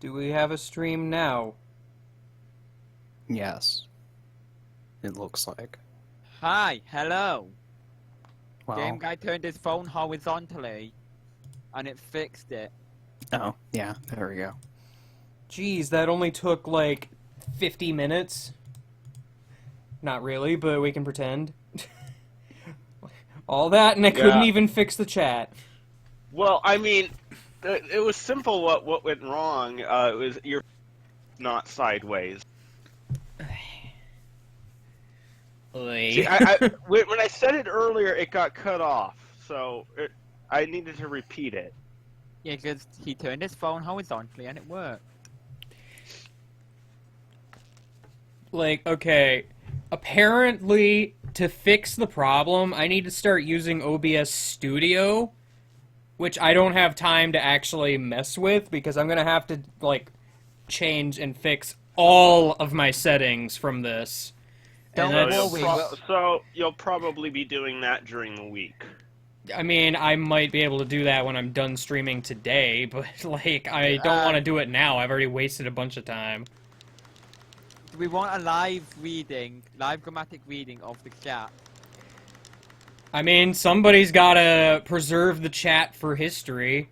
Do we have a stream now? Yes. It looks like. Hi, hello. Well, Game guy turned his phone horizontally, and it fixed it. oh, yeah, there we go. Geez, that only took like 50 minutes. Not really, but we can pretend. All that, and I couldn't Yeah. even fix the chat. Well, I mean, it was simple what went wrong. It was you're not sideways. See, when I said it earlier, it got cut off, so I needed to repeat it. Yeah, because he turned his phone horizontally, and it worked. Like, okay, apparently to fix the problem, I need to start using OBS Studio, which I don't have time to actually mess with because I'm gonna have to, like, change and fix all of my settings from this. Don't And So that's, so you'll probably be doing that during the week. I mean, I might be able to do that when I'm done streaming today, but, like, I don't want to do it now. I've already wasted a bunch of time. Do we want a live grammatic reading of the chat? I mean, somebody's gotta preserve the chat for history,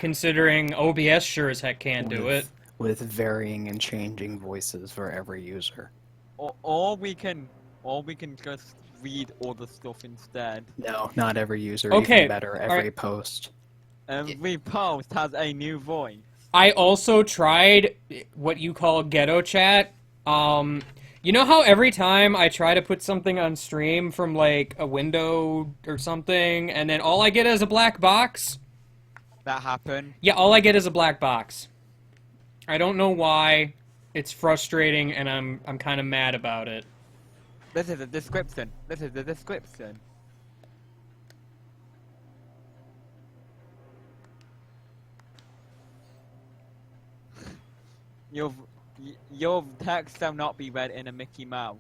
considering OBS sure as heck can't do it. With varying and changing voices for every user. Or we can just read all the stuff instead. No, not every user. Okay, Even better, every alright. post. Every post has a new voice. I also tried what you call ghetto chat. You know how every time I try to put something on stream from, like, a window or something, and then all I get is a black box? That happened. Yeah, all I get is a black box. I don't know why. It's frustrating, and I'm kind of mad about it. This is a description. This is the description. Your text shall not be read in a Mickey Mouse.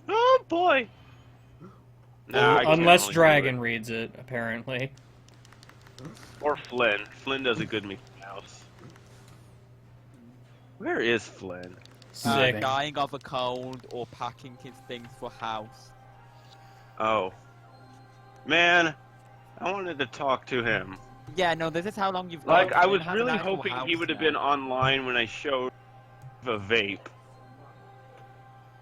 Oh boy! Nah, I can't Unless really do Dragon it. reads it, apparently. Or Flynn. Flynn does a good Mickey Mouse. Where is Flynn? Sick. Dying of a cold or packing his things for house. Oh. Man, I wanted to talk to him. Yeah, no, this is how long you've got. Like, I Flynn was has really an actual hoping he house would have now. been online when I showed the vape.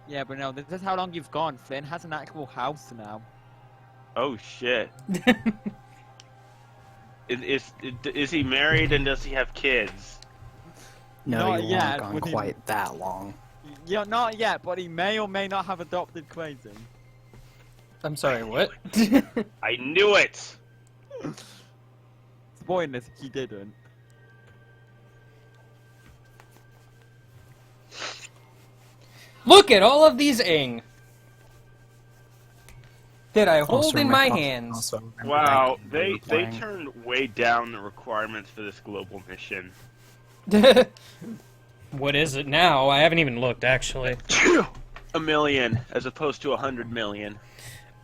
Yeah, but no, this is how long you've gone. Flynn has an actual house now. Oh shit. Is he married and does he have kids? No, Not you yet, won't gone with him- quite that long. Yeah, not yet, but he may or may not have adopted Crazy. I'm sorry, what? I knew it! Spoilers, he didn't. Look at all of these ing that I hold Also in my remember- hands. also remember Wow, when we they were playing. turned way down the requirements for this global mission. What is it now? I haven't even looked, actually. 1,000,000 as opposed to 100,000,000.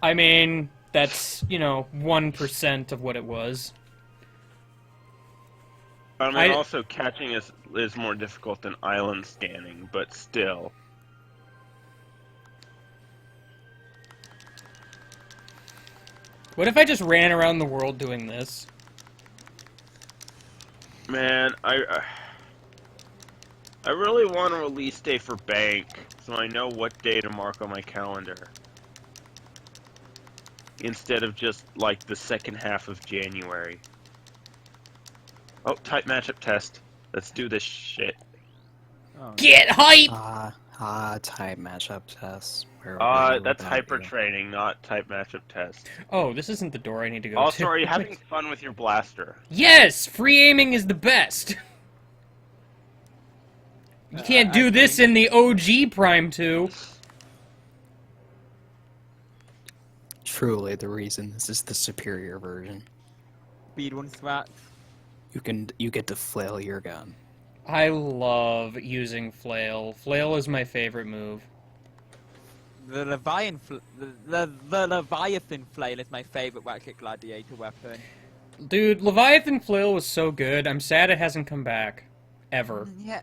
I mean, that's, 1% of what it was. I mean, I- also catching is more difficult than island scanning, but still. What if I just ran around the world doing this? Man, I really want a release day for Bank, so I know what day to mark on my calendar. Instead of just, like, the second half of January. Oh, type matchup test. Let's do this shit. Oh, Get hype! Type matchup tests. Where we That's were hyper about training, not type matchup test. Oh, this isn't the door I need to go Also, to. are you having fun with your blaster? Yes! Free aiming is the best! You can't do this in the OG Prime 2. Truly, the reason this is the superior version. speed one strat. You get to flail your gun. I love using flail. Flail is my favorite move. The Leviathan flail is my favorite Ratchet Gladiator weapon. Dude, Leviathan flail was so good. I'm sad it hasn't come back. ever. Yeah.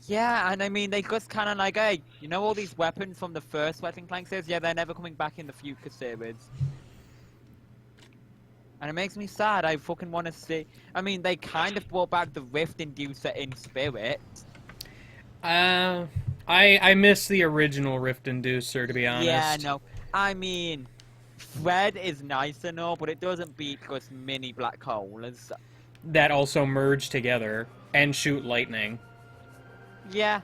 Yeah, and I mean, they just kind of like, hey, you know all these weapons from the first Ratchet and Clank series? Yeah, they're never coming back in the future series. And it makes me sad. I fucking want to see. I mean, they kind of brought back the Rift Inducer in spirit. I miss the original Rift Inducer, to be Yeah, honest. no. I mean, Fred is nice and all, but it doesn't beat just mini black holes. That also merge together and shoot lightning. Yeah.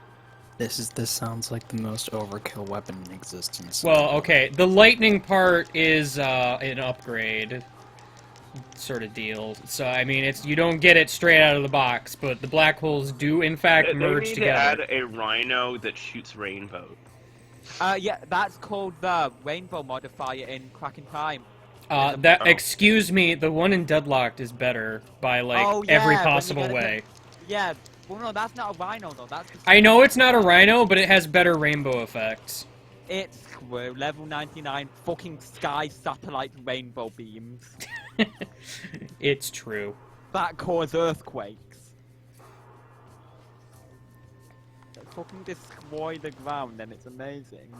This sounds like the most overkill weapon in existence. Well, okay, the lightning part is an upgrade sort of deal. So I mean, it's you don't get it straight out of the box, but the black holes do in fact They merge need together. to add a rhino that shoots rainbow. Yeah, that's called the rainbow modifier in Cracking Time. That Oh. excuse me, the one in Deadlocked is better by like Oh, yeah, every when you possible get it to- way. Yeah, well, no, that's not a rhino, though. That's just I know it's not a rhino, but it has better rainbow effects. It's level 99 fucking sky satellite rainbow beams It's true. that cause earthquakes. They fucking destroy the ground and it's amazing.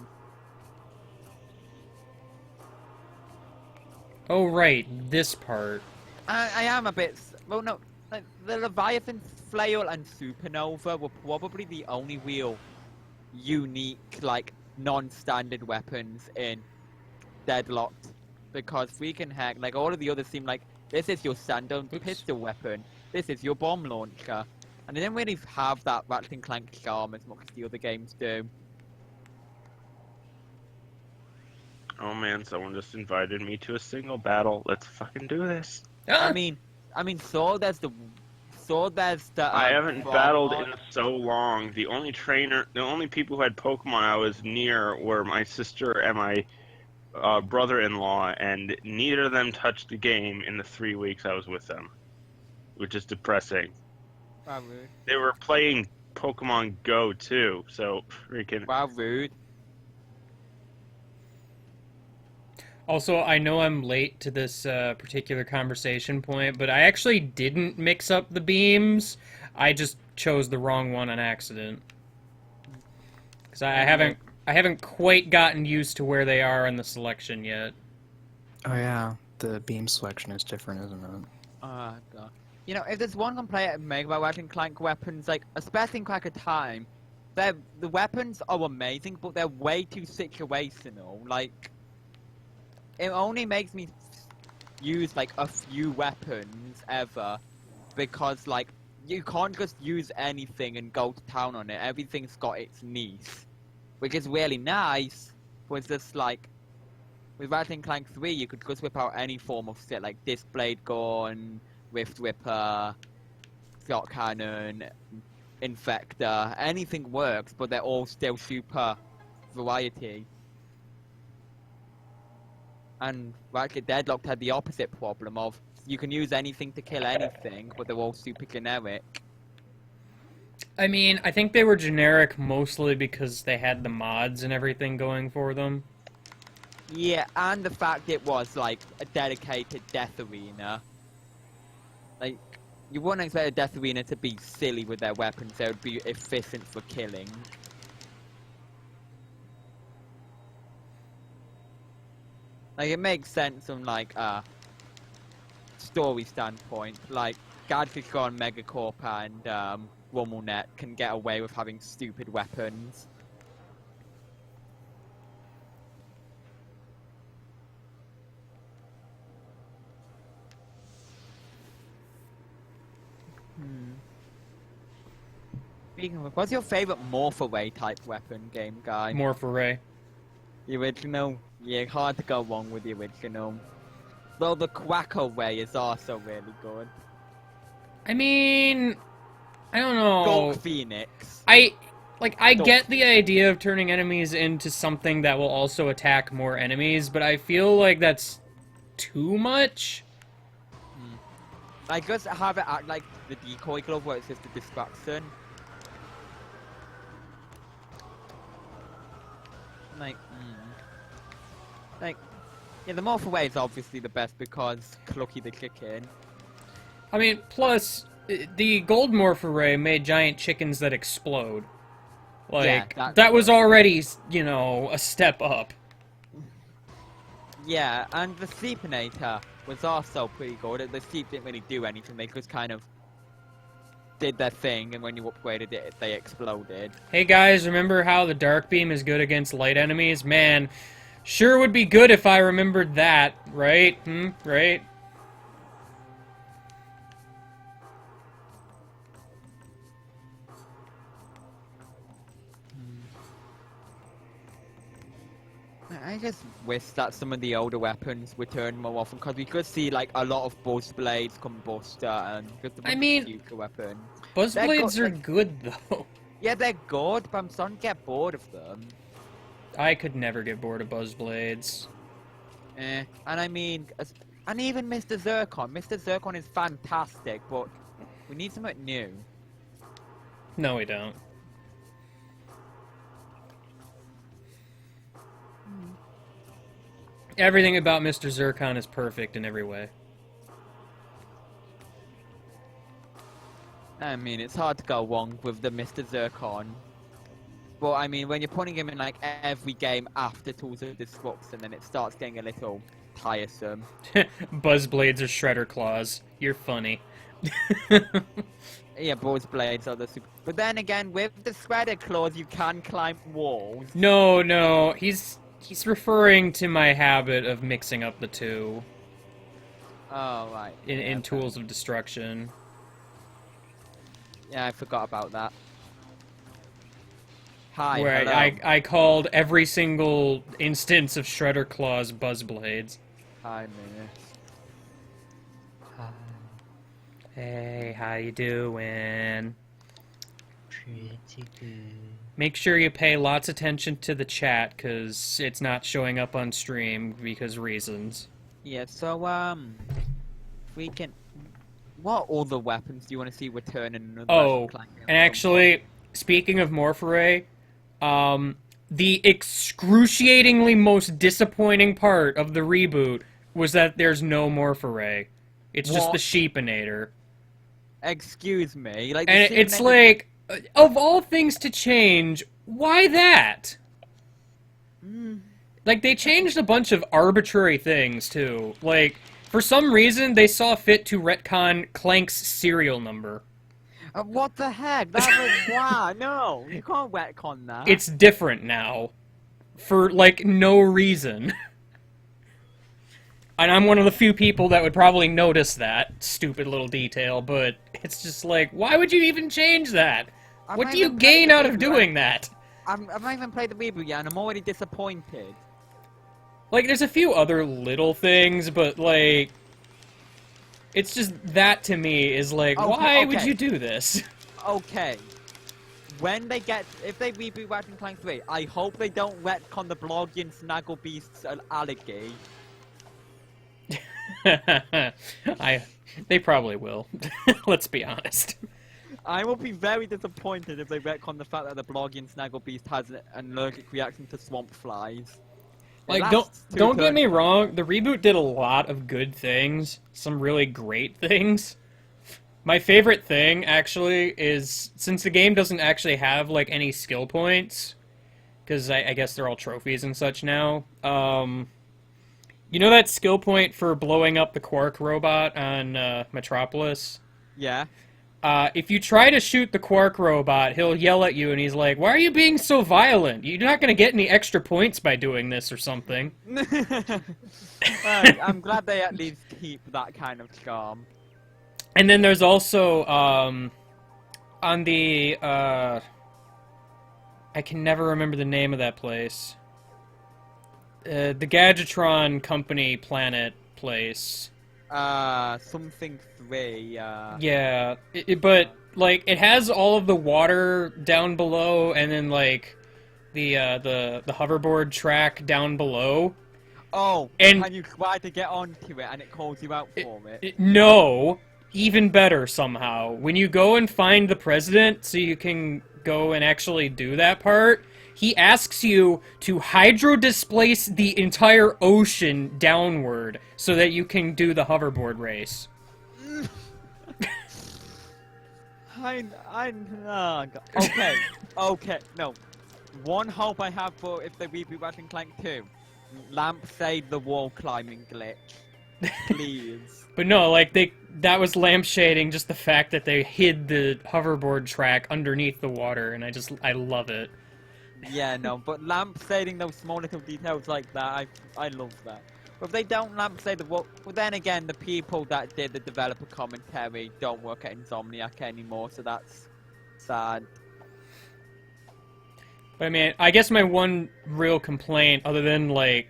Oh right, this part. I am a bit. Well, no. Like, the Leviathan, Flail, and Supernova were probably the only real unique, like, non-standard weapons in Deadlocked. Because freaking heck, like, all of the others seem like, this is your standard Oops. pistol weapon, this is your bomb launcher. And they didn't really have that Ratchet and Clank charm as much as the other games do. Oh man, someone just invited me to a single battle. Let's fucking do this. Ah! I mean, so there's the. I haven't bomb battled launch- in so long. The only people who had Pokemon I was near were my sister and my brother-in-law, and neither of them touched the game in the 3 weeks I was with them, which is depressing. Wow, rude. They were playing Pokemon Go too, so freaking. Wow, rude. Also, I know I'm late to this particular conversation point, but I actually didn't mix up the beams. I just chose the wrong one on accident. Because I haven't quite gotten used to where they are in the selection yet. Oh yeah, the beam selection is different, isn't it? Oh, God. You know, if there's one complaint I make about Ratchet and Clank weapons, like, especially in Crack of Time, the weapons are amazing, but they're way too situational. Like, it only makes me use, like, a few weapons ever, because, like, you can't just use anything and go to town on it. Everything's got its niche, which is really nice, but it's just, like, with Ratchet and Clank 3, you could just whip out any form of shit, like Disc Blade Gun, Rift Ripper, Shot Cannon, Infector, anything works, but they're all still super variety. And Ratchet Deadlocked had the opposite problem of, you can use anything to kill anything, but they're all super generic. I mean, I think they were generic mostly because they had the mods and everything going for them. Yeah, and the fact it was, like, a dedicated death arena. Like, you wouldn't expect a death arena to be silly with their weapons, they would be efficient for killing. Like, it makes sense from, like, a story standpoint. Like, Gadgetron, Megacorp, and, WoMelNet can get away with having stupid weapons. Speaking of, what's your favorite Morph-Away type weapon game, guy? More for Ray. The original? Yeah, hard to go wrong with the original. Though the Quack-Away is also really good. I mean, I don't know. Gulk Phoenix. I Don't- get the idea of turning enemies into something that will also attack more enemies, but I feel like that's too much. I just have it act like the decoy glove where it's just a distraction. Like, yeah, the Morph Away is obviously the best because Clucky the Chicken. I mean, plus the gold morph array made giant chickens that explode. Yeah, Like, that's that was good. already, a step up. Yeah, and the Sleepinator was also pretty good. The Sleep didn't really do anything. They just kind of did their thing, and when you upgraded it, they exploded. Hey guys, remember how the dark beam is good against light enemies? Man, sure would be good if I remembered that, right? Right? I just wish that some of the older weapons returned more often, because we could see like a lot of Buzz Blades, Combustor, and just a bunch mean- of future weapons. Buzzblades are like- good, though. Yeah, they're good, but I'm starting to get bored of them. I could never get bored of Buzzblades. And I mean, and even Mr. Zircon. Mr. Zircon is fantastic, but we need something new. No, we don't. Everything about Mr. Zircon is perfect in every way. I mean, it's hard to go wrong with the Mr. Zircon. But I mean, when you're putting him in like every game after Tools of Destruction, then it starts getting a little tiresome. Buzzblades or Shredder Claws. You're funny. Yeah, Buzz Blades are the super. But then again, with the Shredder Claws, you can climb walls. No, he's referring to my habit of mixing up the two Oh, right. in Yeah, Tools of Destruction. Yeah, I forgot about that. Hi, Where hello. I called every single instance of Shredder Claws Buzzblades. Hi, Minus. Hey, how you doing? Pretty good. Make sure you pay lots of attention to the chat, because it's not showing up on stream because reasons. Yeah, so, we can... What other weapons do you want to see return in another Oh, Ratchet Clank game? and actually, speaking of Morph-Array, the excruciatingly most disappointing part of the reboot was that there's no Morph-Array. It's just the What? Sheepinator. Excuse me, like... the And it's Sheepinator- like, of all things to change, why that? Mm. Like, they changed a bunch of arbitrary things, too. Like, for some reason, they saw fit to retcon Clank's serial number. What the heck? That was... wow, no! You can't retcon that. It's different now. For, like, no reason. And I'm one of the few people that would probably notice that stupid little detail, but it's just like, why would you even change that? I've What not do you even played gain the out of reboot doing yet. that? I've not even played the reboot yet, and I'm already disappointed. Like, there's a few other little things, but, like... It's just, that to me is like, Okay, why would okay. you do this? Okay. When they get... If they reboot Ratchet and Clank 3, I hope they don't retcon the Bloggian Snaggle Beasts and Alligator. They probably will. Let's be honest. I will be very disappointed if they retcon the fact that the Bloggian Snaggle Beast has an allergic reaction to swamp flies. It Like, lasts two don't get turns. me wrong, the reboot did a lot of good things, some really great things. My favorite thing, actually, is, since the game doesn't actually have, like, any skill points, because I guess they're all trophies and such now, you know that skill point for blowing up the Quark robot on, Metropolis? Yeah. If you try to shoot the Quark robot, he'll yell at you and he's like, "Why are you being so violent? You're not gonna get any extra points by doing this," or something. I'm glad they at least keep that kind of charm. And then there's also, on the, I can never remember the name of that place. The Gadgetron Company Planet place. Something 3, Yeah, but, like, it has all of the water down below, and then, like, the hoverboard track down below. Oh, And- can you try to get onto it and it calls you out for it? No, even better somehow. When you go and find the president, so you can go and actually do that part, he asks you to hydro-displace the entire ocean downward so that you can do the hoverboard race. oh, God. Okay, okay, no. One hope I have for if they reboot Ratchet and Clank 2, Lamp save the wall climbing glitch, please. But no, like that was lampshading just the fact that they hid the hoverboard track underneath the water, and I love it. Yeah, no, but lampshading those small little details like that, I love that. But if they don't lampshade the wall, well then again, the people that did the developer commentary don't work at Insomniac anymore, so that's sad. But I mean, I guess my one real complaint, other than like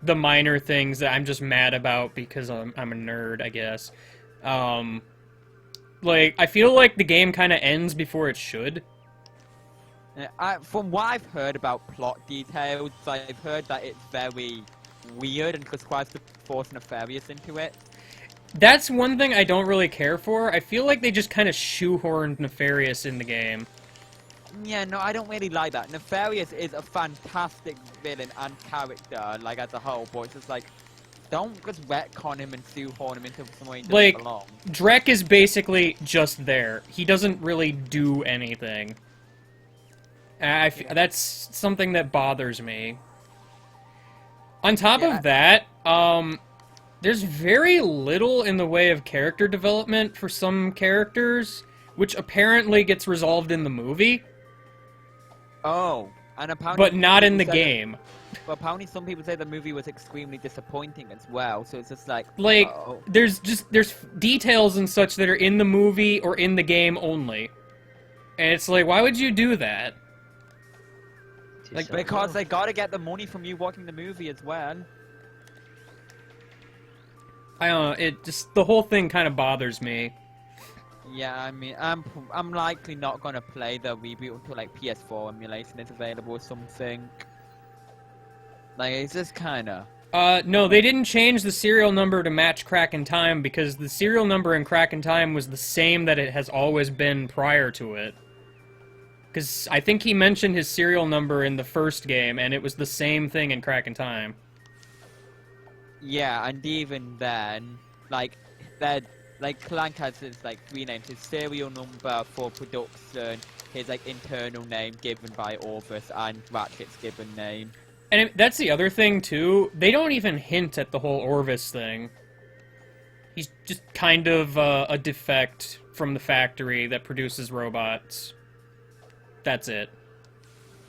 the minor things that I'm just mad about because I'm a nerd, I guess. Like I feel like the game kind of ends before it should. From what I've heard about plot details, I've heard that it's very weird and just tries to force Nefarious into it. That's one thing I don't really care for. I feel like they just kind of shoehorned Nefarious in the game. Yeah, no, I don't really like that. Nefarious is a fantastic villain and character, like, as a whole, but it's just like, don't just retcon him and shoehorn him into somewhere he doesn't Like, belong. Drek is basically just there. He doesn't really do anything. That's something that bothers me. On top of that, there's very little in the way of character development for some characters, which apparently gets resolved in the movie, Oh, and apparently... but not in the people say that- game. But apparently some people say the movie was extremely disappointing as well, so it's just like... Like, uh-oh. there's details and such that are in the movie or in the game only. And it's like, why would you do that? Like, because they gotta get the money from you watching the movie as well. I don't know, the whole thing kind of bothers me. Yeah, I mean, I'm likely not gonna play the reboot until like PS4 emulation is available or something. Like, it's just kinda... No, they didn't change the serial number to match Crack in Time because the serial number in Crack in Time was the same that it has always been prior to it. Because I think he mentioned his serial number in the first game, and it was the same thing in Crack in Time. Yeah, and even then, like, that, like, Clank has his, like, three names: his serial number for production, his, like, internal name given by Orvis, and Ratchet's given name. And that's the other thing, too. They don't even hint at the whole Orvis thing. He's just kind of a defect from the factory that produces robots. That's it.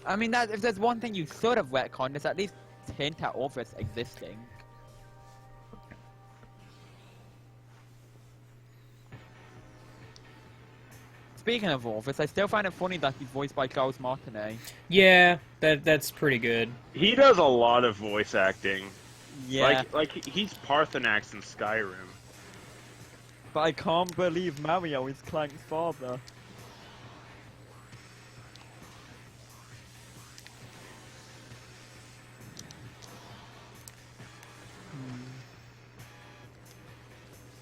I mean, that if there's one thing you should have retconned, it's at least hint at Orvis existing. Speaking of Orvis, I still find it funny that he's voiced by Charles Martinet. Yeah, that's pretty good. He does a lot of voice acting. Yeah, Like he's Parthenax in Skyrim. but I can't believe Mario is Clank's father.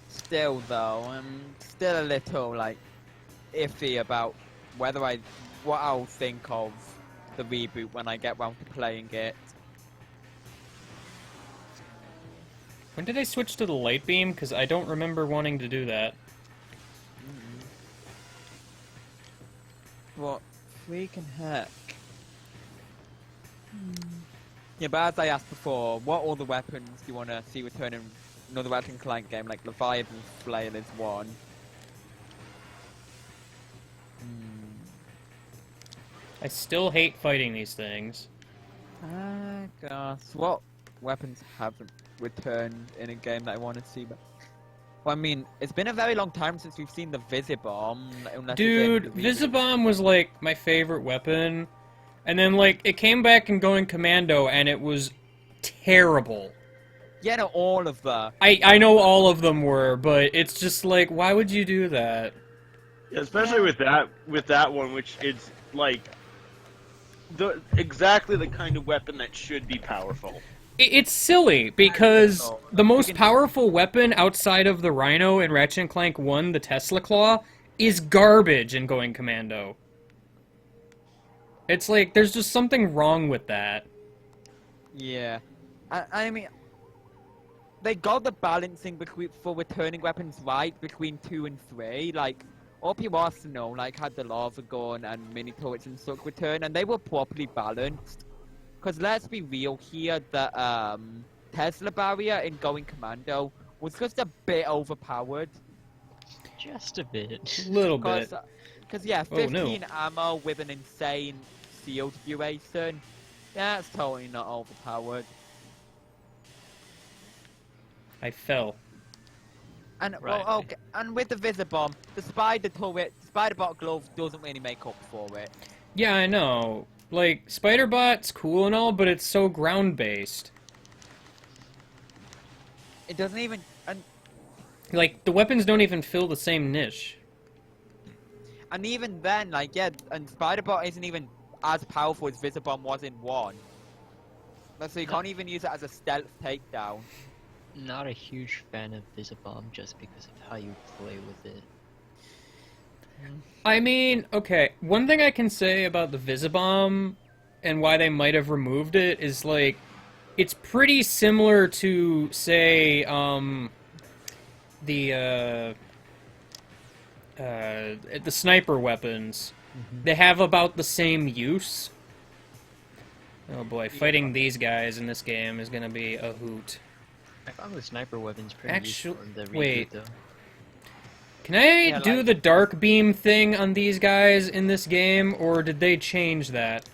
Still though, I'm still a little like iffy about what I'll think of the reboot when I get round to playing it. When did I switch to the light beam? Because I don't remember wanting to do that. What freaking heck? Yeah, but as I asked before, what other weapons do you want to see return in another Ratchet and Clank game? Like Leviathan's Flail is one. I still hate fighting these things. Gosh, what weapons haven't returned in a game that I want to see? But well, I mean, it's been a very long time since we've seen the Visibomb. unless it's in Dude, the reboot. Visibomb was like my favorite weapon. And then like it came back in Going Commando and it was terrible. Yeah, no, all of the. I know all of them were, but it's just like, why would you do that? Yeah, especially with that one, which is like exactly the kind of weapon that should be powerful. It's silly because the most powerful weapon outside of the Rhino in Ratchet and Clank 1, the Tesla Claw, is garbage in Going Commando. It's like, there's just something wrong with that. Yeah, I mean, they got the balancing for returning weapons right between 2 and 3. Like, Up your arsenal like had the lava gun and mini turrets and stuff return, and they were properly balanced. Because let's be real here, the Tesla barrier in Going Commando was just a bit overpowered. Just a bit. Little bit. Because yeah, Oh, 15 no. ammo with an insane shield duration, that's totally not overpowered. I fell. And Right. well, okay, and with the Visibomb, the spider turret, spider bot glove doesn't really make up for it. Yeah, I know. Like, Spider-Bot's cool and all, but it's so ground-based. It doesn't even, and Like, the weapons don't even fill the same niche. even then, like yeah, and spider bot isn't even as powerful as Visibomb was in 1. So you can't even use it as a stealth takedown. Not a huge fan of Visibomb just because of how you play with it. I mean, okay, one thing I can say about the Visibomb and why they might have removed it is, like, it's pretty similar to, say, the sniper weapons. They have about the same use. Oh boy, fighting these guys in this game is gonna be a hoot. I found the sniper weapons pretty Actu- useful in the reboot, wait. though. Can I Yeah, do like- the dark beam thing on these guys in this game, or did they change that?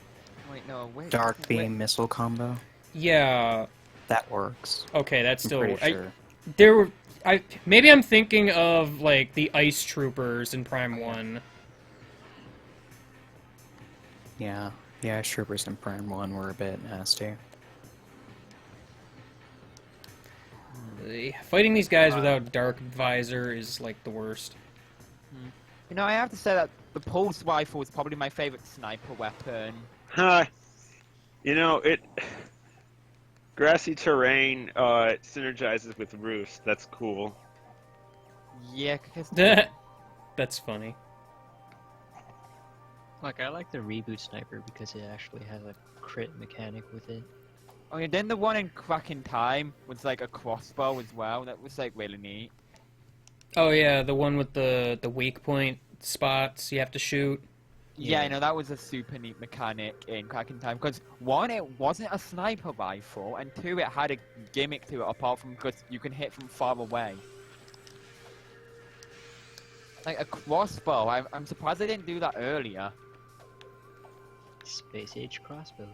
Wait, no, wait. Dark wait. beam missile combo. Yeah. That works. Okay, that's I'm still. pretty sure. There were. Maybe I'm thinking of like the ice troopers in Prime 1. Yeah. Yeah, Troopers in Prime 1 were a bit nasty. Fighting these guys without dark visor is like the worst. You know, I have to say that the pulse rifle is probably my favorite sniper weapon. You know, it grassy terrain synergizes with roofs. That's cool. Yeah, because That's funny. Like, I like the reboot sniper because it actually has a crit mechanic with it. oh yeah, then the one in Cracking Time was like a crossbow as well. That was like really neat. Oh yeah, the one with the weak point spots you have to shoot. Yeah, Yeah. no, that was a super neat mechanic in Cracking Time because 1, it wasn't a sniper rifle, and 2, it had a gimmick to it apart from because you can hit from far away. Like a crossbow, I'm surprised they didn't do that earlier. Space Age crossbows.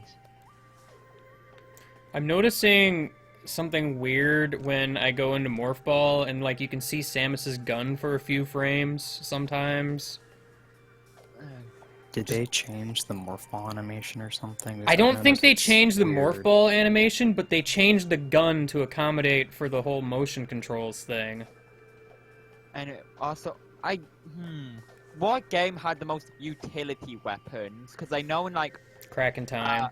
I'm noticing something weird when I go into Morph Ball and like you can see Samus's gun for a few frames sometimes. Did they change the morph ball animation or something? I don't think noticed they it's changed the weird. Morph Ball animation, but they changed the gun to accommodate for the whole motion controls thing. And also, what game had the most utility weapons? Because I know in like, Cracking Time.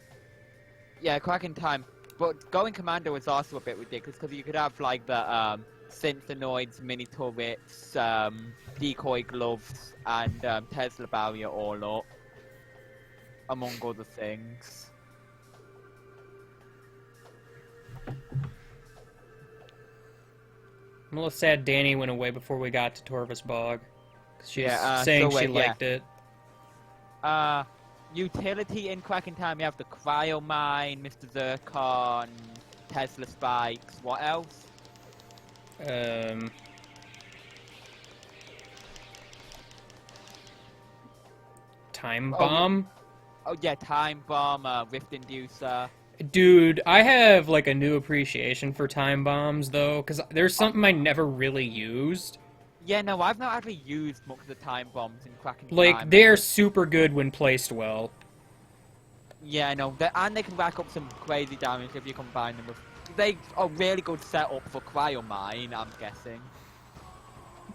yeah, Cracking Time, but Going Commando was also a bit ridiculous because you could have like the Synthenoids, mini turrets, decoy gloves, and Tesla barrier all up, among other things. I'm a little sad Danny went away before we got to Torvus Bog. 'Cause she was Yeah, saying so she wait, yeah. liked it. Utility in Cracking Time, you have the Cryo Mine, Mr. Zircon, Tesla Spikes, what else? Time Oh, Bomb? Oh yeah, Time Bomb, Rift Inducer. Dude, I have like a new appreciation for time bombs though, because there's something I never really used. Yeah, no, I've not actually used much of the Time Bombs in Cracking Like, Time. they're super good when placed well. Yeah, I know, and they can rack up some crazy damage if you combine them with... They are really good setup for Cryo Mine, I'm guessing.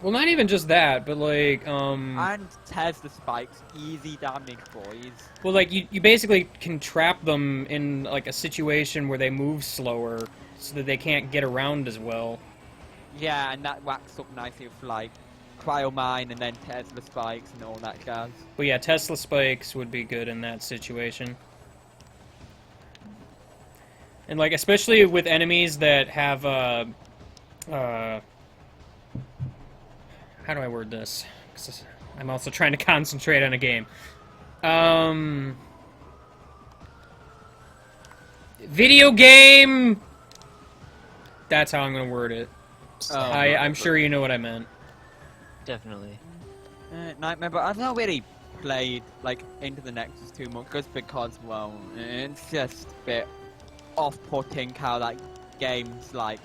Well, not even just that, but like, And Tesla Spikes, easy damage, boys. well, like, you basically can trap them in, like, a situation where they move slower, so that they can't get around as well. Yeah, and that whacks up nicely with, like, Cryo Mine and then Tesla Spikes and all that jazz. But yeah, Tesla Spikes would be good in that situation. And, like, especially with enemies that have, how do I word this? 'Cause I'm also trying to concentrate on a game. Video game! That's how I'm gonna word it. Oh, I'm sure you know what I meant. Definitely. Nightmare, but I've not really played like Into the Nexus too much just because, well, it's just a bit off-putting how that game's like,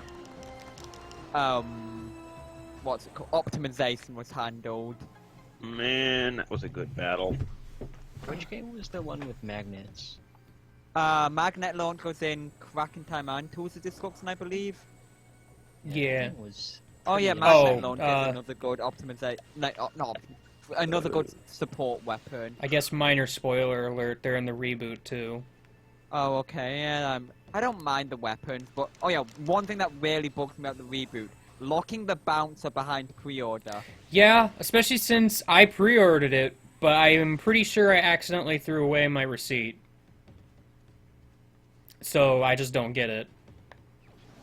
what's it called? Optimization was handled. Man, that was a good battle. Which game was the one with magnets? Magnet launch was in Cracking Time and Tools of Destruction, I believe. Yeah. That was Oh yeah, pretty Magnet Oh, launch is another good optimization. Another good support weapon. I guess minor spoiler alert, they're in the reboot too. Oh, okay, yeah, I don't mind the weapons, but, oh yeah, one thing that really bugs me about the reboot, locking the bouncer behind pre-order. Yeah, especially since I pre-ordered it, but I am pretty sure I accidentally threw away my receipt. So I just don't get it.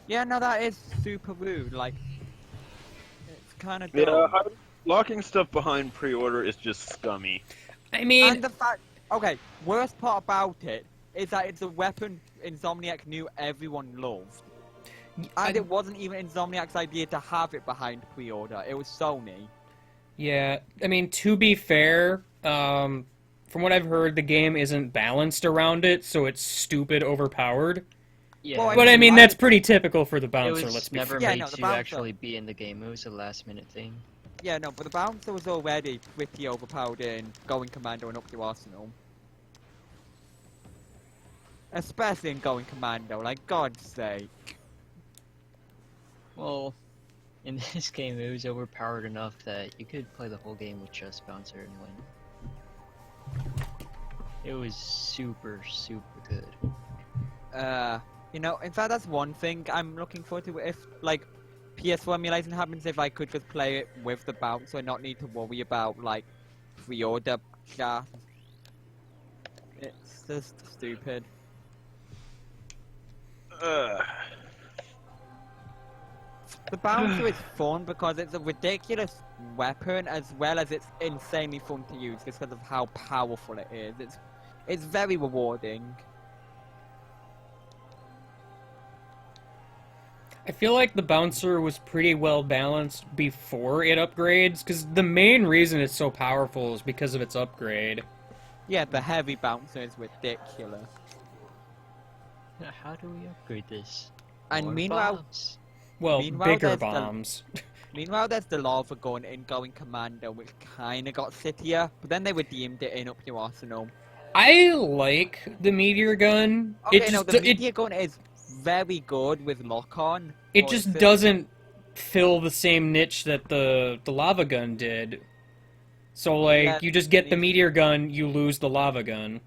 Yeah, no, that is super rude, like, it's kind of Yeah, dumb. locking stuff behind pre-order is just scummy. I mean, And the fact, okay, worst part about it is that it's a weapon Insomniac knew everyone loved. And it wasn't even Insomniac's idea to have it behind pre-order, it was Sony. yeah, I mean, to be fair, from what I've heard, the game isn't balanced around it, so it's stupid overpowered. Yeah. Well, But I mean, my- that's pretty typical for the it bouncer, was let's be never fair. Yeah, made no, the to bouncer. actually be in the game. It was a last minute thing. Yeah, no, but the bouncer was already pretty overpowered in Going Commando and Up to Arsenal. Especially in Going Commando, like, God's sake. Well, in this game, it was overpowered enough that you could play the whole game with just Bouncer and win. It was super, super good. You know, in fact, that's one thing I'm looking forward to. If, like, PS4 emulation happens, if I could just play it with the bouncer and not need to worry about, like, pre-order chat. It's just stupid. The bouncer is fun because it's a ridiculous weapon as well as it's insanely fun to use just because of how powerful it is. It's very rewarding. I feel like the bouncer was pretty well balanced before it upgrades, because the main reason it's so powerful is because of its upgrade. Yeah, the heavy bouncer is ridiculous. How do we upgrade this? And More meanwhile- bombs. Well, Meanwhile, bigger there's the- bombs. Meanwhile, there's the lava gun in Going Commando, which kinda got cittier, but then they redeemed it in Up to Arsenal. I like the meteor gun. Okay, it no, just the it, meteor gun is very good with lock-on. it but just it's- doesn't fill the same niche that the lava gun did. So like, Yeah, you just get the it- meteor gun, you lose the lava gun.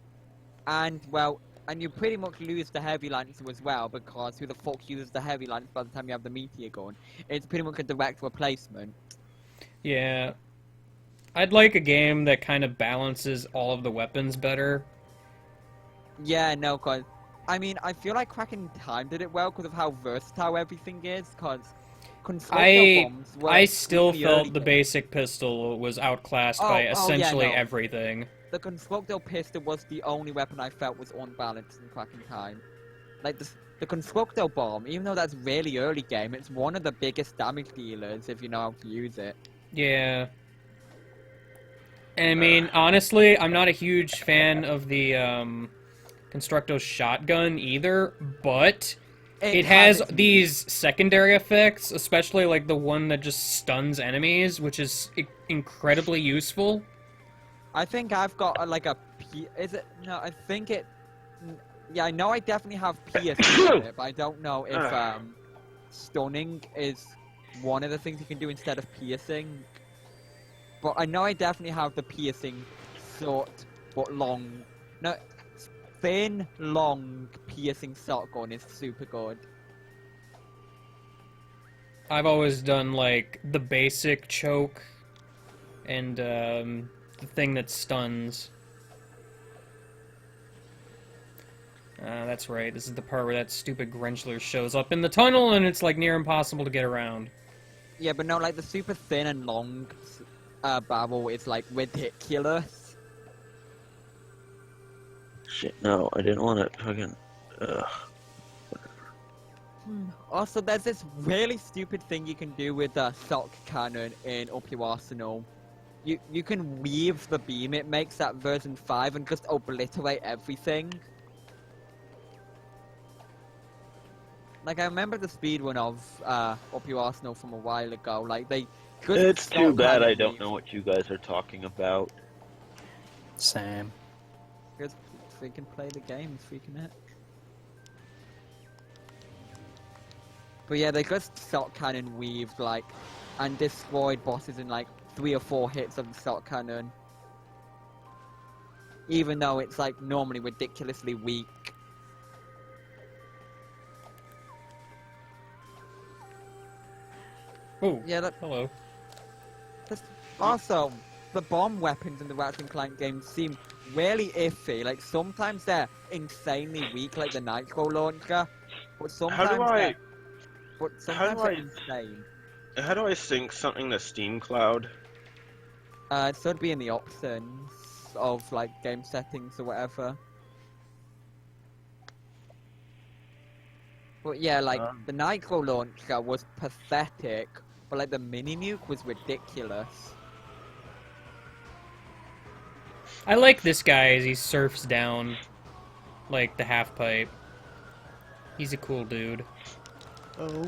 And, well, and you pretty much lose the heavy lancer as well, because who the fuck uses the heavy lancer by the time you have the meteor gun? It's pretty much a direct replacement. Yeah. I'd like a game that kind of balances all of the weapons better. Yeah, no, cause I mean, I feel like Cracking Time did it well because of how versatile everything is. Cause constructor bombs were I still really early felt the game. basic pistol was outclassed Oh, by yeah, essentially no. everything. The constructor pistol was the only weapon I felt was unbalanced in Cracking Time. Like the constructor bomb, even though that's really early game, it's one of the biggest damage dealers if you know how to use it. Yeah. And I mean, honestly, I'm not a huge fan of the Constructo shotgun either, but it has its these secondary effects, especially like the one that just stuns enemies, which is incredibly useful. I think I've got like a P. Is it? No, I think it. Yeah, I know I definitely have piercing on it, but I don't know if stunning is one of the things you can do instead of piercing. But I know I definitely have the piercing short but long. No, thin, long piercing shotgun is super good. I've always done like the basic choke and the thing that stuns. That's right. This is the part where that stupid Grenchler shows up in the tunnel, and it's like near impossible to get around. Yeah, but no, like the super thin and long barrel is like ridiculous. Shit, no, I didn't want to fucking. Ugh. Also, there's this really stupid thing you can do with the shock cannon in Up Your Arsenal. You can weave the beam it makes at version 5 and just obliterate everything. Like, I remember the speedrun of Up Your Arsenal from a while ago. Like, they just It's too shock bad cannon I don't weave. know what you guys are talking about. Same. Just freaking play the game, freaking it. But yeah, they just shot cannon weaved, like, and destroyed bosses in like 3 or 4 hits of the shot cannon. Even though it's like normally ridiculously weak. Oh, Yeah, that, hello. also, the bomb weapons in the Ratchet and Clank games seem really iffy. Like, sometimes they're insanely weak, like the Nitro launcher, but sometimes I- sometimes they're I- insane. How do I sync something to Steam Cloud? It should be in the options of like game settings or whatever. But yeah, like the Nitro launcher was pathetic, but like the mini nuke was ridiculous. I like this guy as he surfs down, like, the half pipe. He's a cool dude. Oh.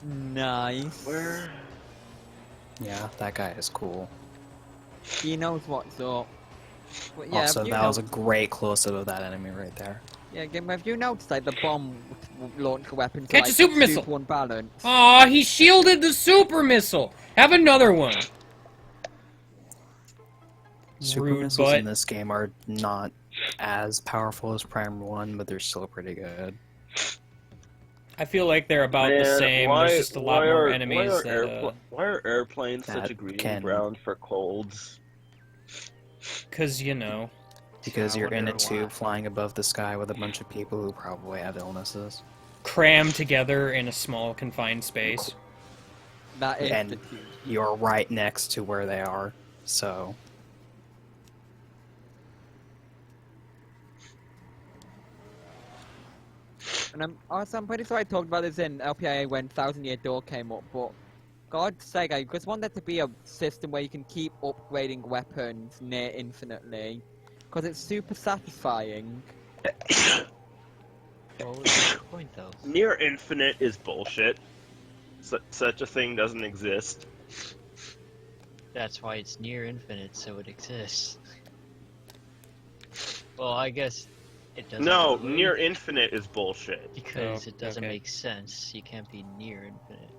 Nice. Where? Yeah, that guy is cool. He knows what's up. But yeah, Also, have you that was a noticed- great close-up of that enemy right there. yeah, Game, have you noticed like the bomb launcher weapons Catch are, a like, super missile! super unbalanced? Aw, he shielded the super missile! Have another one! Super Rude missiles butt. in this game are not as powerful as Prime 1, but they're still pretty good. I feel like they're about the Man, same. Why, There's just a lot why more are, enemies why are, that, why are airplanes such that a greedy can- ground for colds? cause, you know. Because I you're in a wonder tube why. flying above the sky with a bunch of people who probably have illnesses. Crammed together in a small confined space. That is And the key. you're right next to where they are, so... And I'm pretty sure I talked about this in LPIA when Thousand Year Door came up, but God's sake, I just want there to be a system where you can keep upgrading weapons near infinitely, because it's super satisfying. What was the point though? Near infinite is bullshit. Such a thing doesn't exist. That's why it's near infinite, so it exists. Well, I guess it doesn't. No, really, near infinite is bullshit. because Oh, it doesn't okay. make sense. You can't be near infinite.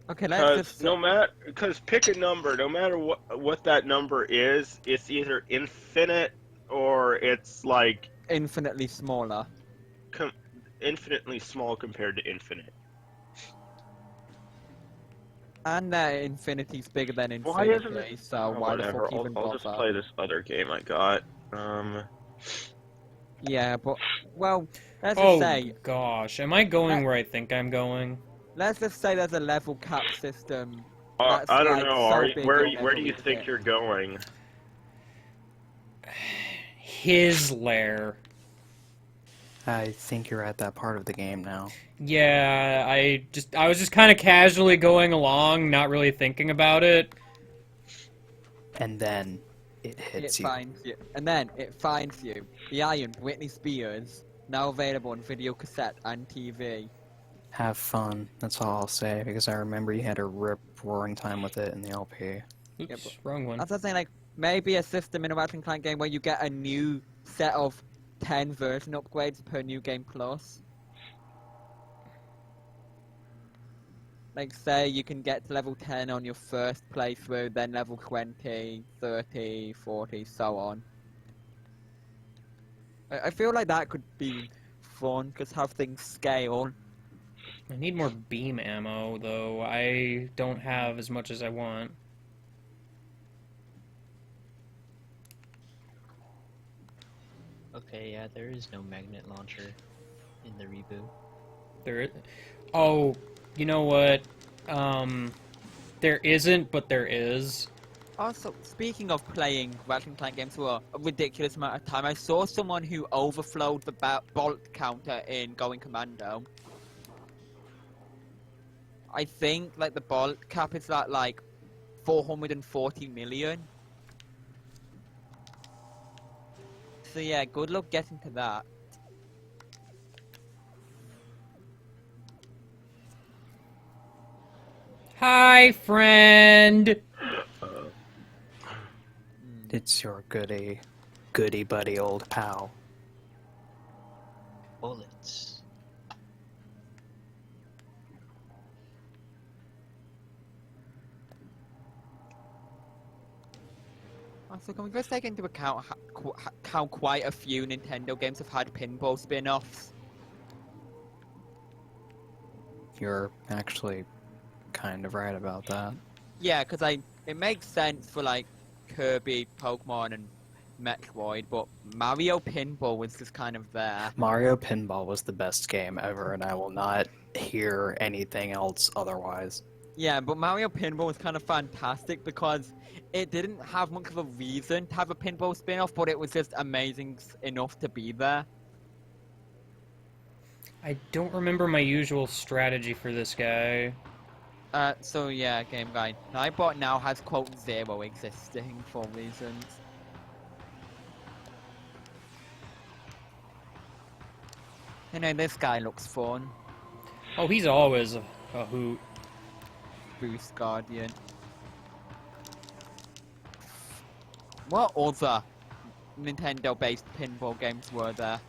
Okay, let's just... Because pick a number. No matter what that number is, it's either infinite or it's like infinitely smaller. infinitely small compared to infinite. And that infinity's bigger than Why infinity, isn't it? so why the Whatever. fuck even I'll just bother? play this other game I got. Yeah, but, well, let's just Oh say, gosh, am I going where I think I'm going? let's just say there's a level cap system. I That's, don't like, know. so big Where you'll never do you reach think it. you're going? His lair. I think you're at that part of the game now. Yeah, I was just kind of casually going along, not really thinking about it. And then it hits It you. finds you. And then it finds you. The Iron Britney Spears, now available on video cassette and TV. Have fun, that's all I'll say, because I remember you had a rip-roaring time with it in the LP. Oops, but- wrong one. That's what I'm saying, like, maybe a system in a Ratchet and Clank game where you get a new set of 10 version upgrades per new game plus. Like, say you can get to level 10 on your first playthrough, then level 20, 30, 40, so on. I feel like that could be fun, because have things scale. I need more beam ammo, though. I don't have as much as I want. Okay, yeah, there is no magnet launcher in the reboot. There. Oh, You know what? There isn't, but there is. Also, speaking of playing Ratchet and Clank games for a ridiculous amount of time, I saw someone who overflowed the bolt counter in Going Commando. I think like the bolt cap is at like 440 million. So yeah, good luck getting to that. Hi, friend. It's your goody buddy old pal. Bullets. Also, can we just take into account how quite a few Nintendo games have had pinball spin-offs? You're actually kind of right about that. Yeah, because it makes sense for like Kirby, Pokemon, and Metroid, but Mario Pinball was just kind of there. Mario Pinball was the best game ever, and I will not hear anything else otherwise. Yeah, but Mario Pinball was kind of fantastic because it didn't have much of a reason to have a pinball spin-off, but it was just amazing enough to be there. I don't remember my usual strategy for this guy. So yeah, Game Guy. Nightbot now has quote 0 existing for reasons. You know, this guy looks fun. Oh, he's always a hoot. Boost Guardian. What other Nintendo-based pinball games were there?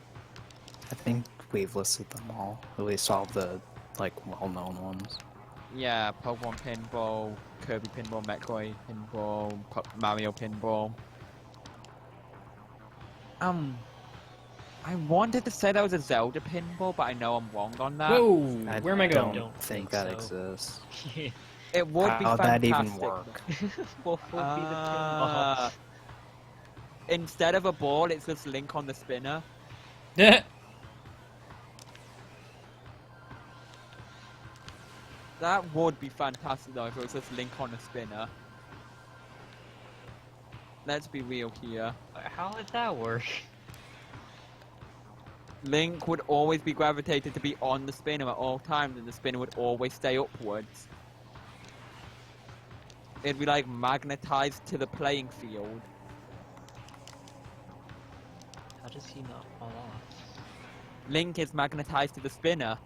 I think we've listed them all. At least all the like well-known ones. Yeah, Pokemon Pinball, Kirby Pinball, Metroid Pinball, Mario Pinball. I wanted to say that was a Zelda Pinball, but I know I'm wrong on that. Whoa, where am I don't going? think that exists. It would be How'd fantastic. that even work? What would be the Ah. pinball? Instead of a ball, it's just Link on the spinner. That would be fantastic though if it was just Link on a spinner. Let's be real here. How would that work? Link would always be gravitated to be on the spinner at all times, and the spinner would always stay upwards. It'd be like magnetized to the playing field. How does he not fall off? Link is magnetized to the spinner.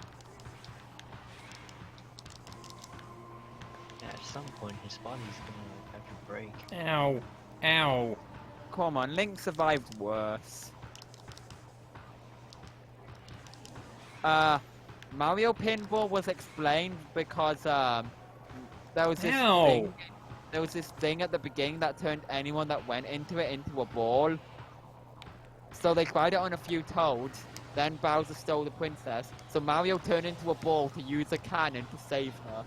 Yeah, at some point his body's gonna have to break. Ow. Ow. Come on, Link survived worse. Mario Pinball was explained because there was this Ow. thing. There was this thing at the beginning that turned anyone that went into it into a ball. So they tried it on a few toads. Then Bowser stole the princess. So Mario turned into a ball to use a cannon to save her.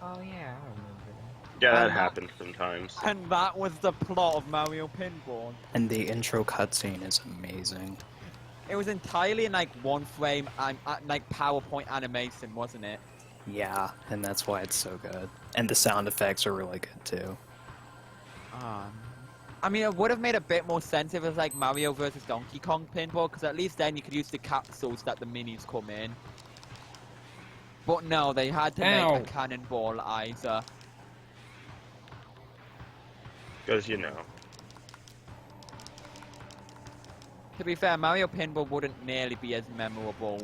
Oh yeah, I remember that. Yeah, that And- happens sometimes. And that was the plot of Mario Pinball. And the intro cutscene is amazing. It was entirely in like one frame and like PowerPoint animation, wasn't it? Yeah, and that's why it's so good. And the sound effects are really good too. I mean, it would have made a bit more sense if it was like Mario versus Donkey Kong Pinball, because at least then you could use the capsules that the minis come in. But no, they had to Ow. make a cannonball either. Because, you know. To be fair, Mario Pinball wouldn't nearly be as memorable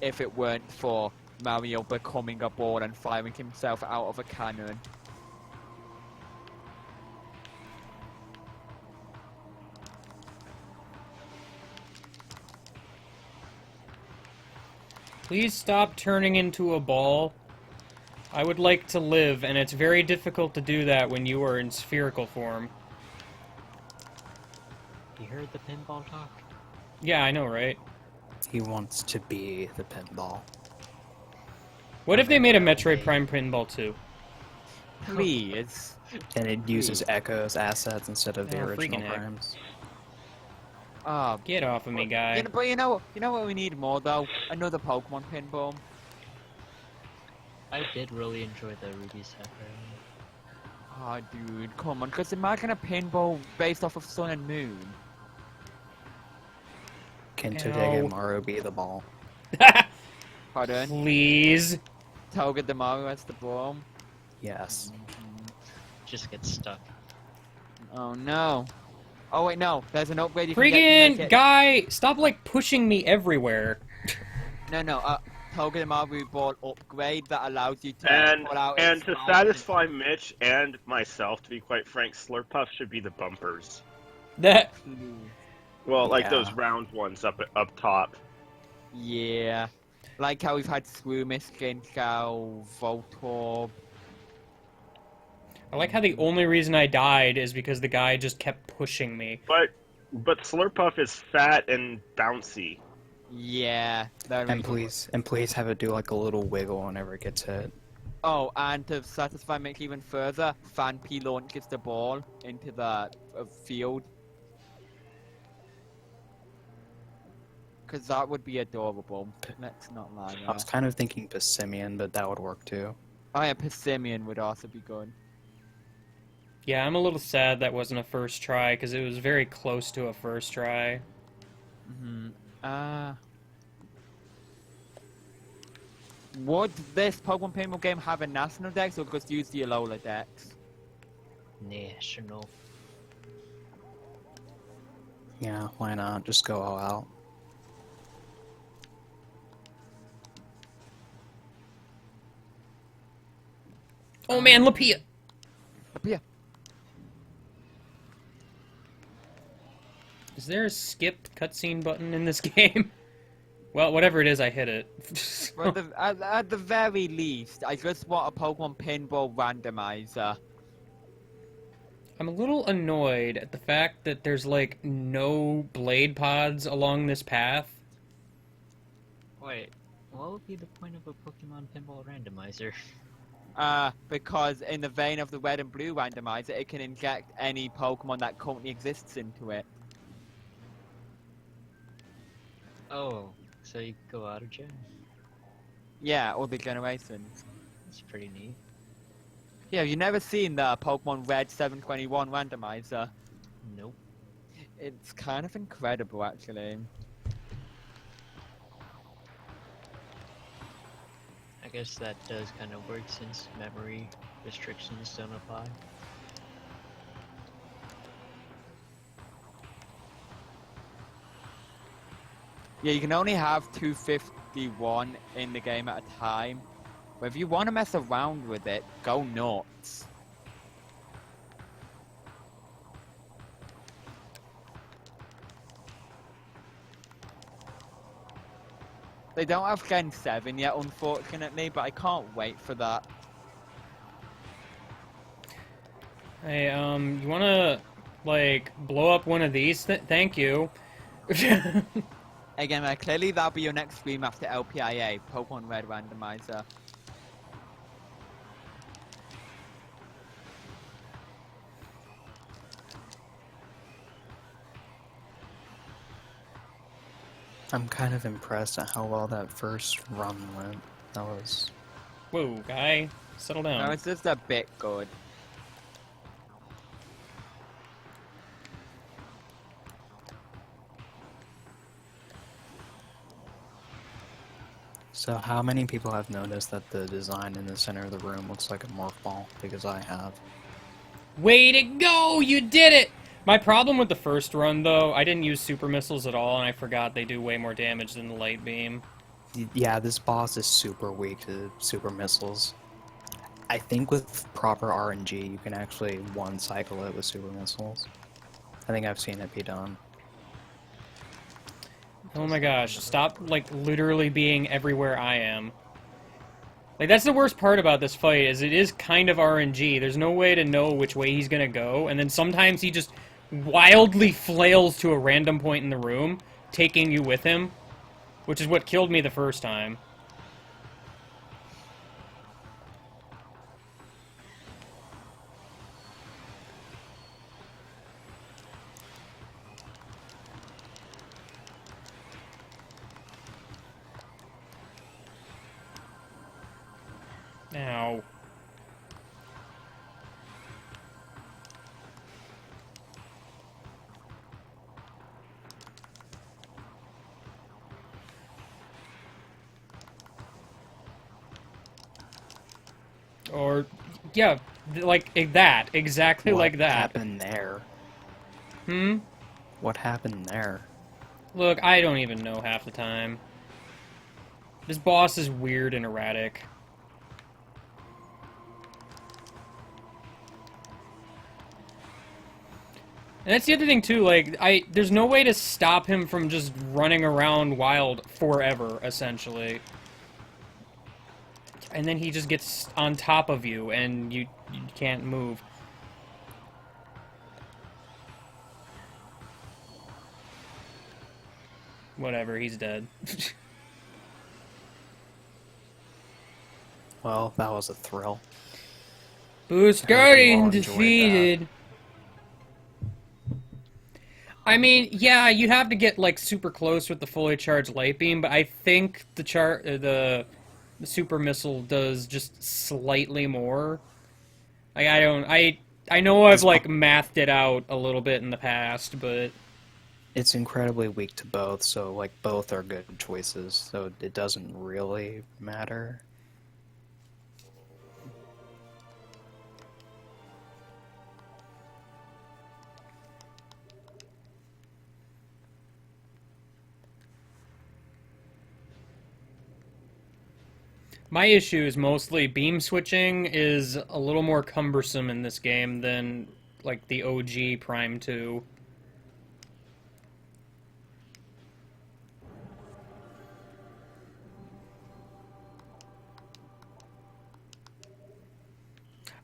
if it weren't for Mario becoming a ball and firing himself out of a cannon. Please stop turning into a ball. I would like to live, and it's very difficult to do that when you are in spherical form. You heard the pinball talk? Yeah, I know, right? He wants to be the pinball. What if they made a Metroid Prime Pinball 2? Please. And it uses Echo's assets instead of the Yeah, original freaking heck. Primes. Get off of me, guy. But you know what we need more though? Another Pokemon Pinball. I did really enjoy the Ruby Sapphire. Oh, dude, come on. Because imagine a pinball based off of Sun and Moon. Can Ow. Todegemaru be the ball? Pardon? Please. Toga Damaru as the bomb. Yes. Just get stuck. Oh, no. Oh, wait, no. There's an upgrade you can get to make Friggin' it... guy, stop like pushing me everywhere. No. Toga Damaru ball upgrade that allows you to And pull out... and its to mouth satisfy Mitch and myself, to be quite frank, Slurpuff should be the bumpers. That Well, like Yeah. those round ones up top. Yeah. Like how we've had Swoomis, Ginkgo, Voltorb. I like how the only reason I died is because the guy just kept pushing me. But Slurpuff is fat and bouncy. Yeah. There And we go. please have it do like a little wiggle whenever it gets hit. Oh, and to satisfy Mick even further, Fanpy launches the ball into the field. Because that would be adorable. Let's not lie I was there. kind of thinking Passimian, but that would work too. Oh yeah, Persimmon would also be good. Yeah, I'm a little sad that wasn't a first try because it was very close to a first try. Would this Pokemon Pinball game have a national dex or just use the Alola dex? National. Yeah, why not? Just go all out. Oh man, Lapia! Yeah. Is there a skip cutscene button in this game? Well, whatever it is, I hit it. Well, at the very least, I just want a Pokemon Pinball randomizer. I'm a little annoyed at the fact that there's like no blade pods along this path. Wait, what would be the point of a Pokemon Pinball Randomizer? Because in the vein of the red and blue randomizer, it can inject any Pokemon that currently exists into it. Oh, so you go out of gen? Yeah, all the generations. That's pretty neat. Yeah, you've never seen the Pokemon Red 721 randomizer. Nope. It's kind of incredible, actually. I guess that does kind of work since memory restrictions don't apply. Yeah, you can only have 251 in the game at a time. But if you want to mess around with it, go nuts. They don't have Gen 7 yet, unfortunately, but I can't wait for that. Hey, you wanna, like, blow up one of these? Thank you. Again, clearly that'll be your next stream after LPIA, Pokemon Red Randomizer. I'm kind of impressed at how well that first run went. That was... Whoa, guy. Settle down. No, it's just a bit good. So how many people have noticed that the design in the center of the room looks like a morph ball? Because I have. Way to go! You did it! My problem with the first run, though, I didn't use super missiles at all, and I forgot they do way more damage than the light beam. Yeah, this boss is super weak to super missiles. I think with proper RNG, you can actually one-cycle it with super missiles. I think I've seen it be done. Oh my gosh, stop, like, literally being everywhere I am. Like, that's the worst part about this fight, is it is kind of RNG. There's no way to know which way he's gonna go, and then sometimes he just wildly flails to a random point in the room, taking you with him, which is what killed me the first time. Ow. Or, yeah, like that. Exactly What like that. happened there? Hmm? What happened there? Look, I don't even know half the time. This boss is weird and erratic. And that's the other thing too, like, there's no way to stop him from just running around wild forever, essentially. And then he just gets on top of you, and you can't move. Whatever, he's dead. Well, that was a thrill. Boost I hope you Guardian all enjoyed defeated! I mean, yeah, you'd have to get, like, super close with the fully charged light beam, but I think the super missile does just slightly more. Like, I know I've, This like, mathed it out a little bit in the past, but... It's incredibly weak to both, so like both are good choices, so it doesn't really matter. My issue is mostly beam switching is a little more cumbersome in this game than, like, the OG Prime 2.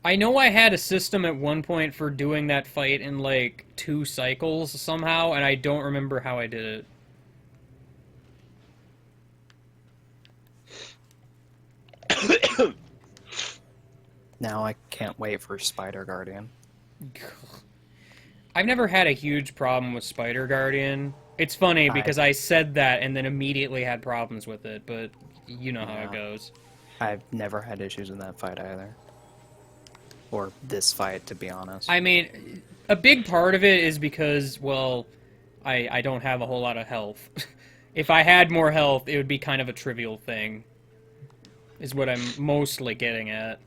I know I had a system at one point for doing that fight in, like, 2 cycles somehow, and I don't remember how I did it. Now I can't wait for Spider Guardian. I've never had a huge problem with Spider Guardian. It's funny because I said that and then immediately had problems with it, but you know how it goes. I've never had issues in that fight either. Or this fight, to be honest. I mean, a big part of it is because, well, I don't have a whole lot of health. If I had more health, it would be kind of a trivial thing, is what I'm mostly getting at.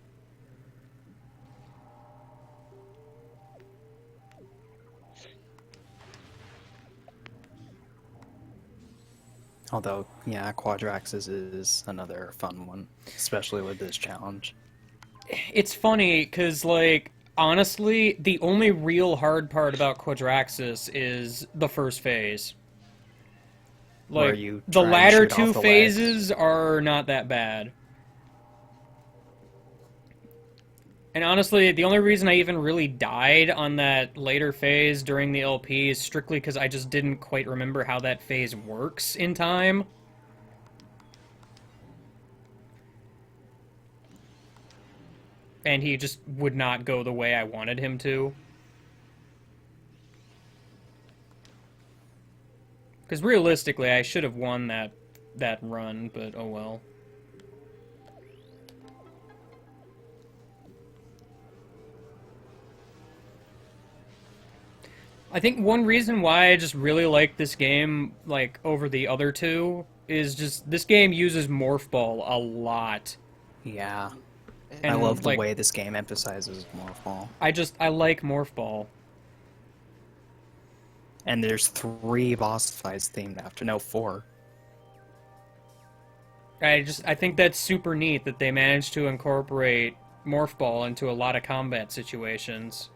Although, yeah, Quadraxis is another fun one, especially with this challenge. It's funny, because, like, honestly, the only real hard part about Quadraxis is the first phase. Where Like, you the try and latter shoot off two the phases are not that bad. And honestly, the only reason I even really died on that later phase during the LP is strictly because I just didn't quite remember how that phase works in time. And he just would not go the way I wanted him to. Because realistically, I should have won that run, but oh well. I think one reason why I just really like this game, like, over the other two, is just this game uses Morph Ball a lot. Yeah. And, I love the like, way this game emphasizes Morphball. I like Morph Ball. And there's 3 boss fights themed after. No, 4. I think that's super neat that they managed to incorporate Morph Ball into a lot of combat situations.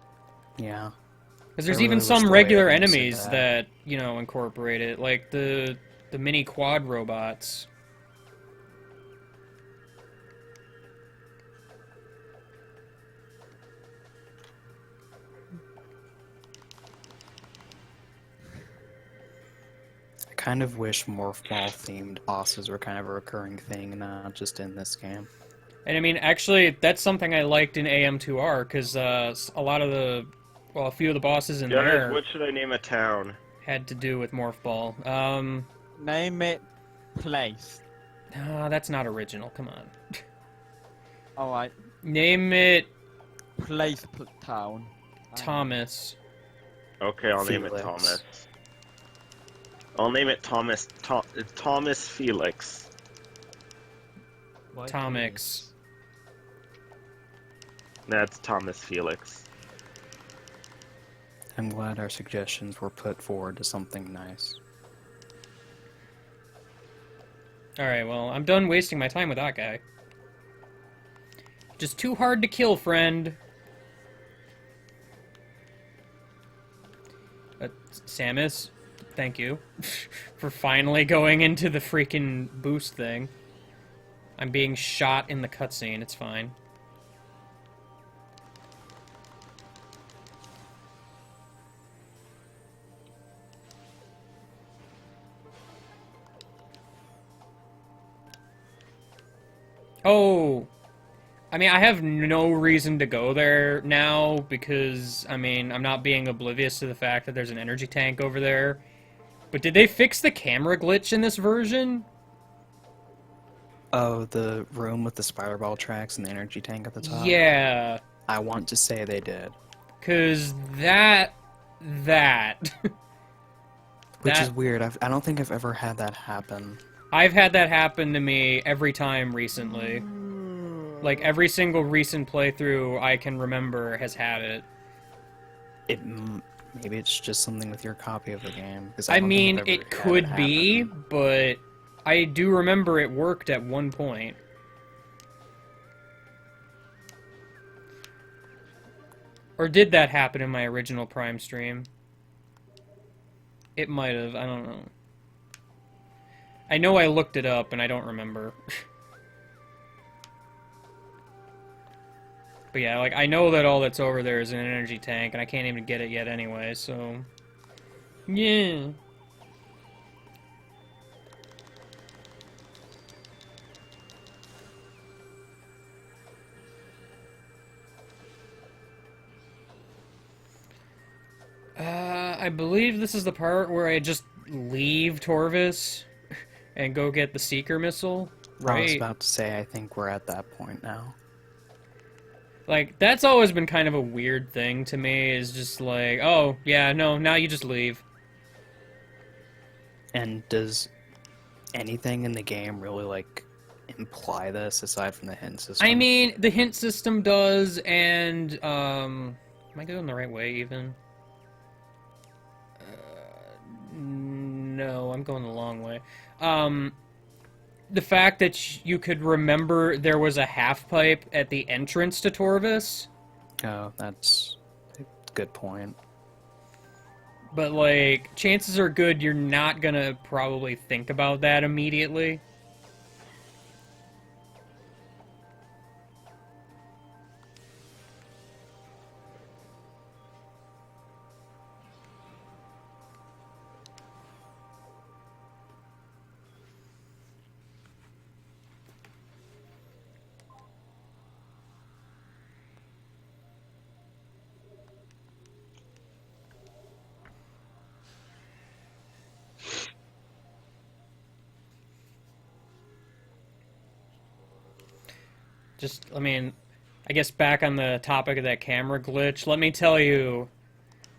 Yeah. Because there's I even really wish some the regular way games did enemies that, you know, incorporate it, like the mini quad robots. I kind of wish Morphball themed bosses were kind of a recurring thing, not just in this game. And I mean, actually, that's something I liked in AM2R, because a lot of well, a few of the bosses in there What should I name a town? had to do with Morph Ball. Name it place. That's not original, come on. Alright. Name it Town. Thomas. Okay, I'll name it Felix. Thomas. I'll name it Thomas. Thomas Felix. Why Tomix. That's Thomas Felix. I'm glad our suggestions were put forward to something nice. Alright, well, I'm done wasting my time with that guy. Just too hard to kill, friend. Samus, thank you for finally going into the freaking boost thing. I'm being shot in the cutscene, it's fine. Oh! I mean, I have no reason to go there now because, I mean, I'm not being oblivious to the fact that there's an energy tank over there. But did they fix the camera glitch in this version? Oh, the room with the spider ball tracks and the energy tank at the top? Yeah, I want to say they did. because that... Which That- is weird. I don't think I've ever had that happen. I've had that happen to me every time recently. Like, every single recent playthrough I can remember has had it. Maybe it's just something with your copy of the game. 'Cause I don't think mean, I've ever it had could be, happen. but I do remember it worked at one point. Or did that happen in my original Prime stream? It might have, I don't know. I know I looked it up and I don't remember. But yeah, like, I know that all that's over there is an energy tank, and I can't even get it yet anyway, so... Yeah. I believe this is the part where I just leave Torvis and go get the Seeker missile, I was right? about to say, I think we're at that point now. Like, that's always been kind of a weird thing to me, is just like, oh, yeah, no, now you just leave. And does anything in the game really, like, imply this aside from the hint system? I mean, the hint system does, and, am I going the right way, even? No, I'm going the long way. The fact that you could remember there was a half-pipe at the entrance to Torvis, Oh, that's a good point. but, like, chances are good you're not gonna probably think about that immediately. Just, I mean, I guess back on the topic of that camera glitch, let me tell you,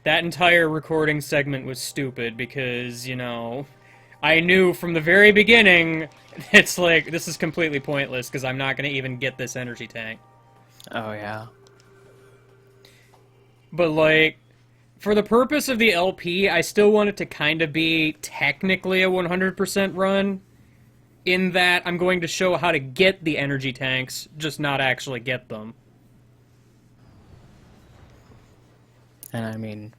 that entire recording segment was stupid because, you know, I knew from the very beginning, it's like, this is completely pointless because I'm not going to even get this energy tank. Oh, yeah. But, like, for the purpose of the LP, I still want it to kind of be technically a 100% run, in that I'm going to show how to get the energy tanks, just not actually get them. And I mean,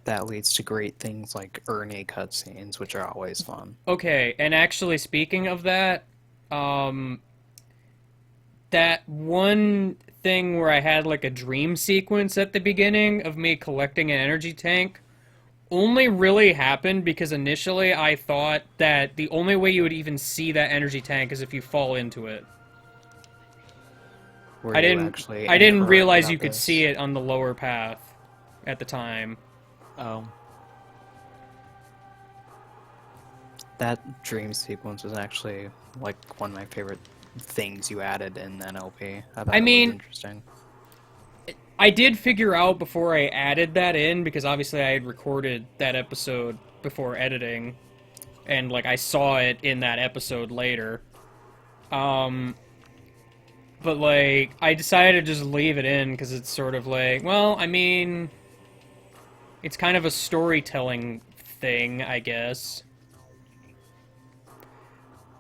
that leads to great things like Ernie cutscenes, which are always fun. Okay, and actually speaking of that, that one thing where I had like a dream sequence at the beginning of me collecting an energy tank only really happened because initially I thought that the only way you would even see that energy tank is if you fall into it. Were I you didn't actually I didn't incorrect realize about you could this? see it on the lower path at the time. Oh. That dream sequence was actually like one of my favorite things you added in NLP. I thought I it mean- was interesting. I did figure out before I added that in, because obviously I had recorded that episode before editing, and like I saw it in that episode later. But like I decided to just leave it in because it's sort of like, well, I mean, it's kind of a storytelling thing, I guess.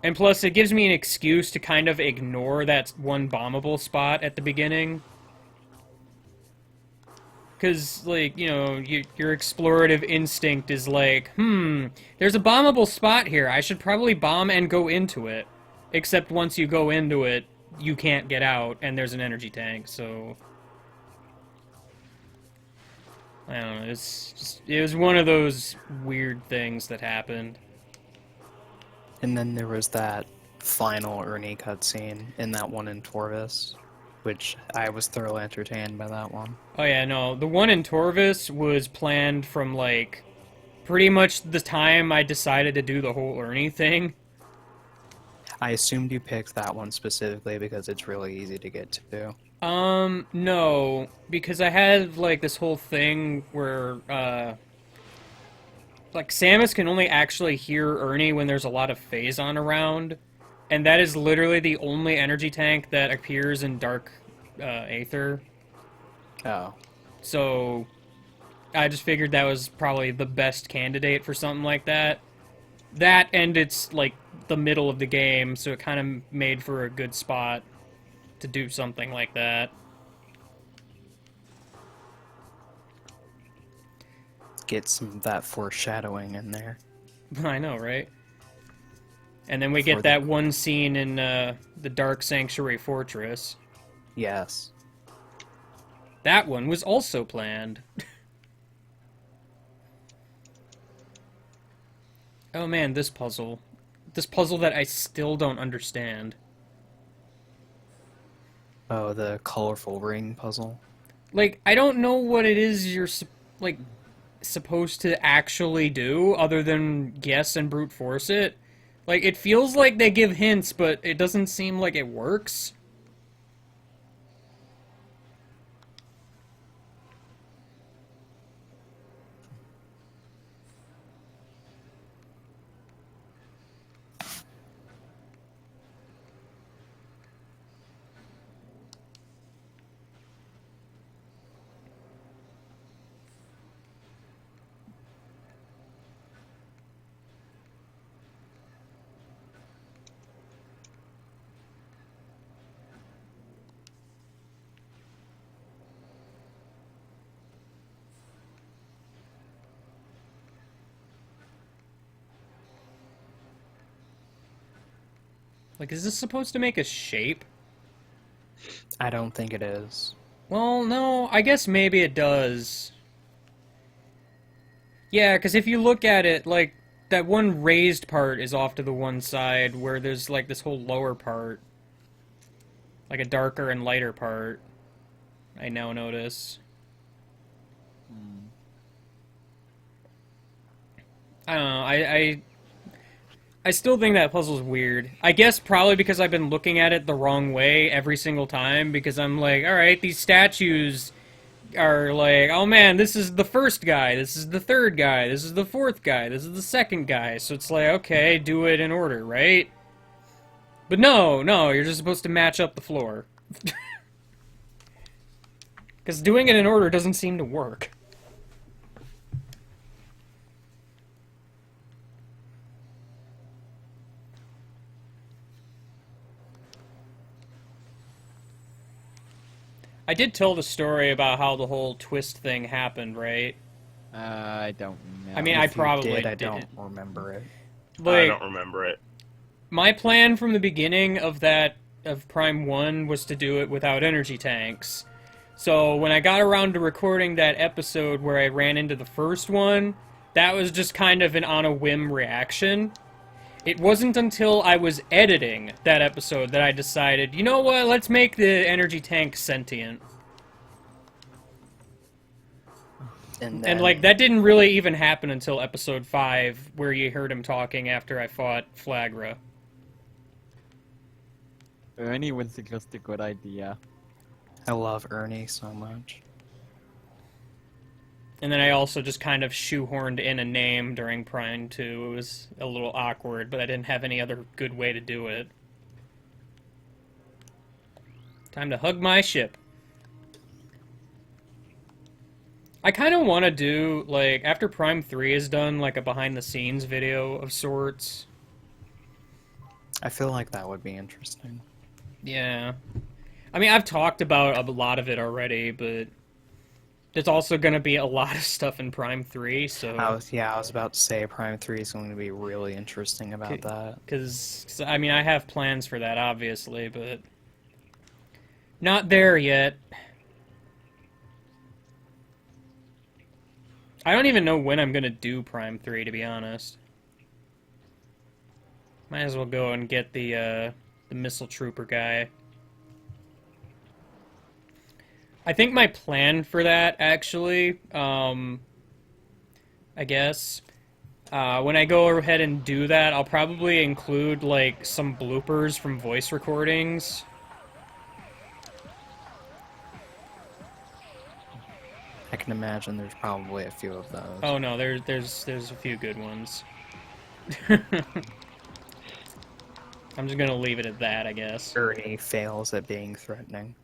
And plus, it gives me an excuse to kind of ignore that one bombable spot at the beginning. Because, like, you know, your explorative instinct is like, there's a bombable spot here. I should probably bomb and go into it. Except once you go into it, you can't get out, and there's an energy tank, so... I don't know, it was one of those weird things that happened. And then there was that final Ernie cutscene in that one in Torvis, which I was thoroughly entertained by that one. Oh yeah, no, the one in Torvis was planned from, like, pretty much the time I decided to do the whole Ernie thing. I assumed you picked that one specifically because it's really easy to get to. No, because I had, like, this whole thing where, like, Samus can only actually hear Ernie when there's a lot of Phazon around, and that is literally the only energy tank that appears in Dark, Aether. Oh. So, I just figured that was probably the best candidate for something like that. That, and it's, like, the middle of the game, so it kind of made for a good spot to do something like that. Get some of that foreshadowing in there. I know, right? And then we For get the- that one scene in the Dark Sanctuary Fortress. Yes. That one was also planned. Oh man, this puzzle. This puzzle that I still don't understand. Oh, the colorful ring puzzle. Like, I don't know what it is you're, like, supposed to actually do, other than guess and brute force it. Like, it feels like they give hints, but it doesn't seem like it works. Like, is this supposed to make a shape? I don't think it is. Well, no, I guess maybe it does. Yeah, because if you look at it, like, that one raised part is off to the one side, where there's, like, this whole lower part. Like a darker and lighter part. I now notice. I don't know, I still think that puzzle's weird. I guess probably because I've been looking at it the wrong way every single time, because I'm like, alright, these statues are like, oh man, this is the first guy, this is the third guy, this is the fourth guy, this is the second guy, so it's like, okay, do it in order, right? But no, you're just supposed to match up the floor. Because doing it in order doesn't seem to work. I did tell the story about how the whole twist thing happened, right? I don't know. I mean, I If you probably did, I didn't. don't remember it. I Like, don't remember it. my plan from the beginning of Prime 1 was to do it without energy tanks. So when I got around to recording that episode where I ran into the first one, that was just kind of an on a whim reaction. It wasn't until I was editing that episode that I decided, you know what, let's make the energy tank sentient. And And, like, that didn't really even happen until episode 5, where you heard him talking after I fought Flagra. Ernie was just a good idea. I love Ernie so much. And then I also just kind of shoehorned in a name during Prime 2. It was a little awkward, but I didn't have any other good way to do it. Time to hug my ship. I kind of want to do, like, after Prime 3 is done, like a behind-the-scenes video of sorts. I feel like that would be interesting. Yeah. I mean, I've talked about a lot of it already, but there's also going to be a lot of stuff in Prime 3, so... I was about to say Prime 3 is going to be really interesting about that. Because, I mean, I have plans for that, obviously, but... Not there yet. I don't even know when I'm going to do Prime 3, to be honest. Might as well go and get the Missile Trooper guy. I think my plan for that, actually, I guess, when I go ahead and do that, I'll probably include, like, some bloopers from voice recordings. I can imagine there's probably a few of those. Oh no, there's a few good ones. I'm just gonna leave it at that, I guess. Ernie fails at being threatening.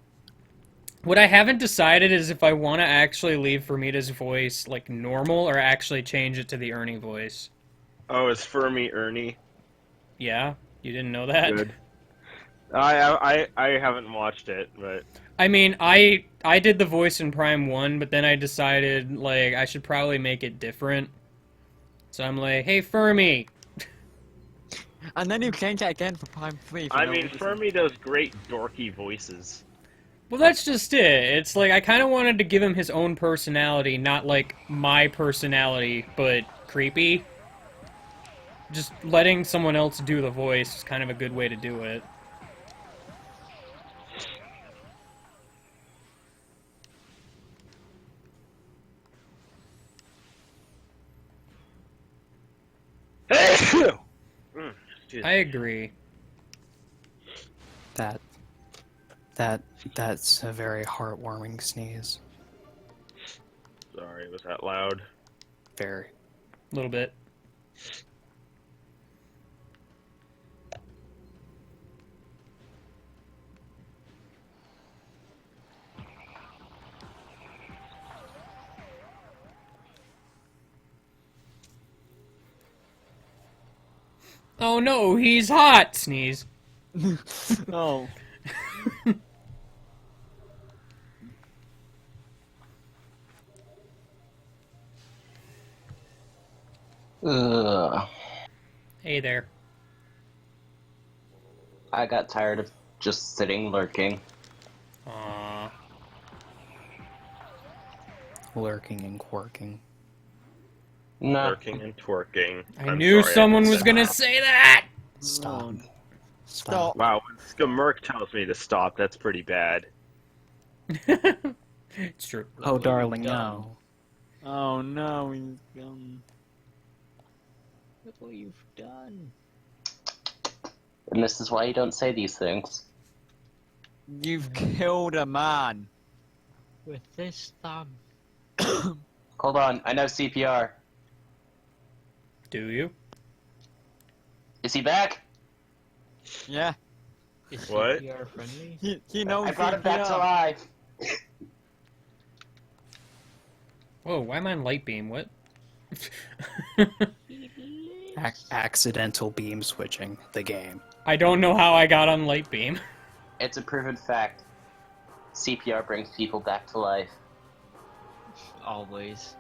What I haven't decided is if I want to actually leave Fermita's voice like normal or actually change it to the Ernie voice. Oh, it's Fermi Ernie. Yeah, you didn't know that? Good. I haven't watched it, but I mean, I did the voice in Prime 1, but then I decided like I should probably make it different. So I'm like, "Hey Fermi." And then you change it again for Prime 3. For I no mean, reason. Fermi does great dorky voices. Well, that's just it. It's like I kind of wanted to give him his own personality, not like my personality, but creepy. Just letting someone else do the voice is kind of a good way to do it. Excuse I me. agree. That's a very heartwarming sneeze. Sorry, was that loud? Very. A little bit. Oh no, he's hot! Sneeze. Oh. Ugh. Hey there. I got tired of just sitting lurking. Aww. Lurking and quirking. Nah. Lurking and twerking. I I'm knew sorry, someone I was said gonna that. say that! Stop. No. Stop. Wow, when Skimmerk tells me to stop, that's pretty bad. It's true. Oh, What darling, you've done. no. Oh no, he's gone. Look what you've done. And this is why you don't say these things. You've killed a man. With this thumb. Hold on, I know CPR. Do you? Is he back? Yeah, Is What? CPR friendly? he knows. I brought him back to CPR. life. Whoa, why am I on light beam? What? Accidental beam switching the game. I don't know how I got on light beam. It's a proven fact. CPR brings people back to life. Always.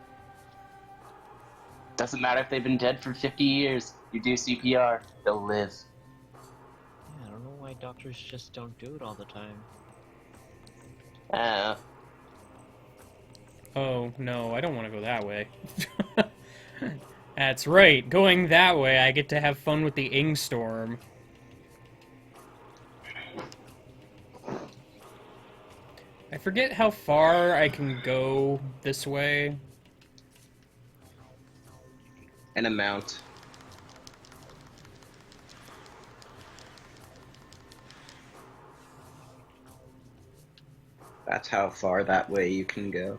Doesn't matter if they've been dead for 50 years. You do CPR, they'll live. Yeah, I don't know why doctors just don't do it all the time. Oh, no, I don't want to go that way. That's right, going that way I get to have fun with the Ing Storm. I forget how far I can go this way. An amount. That's how far that way you can go.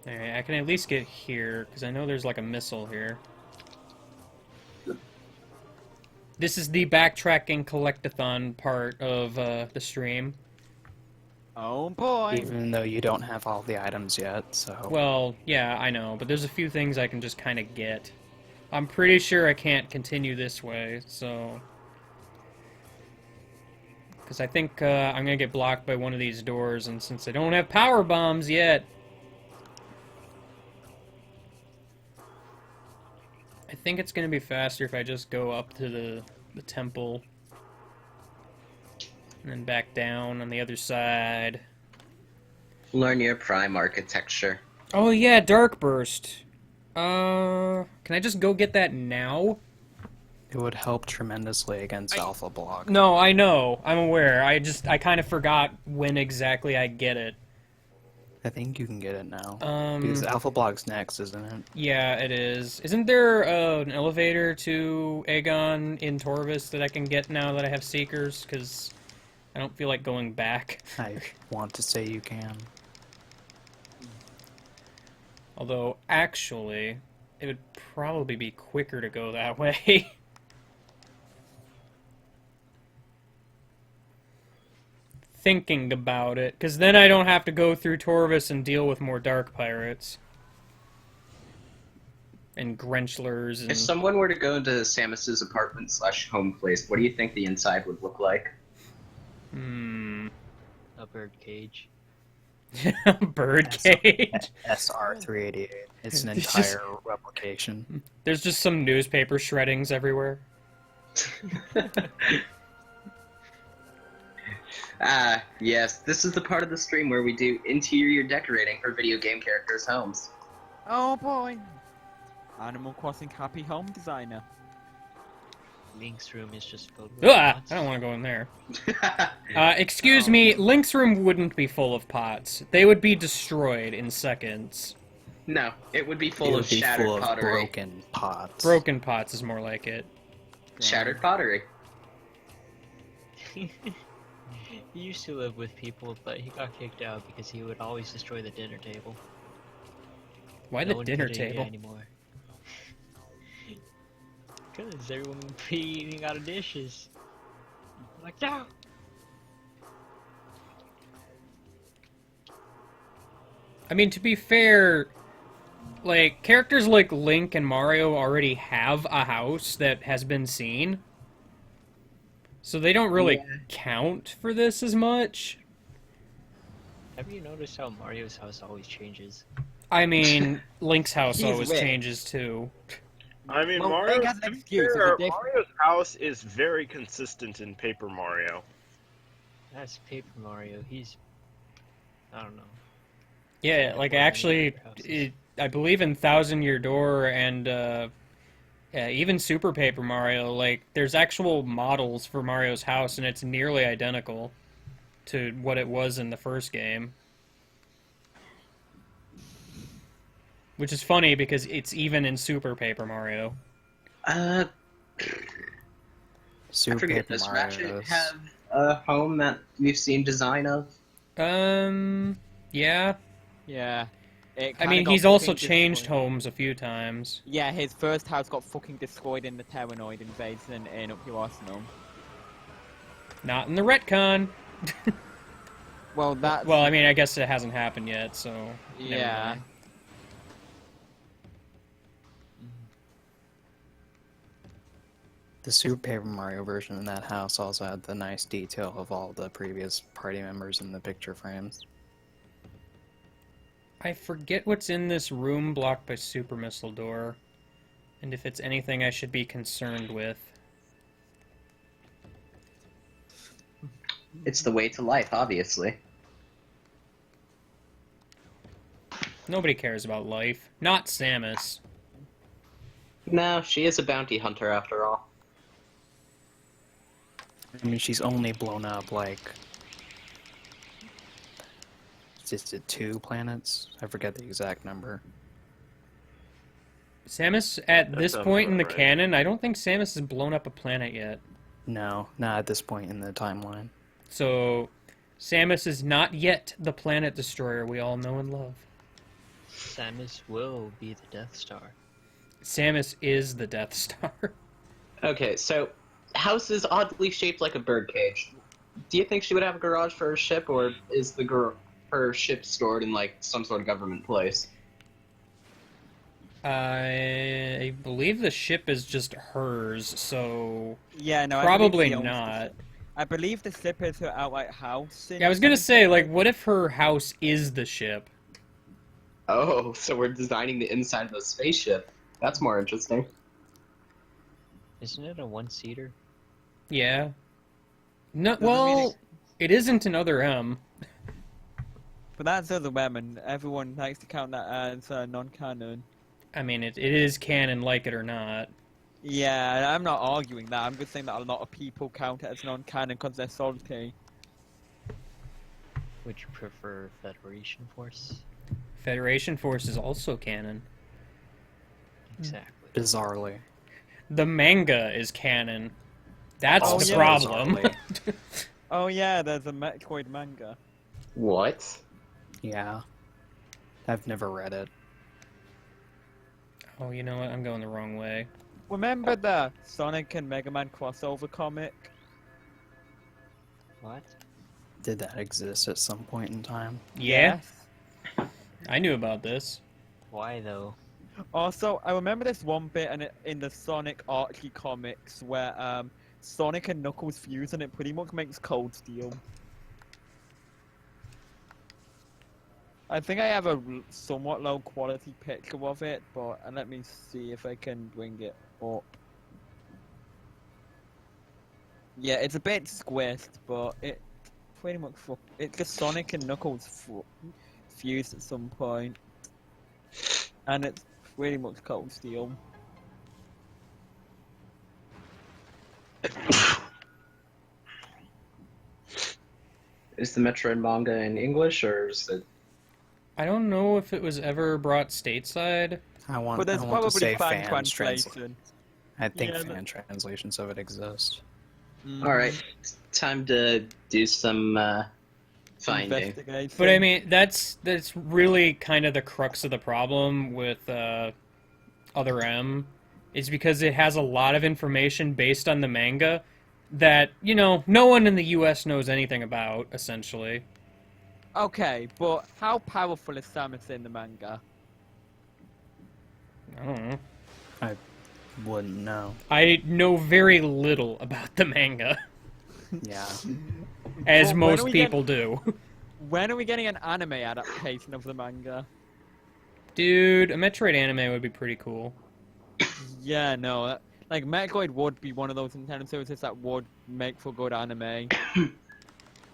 Alright, I can at least get here, because I know there's like a missile here. This is the backtracking collectathon part of the stream. Oh boy. Even though you don't have all the items yet, so... Well, yeah, I know, but there's a few things I can just kind of get. I'm pretty sure I can't continue this way, so... Because I think I'm going to get blocked by one of these doors, and since I don't have power bombs yet... I think it's going to be faster if I just go up to the temple. And then back down on the other side. Learn your prime architecture. Oh yeah, Dark Burst. Can I just go get that now? It would help tremendously against Alpha Block. No, I know. I'm aware. I kind of forgot when exactly I get it. I think you can get it now. Um, Because Alpha Block's next, isn't it? Yeah, it is. Isn't there an elevator to Aegon in Torvis that I can get now that I have Seekers? Because I don't feel like going back. I want to say you can. Although, actually, it would probably be quicker to go that way. Thinking about it, because then I don't have to go through Torvis and deal with more Dark Pirates. And Grenchlers and... If someone were to go into Samus's apartment / home place, what do you think the inside would look like? A bird cage. Birdcage. SR388. It's an It's entire replication. There's just some newspaper shreddings everywhere. Yes, this is the part of the stream where we do interior decorating for video game characters' homes. Oh boy. Animal Crossing Happy Home Designer. Link's room is just filled with Ah, pots. I don't want to go in there. Excuse me, Link's room wouldn't be full of pots. They would be destroyed in seconds. No, it would be It full would of be shattered full of pottery. broken pots. Broken pots is more like it. Shattered pottery. He used to live with people, but he got kicked out because he would always destroy the dinner table. Why No the one dinner could eat it table? anymore. Because everyone would be eating out of dishes. Like, no! I mean, to be fair, like, characters like Link and Mario already have a house that has been seen. So they don't really count for this as much. Have you noticed how Mario's house always changes? I mean, Link's house He's always rich. changes too. I mean, Well, Mario. Link has an to be excuse, it's a fair, different- Mario's house is very consistent in Paper Mario. That's Paper Mario. He's... I don't know. Yeah, like Or any actually, other houses. I believe in Thousand Year Door and even Super Paper Mario, like there's actual models for Mario's house, and it's nearly identical to what it was in the first game. Which is funny because it's even in Super Paper Mario. I Super forget, Paper does Mario Ratchet is- have a home that we've seen design of? Yeah. Yeah. It I kinda mean, got he's also fucking changed destroyed. homes a few times. Yeah, his first house got fucking destroyed in the Terranoid invasion in Up Your Arsenal. Not in the retcon. Well, that's... Well, I mean, I guess it hasn't happened yet, so... never yeah. mind. The Super Paper Mario version in that house also had the nice detail of all the previous party members in the picture frames. I forget what's in this room blocked by Super Missile Door, and if it's anything I should be concerned with. It's the way to life, obviously. Nobody cares about life. Not Samus. No, she is a bounty hunter after all. I mean, she's only blown up, like... Just at 2 planets? I forget the exact number. Samus, at That this sounds point in the about right. canon, I don't think Samus has blown up a planet yet. No, not at this point in the timeline. So, Samus is not yet the planet destroyer we all know and love. Samus will be the Death Star. Samus is the Death Star. Okay, so house is oddly shaped like a birdcage. Do you think she would have a garage for her ship, or is her ship stored in like some sort of government place? I believe the ship is just hers, so Yeah, no, probably I believe she owns the not. ship. I believe the ship is her outright house. Yeah, I was gonna say, like, what if her house is the ship? Oh, so we're designing the inside of the spaceship. That's more interesting. Isn't it a one-seater? Yeah. No, Doesn't mean well, it isn't another M. But that's other women. Everyone likes to count that as non-canon. I mean, it is canon, like it or not. Yeah, I'm not arguing that. I'm just saying that a lot of people count it as non-canon because they're salty. Would you prefer Federation Force? Federation Force is also canon. Exactly. Bizarrely. The manga is canon. That's Oh, the yeah. problem. Bizarrely. Oh yeah, there's a Metroid manga. What? Yeah. I've never read it. Oh, you know what? I'm going the wrong way. Remember the Sonic and Mega Man crossover comic? What? Did that exist at some point in time? Yeah, Yes. I knew about this. Why though? Also, I remember this one bit in the Sonic Archie comics where Sonic and Knuckles fuse and it pretty much makes Cold Steel. I think I have a somewhat low quality picture of it, but let me see if I can bring it up. Yeah, it's a bit squished, but it pretty much it's just Sonic and Knuckles fused at some point, and it's pretty much Cold Steel. Is the Metroid manga in English, or is it? I don't know if it was ever brought stateside. I want, But there's I want to probably say fan fans translation. I think Yeah, fan translations of it exist. All right, time to do some finding. Investigation. But I mean, that's really kind of the crux of the problem with Other M, is because it has a lot of information based on the manga that, you know, no one in the US knows anything about, essentially. Okay, but how powerful is Samus in the manga? I don't know. Wouldn't know. I know very little about the manga, Yeah. as Well, when most are we people do. When are we getting an anime adaptation of the manga? Dude, a Metroid anime would be pretty cool. Yeah, no, like Metroid would be one of those Nintendo services that would make for good anime.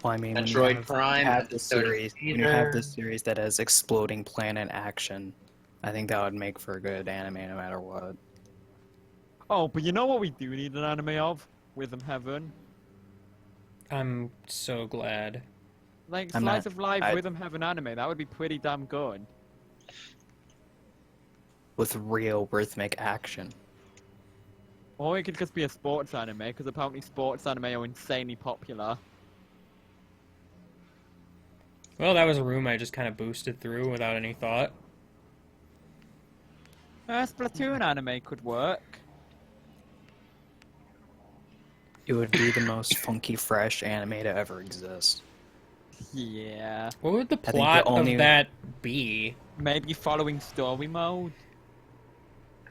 Well, I mean, when Metroid you have, Prime, have this episode series, when you either. have this series that has exploding planet action, I think that would make for a good anime no matter what. Oh, but you know what we do need an anime of? Rhythm Heaven. I'm so glad. Like I'm Slice not- of Life I- Rhythm Heaven anime, that would be pretty damn good. With real rhythmic action. Or it could just be a sports anime, because apparently sports anime are insanely popular. Well, that was a room I just kind of boosted through without any thought. A Splatoon anime could work. It would be the most funky, fresh anime to ever exist. Yeah. What would the think the plot only- of that be? Maybe following story mode.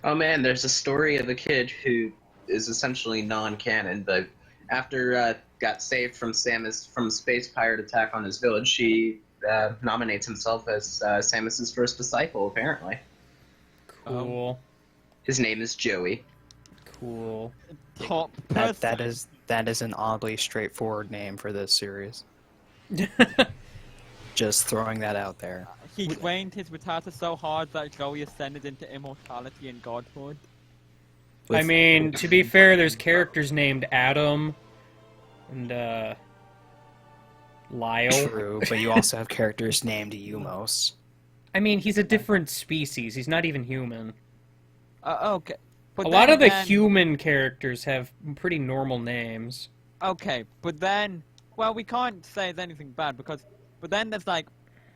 Oh man, there's a story of a kid who is essentially non-canon, but after got saved from from a space pirate attack on his village, he nominates himself as Samus's first disciple. Apparently, Cool. his name is Joey. Cool. Top That person. that is an oddly straightforward name for this series. Just throwing that out there. He trained his Ratata so hard that Joey ascended into immortality and godhood. I With- mean, to be fair, there's characters named Adam and Lyle. True, but you also have characters named Eumos. I mean, he's a different species. He's not even human. Okay. But A lot of the then- human characters have pretty normal names. Okay, but then Well, we can't say it's anything bad because, but then there's like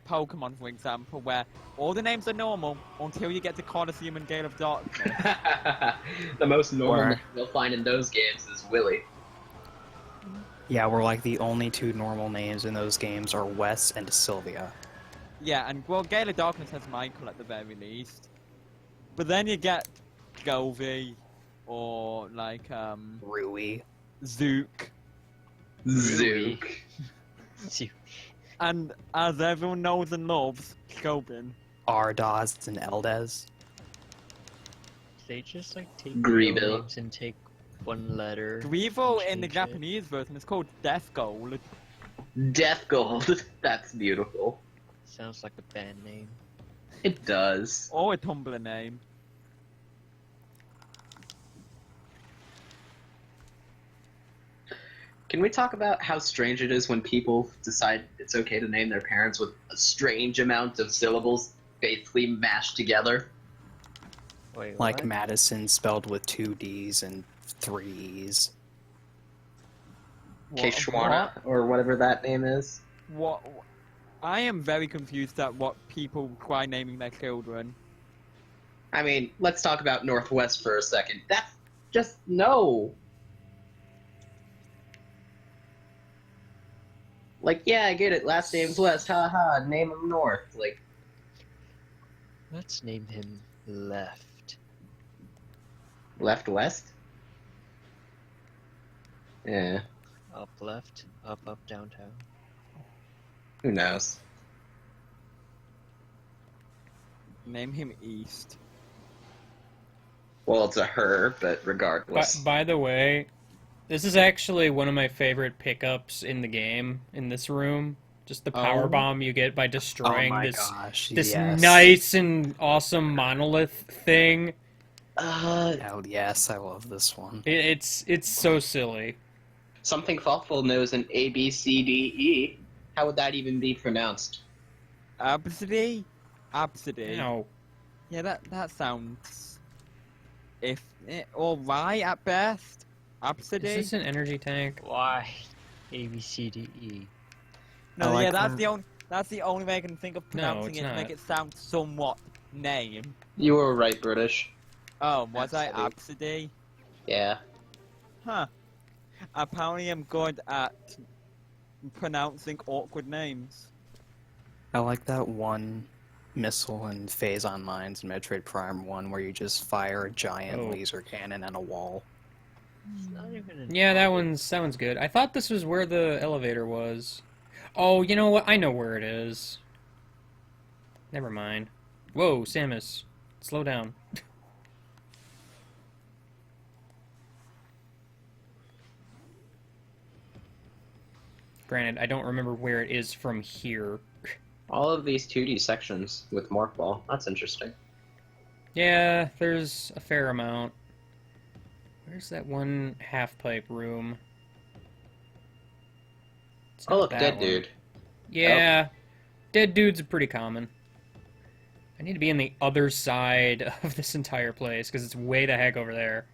Pokemon, for example, where all the names are normal until you get to Colosseum and Gale of Darkness. The most normal Or- name you'll find in those games is Willy. Yeah, we're like the only two normal names in those games are Wes and Sylvia. Yeah, and well, Gale of Darkness has Michael at the very least. But then you get Govey or like Rui. Zook. Zook. See, And as everyone knows and loves, Gobin. Ardos and Eldez. they just like take Greebill. real names and take one letter. Grievo and in the change it. Japanese version is called Death Gold. Death Gold. That's beautiful. Sounds like a band name. It does. Or a Tumblr name. Can we talk about how strange it is when people decide it's okay to name their parents with a strange amount of syllables basically mashed together? Wait, Like what? Madison spelled with 2 D's and 3 E's. Keshwana, or whatever that name is. What? I am very confused at what people try naming their children. I mean, let's talk about Northwest for a second. That's just no. Like, yeah, I get it. Last name's West. Haha. Name him North. Like, Let's name him Left. left west. Yeah. Up left, up downtown. Who knows? Name him East. Well, it's a her, but regardless. By the way, this is actually one of my favorite pickups in the game, in this room. Just the power Oh. bomb you get by Oh destroying my this gosh, this yes. nice and awesome monolith thing. Oh yes, I love this one. It's so silly. Something thoughtful knows an A, B, C, D, E. How would that even be pronounced? Absidy? Absidy. No. Yeah, that sounds... alright at best. Is Absidy? this an energy tank? Why? A B C D E. No, I like yeah, when- that's the only way I can think of pronouncing it's it to make not. it sound somewhat name. You were right, British. Oh, was I Absidy. Absidy? Yeah. Huh. Apparently I'm good at pronouncing awkward names. I like that one missile in Phazon Mines in Metroid Prime 1 where you just fire a giant Oh. laser cannon at a wall. It's not even a Yeah, that one's good. I thought this was where the elevator was. Oh, you know what? I know where it is. Never mind. Whoa, Samus. Slow down. Granted, I don't remember where it is from here. All of these 2D sections with Morph Ball. That's interesting. Yeah, there's a fair amount. Where's that one half-pipe room? It's Oh, not look, that dead one. dude. Yeah, dead dudes are pretty common. I need to be in the other side of this entire place, because it's way the heck over there.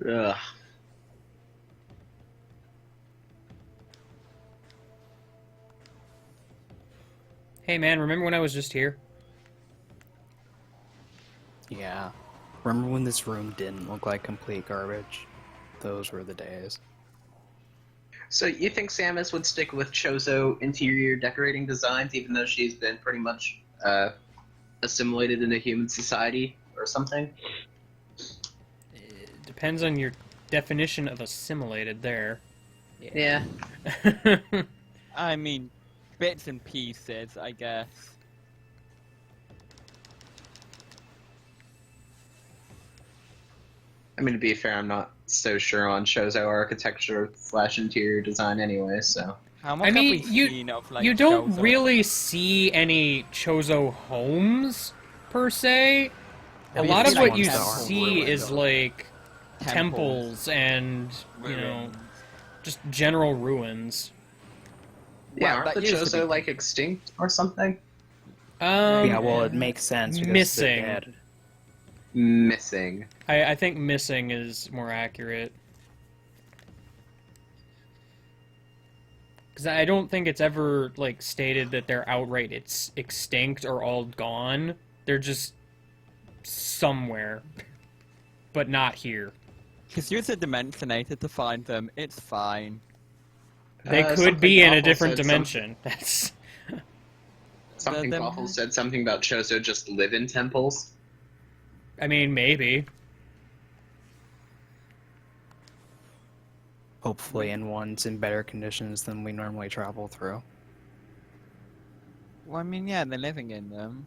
Ugh. Hey man, remember when I was just here? Yeah. Remember when this room didn't look like complete garbage? Those were the days. So you think Samus would stick with Chozo interior decorating designs even though she's been pretty much assimilated into human society or something? It depends on your definition of assimilated there. Yeah. I mean, bits and pieces, I guess. I mean, to be fair, I'm not so sure on Chozo architecture / interior design anyway, so. How much I mean, have we you- seen of, like, You don't Chozo? really see any Chozo homes, per se. A Have lot you of seen, what like, you temples? see is, like, temples and, you know, Ruins? just general ruins. Yeah, Well, aren't that the used to Chozo, be- like, extinct or something? Yeah, well, it makes sense because missing. they had Missing. I think missing is more accurate. Because I don't think it's ever, like, stated that they're outright it's extinct or all gone. They're just somewhere. But not here. Just use a Dimensionator to find them. It's fine. They could Something be in a awful different said dimension. That's... Something them- awful said something about Chozo just live in temples. I mean, maybe. hopefully in ones in better conditions than we normally travel through. Well, I mean, yeah, they're living in them.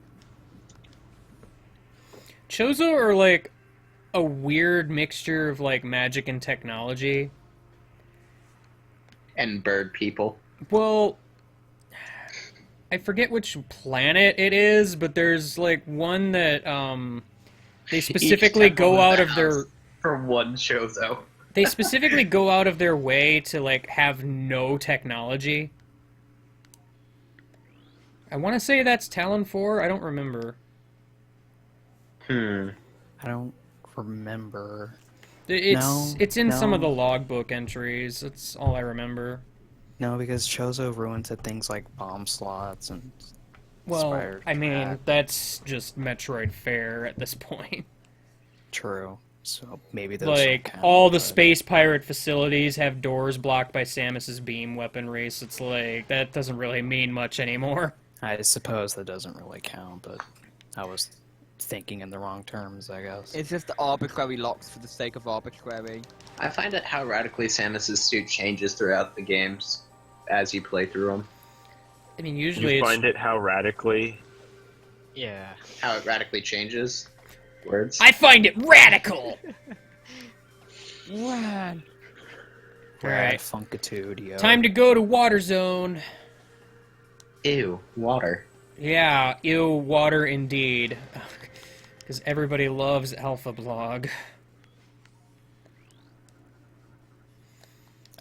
Chozo are like a weird mixture of like magic and technology. And bird people. Well, I forget which planet it is, but there's like one that they specifically Each temple go has out a of their house for one Chozo. they specifically go out of their way to like have no technology. I want to say that's Talon 4. I don't remember. Hmm. I don't remember. It's in some of the no. logbook entries. That's all I remember. No, because Chozo ruins at things like bomb slots and Well, Spider I mean, Trap. that's just Metroid fare at this point. True. So maybe those Like, don't count, all the but- space pirate facilities have doors blocked by Samus's beam weaponry, so it's like, that doesn't really mean much anymore. I suppose that doesn't really count, but I was thinking in the wrong terms, I guess. It's just arbitrary locks for the sake of arbitrary. I find it how radically Samus's suit changes throughout the games as you play through them. I mean, You usually it's... find it how radically. Yeah. How it radically changes. Words. I find it radical! Man. Alright. Funkitude, yo. Time to go to Water Zone. Ew. Water. Yeah, ew, water indeed. Because everybody loves Alpha Blog.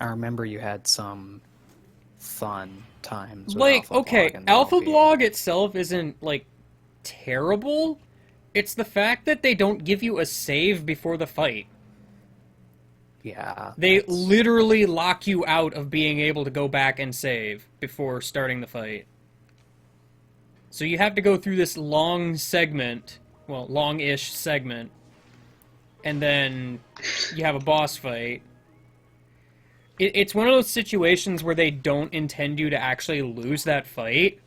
I remember you had some fun times with Like, Alpha okay, Blog and the Alpha LP. Blog itself isn't, like, terrible. It's the fact that they don't give you a save before the fight. Yeah. They that's- literally lock you out of being able to go back and save before starting the fight. So you have to go through this long segment, well, long-ish segment, and then you have a boss fight. It's one of those situations where they don't intend you to actually lose that fight.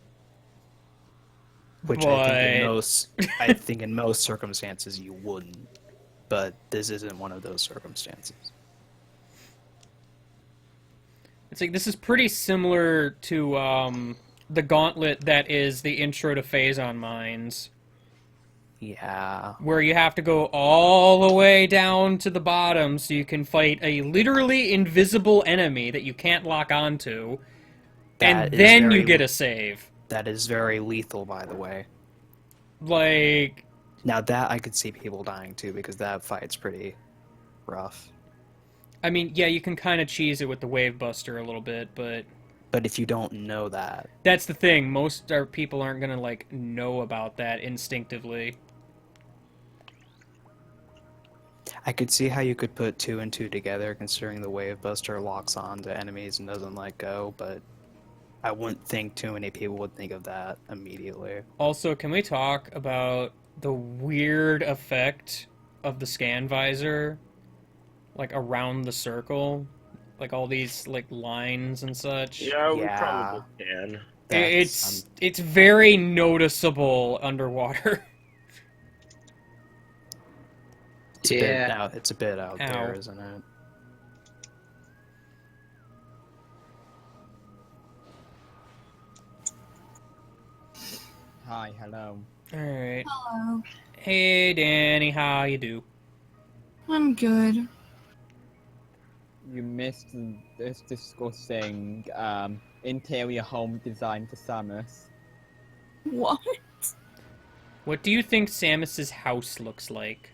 Which I think in most circumstances you wouldn't. But this isn't one of those circumstances. It's like, this is pretty similar to the gauntlet that is the intro to Phazon Mines, Yeah. where you have to go all the way down to the bottom so you can fight a literally invisible enemy that you can't lock onto, and That is then you very- get a save. That is very lethal, by the way. Like, Now that I could see people dying too, because that fight's pretty rough. I mean, yeah, you can kind of cheese it with the Wave Buster a little bit, but But if you don't know that, that's the thing. Most people aren't gonna, like, know about that instinctively. I could see how you could put 2 and 2 together, considering the Wave Buster locks on to enemies and doesn't let go, but I wouldn't think too many people would think of that immediately. Also, can we talk about the weird effect of the scan visor, like, around the circle? Like, all these, like, lines and such? Yeah, we Yeah. probably can. It's very noticeable underwater. It's Yeah. it's a bit out there, Ow. isn't it? Hi, hello. Alright. Hello. Hey, Danny, how you do? I'm good. You missed this discussing interior home design for Samus. What? What do you think Samus's house looks like?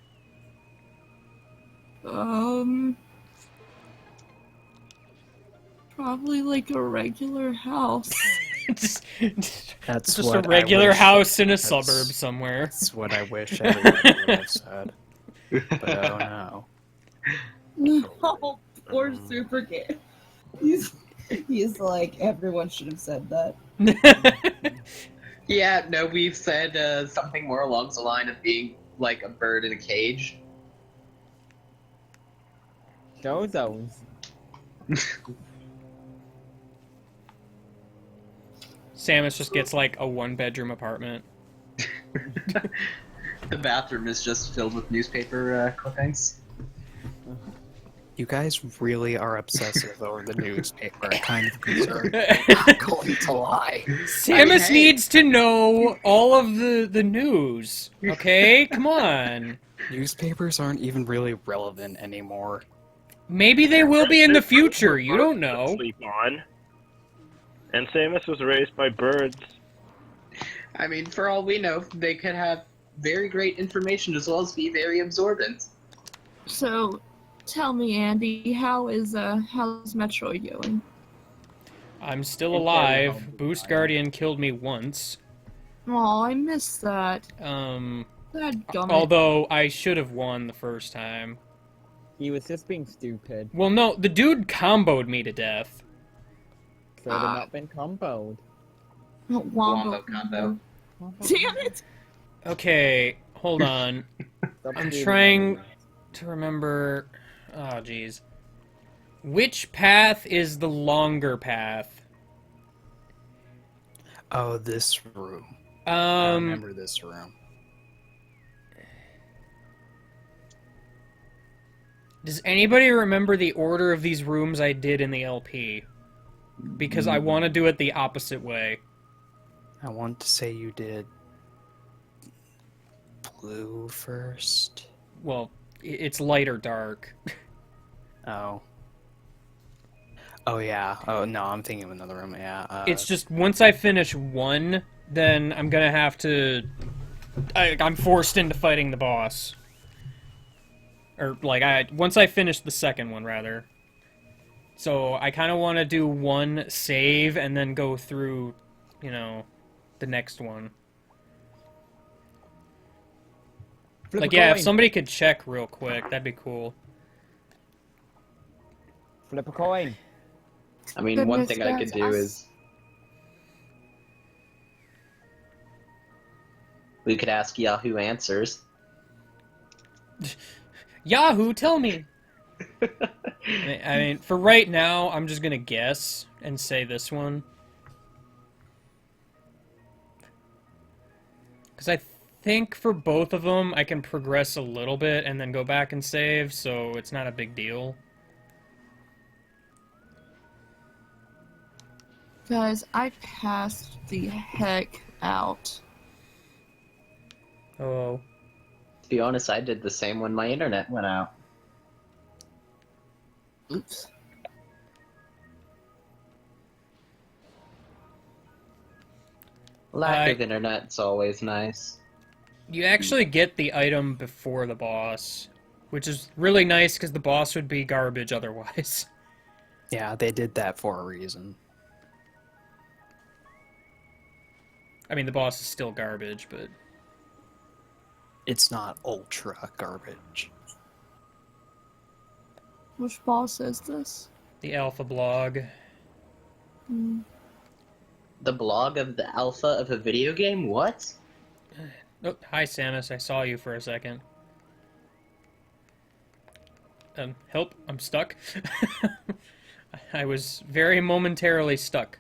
Probably like a regular house. just That's just a what I regular wish- house in a that's- suburb somewhere. That's what I wish everybody would have said. But oh no. Oh, poor Super Kid. He's like, everyone should have said that. Yeah, no, we've said something more along the line of being like a bird in a cage. Show zones. Samus just gets like a 1-bedroom apartment. The bathroom is just filled with newspaper clippings. You guys really are obsessive over the newspaper. It kind of concerned me. I'm not going to lie. Samus hey. needs to know all of the news. Okay, come on. Newspapers aren't even really relevant anymore. Maybe they will be in the There's birds future. where You birds don't could know. Sleep on. And Samus was raised by birds. I mean, for all we know, they could have very great information as well as be very absorbent. So, tell me, Andy, how's Metroid going? I'm still And alive. carry on. Boost Guardian killed me once. Oh, I missed that. Dadgummit. Although I should have won the first time. He was just being stupid. Well, no, the dude comboed me to death. Should have not been comboed. Wombo combo. Damn it! Okay, hold on. Stop I'm stealing trying- my To remember... Oh, jeez. Which path is the longer path? Oh, this room. I remember this room. Does anybody remember the order of these rooms I did in the LP? Because I want to do it the opposite way. I want to say you did blue first. Well, it's light or dark. Oh. Oh yeah. Oh no, I'm thinking of another room. Yeah. It's just once I finish one, then I'm gonna have to... I'm forced into fighting the boss. Or, like, once I finish the second one, rather. So, I kind of want to do one save and then go through, you know, the next one. Flip Like, a yeah, if coin. somebody could check real quick, that'd be cool. Flip a coin. I mean, one Goodness, thing I could guys, do I- is we could ask Yahoo Answers. Yahoo, tell me! I mean, for right now, I'm just gonna guess and say this one. Because I think for both of them, I can progress a little bit and then go back and save, so it's not a big deal. Guys, I passed the heck out. Oh. To be honest, I did the same when my internet went out. Oops. Lack I- of internet's always nice. You actually get the item before the boss, which is really nice because the boss would be garbage otherwise. Yeah, they did that for a reason. I mean, the boss is still garbage, but... It's not ultra garbage. Which boss is this? The alpha blog. Hmm. The blog of the alpha of a video game? What? Oh, hi, Samus. I saw you for a second. Help. I'm stuck. I was very momentarily stuck.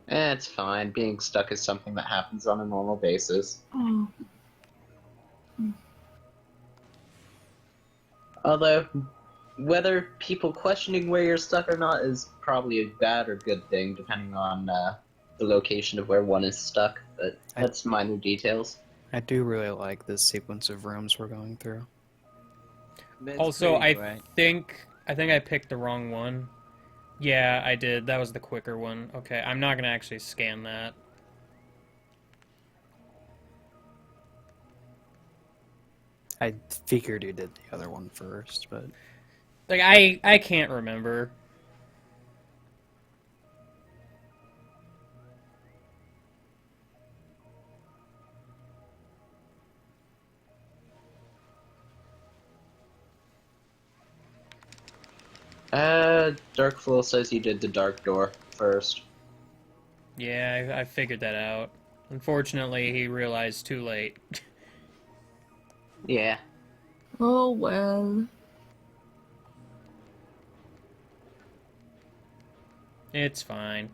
It's fine. Being stuck is something that happens on a normal basis. Oh. Although, whether people questioning where you're stuck or not is probably a bad or good thing, depending on the location of where one is stuck, but that's minor details. I do really like this sequence of rooms we're going through. That's Also, pretty I great. think I picked the wrong one. Yeah, I did. That was the quicker one. Okay, I'm not gonna actually scan that. I figured you did the other one first, but Like, I can't remember. Darkful says he did the Dark Door first. Yeah, I figured that out. Unfortunately, he realized too late. Yeah. Oh well. It's fine.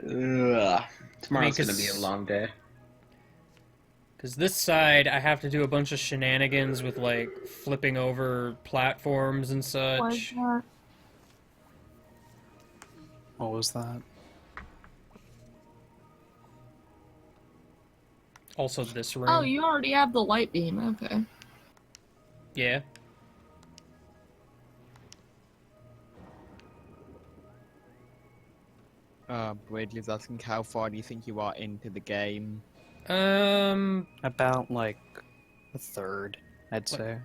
Ugh. Tomorrow's 'cause- gonna be a long day. Because this side, I have to do a bunch of shenanigans with, like, flipping over platforms and Why is such. that? What was that? Also, this room. Oh, you already have the light beam. Okay. Yeah. Bridge is asking how far do you think you are into the game? About like a third, I'd What? say.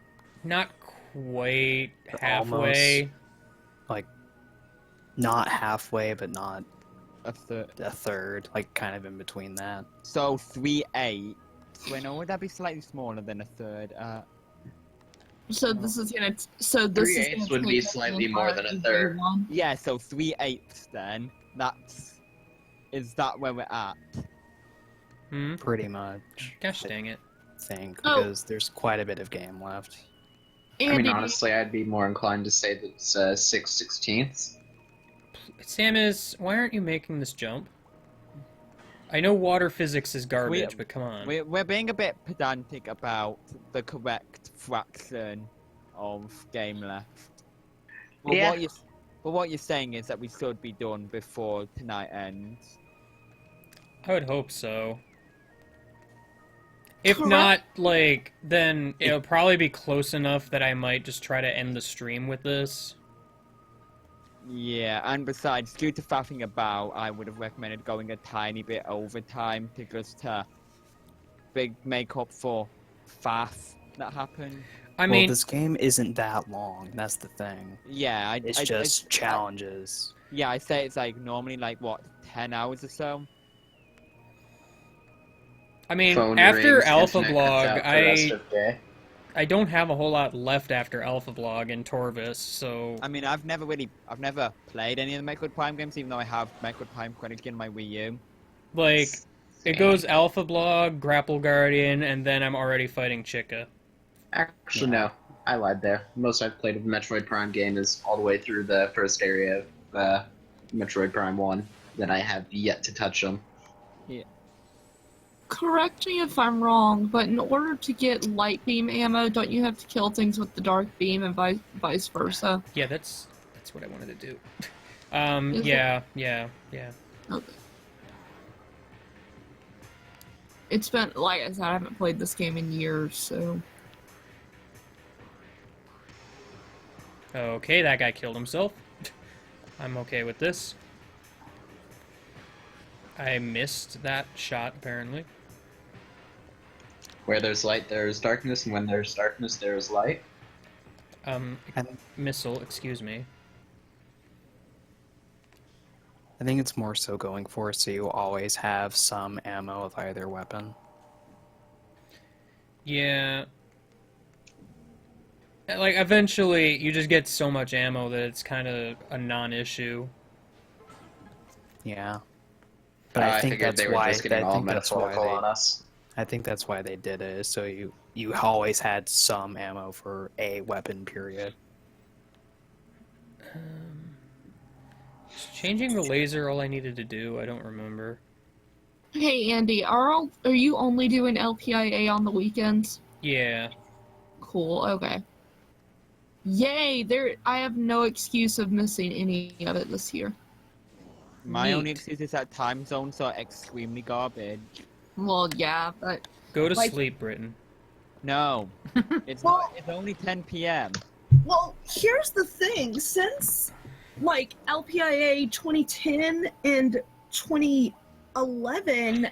Not quite Almost. halfway. Like, not halfway, but not A third. a third. Like, kind of in between that. So 3/8. Wait, no, would that be slightly smaller than a third? So this is gonna. So this is 3/8 gonna would be take up the slightly more than a entirety of third. day one. Yeah, so 3/8 then. Is that where we're at? Hmm? Pretty much. Gosh dang it. I think, Oh. because there's quite a bit of game left. I mean, Andy, honestly, I'd be more inclined to say that it's 6/16. Samus, why aren't you making this jump? I know water physics is garbage, We- but come on. We're being a bit pedantic about the correct fraction of game left. Well, Yeah. what you're saying is that we should be done before tonight ends. I would hope so. If Correct. not, like, then it'll probably be close enough that I might just try to end the stream with this. Yeah, and besides, due to faffing about, I would have recommended going a tiny bit overtime to just make up for faff that happened. I Well, mean, this game isn't that long. That's the thing. Yeah, It's just challenges. Yeah, I say it's like normally like what 10 hours or so. Phone after rings, Alpha internet cuts Blog, out for the rest of the day. I don't have a whole lot left after Alpha Blog and Torvis, so I mean, I've never played any of the Metroid Prime games, even though I have Metroid Prime credit in my Wii U. like it goes Alpha Blog, Grapple Guardian, and then I'm already fighting Chica. Actually, no. I lied there. Most I've played of a Metroid Prime game is all the way through the first area of Metroid Prime 1. Then I have yet to touch them. correct me if I'm wrong, but in order to get light beam ammo, don't you have to kill things with the dark beam and vice versa? Yeah, that's what I wanted to do. Is it? yeah. Okay. It's been, like I said, I haven't played this game in years, so. Okay, that guy killed himself. I'm okay with this. I missed that shot, apparently. Where there's light, there's darkness, and when there's darkness, there's light. And Missile, excuse me. I think it's more so going for so you always have some ammo of either weapon. Yeah. Like, eventually, you just get so much ammo that it's kind of a non-issue. Yeah. But I think figured that's they were why just getting all that's why metaphorical on us. I think that's why they did it, is so you always had some ammo for a weapon, period. Is changing the laser all I needed to do? I don't remember. Hey Andy, are you only doing LPIA on the weekends? Yeah. Cool, okay. Yay, I have no excuse of missing any of it this year. My only Neat. excuse is that time zones are extremely garbage. Well, yeah, but Go to Like- sleep, Britain. No, it's Well- not. It's only 10 p.m. Well, here's the thing. Since, like, LPIA 2010 and 2011,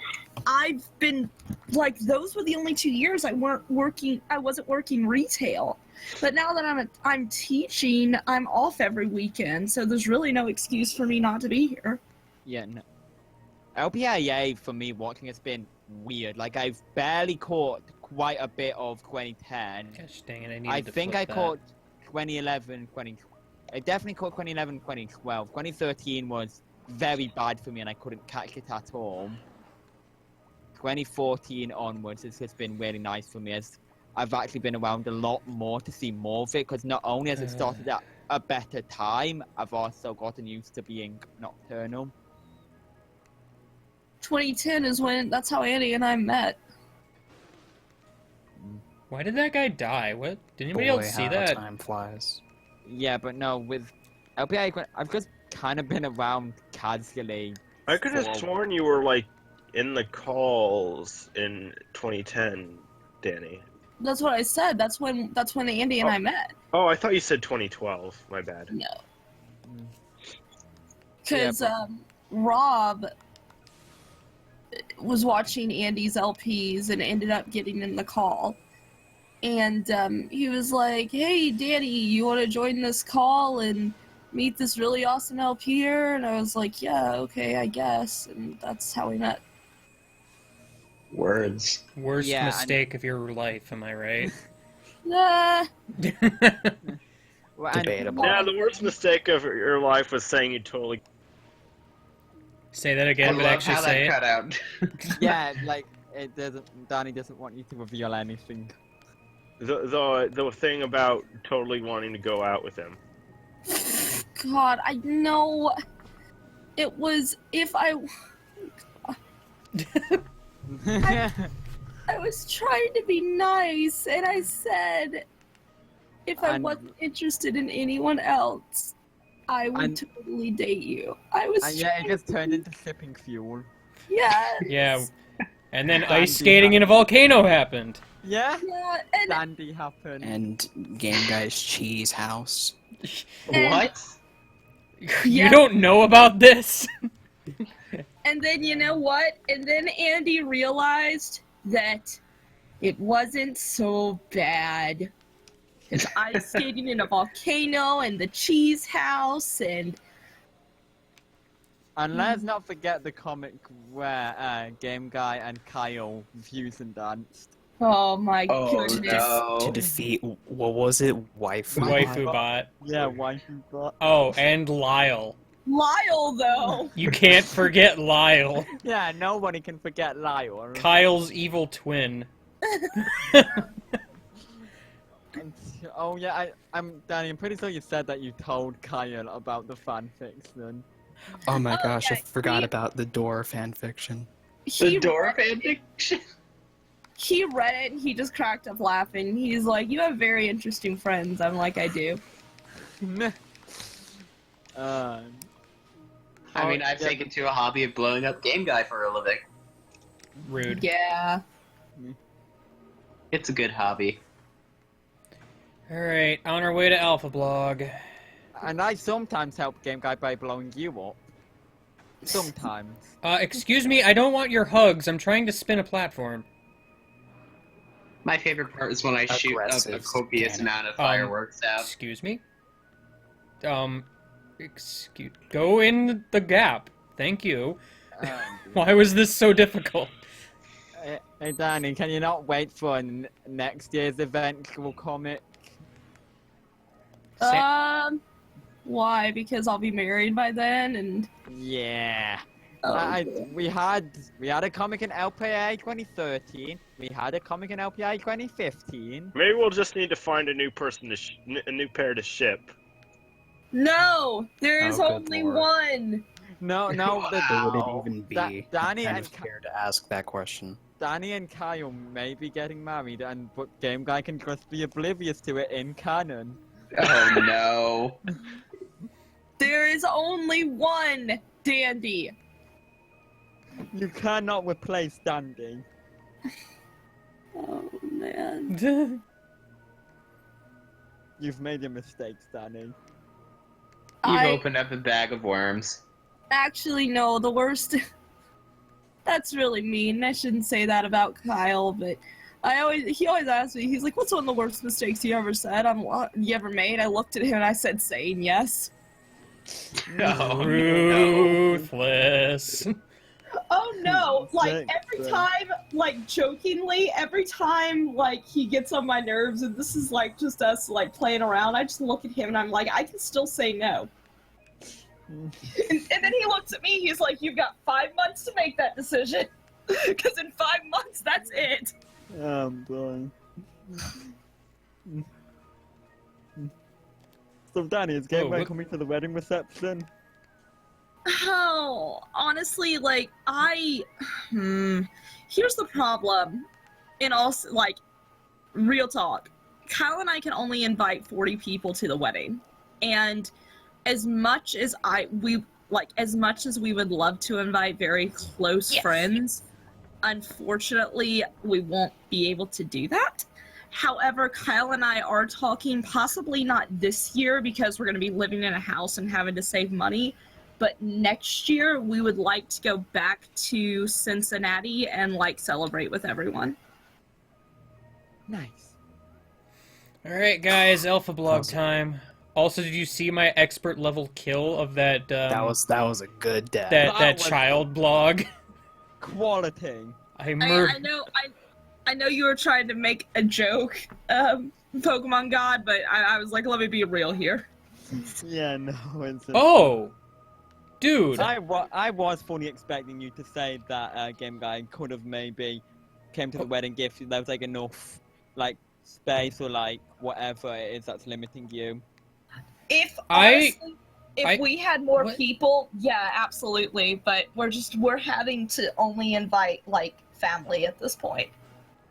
I've been, like, those were the only 2 years I wasn't working retail. But now that I'm teaching, I'm off every weekend, so there's really no excuse for me not to be here. Yeah, no. LPIA for me watching has been weird. Like, I've barely caught quite a bit of 2010. Gosh dang it, I needed I to think flip I that. caught 2011, I definitely caught 2011, 2012. 2013 was very bad for me and I couldn't catch it at all. 2014 onwards, it's just been really nice for me as I've actually been around a lot more to see more of it, because not only has it started at a better time, I've also gotten used to being nocturnal. 2010 is when that's how Andy and I met. Why did that guy die? What? Did anybody Boy, else see how that? time flies. Yeah, but no, with LPI, I've just kind of been around casually. I could have for- sworn you were like in the calls in 2010, Danny. That's what I said. That's when Andy and I met. Oh, I thought you said 2012. My bad. No. Mm. Because Yeah, Rob was watching Andy's LPs and ended up getting in the call. And he was like, "Hey, Danny, you want to join this call and meet this really awesome LPer?" And I was like, "Yeah, okay, I guess." And that's how we met. Words. Worst Yeah, mistake of your life, am I right? Nah. Well, and- Debatable. Yeah, the worst mistake of your life was saying you totally. Say that I again, but love actually how say that it. cut out. yeah, like it doesn't. Danny doesn't want you to reveal anything. The thing about totally wanting to go out with him. God, I know. It was if I was trying to be nice, and I said if I And- wasn't interested in anyone else, I would And- totally date you. I was. And yeah, it trying just to turned be- into shipping fuel. Yes. Yeah. And then Dandy ice skating in a volcano happened. Yeah, Yeah, and Dandy happened. And Game Guy's Cheese House. What? You Yeah. don't know about this? and then you know what? And then Andy realized that it wasn't so bad. Because ice skating in a volcano and the cheese house and And let's not forget the comic where Game Guy and Kyle fused and danced. oh my Oh, goodness. no. To defeat, what was it? Waifu. Waifu bot. Yeah, waifu bot. Oh, and Lyle. Lyle though. You can't forget Lyle. Yeah, nobody can forget Lyle. Kyle's evil twin. Oh yeah, Danny. I'm pretty sure you said that you told Kyle about the fanfics then. Oh my Oh, gosh, I yeah, forgot he- about the Door fanfiction. The door fanfiction? He read it and he just cracked up laughing. He's like, "You have very interesting friends." I'm like, "I do." I mean, I've yeah, taken to a hobby of blowing up Game Guy for a living. Rude. Yeah. It's a good hobby. Alright, on our way to Alpha Blog. And I sometimes help Game Guy by blowing you up. Sometimes. Excuse me, I don't want your hugs. I'm trying to spin a platform. My favorite part is when I shoot a Aggressive copious cannon. amount of fireworks out. Excuse me? Go in the gap. Thank you. Why was this so difficult? Hey Danny, can you not wait for next year's eventual comic? Why? Because I'll be married by then, and Yeah. oh, We had a comic in LPA 2013. We had a comic in LPA 2015. Maybe we'll just need to find a new person to a new pair to ship. no, there is Oh, good only lord. one. No, Wow. Who would it even be? Danny I'm kind and of scared to ask that question. Danny and Kyle may be getting married, but Game Guy can just be oblivious to it in canon. Oh no. There is only one Dandy. You cannot replace Dandy. Oh man. You've made your mistakes, Danny. You've I opened up a bag of worms. actually no. The worst. That's really mean. I shouldn't say that about Kyle, but he always asks me. He's like, "What's one of the worst mistakes you ever said? You ever made?" I looked at him and I said, "Saying yes." No. Ruthless. Oh no! Like Thanks, every time, like jokingly, every time like he gets on my nerves, and this is like just us like playing around. I just look at him and I'm like, I can still say no. And then he looks at me. He's like, "You've got 5 months to make that decision, because in 5 months, that's it." Boy. So, Danny, is Game Oh, Man what- coming to the wedding reception? Oh, honestly, like here's the problem. In all, like, real talk, Kyle and I can only invite 40 people to the wedding, and as much as as much as we would love to invite very close friends, unfortunately, we won't be able to do that. However, Kyle and I are talking, possibly not this year because we're going to be living in a house and having to save money, but next year we would like to go back to Cincinnati and like celebrate with everyone. Nice. All right, guys, Alpha Blog Awesome. time. Also, did you see my expert level kill of that? That was a good death. that That was- child blog. Quality. I murdered. I know you were trying to make a joke, Pokemon God, but I was like, let me be real here. Yeah, no, it's... Oh, dude. I was fully expecting you to say that Game Guy could have maybe came to the wedding gift if there was like enough like space or like whatever it is that's limiting you. If I- honestly, if I- we had more what? people, yeah, absolutely. But we're having to only invite like family at this point.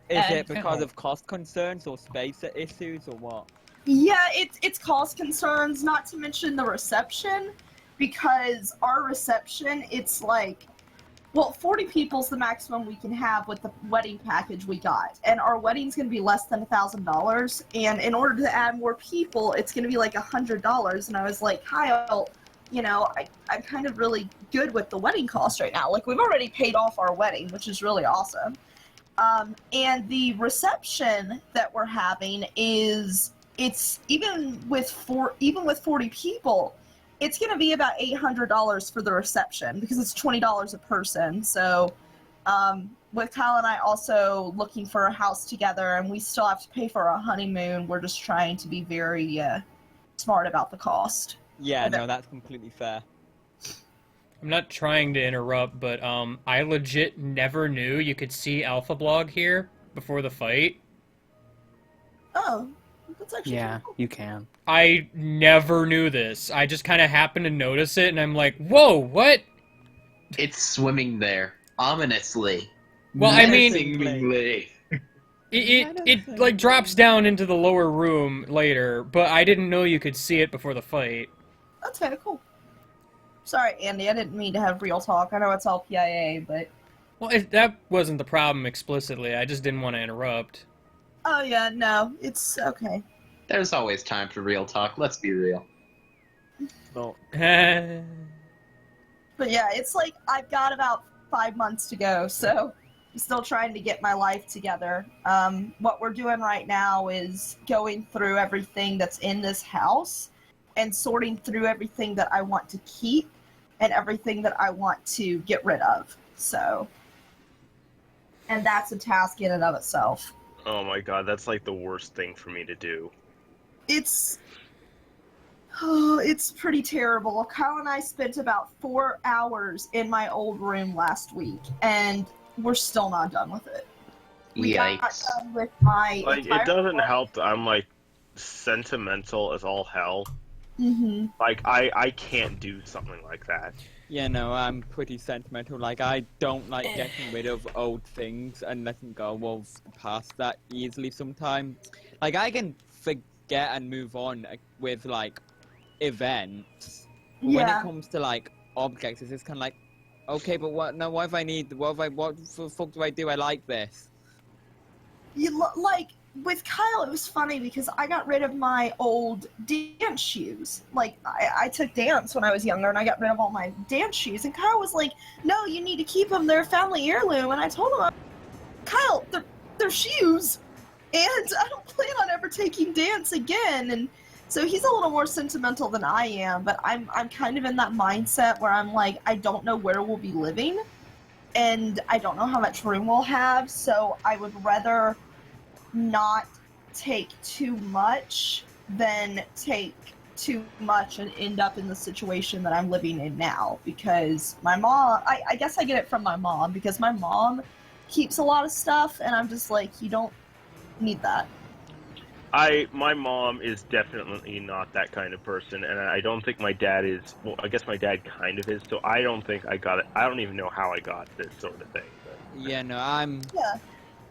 Is And- it because of cost concerns or space issues or what? Yeah, it's cost concerns, not to mention the reception, because our reception, it's like, well, 40 people's the maximum we can have with the wedding package we got, and our wedding's going to be less than $1,000, and in order to add more people, it's going to be like $100, and I was like, Kyle, you know, I'm kind of really good with the wedding cost right now. Like, we've already paid off our wedding, which is really awesome. And the reception that we're having is, it's even with 40 people, it's going to be about $800 for the reception because it's $20 a person. So, with Kyle and I also looking for a house together, and we still have to pay for a honeymoon, we're just trying to be very smart about the cost. Yeah, Okay. no, that's completely fair. I'm not trying to interrupt, but I legit never knew you could see Alpha Blog here before the fight. Oh, that's actually Yeah, pretty cool. you can. I never knew this. I just kind of happened to notice it, and I'm like, whoa, what? It's swimming there, ominously. Well, I mean- menacingly. It like drops down into the lower room later, but I didn't know you could see it before the fight. That's kind of cool. Sorry, Andy, I didn't mean to have real talk. I know it's all PIA, but... Well, that wasn't the problem explicitly. I just didn't want to interrupt. Oh yeah, no, it's okay. There's always time for real talk. Let's be real. No. But yeah, it's like I've got about 5 months to go, so I'm still trying to get my life together. What we're doing right now is going through everything that's in this house and sorting through everything that I want to keep and everything that I want to get rid of. So, and that's a task in and of itself. Oh my god, that's like the worst thing for me to do. It's pretty terrible. Kyle and I spent about 4 hours in my old room last week, and we're still not done with it. We got Yikes. done with my Like, it doesn't help that I'm like sentimental as all hell. Mm-hmm. Like, I can't do something like that. Yeah, no, I'm pretty sentimental. Like, I don't like getting rid of old things and letting go of the past that easily sometimes. Like, I can forget and move on with, like, events. But when it Yeah. comes to, like, objects, it's just kind of like, okay, but what if I need, what the fuck do I do? I like this. Like, with Kyle, it was funny because I got rid of my old dance shoes. Like, I took dance when I was younger, and I got rid of all my dance shoes. And Kyle was like, "No, you need to keep them. They're a family heirloom." And I told him, "Kyle, they're shoes, and I don't plan on ever taking dance again." And so he's a little more sentimental than I am, but I'm kind of in that mindset where I'm like, I don't know where we'll be living. and I don't know how much room we'll have, so I would rather not take too much than take too much and end up in the situation that I'm living in now. Because my mom, I guess I get it from my mom, because my mom keeps a lot of stuff, and I'm just like, you don't need that. My mom is definitely not that kind of person, and I don't think my dad is. Well, I guess my dad kind of is, so I don't think I got it. I don't even know how I got this sort of thing. But Yeah, no, I'm Yeah.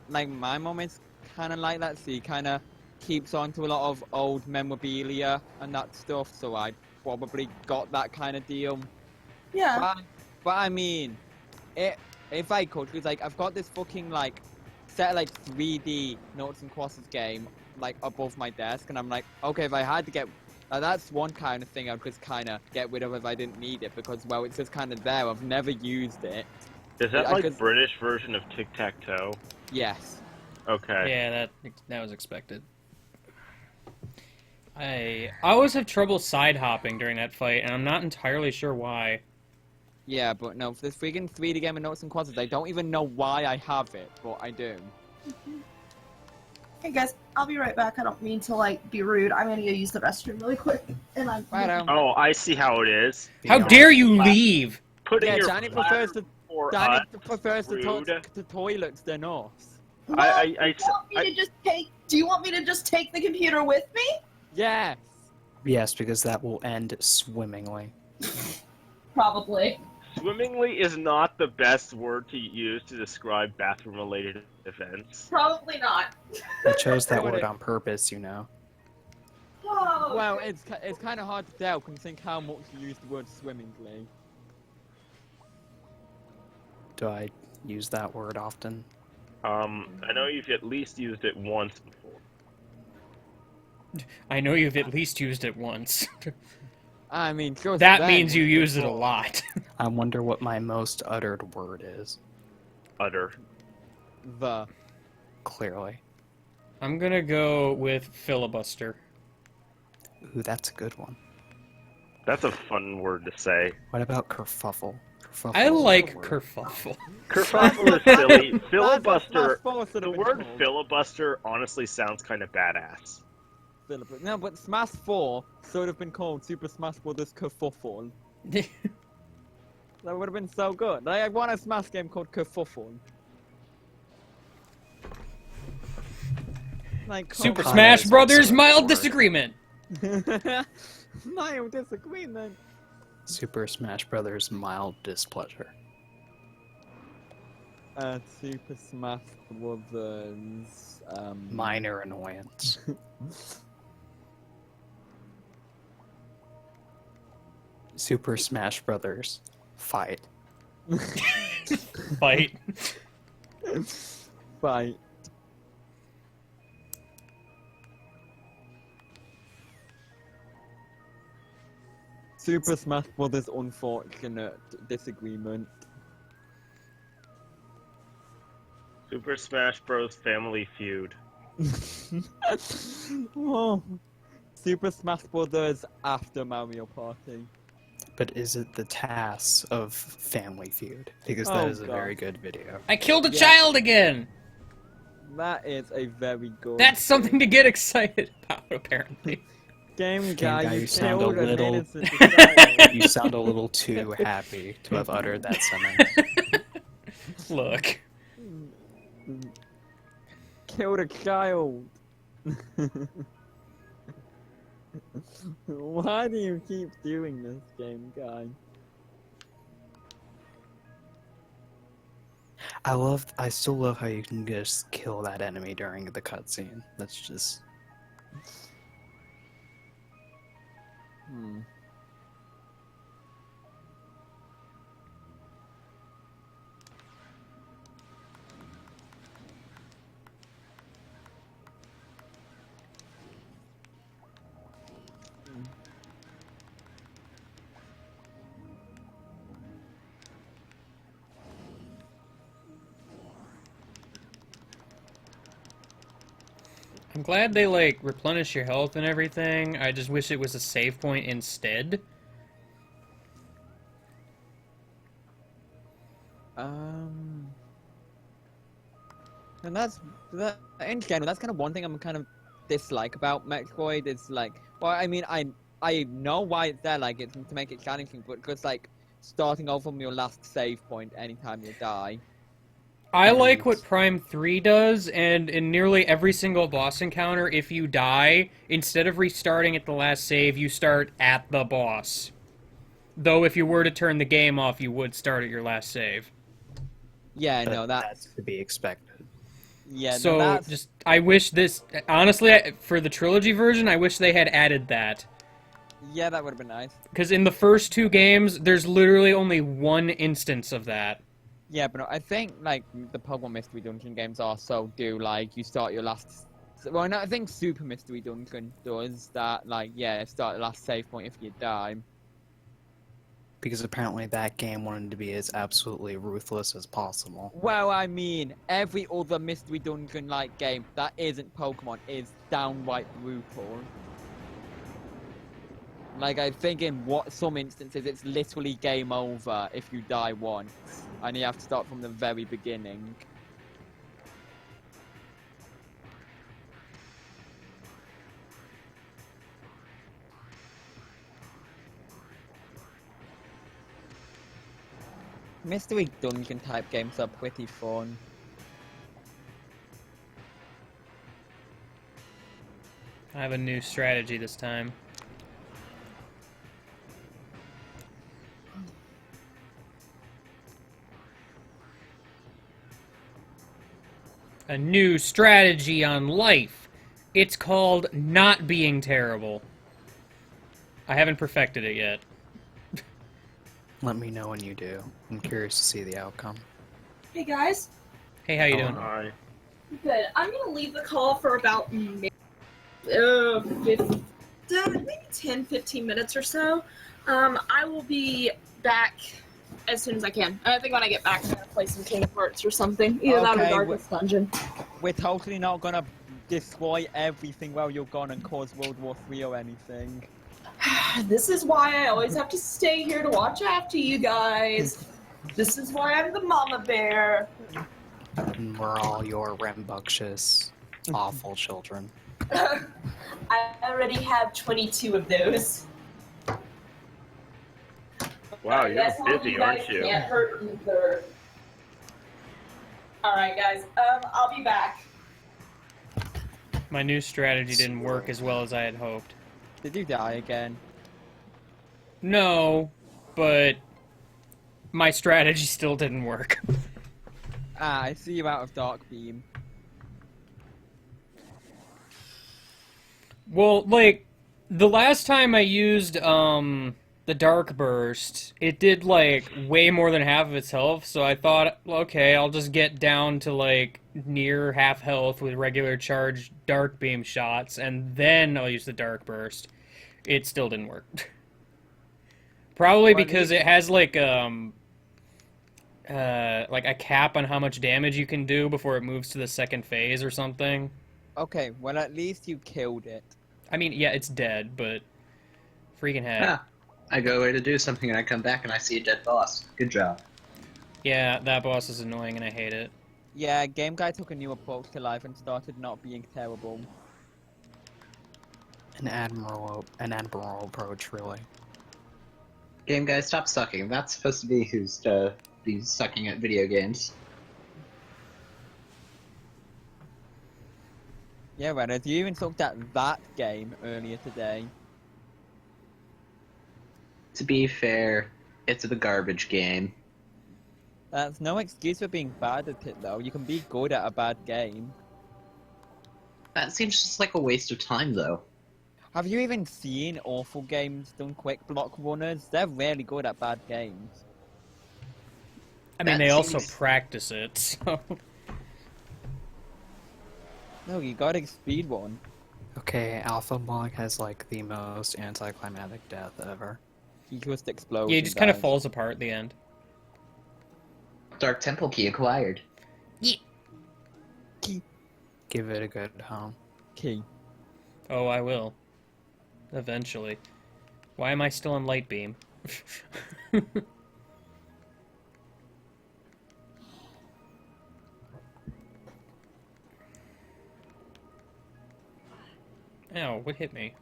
like my mom is kind of like that. She kind of keeps on to a lot of old memorabilia and that stuff. So I probably got that kind of deal. Yeah. But I mean, if I could, because like I've got this fucking like set like 3D Noughts and Crosses game like above my desk, and I'm like, okay, if I had to get, that's one kind of thing I'd just kind of get rid of if I didn't need it, because well, it's just kind of there. I've never used it. is that I like could- British version of Tic Tac Toe? Yes. Okay. Yeah, that was expected. I always have trouble side hopping during that fight, and I'm not entirely sure why. Yeah, but no, for this freaking 3D game of Noughts and Crosses, I don't even know why I have it, but I do. Hey guys, I'll be right back. I don't mean to like be rude. I'm gonna go use the restroom really quick, and I'm. Right, Oh, I see how it is. How Yeah. dare you leave? Putting yeah, your Johnny prefers the for Danny us, prefers the, rude. the toilets than us. Mom, I- do you want me to just take? Do you want me to just take the computer with me? Yes. Yes, because that will end swimmingly. Probably. Swimmingly is not the best word to use to describe bathroom-related events. Probably not. I chose that What word it- on purpose, you know. Oh, Well, it's kind of hard to tell considering how much you use the word swimmingly. Do I use that word often? I know you've at least used it once before. I know you've at least used it once. I mean, just That then means you was use it a before. lot. I wonder what my most uttered word is. Utter. The. Clearly. I'm gonna go with filibuster. Ooh, that's a good one. That's a fun word to say. What about kerfuffle? Kerfuffle I is a like good word. kerfuffle. Kerfuffle is silly. Filibuster. Smash 4 should The have been word called. filibuster honestly sounds kind of badass. No, but Smash 4 should have been called Super Smash Bros. Kerfuffle. That would have been so good. I want a Smash game called Kerfuffle. Like Super Kyle Smash is Brothers also a mild word. disagreement. Mild disagreement. Super Smash Brothers mild displeasure. Super Smash Brothers. Minor annoyance. Super Smash Brothers fight. Fight. Fight. Super Smash Brothers unfortunate disagreement. Super Smash Bros. Family Feud. Oh. Super Smash Brothers after Mario Party. But is it the TAS of Family Feud? Because that Oh, is a God. very good video. I killed a Yeah. child again! That is a very good. That's something to get excited about, apparently. Game guy, Guy, you you sound killed a an little- innocent child. You sound a little too happy to have uttered that sentence. Look. Killed a child. Why do you keep doing this, game guy? I still love how you can just kill that enemy during the cutscene. That's just... Hmm. I'm glad they, like, replenish your health and everything. I just wish it was a save point instead. And that in general, that's kind of one thing I'm kind of dislike about Metroid. Is like, well, I mean, I know why it's there, like it's to make it challenging, but just like starting over from your last save point anytime you die. I like And- what Prime 3 does, and in nearly every single boss encounter, if you die, instead of restarting at the last save, you start at the boss. Though if you were to turn the game off, you would start at your last save. Yeah, but no, that's to be expected. yeah, no, So, that's just, I wish this, honestly, for the trilogy version, I wish they had added that. yeah, that would have been nice. Because in the first two games, there's literally only one instance of that. Yeah, but no, I think like the Pokemon Mystery Dungeon games also do like you start your last. Well, no, I think Super Mystery Dungeon does that. Like, yeah, start the last save point if you die. Because apparently that game wanted to be as absolutely ruthless as possible. Well, I mean, every other Mystery Dungeon like game that isn't Pokemon is downright brutal. Like, I think in some instances it's literally game over if you die once, and you have to start from the very beginning. Mystery Dungeon type games are pretty fun. I have a new strategy this time. A new strategy on life. It's called not being terrible. I haven't perfected it yet. Let me know when you do. I'm curious to see the outcome. Hey guys. Hey, how you Oh, doing? Hi. Good. I'm gonna leave the call for about maybe 10, 15 minutes or so. I will be back as soon as I can. I think when I get back, I'm gonna play some Kingdom Hearts or something. Either that or Okay, Darkest Dungeon. We're totally not gonna destroy everything while you're gone and cause World War III or anything. This is why I always have to stay here to watch after you guys. This is why I'm the mama bear. And we're all your rambunctious, awful children. I already have 22 of those. Wow, That's you're how busy, guys aren't you? Can't hurt either. All right, guys. I'll be back. My new strategy didn't work as well as I had hoped. Did you die again? No, but my strategy still didn't work. Ah, I see you out of Dark Beam. Well, like, the last time I used, the Dark Burst, it did, like, way more than half of its health, so I thought, okay, I'll just get down to, like, near half health with regular charged Dark Beam shots, and then I'll use the Dark Burst. It still didn't work. Probably Well, because it has, like a cap on how much damage you can do before it moves to the second phase or something. Okay, well at least you killed it. I mean, yeah, it's dead, but freaking heck. Ah, I go away to do something and I come back and I see a dead boss. Good job. Yeah, that boss is annoying and I hate it. Yeah, Game Guy took a new approach to life and started not being terrible. An admirable approach, really. Game guy, stop sucking. That's supposed to be who's be sucking at video games. Yeah, Reddit, you even looked at that game earlier today. To be fair, it's a garbage game. That's no excuse for being bad at it though. You can be good at a bad game. That seems just like a waste of time, though. Have you even seen awful games done quick block runners? They're really good at bad games. I mean, That they also seems- practice it, so... No, you gotta speed one. Okay, Alpha Block has like the most anticlimactic death ever. He just explodes. Yeah, he and just kind of dies. falls apart at the end. Dark Temple key acquired. Give it a good home. Key. Oh, I will. Eventually. Why am I still on Light Beam? Ow, what hit me?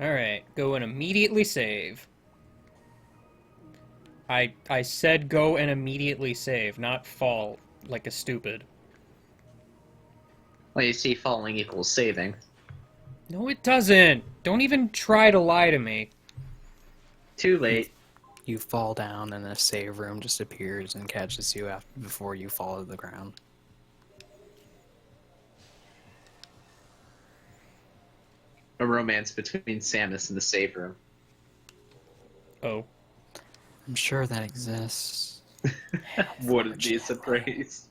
Alright, go and immediately save. I said go and immediately save, not fall like a stupid. Well, you see, falling equals saving. No, it doesn't! Don't even try to lie to me. Too late. You fall down and a save room just appears and catches you before you fall to the ground. A romance between Samus and the save room. Oh. I'm sure that exists. Wouldn't be surprised.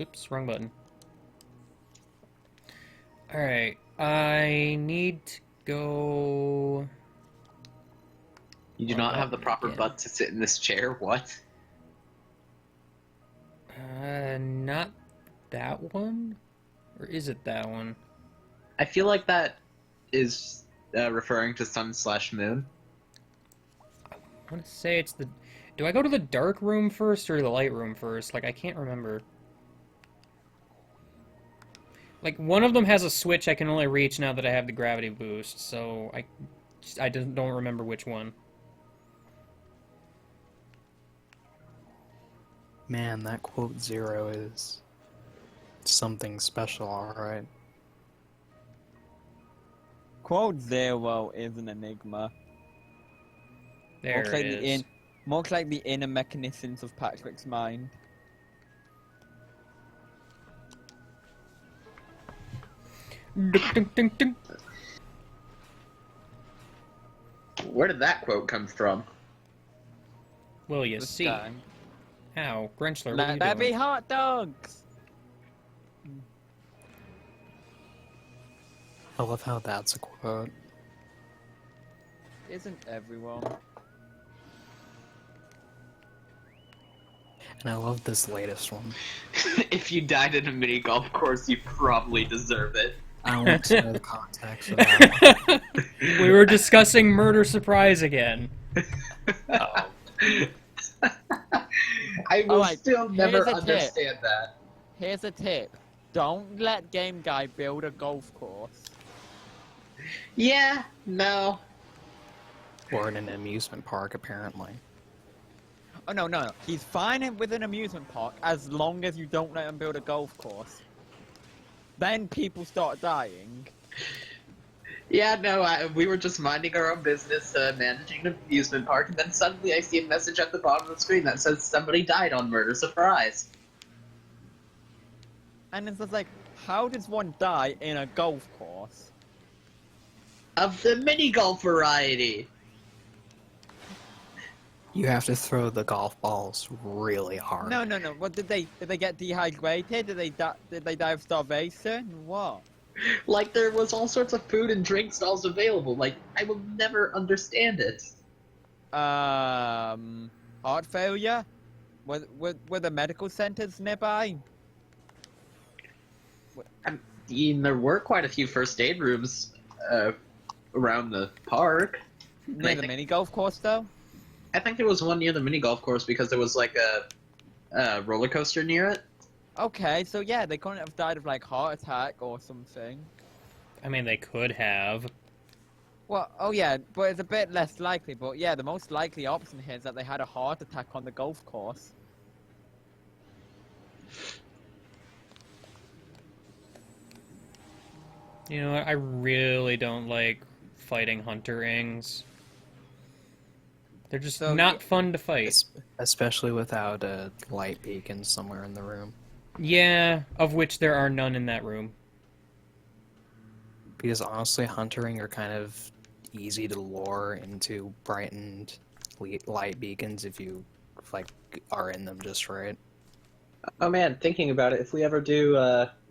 Oops, wrong button. Alright, I need to go... You do not have the proper Yeah. butt to sit in this chair? What? Not that one? Or is it that one? I feel like that is referring to sun/moon. I want to say it's the... Do I go to the dark room first or the light room first? Like, I can't remember. Like, one of them has a switch I can only reach now that I have the gravity boost, so I don't remember which one. Man, that quote 0 is something special, alright. Quote 0 is an enigma. There Much like it the is. much like the inner mechanisms of Patrick's mind. Ding, ding, ding, ding. Where did that quote come from? Will you This see? guy. Ow, Grinchler, what are Let you there be doing? hot dogs! I love how that's a quote. Isn't everyone? And I love this latest one. If you died in a mini golf course, you probably deserve it. I want to know the context of that one. We were discussing Murder Surprise again. I will Alright, still here's never a tip. understand that. Here's a tip. Don't let Game Guy build a golf course. Yeah, no. Or in an amusement park, apparently. Oh no. He's fine with an amusement park as long as you don't let him build a golf course. Then people start dying. Yeah, no, we were just minding our own business, managing an amusement park, and then suddenly I see a message at the bottom of the screen that says somebody died on Murder Surprise. And it's just like, how does one die in a golf course? Of the mini golf variety. You have to throw the golf balls really hard. No. What did they get dehydrated? Did they die of starvation? What? Like, there was all sorts of food and drink stalls available. Like, I will never understand it. Heart failure? Were the medical centers nearby? I mean, there were quite a few first aid rooms around the park. Near the mini golf course, though? I think there was one near the mini golf course because there was like a roller coaster near it. Okay, so yeah, they couldn't have died of like heart attack or something. I mean, they could have. Well, oh yeah, but it's a bit less likely. But yeah, the most likely option here is that they had a heart attack on the golf course. You know what? I really don't like fighting hunter ings. They're just So, not yeah. fun to fight. Especially without a light beacon somewhere in the room. Yeah, of which there are none in that room. Because honestly, huntering are kind of easy to lure into brightened light beacons if you like are in them just right. Oh man, thinking about it, if we ever do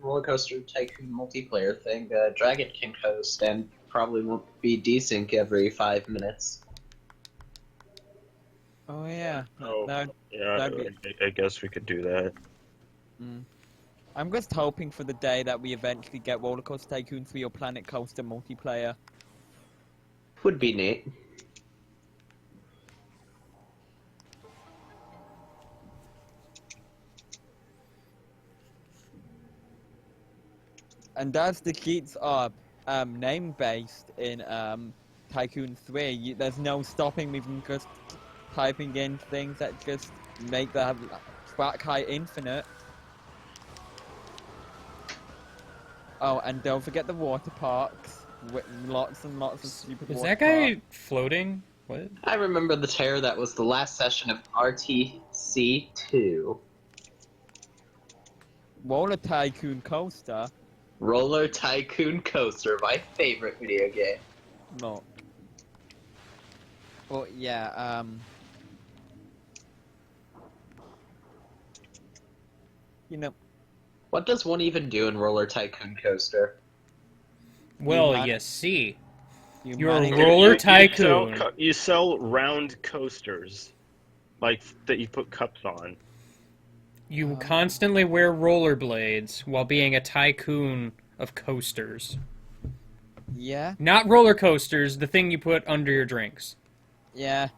roller coaster tycoon multiplayer thing, Dragon can host and probably won't be desync every 5 minutes. Oh yeah. Oh, That- yeah, that'd I guess we could do that. I'm just hoping for the day that we eventually get Roller Coaster Tycoon 3 or Planet Coaster multiplayer. Would be neat. And as the cheats are name-based in Tycoon 3, there's no stopping me from just typing in things that just make the track height infinite. Oh, and don't forget the water parks. With lots and lots of stupid Is water that guy parks. floating? What? I remember the terror that was the last session of RTC 2. Roller Tycoon Coaster. Roller Tycoon Coaster, my favorite video game. No. Well, yeah, you know, What does one even do in Roller Tycoon Coaster? Well, man- you see. you You're a manage- roller You sell tycoon. you sell round coasters, like that you put cups on. You constantly wear rollerblades while being a tycoon of coasters. Yeah, Not roller coasters, the thing you put under your drinks. yeah.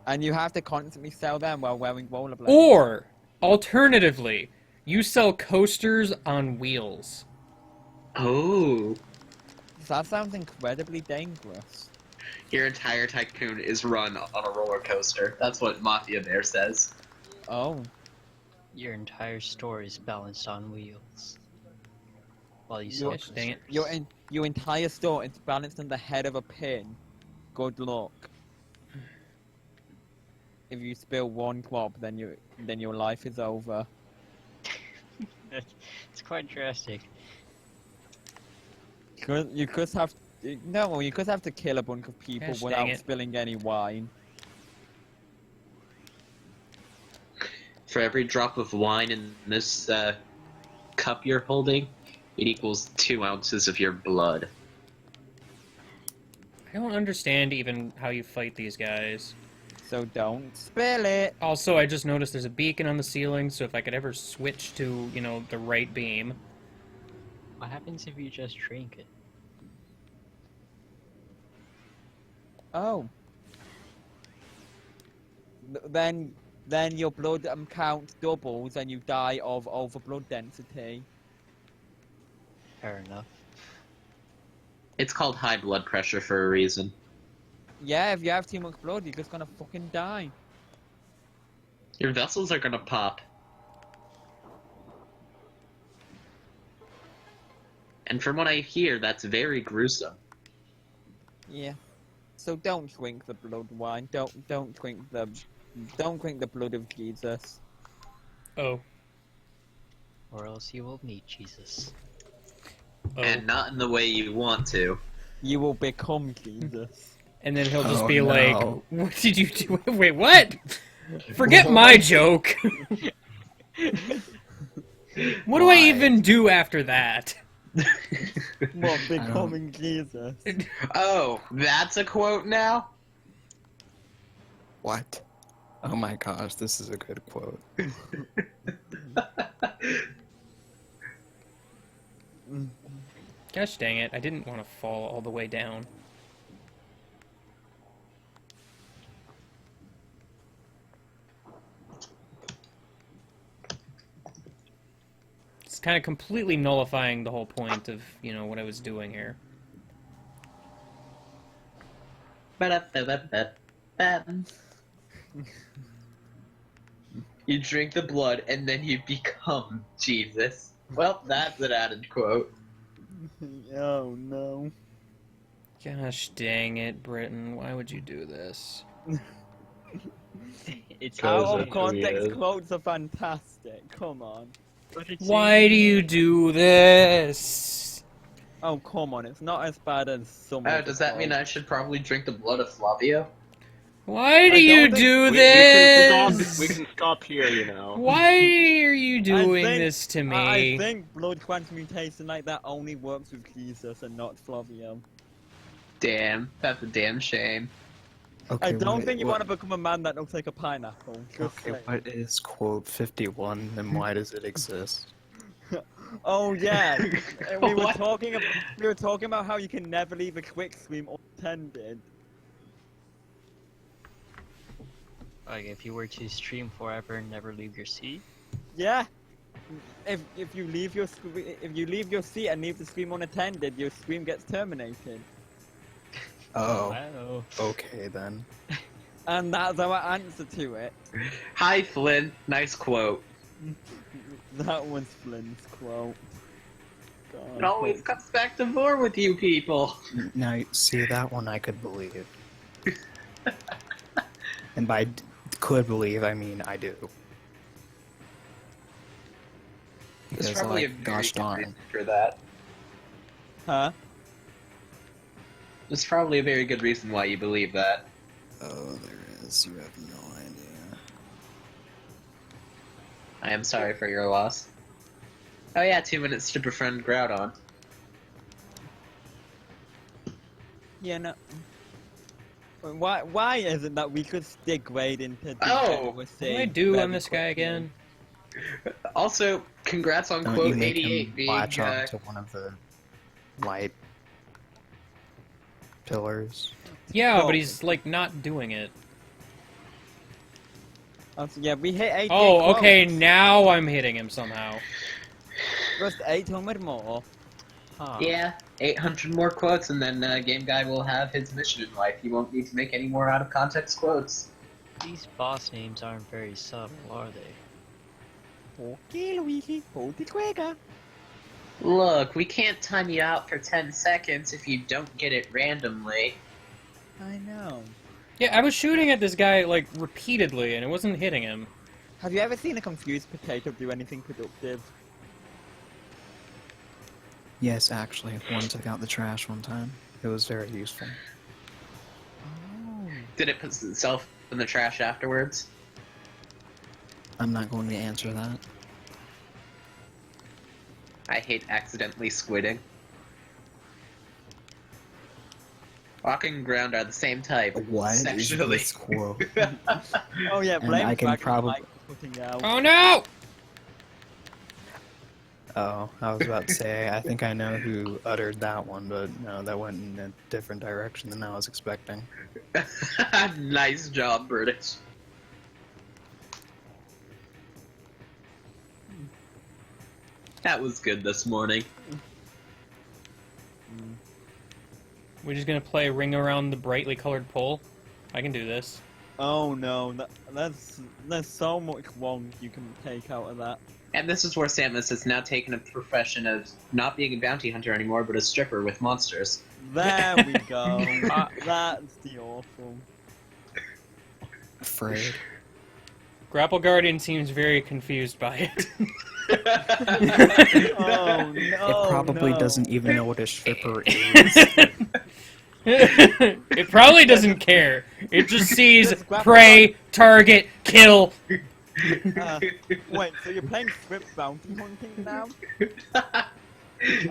And you have to constantly sell them while wearing rollerblades. Or, alternatively, you sell coasters on wheels. Oh. That sounds incredibly dangerous. Your entire tycoon is run on a roller coaster. That's what Mafia Bear says. Oh. Your entire store is balanced on wheels. While you Your- sell Dang it. coasters. Your entire store is balanced on the head of a pin. Good luck. If you spill one drop, then your life is over. It's quite drastic. You just have you just have to kill a bunch of people Gosh, dang without it. spilling any wine. For every drop of wine in this cup you're holding, it equals 2 ounces of your blood. I don't understand even how you fight these guys. So don't spill it. Also, I just noticed there's a beacon on the ceiling, so if I could ever switch to, the right beam. What happens if you just drink it? Oh. Then your blood count doubles and you die of over blood density. Fair enough. It's called high blood pressure for a reason. Yeah, if you have too much blood, you're just gonna fucking die. Your vessels are gonna pop. And from what I hear, that's very gruesome. Yeah. So don't drink the blood wine. Don't drink the blood of Jesus. Oh. Or else you will meet Jesus. Oh. And not in the way you want to. You will become Jesus. And then he'll just Oh, be no. like, what did you do? Wait, what? Forget my joke. What do I even do after that? What, becoming Jesus? Oh, that's a quote now? What? Oh my gosh, this is a good quote. Gosh dang it, I didn't want to fall all the way down. It's kind of completely nullifying the whole point of, what I was doing here. You drink the blood and then you become Jesus. Well, that's an added quote. Oh no. Gosh dang it, Britton, why would you do this? It's Because Out of of who context he is. quotes are fantastic. Come on. But it's Why do you do this? Oh come on, it's not as bad as some. Oh, of the does that mean I quotes. should probably drink the blood of Flavio? Why do I you don't think- do We this? can stop here, you know. Why are you doing think- this to me? I think blood transmutation like that only works with Jesus and not Flavio. Damn, that's a damn shame. Okay, I don't wait, think you what- want to become a man that looks like a pineapple. Just Okay, saying. what is quote 51 and why does it exist? Oh yeah, we were What? talking. We were talking about how you can never leave a quick stream unattended. Like if you were to stream forever and never leave your seat. Yeah, if you leave your seat and leave the stream unattended, your stream gets terminated. Oh, Wow. okay then. And that's our answer to it. Hi, Flynn. Nice quote. That was Flynn's quote. God, It always quote. comes back to more with you people. Now, see, that one I could believe. And by could believe, I mean I do. There's Because, probably a like, very gosh good darn. reason for that. Huh? There's probably a very good reason why you believe that. Oh, there is. You have no idea. I am sorry for your loss. Oh yeah, 2 minutes to befriend Groudon. Yeah, no. Why is it that we could stick grade into Oh! What do I do on this guy again? Also, congrats on Don't you quote make 88 him being latch on to one of the light pillars? Yeah, Oh. but he's like not doing it. Yeah, we hit 88 Oh, okay, quotes. now I'm hitting him somehow. Just 800 more. Huh. Yeah, 800 more quotes, and then Game Guy will have his mission in life. He won't need to make any more out of context quotes. These boss names aren't very subtle, are they? Okay, Luigi, hold the trigger. Look, we can't time you out for 10 seconds if you don't get it randomly. I know. Yeah, I was shooting at this guy like repeatedly and it wasn't hitting him. Have you ever seen a confused potato do anything productive? Yes, actually, one took out the trash one time. It was very useful. Oh. Did it put itself in the trash afterwards? I'm not going to answer that. I hate accidentally squidding. Walking ground are the same type. What is Sexually. this quote? Oh yeah, And blame I can Dragon probably- Mike for putting out. Oh no! Oh, I was about to say, I think I know who uttered that one, but no, that went in a different direction than I was expecting. Nice job, British. That was good this morning. We're just gonna play ring around the brightly colored pole. I can do this. Oh no, there's so much wrong you can take out of that. And this is where Samus has now taken a profession of not being a bounty hunter anymore, but a stripper with monsters. There we go. That's the awful. Afraid. Grapple Guardian seems very confused by it. Oh no. It probably no. doesn't even know what a stripper is. It probably doesn't care. It just sees prey, target, kill. Wait, so you're playing strip bounty hunting now?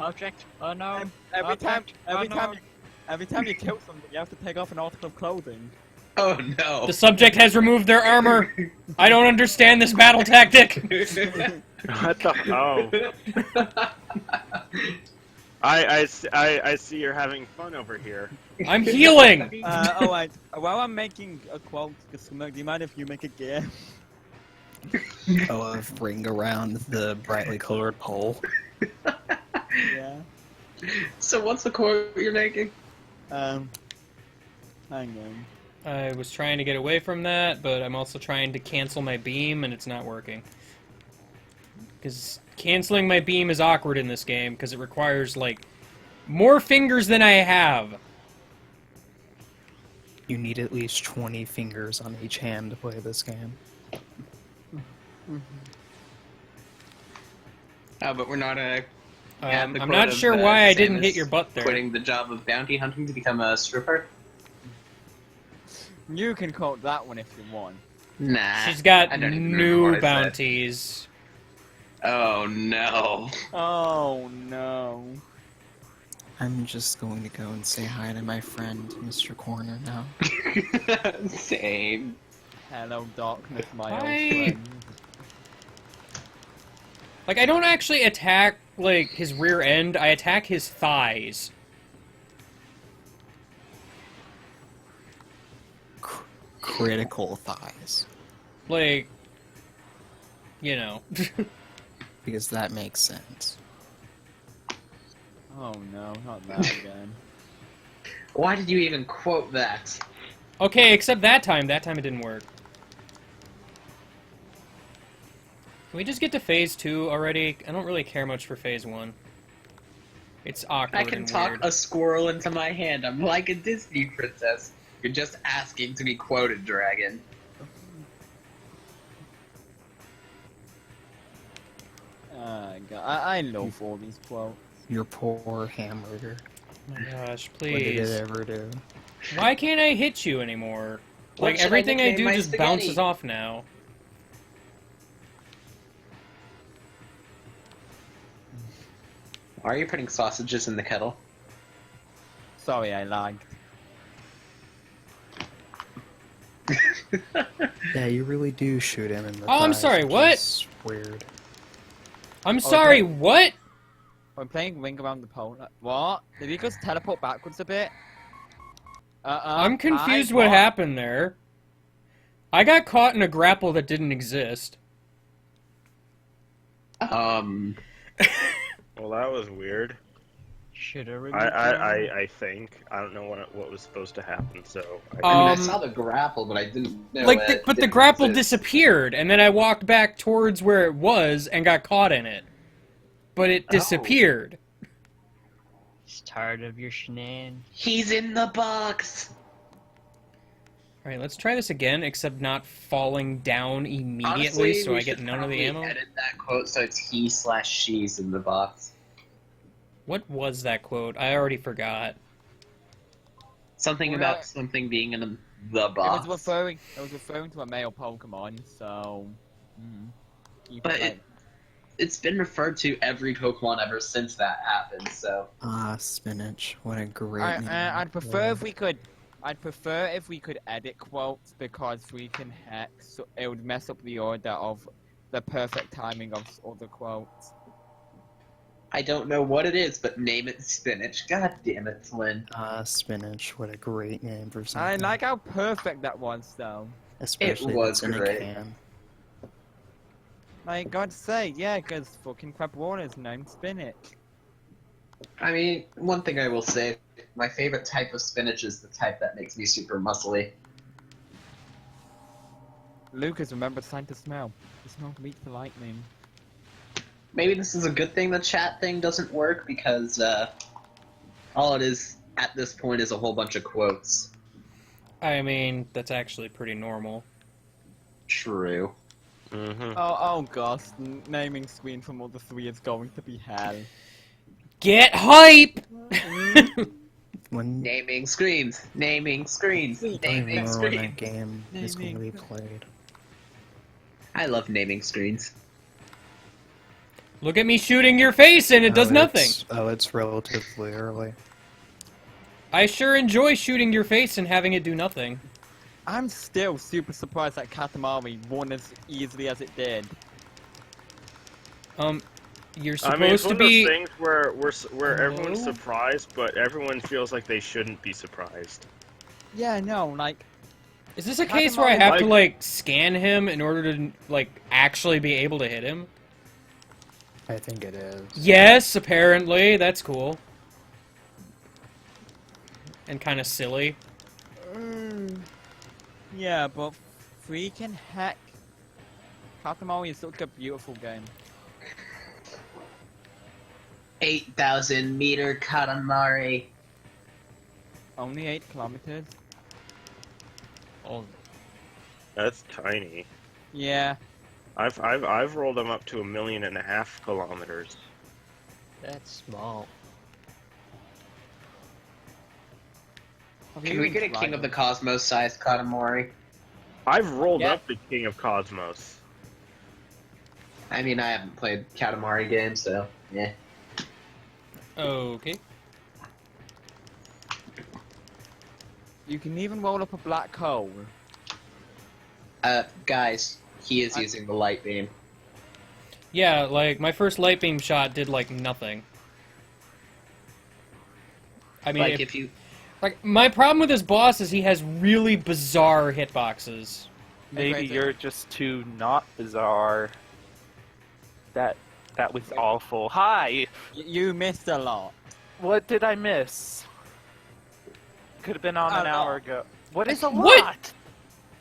Object? Oh no. Every time, Object? Oh, no. every time you kill somebody, you have to take off an article of clothing. Oh no. The subject has removed their armor. I don't understand this battle tactic. What the? Oh. I see you're having fun over here. I'm healing. Alright, while I'm making a quote, do you mind if you make a gear? Oh, of ring around the brightly colored pole. Yeah. So what's the quote you're making? Hang on. I was trying to get away from that, but I'm also trying to cancel my beam, and it's not working. Because canceling my beam is awkward in this game, because it requires, like, more fingers than I have. You need at least 20 fingers on each hand to play this game. But we're not I'm not sure why I didn't hit your butt there. Quitting the job of bounty hunting to become a stripper? You can quote that one if you want. Nah. She's got I don't even remember new what I said. bounties. Oh no. Oh no. I'm just going to go and say hi to my friend, Mr. Corner, now. Same. Hello, darkness, my old Hi. friend. Like, I don't actually attack, like, his rear end, I attack his thighs. Critical thighs. Like, you know. because that makes sense. Oh no, not that again. Why did you even quote that? Okay, except that time. That time it didn't work. Can we just get to phase 2 already? I don't really care much for phase 1. It's awkward I can and talk weird. a squirrel into my hand. I'm like a Disney princess. You're just asking to be quoted, Dragon. God, I love all these quotes. Your poor hamburger. Oh my gosh, What did please. it ever do? Why can't I hit you anymore? What Like, should I everything I nickname do my just spaghetti? bounces off now. Why are you putting sausages in the kettle? Sorry, I lagged. Yeah, you really do shoot him in the Oh, I'm thighs, sorry, which what? is weird. I'm sorry, what? I'm playing Ring Around the Pole. What? Did you just teleport backwards a bit? I'm confused what happened there. I got caught in a grapple that didn't exist. Well, that was weird. Should have I think. I don't know what was supposed to happen, so... I mean, I Um, saw the grapple, but I didn't know Like, it but the didn't grapple exist. disappeared, and then I walked back towards where it was and got caught in it. But it disappeared. He's tired of your shenanigans. He's in the box! Alright, let's try this again, except not falling down immediately Honestly, so we I get should none of the probably ammo. edit that quote so it's he/she's in the box. What was that quote? I already forgot. Something Well, about something being in the It box. was referring to a male Pokemon, so... Keep But it It's been referred to every Pokemon ever since that happened, so... Ah, spinach. What a great name. I'd prefer if we could... I'd prefer if we could edit quotes, because freaking heck, so it would mess up the order of the perfect timing of all the quotes. I don't know what it is, but name it Spinach. God damn it, Flynn. Ah, spinach. What a great name for I something. like how perfect that was, though. Especially It if was it's in great. a can. Like, God's sake, yeah, because fucking crap water is named spinach. I mean, one thing I will say, my favorite type of spinach is the type that makes me super muscly. Lucas, remember, it's time to smell. The smell meets the lightning. Maybe this is a good thing the chat thing doesn't work, because, all it is, at this point, is a whole bunch of quotes. I mean, that's actually pretty normal. True. Mm-hmm. Oh gosh, naming screen from all the three is going to be hell. Get hype! When Naming screens. Naming screens. I don't even Naming remember when that screens. game is going to be Naming. played. I love naming screens. Look at me shooting your face and it does nothing. It's relatively early. I sure enjoy shooting your face and having it do nothing. I'm still super surprised that Katamari won as easily as it did. You're I mean, it's supposed to one be... of those things where everyone's Hello? surprised, but everyone feels like they shouldn't be surprised. Yeah, no, like, Is this a case where I Katamari, have to, like- like, scan him in order to, like, actually be able to hit him? I think it is. Yes, apparently. That's cool. And kind of silly. yeah, but freaking heck. Katamari is such a beautiful game. 8,000 meter Katamari. Only 8 kilometers. Oh, That's tiny. Yeah. I've rolled them up to 1.5 million kilometers. that's small. Have Can you we even get a tried King of the it? Cosmos sized Katamari? I've rolled Yeah. up the King of Cosmos. I mean, I haven't played Katamari games, so yeah. Okay. You can even roll up a black hole. Guys, he is I- using the light beam. Yeah, like, my first light beam shot did, like, nothing. I mean, Like, if you... like, my problem with this boss is he has really bizarre hitboxes. Maybe Right there. you're just too not bizarre. That That was awful. Hi! You missed a lot. What did I miss? Could have been on an hour ago. What is a What? lot?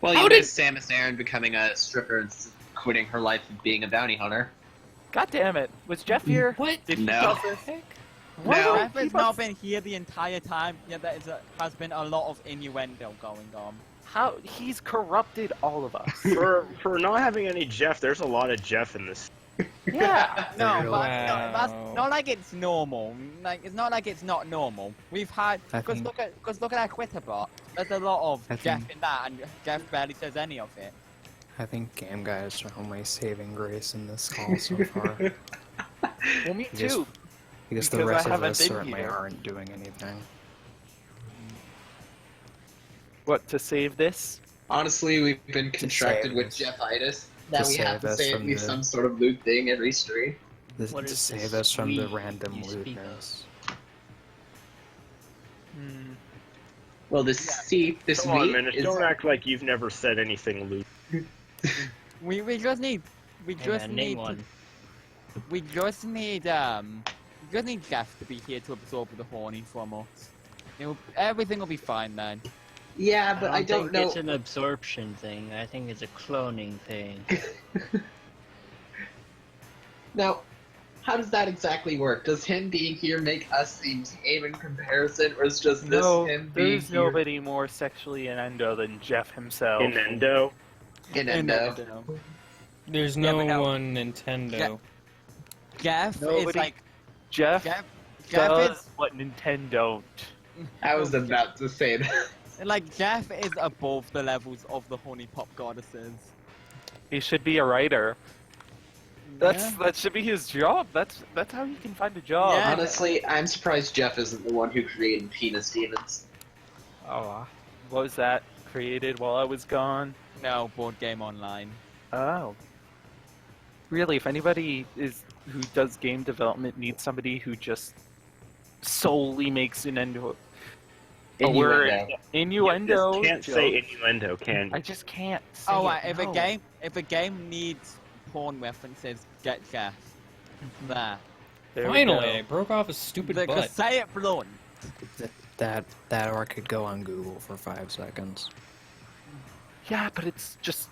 Well, How you did- missed Samus Aran becoming a stripper and quitting her life of being a bounty hunter. God damn it. Was Jeff here? What? Did he No. cause this? What No. do Jeff has keep not us- been here the entire time. Yeah, has been a lot of innuendo going on. How he's corrupted all of us. For not having any Jeff, there's a lot of Jeff in this. Yeah. No, Really? but that's Wow. not like it's normal. Like it's not like it's not normal. We've had I because think- look at our Twitter bot. There's a lot of I Jeff think- in that, and Jeff barely says any of it. I think Game Guy is our only saving grace in this call so far. Well, me Because- too. Because the Because I rest of haven't us been certainly here. aren't doing anything. What, to save this? Honestly, we've been contracted save with us. Jeff-itis. That To we have save to us say at from least the- some sort of loot thing every stream. What To is save this us from the we random you speak of? lootness. Well, this Come on, week Minish, is... don't act like you've never said anything, Luke. We just need we Hey, just man, need name to- one. we just need Jeff to be here to absorb the horny from us. Everything will be fine then. Yeah, but I don't think know... it's an absorption thing. I think it's a cloning thing. Now, how does that exactly work? Does him being here make us seem tame in comparison, or is just this No, him being there's here nobody more sexually inendo than Jeff himself. Inendo. in Endo? There's Yeah, no but no. one Nintendo. Jeff is Nobody- like Jeff Jeff does is what Nintendo don't. I was about to say that. like Jeff is above the levels of the honey pop goddesses. He should be a writer. That should be his job. That's how you can find a job. Yeah. Honestly, I'm surprised Jeff isn't the one who created Penis Demons. Oh, what was that created while I was gone? No, board game online. Oh. Really, if anybody who does game development needs somebody who just solely makes innuendo. A word. Innuendo. You just can't say jokes. innuendo, can you? I just can't say Oh, it, if no. a game needs porn references, get Jeff. There. There we Finally, go. I broke off a stupid Like, butt. say it blunt. That or could go on Google for 5 seconds. Yeah, but it's just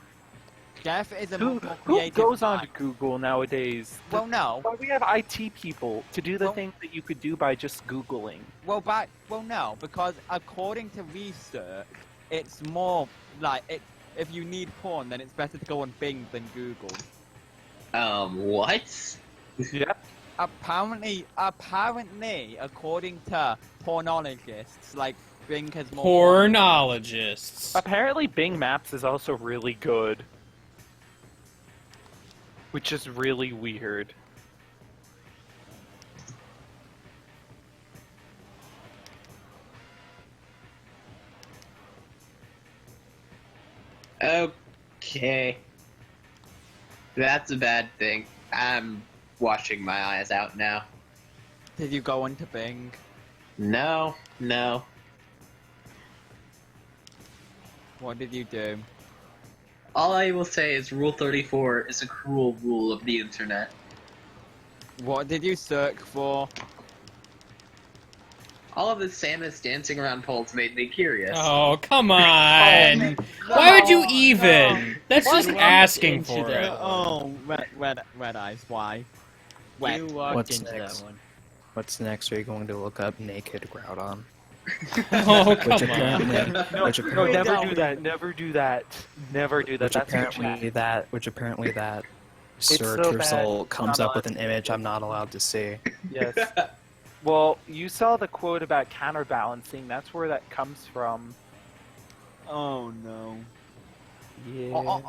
Jeff is a who more creative goes on guy. to Google nowadays? Well, no. Why we have IT people to do the Well- things that you could do by just Googling. Well, no, because according to research, it's more like if you need porn, then it's better to go on Bing than Google. What? Yeah. Apparently, according to pornologists, like Bing has more. Pornologists. Apparently, Bing Maps is also really good, which is really weird. Okay. That's a bad thing. I'm washing my eyes out now. Did you go into Bing? No. What did you do? All I will say is Rule 34 is a cruel rule of the internet. What did you search for? All of the Samus dancing around poles made me curious. Oh, come on! Why would you even? That's Why just walked asking into for that it. one? Oh, red eyes. Why? You walked What's into next? that one. What's next? Are you going to look up naked Groudon? Oh, Which come on. apparently, No, which no, apparently, never don't. do that. Never do that. Never do that. which That's your apparently chat. that so search bad, result comes not up with an image I'm not allowed to see. Yes. Well, you saw the quote about counterbalancing. That's where that comes from. Oh no. Yeah.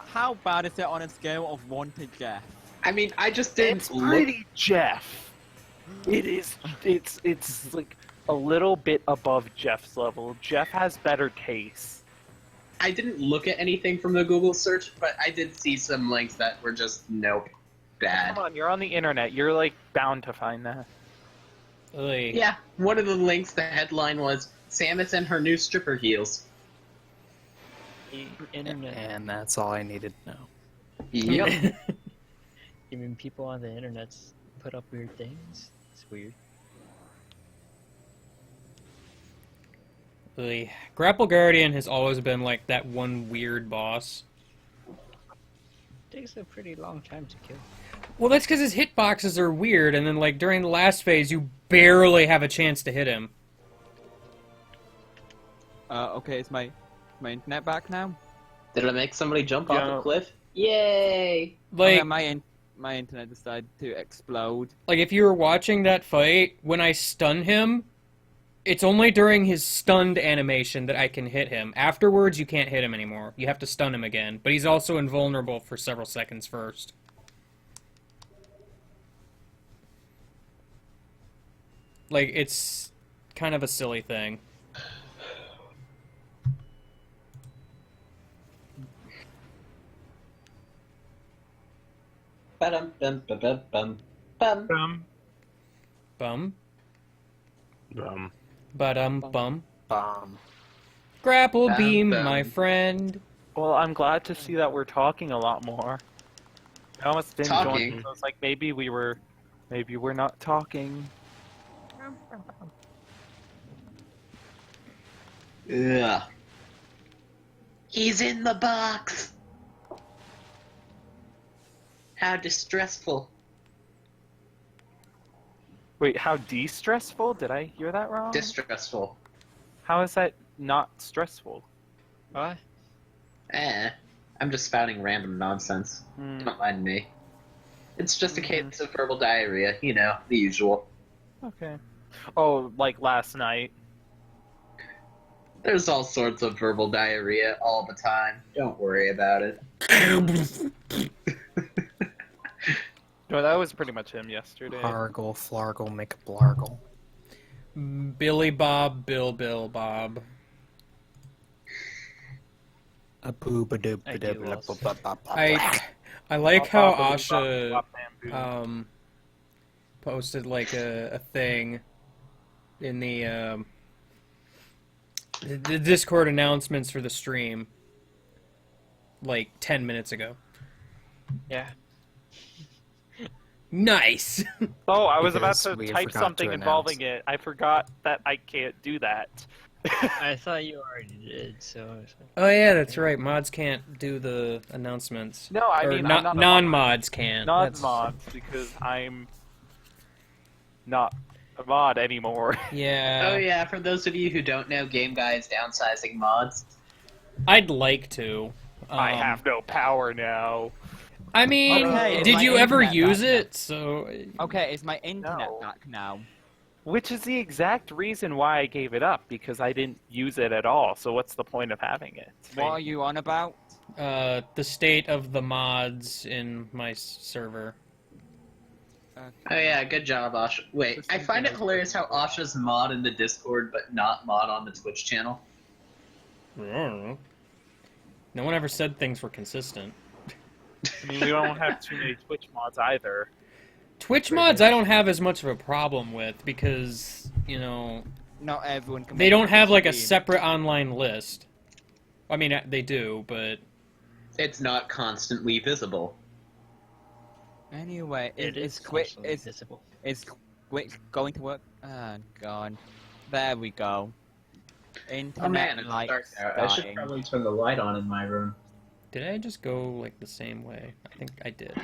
How bad is it on a scale of 1 to Jeff? I mean, I just didn't It's look. pretty Jeff. It is. It's like a little bit above Jeff's level. Jeff has better taste. I didn't look at anything from the Google search, but I did see some links that were just nope, bad. Come on, you're on the internet. You're like bound to find that. Like, Yeah, one of the links, the headline was Samus and her new stripper heels. The internet. And that's all I needed to know. Yep. I mean, people on the internet put up weird things. It's weird. The Grapple Guardian has always been like that one weird boss. Takes a pretty long time to kill. Well, that's because his hitboxes are weird, and then like during the last phase, you barely have a chance to hit him. Okay, is my internet back now? Did I make somebody jump off Yeah. a cliff? Yay! Like, Okay, my internet decided to explode. like if you were watching that fight, when I stun him, it's only during his stunned animation that I can hit him. Afterwards, you can't hit him anymore. You have to stun him again. But he's also invulnerable for several seconds first. Like, it's kind of a silly thing. Ba-dum, bum, ba-dum, bum, bum. Bum. Um, Bum. Bomb. Grapple Bum, beam, bum. my friend. Well, I'm glad to see that we're talking a lot more. I almost didn't join. Talking? I was like, maybe we're not talking. Ugh. He's in the box! How distressful. Wait, how de-stressful? Did I hear that wrong? Distressful. How is that not stressful? What? I'm just spouting random nonsense. Hmm. Don't mind me. It's just a case of verbal diarrhea, you know, the usual. Okay. Oh, like last night. There's all sorts of verbal diarrhea all the time. Don't worry about it. No, that was pretty much him yesterday. Argle, flargle, make a blargle. Billy Bob, Bill Bob. A boob a doob I a do doob also. I like how Bop, Asha bop, bamboo. posted like a thing in the Discord announcements for the stream like 10 minutes ago. Yeah. Nice. Oh, I was about Because to we type forgot to something announce. involving it. I forgot that I can't do that. I thought you already did, so. I was like, Oh yeah, that's right. Mods can't do the announcements. No, I Or mean, I'm not a non-mods can't. Not That's- mods, because I'm not a mod anymore. Yeah. Oh yeah, for those of you who don't know, Game Guy is downsizing mods. I'd like to. I have no power now. I mean, Okay, did my you ever internet use back it? So. Okay, is my internet No. back now? Which is the exact reason why I gave it up, because I didn't use it at all, so what's the point of having it? What are you on about? The state of the mods in my server. Oh yeah, good job, Asha. Wait, I find it hilarious how Asha's mod in the Discord, but not mod on the Twitch channel. I don't know. No one ever said things were consistent. I mean, we don't have too many Twitch mods either. Twitch mods I don't have as much of a problem with because, you know, Not everyone can. they make don't it have like a stream. separate online list. I mean, they do, but It's not constantly visible. Anyway, It it's is quick. constantly It's visible. quick going to work. Oh god, there we go. Internet Oh man, it's lights dark out. I should dying. probably turn the light on in my room. did I just go like the same way? I think I did.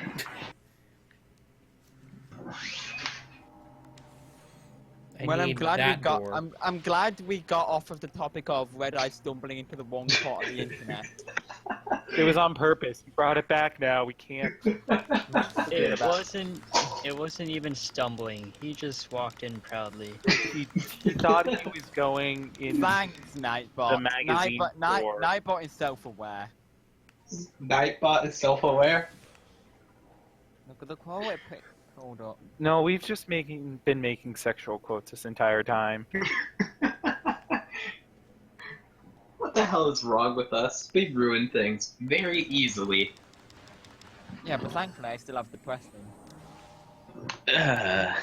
Well, I'm need glad we that got. door. I'm glad we got off of the topic of Red Eye stumbling into the wrong part of the internet. It was on purpose. You brought it back now. We can't. It wasn't even stumbling. He just walked in proudly. He thought he was going in. Thanks, Nightbot. The magazine store. Nightbot is self-aware. Nightbot is self-aware. Look at the quality. Hold up. No, we've just been making sexual quotes this entire time. What the hell is wrong with us? We ruin things very easily. Yeah, but thankfully I still have the pressing.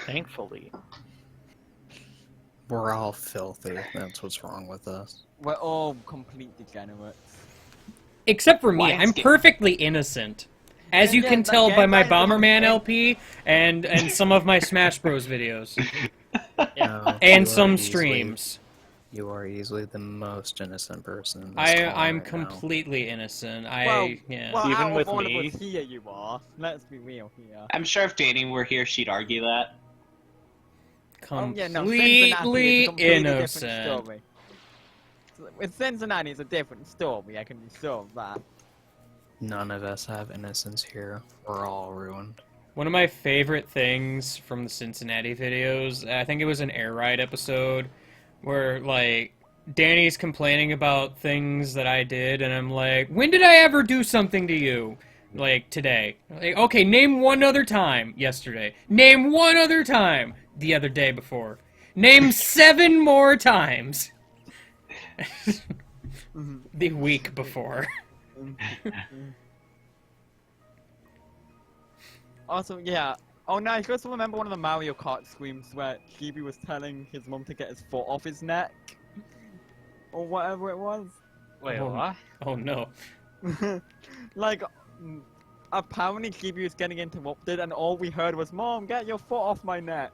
Thankfully. We're all filthy. That's what's wrong with us. We're all complete degenerates. Except for me, Lions I'm get- perfectly innocent. As you Yeah, can that tell game by my design is Bomberman okay. LP and some of my Smash Bros videos No, and you are some easily- streams. You are easily the most innocent person in this I'm call right now. completely innocent. Well, yeah. well, Even out with of all me? of us here, you are. Let's be real here. I'm sure if Danny were here, she'd argue that. Oh yeah, no, Completely Cincinnati is a completely innocent. different story. With Cincinnati, it's a different story. I can be sure of that. None of us have innocence here. We're all ruined. One of my favorite things from the Cincinnati videos, I think it was an Air Ride episode, where, like, Danny's complaining about things that I did, and I'm like, when did I ever do something to you? Like, today. Like, okay, name one other time. Yesterday. Name one other time. The other day before. Name 7 more times. The week before. Also, yeah. Oh no, I just remember one of the Mario Kart screams where Kibi was telling his mum to get his foot off his neck. Or whatever it was. Wait, Oh. what? Oh no. Like, apparently Kibi was getting interrupted and all we heard was, Mom, get your foot off my neck.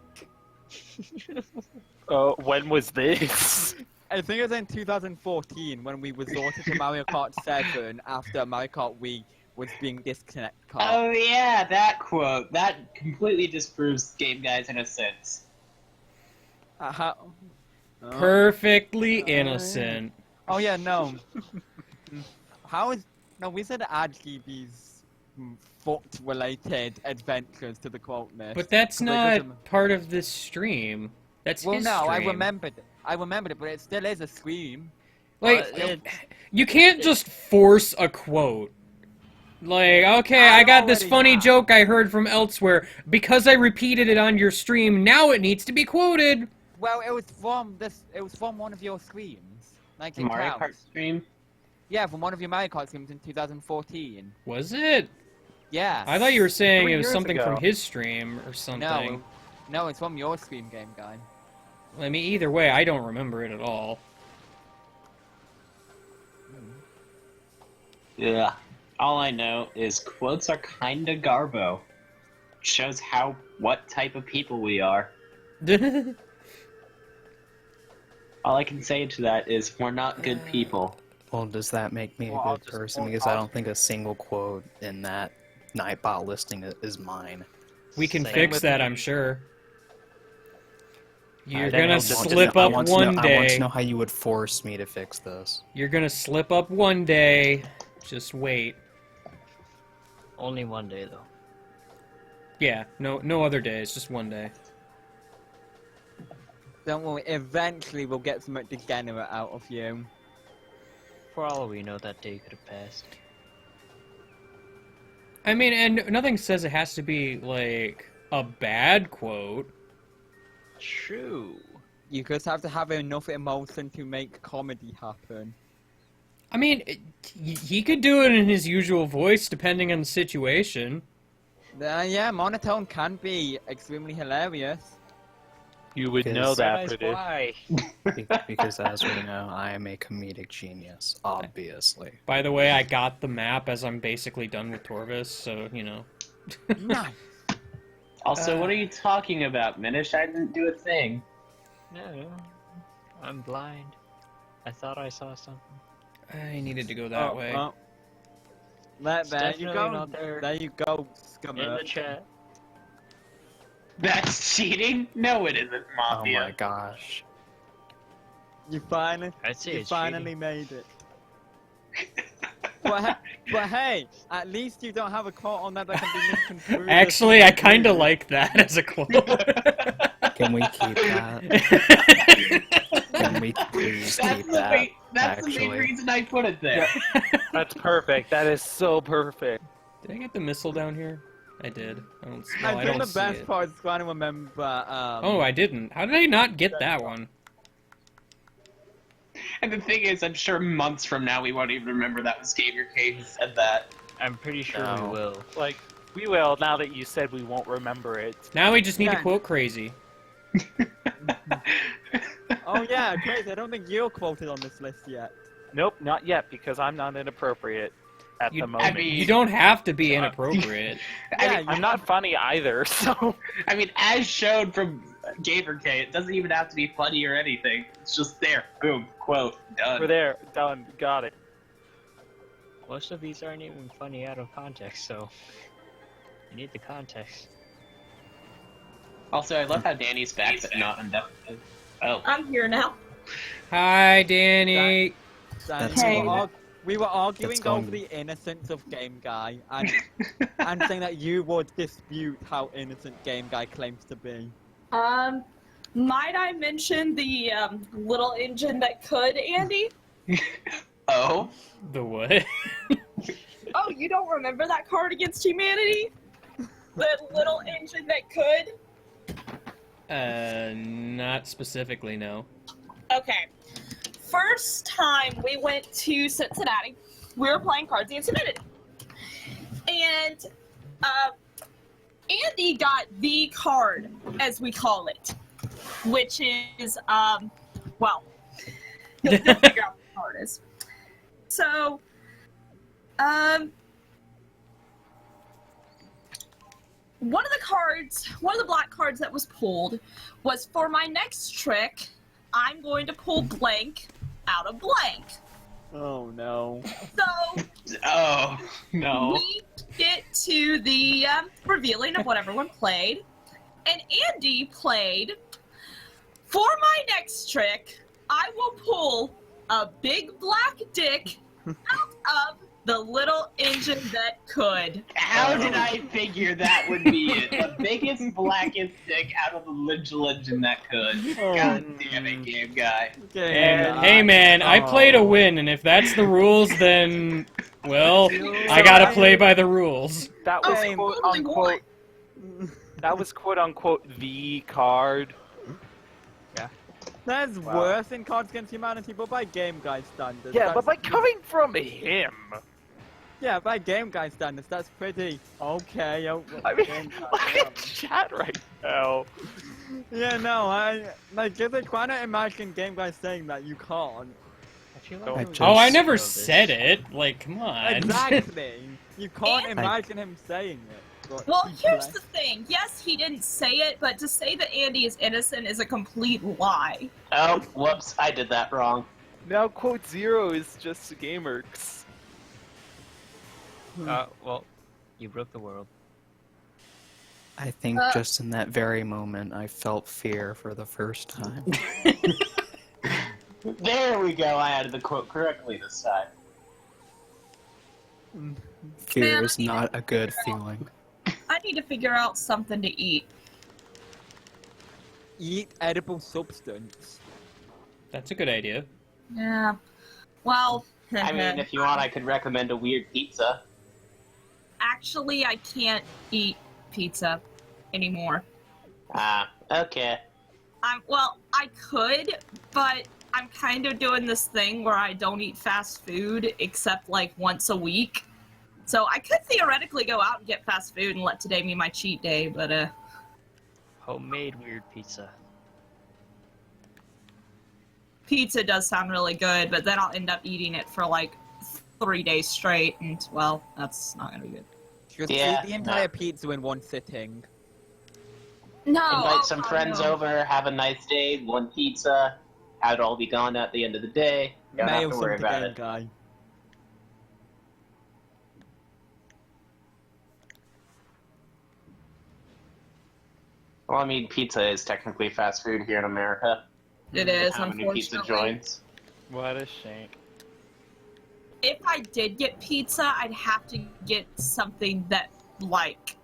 When was this? I think it was in 2014 when we resorted to Mario Kart 7 after Mario Kart Wii was being disconnected. Oh yeah, that quote. That completely disproves Game Guy's innocence. How... Perfectly innocent. Oh yeah, no. How is... No, we said add Kibi's foot-related adventures to the quote list. But that's 'cause it not doesn't- part of this stream. That's Well, his no, I stream. remembered it. I remembered it, but it still is a scream. Like, It- you can't just force a quote. Like, okay, I got this already funny have. joke I heard from elsewhere. Because I repeated it on your stream, now it needs to be quoted. Well, it was from this. It was from one of your screams. Like it Mario Kart counts. stream. Yeah, from one of your Mario Kart streams in 2014. Was it? Yeah. I thought you were saying 3 it was years something from ago. his stream or something. No, no, it's from your stream, Game Guy. I mean, either way, I don't remember it at all. Yeah. All I know is quotes are kinda garbo. Shows what type of people we are. All I can say to that is we're not good people. Well, does that make me Well, a I'll good just person? point Because I out- don't think a single quote in that Nightbot listing is mine. We can Same fix with that, me. I'm sure. You're I gonna want to slip know- I up want to one know- I want to day. know how you would force me to fix this. You're gonna slip up one day. Just wait. Only one day though. Yeah, no other days, just one day. Don't worry, eventually we'll get something degenerate out of you. For all we know, that day could have passed. I mean, and nothing says it has to be, like, a bad quote. True. You just have to have enough emotion to make comedy happen. I mean, he could do it in his usual voice, depending on the situation. Yeah, monotone can be extremely hilarious. You would Because- know that, Nice British. why? Because as we know, I am a comedic genius, obviously. By the way, I got the map as I'm basically done with Torvis, so, you know. Nice. Also, what are you talking about, Minish? I didn't do a thing. No, I'm blind. I thought I saw something. I needed to go that way. There It's you definitely go. not there. There you go, In the scummer. chat. That's cheating? No, it isn't, Oh Mafia. my gosh. You finally, I'd say you it's finally made it. but hey, at least you don't have a quote on that that can be misconstrued. as Actually, I something kinda rude. like that as a quote. Can we keep that? Can we please keep that? That's the main actually. reason I put it there. That's perfect. That is so perfect. Did I get the missile down here? I did. I don't, no, I I think don't the see best it. part is trying to remember. Oh, I didn't. How did I not get that one? And the thing is, I'm sure months from now we won't even remember that was Gamer Cave who said that. I'm pretty sure No. we will. Like, we will now that you said we won't remember it. Now we just need to Yeah. quote crazy. Oh yeah, great. I don't think you're quoted on this list yet. Nope, not yet, because I'm not inappropriate. at You- the moment. You don't have to be inappropriate. I'm not funny either, so I mean, as shown from Gamergate, it doesn't even have to be funny or anything. It's just there. Boom. Quote. Done. we're there. Done. Got it. Most of these aren't even funny out of context, so you need the context. Also, I love how Danny's back, but not indefinite. Oh. I'm here now. Hi, Danny. Danny, That's fine. we were arguing That's fine. over the innocence of Game Guy, and saying that you would dispute how innocent Game Guy claims to be. Might I mention the little engine that could, Andy? Oh? The what? Oh, you don't remember that card against humanity? The little engine that could? Not specifically, no. Okay. First time we went to Cincinnati, we were playing Cards Against Humanity. And Andy got the card, as we call it, which is, well, you'll figure out what the card is. So, one of the black cards that was pulled was for my next trick, I'm going to pull blank out of blank. Oh no. So, Oh, no. we get to the revealing of what everyone played, and Andy played, for my next trick, I will pull a big black dick out of the little engine that could. How did I figure that would be it? The biggest, blackest dick out of the little engine that could. God damn it, Game Guy. And hey, man, I play to win, and if that's the rules, then well, I gotta play by the rules. That was Oh, quote only unquote. That was quote unquote the card. That's Wow. worse in Cards Against Humanity, but by Game Guy standards. Yeah, but that's- like coming from him. Yeah, by Game Guy standards, that's pretty okay. I mean, Game Guy, look at chat right now. yeah, no, I like just trying to imagine Game Guy saying that you can't. I feel I like just- Oh, I never know this. said it. Like, come on. Exactly. You can't And- imagine him saying it. but Well, he here's does. the thing. Yes, he didn't say it, but to say that Andy is innocent is a complete lie. Oh, whoops, I did that wrong. Now quote zero is just gamerks. Well, you broke the world. I think Uh, just in that very moment, I felt fear for the first time. There we go, I added the quote correctly this time. Fear Man, is not a good feeling. I need to figure out something to eat. Eat edible substance. That's a good idea. Yeah. Well, I mean, if you want, I could recommend a weird pizza. actually, I can't eat pizza anymore. Ah, okay. I could, but I'm kind of doing this thing where I don't eat fast food except like once a week. So I could theoretically go out and get fast food and let today be my cheat day, but Homemade weird pizza. pizza does sound really good, but then I'll end up eating it for like 3 days straight, and well, that's not gonna be good. Just Yeah, eat the entire pizza in one sitting. No. Invite some God, friends no. over, have a nice day, one pizza, have it all be gone at the end of the day. You don't have Mail to some worry to about Game it. Guy. Well, I mean, pizza is technically fast food here in America. It is, How many pizza unfortunately. joints? What a shame. If I did get pizza, I'd have to get something that, like,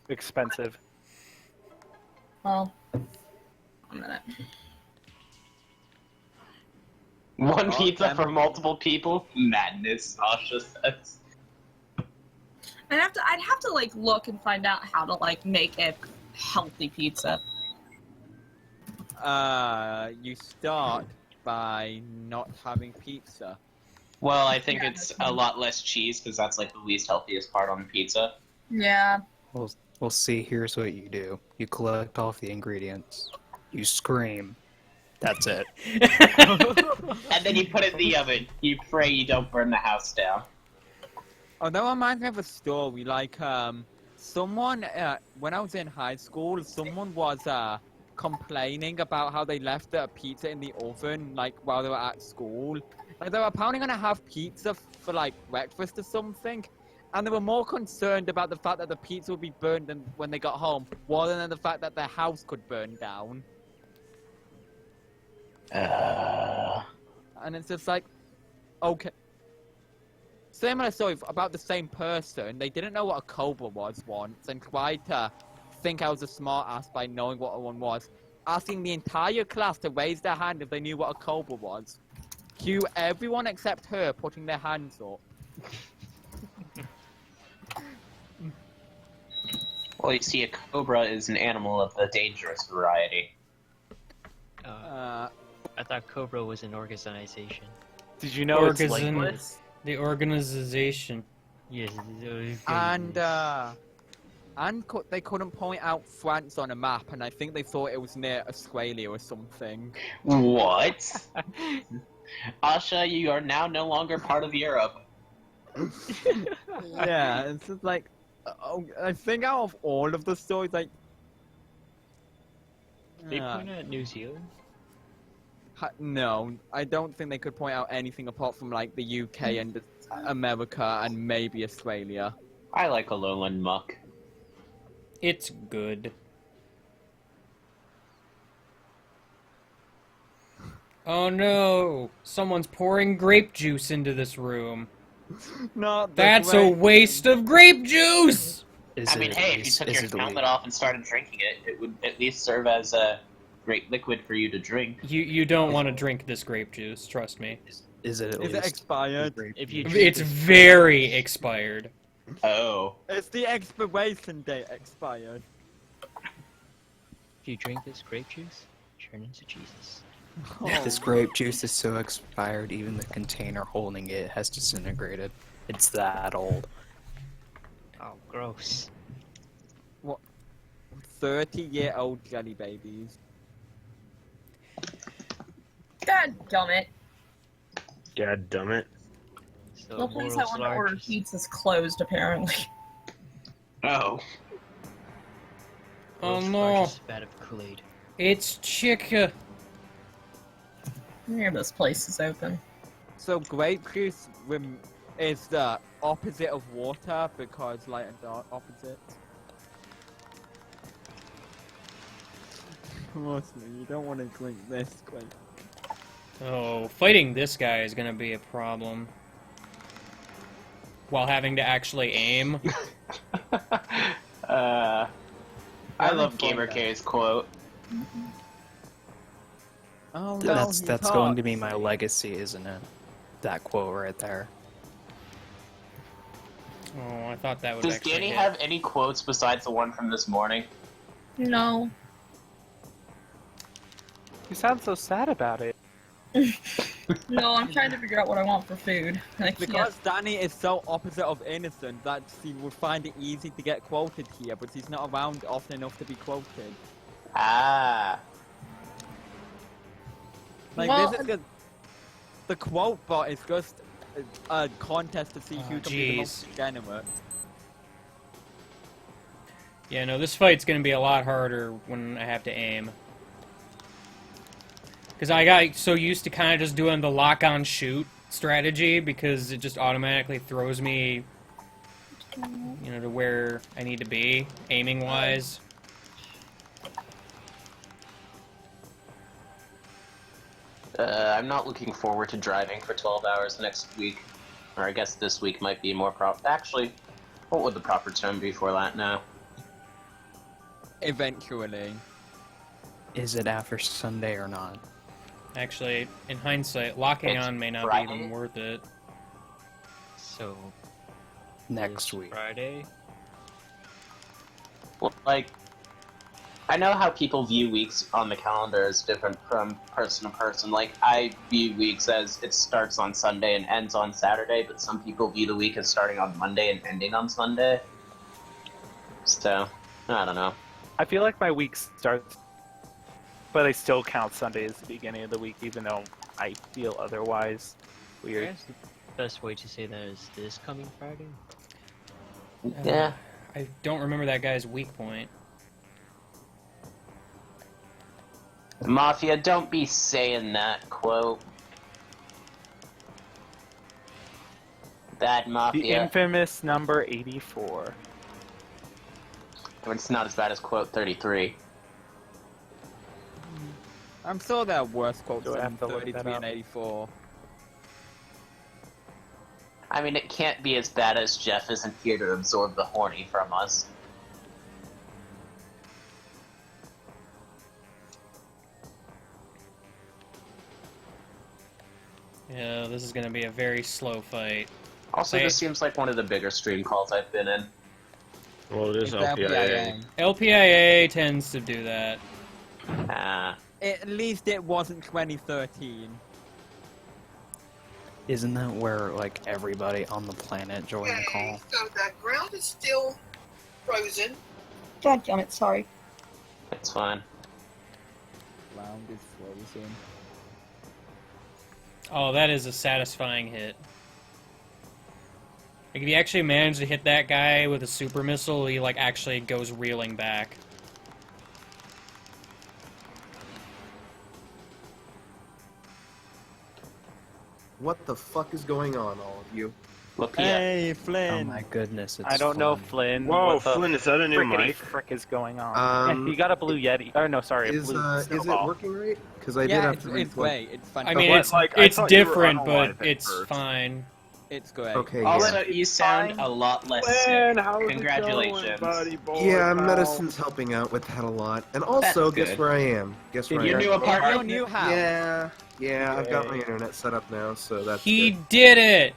Expensive. well, a minute. One Oh, pizza damn. for multiple people? Madness, Sasha says. I'd have to like look and find out how to like make a healthy pizza. You start by not having pizza. Well, I think Yeah, it's that's a lot less cheese because that's like the least healthiest part on the pizza. Yeah. We'll see, here's what you do. You collect all of the ingredients. You scream. That's it. And then you put it in the oven. You pray you don't burn the house down. Oh, that reminds me of a story. Like, someone, when I was in high school, someone was, complaining about how they left the pizza in the oven, like, while they were at school. Like, they were apparently gonna have pizza for, like, breakfast or something. And they were more concerned about the fact that the pizza would be burned than when they got home, rather than the fact that their house could burn down. And it's just like, okay. Similar story about the same person. They didn't know what a cobra was once and tried to think I was a smart ass by knowing what one was, asking the entire class to raise their hand if they knew what a cobra was. Cue everyone except her putting their hands up. Well, you see, a cobra is an animal of the dangerous variety. I thought Cobra was an organization. Did you know it's Orgazon- legless? The organization. Yes. And they couldn't point out France on a map, and I think they thought it was near Australia or something. What? Asha, you are now no longer part of Europe. Yeah, it's just like, I think out of all of the stories, like, They point out New Zealand. No, I don't think they could point out anything apart from like the UK and America and maybe Australia. I like a lowland muck. It's good. Oh no! Someone's pouring grape juice into this room. Not That's a waste of grape juice! I mean, hey, if you took your helmet off and started drinking it, it would at least serve as a great liquid for you to drink. You don't want to drink this grape juice, trust me. Is it at Is least it expired? If you It's very expired. Oh. It's the expiration date expired. If you drink this grape juice, turn into Jesus. This grape juice is so expired, even the container holding it has disintegrated. It's that old. Oh, gross. 30-year-old jelly babies. God damn it. God damn it. So The place I want to order pizza's closed, apparently. Oh. Oh no! Spat of Kool-Aid. It's Chica. Near this place is open. So grape juice is the opposite of water because light and dark opposites. Mostly, you don't want to drink this grape. Oh, fighting this guy is gonna be a problem. While having to actually aim. I love GamerK's quote. Oh no, That's going to be my legacy, isn't it? That quote right there. Oh, I thought that would Does actually Danny hit. have any quotes besides the one from this morning? No. You sound so sad about it. No, I'm trying to figure out what I want for food. I can't. Because Danny is so opposite of innocent that he would find it easy to get quoted here, but he's not around often enough to be quoted. Ah. Like, Well, this is good. The quote bot is just a contest to see who can be the most degenerate. Yeah, no, this fight's gonna be a lot harder when I have to aim. Because I got so used to kind of just doing the lock-on shoot strategy because it just automatically throws me, you know, to where I need to be, aiming-wise. I'm not looking forward to driving for 12 hours next week. Or I guess this week might be more proper. Actually, what would the proper term be for that now? Eventually. Is it after Sunday or not? Actually, in hindsight, locking It's on may not Friday. be even worth it. So Next this week. Friday. Well, like, I know how people view weeks on the calendar is different from person to person. Like, I view weeks as it starts on Sunday and ends on Saturday, but some people view the week as starting on Monday and ending on Sunday. So, I don't know. I feel like my week starts But I still count Sunday as the beginning of the week, even though I feel otherwise. I Weird. guess the best way to say that is this coming Friday. Yeah. I don't remember that guy's weak point. Mafia, don't be saying that quote. Bad The Mafia. infamous number 84. It's not as bad as quote 33. I'm sure there are worse quotes Do I than have to look that 33 and up? 84. I mean, it can't be as bad as Jeff isn't here to absorb the horny from us. Yeah, this is gonna be a very slow fight. Also, Hey. this seems like one of the bigger stream calls I've been in. Well, it is It's LPIA. LPIA tends to do that. At least it wasn't 2013. Isn't that where like everybody on the planet joined the call? So the ground is still frozen. God damn it, sorry. It's fine. Ground is frozen. Oh, that is a satisfying hit. Like, if you actually manage to hit that guy with a super missile, he, like, actually goes reeling back. What the fuck is going on, all of you? Look Hey, Oh Flynn! my goodness, it's I don't know, Flynn. Flynn. Whoa, what the Flynn, is that a new frickety mic? frick is going on? Um, You got a blue Yeti. Oh, no, sorry, a Is blue it snowball. working right? Because I did Yeah, have it's, to it's replug. great. It's I fantastic. mean, But, it's, like, I it's thought you were different, but unalive at it's first. fine. It's great. Okay, Also, yeah. you sound a lot less Flynn, sick. how's Congratulations. it going, buddy boy, Yeah, pal? medicine's helping out with that a lot. And also, That's guess good. where I am? Guess where In your I new am? apartment? Your new house. Yeah, I've got my Yay. internet set up now, so that's He good. did it!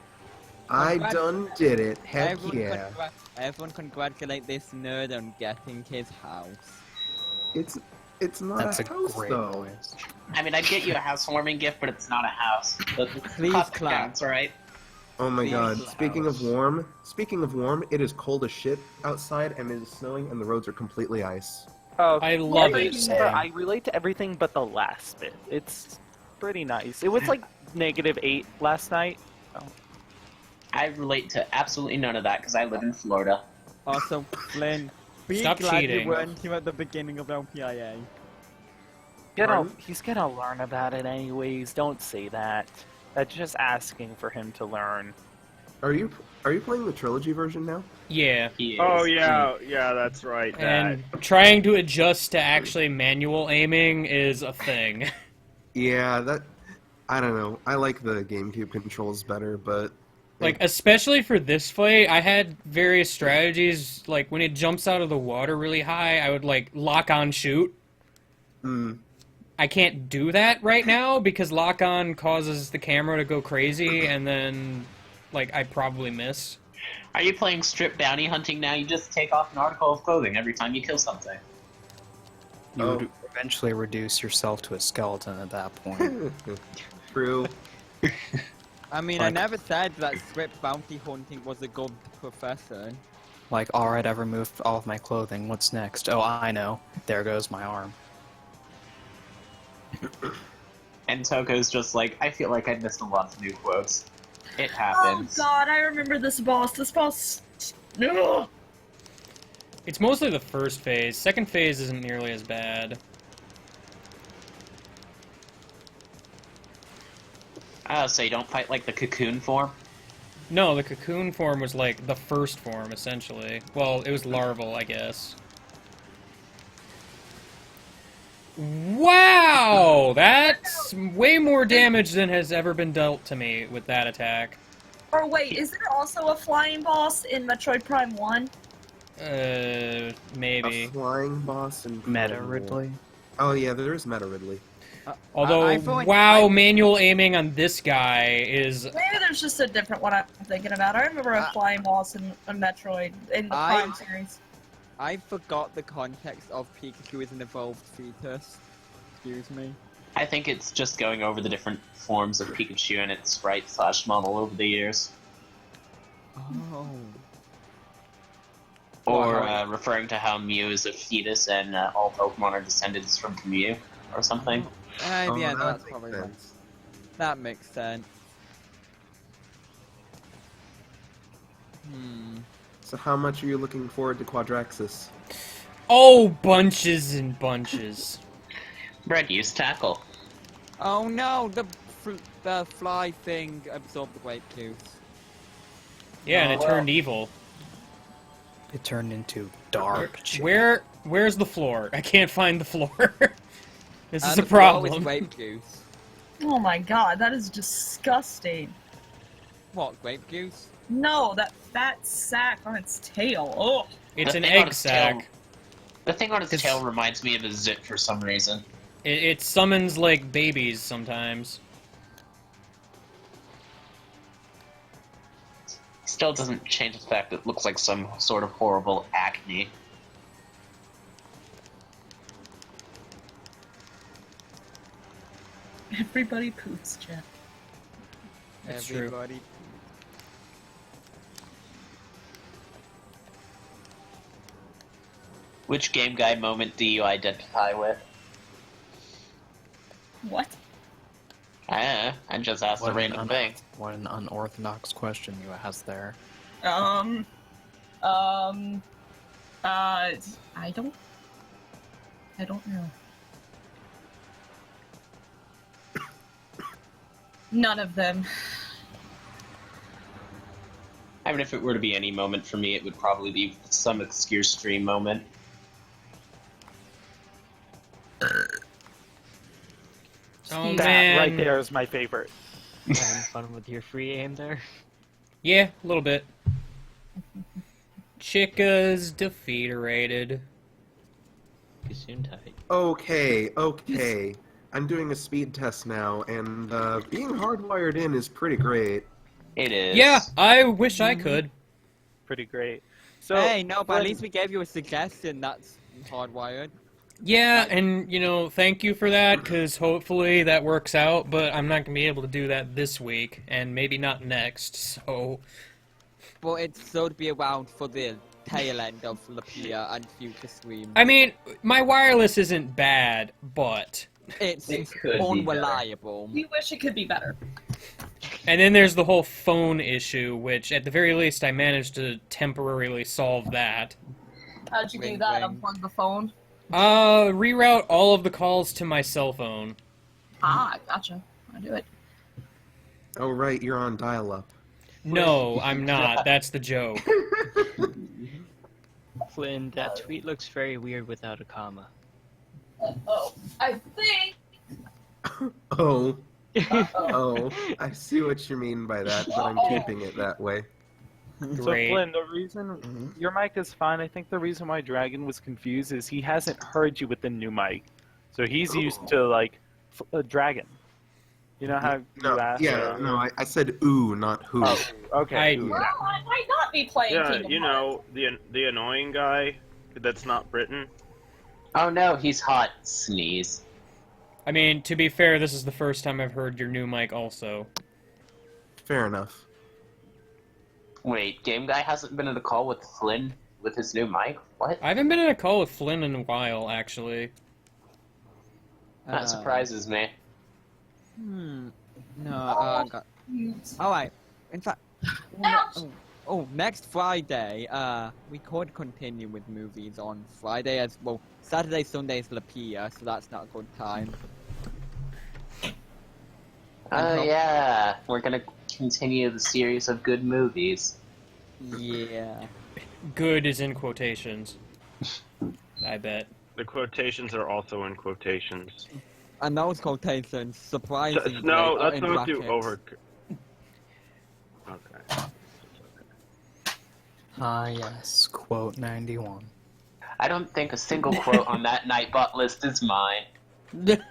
I Congrats. done did it. Heck Everyone, yeah. everyone congratulate this nerd on getting his house. It's not That's a a house, great though. noise. I mean, I'd get you a housewarming gift, but it's not a house. The Please cost clap. counts, right? Oh my Please god. house. Speaking of warm, it is cold as shit outside and it is snowing and the roads are completely ice. Oh, I love it. everything, but I relate to everything but the last bit. It's pretty nice. It was like -8 last night. I relate to absolutely none of that because I live in Florida. Also, Flynn, be Stop glad cheating. you weren't here at the beginning of LPIA. He's gonna learn about it anyways. Don't say that. That's just asking for him to learn. Are you playing the trilogy version now? Yeah. He is. Oh, yeah, that's right. And trying to adjust to actually manual aiming is a thing. Yeah, I don't know. I like the GameCube controls better, but Like, especially for this fight, I had various strategies. Like, when it jumps out of the water really high, I would, like, lock on shoot. I can't do that right now because lock on causes the camera to go crazy, and then, like, I probably miss. Are you playing strip bounty hunting now? You just take off an article of clothing every time you kill something. You would eventually reduce yourself to a skeleton at that point. True. I mean, I never said that strip bounty hunting was a good profession. Like, alright, I've removed all of my clothing. What's next? Oh, I know. There goes my arm. And Toko's just like, I feel like I missed a lot of new quotes. It Oh happens. god, I remember this boss. This boss. Ugh. It's mostly the first phase. Second phase isn't nearly as bad. Oh, so you don't fight like the cocoon form? No, the cocoon form was, like, the first form, essentially. Well, it was larval, I guess. Wow! That's way more damage than has ever been dealt to me with that attack. Or wait, is there also a flying boss in Metroid Prime 1? Maybe. A flying boss and Meta Ridley? Oh yeah, there is Meta Ridley. Although, I feel like wow, manual aiming on this guy is... Maybe there's just a different one I'm thinking about. I remember a flying boss in Metroid in the Prime series. I forgot the context of Pikachu is an evolved fetus. Excuse me. I think it's just going over the different forms of Pikachu and its sprite/model over the years. Oh. Or referring to how Mew is a fetus and all Pokemon are descendants from Mew. or something. Oh, Yeah, that no, that's makes probably sense. that makes sense. Hmm. So how much are you looking forward to Quadraxis? Oh, bunches and bunches. Red use tackle. Oh no, the fly thing absorbed the grape juice. Yeah, and it Well- turned evil. It turned into dark shit. Where's the floor? I can't find the floor. This is a The floor with problem. grape juice. Oh my god, that is disgusting. What, grape juice? No, that fat sack on its tail. Oh. It's The an thing on egg its sack. tail- The thing on its It's- tail reminds me of a zit for some reason. It summons like babies sometimes. Still doesn't change the fact that it looks like some sort of horrible acne. Everybody poops, Jeff. That's true. Everybody. Which Game Guy moment do you identify with? What? I just asked a What random thing. What an unorthodox question you asked there. I don't know. None of them. I mean, if it were to be any moment for me, it would probably be some obscure stream moment. Oh That man. right there is my favorite. Having fun with your free aim there? Yeah, a little bit. Chicka's defeaterated. Gesundheit. Okay. I'm doing a speed test now, and being hardwired in is pretty great. It is. Yeah, I wish I could. Pretty great. So, Hey, no, but at Flynn- least we gave you a suggestion that's hardwired. Yeah, and thank you for that, because hopefully that works out, but I'm not going to be able to do that this week, and maybe not next, so... But it should be around for the tail end of Lapia and future streams. I mean, my wireless isn't bad, but... It's It could be unreliable. We wish it could be better. And then there's the whole phone issue, which at the very least I managed to temporarily solve that. How'd you do Ring, that? ring. Unplug the phone? Reroute all of the calls to my cell phone. Ah, gotcha. I do it. Oh right, you're on dial-up. No, I'm not. That's the joke. Flynn, that tweet looks very weird without a comma. Oh, I think. Oh. Oh, I see what you mean by that, but I'm keeping it that way. So Great. Flynn, the reason your mic is fine, I think the reason why Dragon was confused is he hasn't heard you with the new mic, so he's used to like Dragon. You know how No, you asked? yeah, no, I said ooh, not who. Oh, okay. I- ooh, Well, I might not be playing Yeah, Kingdom you know, the annoying guy that's not Britain. Oh no, he's hot. Sneeze. I mean, to be fair, this is the first time I've heard your new mic also. Fair enough. Wait, Game Guy hasn't been in a call with Flynn with his new mic? What? I haven't been in a call with Flynn in a while, actually. That surprises me. No, I got... Alright, in fact... next Friday, we could continue with movies on Friday as well. Saturday, Sunday is Lapia, so that's not a good time. Oh yeah, we're gonna continue the series of good movies. Yeah. Good is in quotations. I bet. The quotations are also in quotations. And those quotations, surprisingly, No, are let's in not do brackets. over. Okay. Ah, yes. Quote 91. I don't think a single quote on that Nightbot list is mine. Did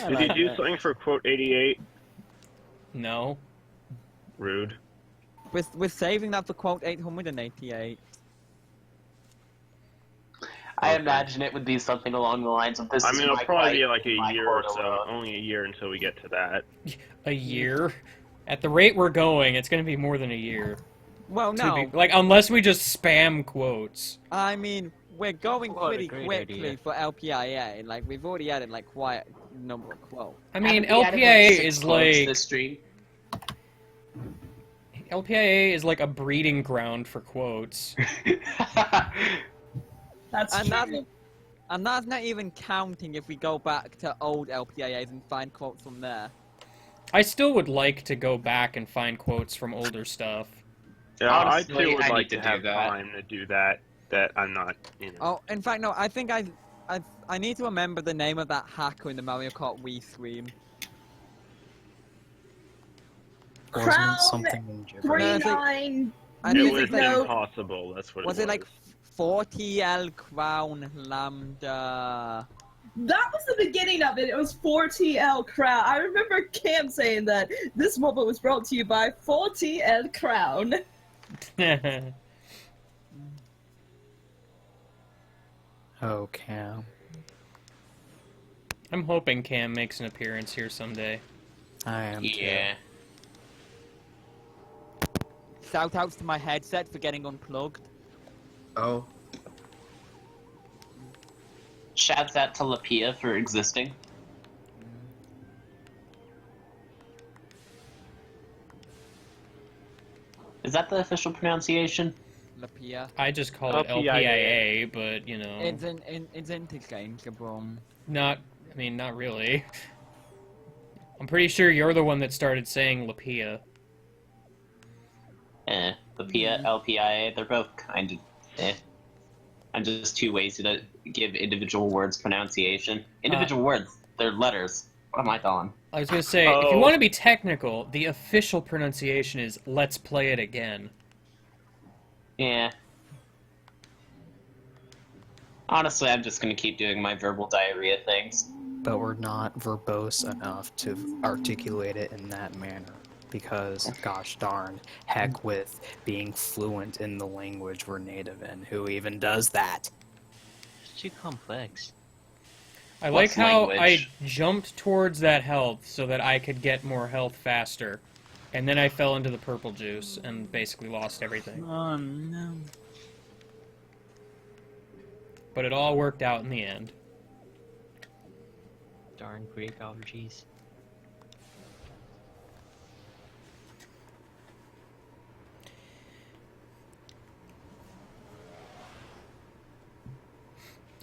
you do something for quote 88? No. Rude. We're saving that for quote 888. I imagine it would be something along the lines of this. I is mean, it'll my probably be life, like a my year or quote so. alone. Only a year until we get to that. A year? At the rate we're going, it's going to be more than a year. Well, To no. be, like, unless we just spam quotes. I mean, we're going What a pretty great quickly idea. for LPIA. Like, we've already added, like, quite a number of quotes. I mean, Haven't we added, LPIA 6 is quotes like this stream? LPIA is like a breeding ground for quotes. That's And that's, true. and that's not even counting if we go back to old LPIAs and find quotes from there. I still would like to go back and find quotes from older stuff. Yeah, Honestly, I too would I like need to to do have that. time to do that. That I'm not, Oh, in fact, no, I think I need to remember the name of that hacker in the Mario Kart Wii stream. Wasn't Crown it something in gibberish? 39. I It think was it's like, no. impossible. That's what was it it like 40L Crown Lambda? That was the beginning of it. It was 4TL Crown. I remember Cam saying that this moment was brought to you by 4TL Crown. Oh, Cam. I'm hoping Cam makes an appearance here someday. I am too. Yeah. Shout outs to my headset for getting unplugged. Oh, Shouts out to Lapia for existing. Is that the official pronunciation? Lapia. I just call it LPIA. LPIA, but you know, It's interchangeable. not. I mean, not really. I'm pretty sure you're the one that started saying Lapia. Lapia, LPIA, they're both kind of I'm just too lazy to give individual words pronunciation. Individual words, they're letters. What am I calling? I was gonna say, if you want to be technical, the official pronunciation is "Let's play it again." Yeah. Honestly, I'm just gonna keep doing my verbal diarrhea things. But we're not verbose enough to articulate it in that manner. Because, gosh darn, heck with being fluent in the language we're native in. Who even does that? It's too complex. I What's like how language? I jumped towards that health so that I could get more health faster. And then I fell into the purple juice and basically lost everything. Oh no. But it all worked out in the end. Darn grape allergies.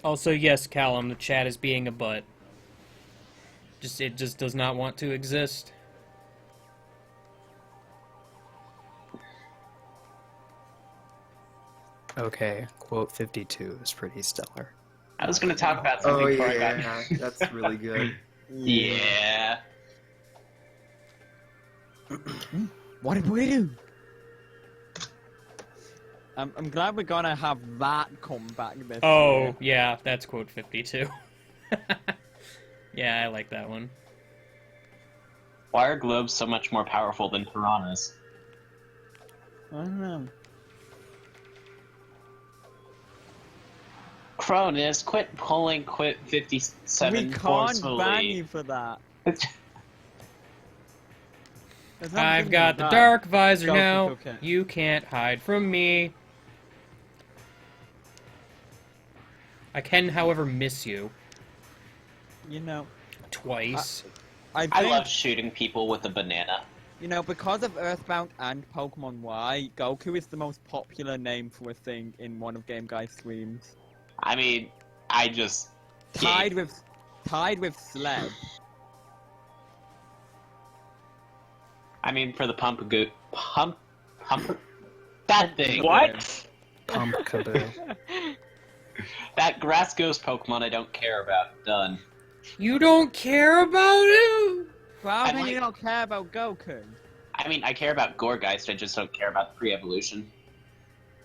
Also, yes, Callum, the chat is being a butt. It just does not want to exist. Okay, quote 52 is pretty stellar. I was gonna talk about something oh before I yeah, got. that's really good. Yeah. What did we do? I'm glad we're gonna have that come back this Oh, year. yeah, that's quote 52. Yeah, I like that one. Why are globes so much more powerful than piranhas? I don't know. Cronus, quit pulling quit 57 We can't forcefully. ban you for that. There's nothing I've got the bad. dark visor Go for now. cocaine. You can't hide from me. I can, however, miss you. You know, Twice. I I think, love shooting people with a banana. you know, because of Earthbound and Pokemon Y, Goku is the most popular name for a thing in one of Game Guy's streams. I mean, I just Tied with Sled. I mean, for the pump that thing. What? Pump Kaboo. That grass ghost Pokemon I don't care about. Done. You don't care about him? Well, how I can you like- not care about Goku? I mean, I care about Goregeist, I just don't care about the pre-evolution.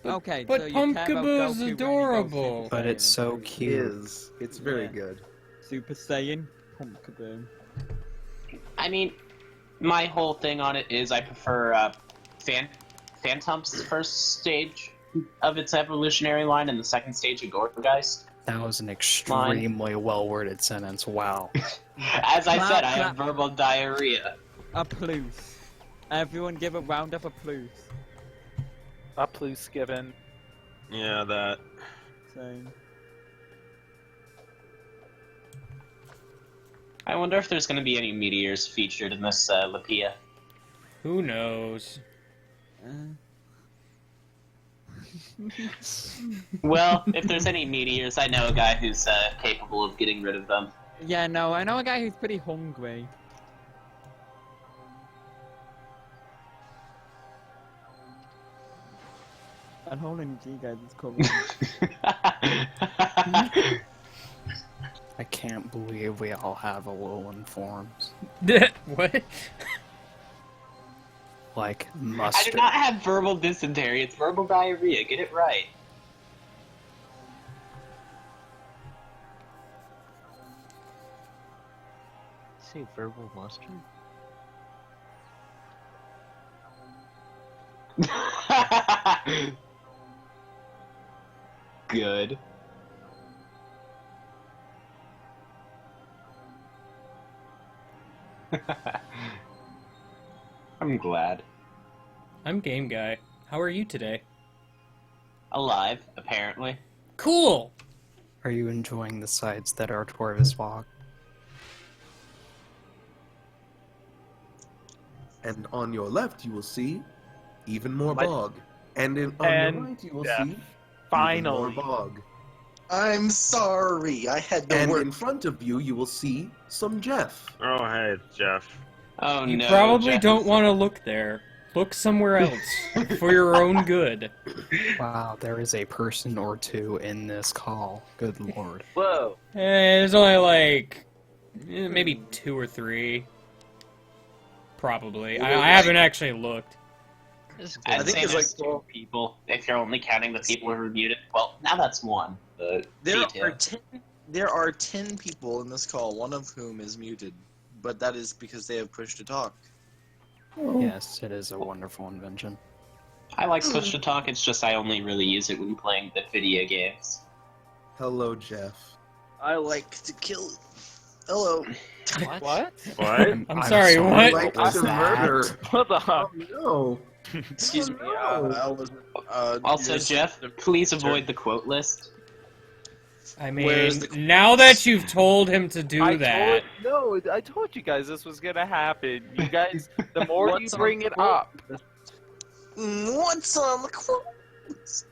Okay, But so you care about Pumpkaboo's Goku when he goes adorable. Super But Saiyan it's so and cute. It's very Yeah. good. Super Saiyan, Pumpkaboo. I mean, my whole thing on it is I prefer Phantom's first stage of its evolutionary line and the second stage of Goregeist. That was an extremely well-worded sentence. Wow. As I said, I Clap. have verbal diarrhea. A plus. Everyone give a round of applause. a plus given. Yeah, that. Same. I wonder if there's going to be any meteors featured in this Lapia. Who knows? Well, if there's any meteors, I know a guy who's capable of getting rid of them. Yeah, no, I know a guy who's pretty hungry. And holding G guys is coming. I can't believe we all have Alolan forms. What? Like I mustard. do not have verbal dysentery, it's verbal diarrhea, get it right. Say verbal mustard? Good. I'm glad. I'm Game Guy. How are you today? Alive, apparently. Cool! Are you enjoying the sights that are Torvis walk? And on your left, you will see even more What? bog. And on And your right, you will Jeff. see even more Finally. bog. I'm sorry. I had to And work. in front of you, you will see some Jeff. Oh, hey, Jeff. Oh You no. probably Jeff don't is- want to look there. Look somewhere else for your own good. Wow, there is a person or two in this call. Good lord. Whoa. There's only like maybe 2 or 3. Probably. I haven't actually looked. I'd I think say it's there's like- 2 people, if you're only counting the people who are muted. Well, now that's 1. The There are 10 people in this call, one of whom is muted, but that is because they have push to talk. Yes, it is a wonderful invention. I like push to talk, it's just I only really use it when playing the video games. Hello, Jeff. I like to kill. Hello. What? What? What? I'm sorry, what? I like was to that? murder. What the Oh, no. Excuse me. Oh, no. I was. Also, yours- Jeff, please avoid the quote list. I mean, Where's the- now that you've told him to do that, I told you guys this was gonna happen. You guys, the more you What's bring on it the up, What's on the quote?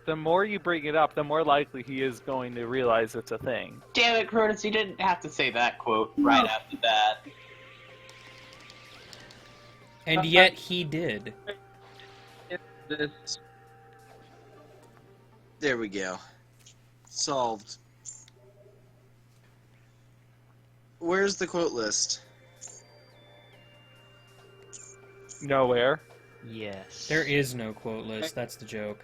the more you bring it up, the more likely he is going to realize it's a thing. Damn it, Curtis, you didn't have to say that quote right after that. and yet he did. There we go. Solved. Where's the quote list? Nowhere. Yes. There is no quote list, that's the joke.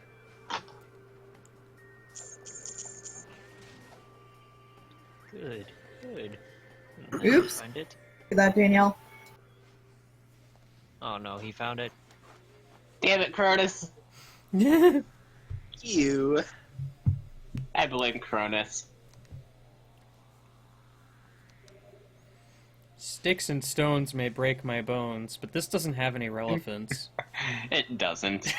Good. Good. Oops. Find it? That Danielle. Oh no, he found it. Damn it, Cronus. You. I blame Cronus. Sticks and stones may break my bones, but this doesn't have any relevance. It doesn't.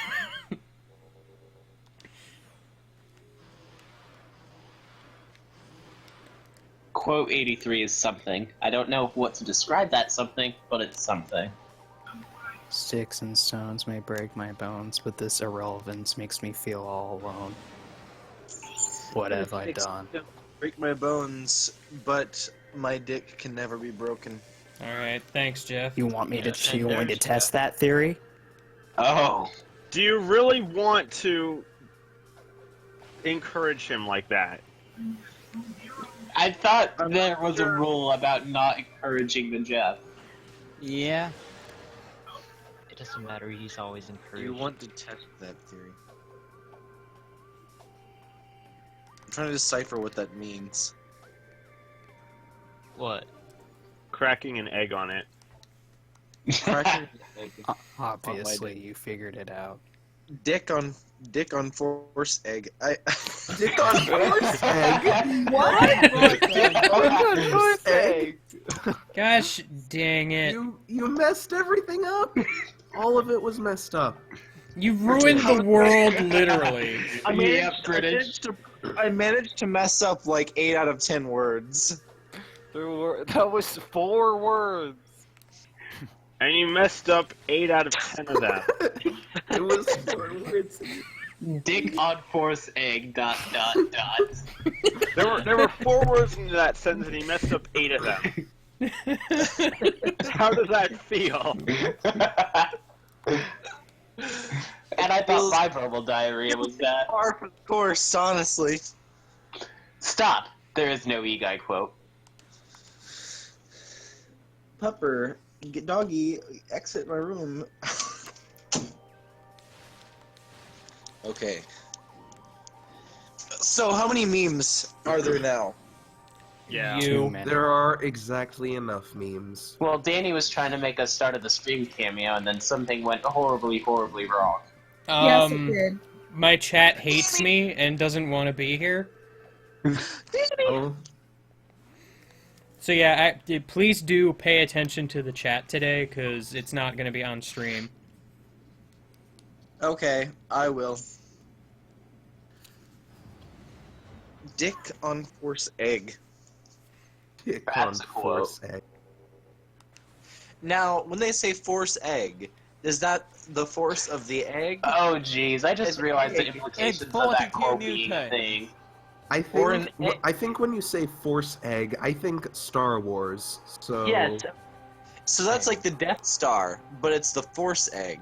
Quote 83 is something. I don't know what to describe that something, but it's something. Sticks and stones may break my bones, but this irrelevance makes me feel all alone. What have I done? Break my bones, but my dick can never be broken. Alright, thanks, Jeff. You want me to? Yeah, You want me to there's test that theory? Oh. Do you really want to encourage him like that? I thought there was a rule about not encouraging the Jeff. Yeah. It doesn't matter, he's always encouraged. You want to test that theory. I'm trying to decipher what that means. What? Cracking an egg on it. Cracking Obviously, you figured it out. dick on force egg. Dick on force egg? What? Dick on force egg? Gosh dang it. You messed everything up. All of it was messed up. You ruined the world, literally. I managed to mess up like 8 out of 10 words. That was 4 words. And you messed up 8 out of 10 of them. It was 4 words. Dick on force egg. ... There were 4 words into that sentence, and he messed up 8 of them. How does that feel? And I thought my verbal diarrhea was that. Par for the course, honestly. Stop. There is no e-guy quote. Pupper, doggy, exit my room. Okay. So, how many memes are there now? Yeah. You. There are exactly enough memes. Well, Danny was trying to make us start at the stream cameo, and then something went horribly, horribly wrong. Yes, it did. My chat hates me and doesn't want to be here. Oh, So yeah, please do pay attention to the chat today, because it's not going to be on stream. Okay, I will. Dick on force egg. Dick on Perhaps a quote. force egg. Now, when they say force egg, is that the force of the egg? Oh, jeez. I just realized the It's implications of that 42 quote being a Newtons. thing. I think when you say force egg, I think Star Wars. So Yes. So that's like the Death Star, but it's the force egg.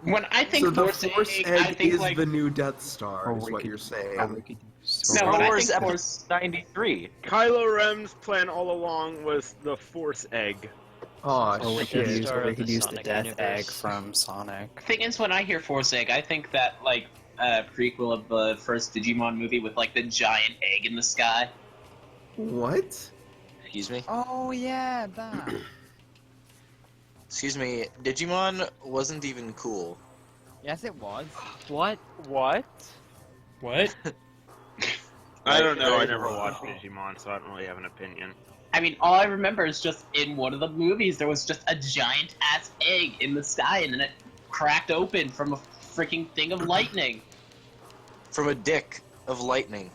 When I think So the force force egg, egg I think is like the new Death Star, Or is we what could- you're or saying. we could do no. Star When I Wars think episode force 93. Kylo Ren's plan all along was the Force Egg. Oh Or we shit! could use, Star or we of could the use the Sonic Death Egg universe. from Sonic. thing is, when I hear force egg, I think that like prequel of the first Digimon movie with like the giant egg in the sky. What? Excuse me? Oh yeah, that. Excuse me, Digimon wasn't even cool. Yes, it was. What? What? What? I don't know. I Like, never watched Digimon, so I don't really have an opinion. I mean, all I remember is just in one of the movies there was just a giant ass egg in the sky, and then it cracked open from a freaking thing of lightning. From a dick of lightning.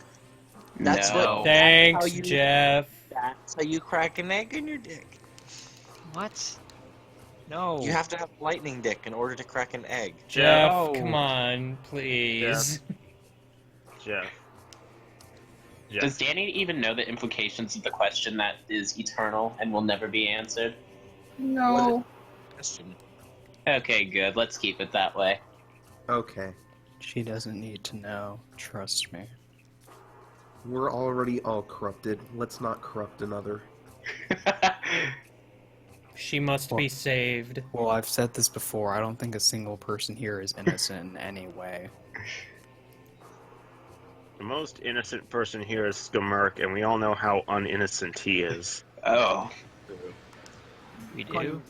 That's No. what. Thanks, how you- Jeff. That's how you crack an egg in your dick. What? No. You have to have lightning dick in order to crack an egg. Jeff, No. come on, please. Jeff. Jeff. Does Danny even know the implications of the question that is eternal and will never be answered? No. Question. Okay, good. Let's keep it that way. Okay. She doesn't need to know. Trust me. We're already all corrupted. Let's not corrupt another. She must be saved. Well, I've said this before. I don't think a single person here is innocent in any way. The most innocent person here is Skamerk, and we all know how uninnocent he is. Oh. We do?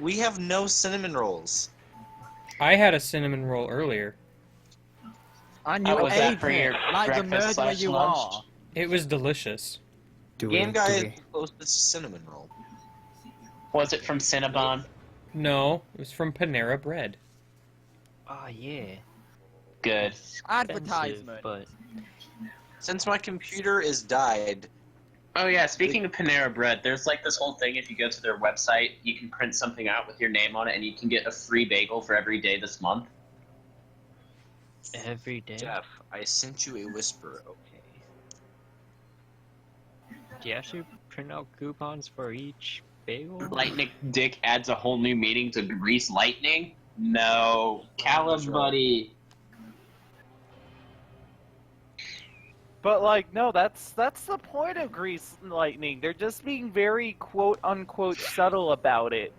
We have no cinnamon rolls. I had a cinnamon roll earlier. And How you was that ate for your it, like the breakfast murderer slash you lunch? are. It was delicious. Game Guy is the closest cinnamon roll. Was it from Cinnabon? No, it was from Panera Bread. Oh, yeah. Good. Advertisement. But Since my computer is died, Oh yeah, speaking of Panera Bread, there's like this whole thing. If you go to their website, you can print something out with your name on it, and you can get a free bagel for every day this month. every day. Jeff, I sent you a whisper, okay? Do you actually print out coupons for each bagel? Lightning Dick adds a whole new meaning to Grease Lightning. No, Callum, buddy. But like, no, that's the point of Grease Lightning. They're just being very quote unquote subtle about it.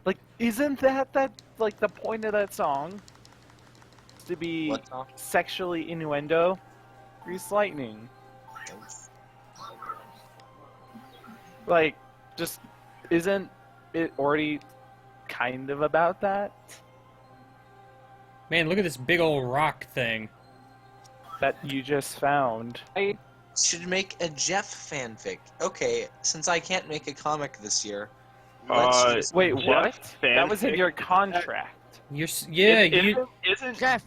Like, isn't that like the point of that song? To be What song? sexually innuendo? Grease Lightning. Like, just isn't it already kind of about that? Man, look at this big old rock thing. That you just found. I should make a Jeff fanfic. Okay, since I can't make a comic this year, let's just Wait, Jeff what? That was in fanfic? your contract. Isn't Jeff,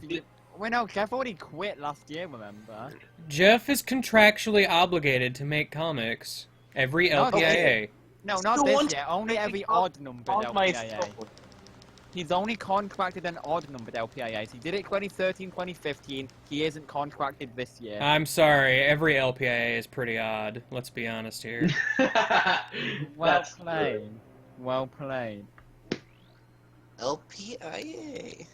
well, no, Jeff already quit last year, remember? Jeff is contractually obligated to make comics every Not LPIA. No, not So this once year. Only every on- odd numbered on my LPIA. phone. He's only contracted an odd numbered LPIAs. He did it 2013, 2015. He isn't contracted this year. I'm sorry, every LPIA is pretty odd. Let's be honest here. Well played. Well played. LPIA.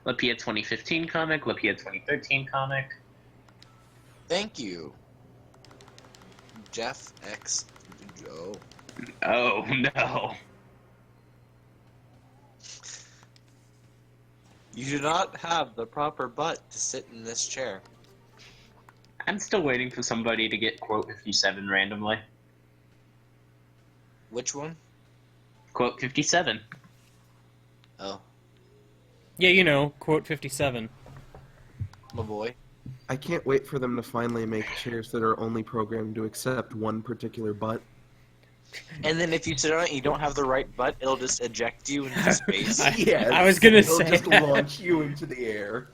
Lapia 2015 comic, Lapia 2013 comic. Thank you, Jeff X Joe. Oh no. You do not have the proper butt to sit in this chair. I'm still waiting for somebody to get quote 57 randomly. Which one? Quote 57. Oh, Yeah, you know, quote 57. my boy. I can't wait for them to finally make chairs that are only programmed to accept one particular butt. And then if you sit on it and you don't have the right butt, it'll just eject you into space. Yes, I was gonna it'll say just that. launch you into the air.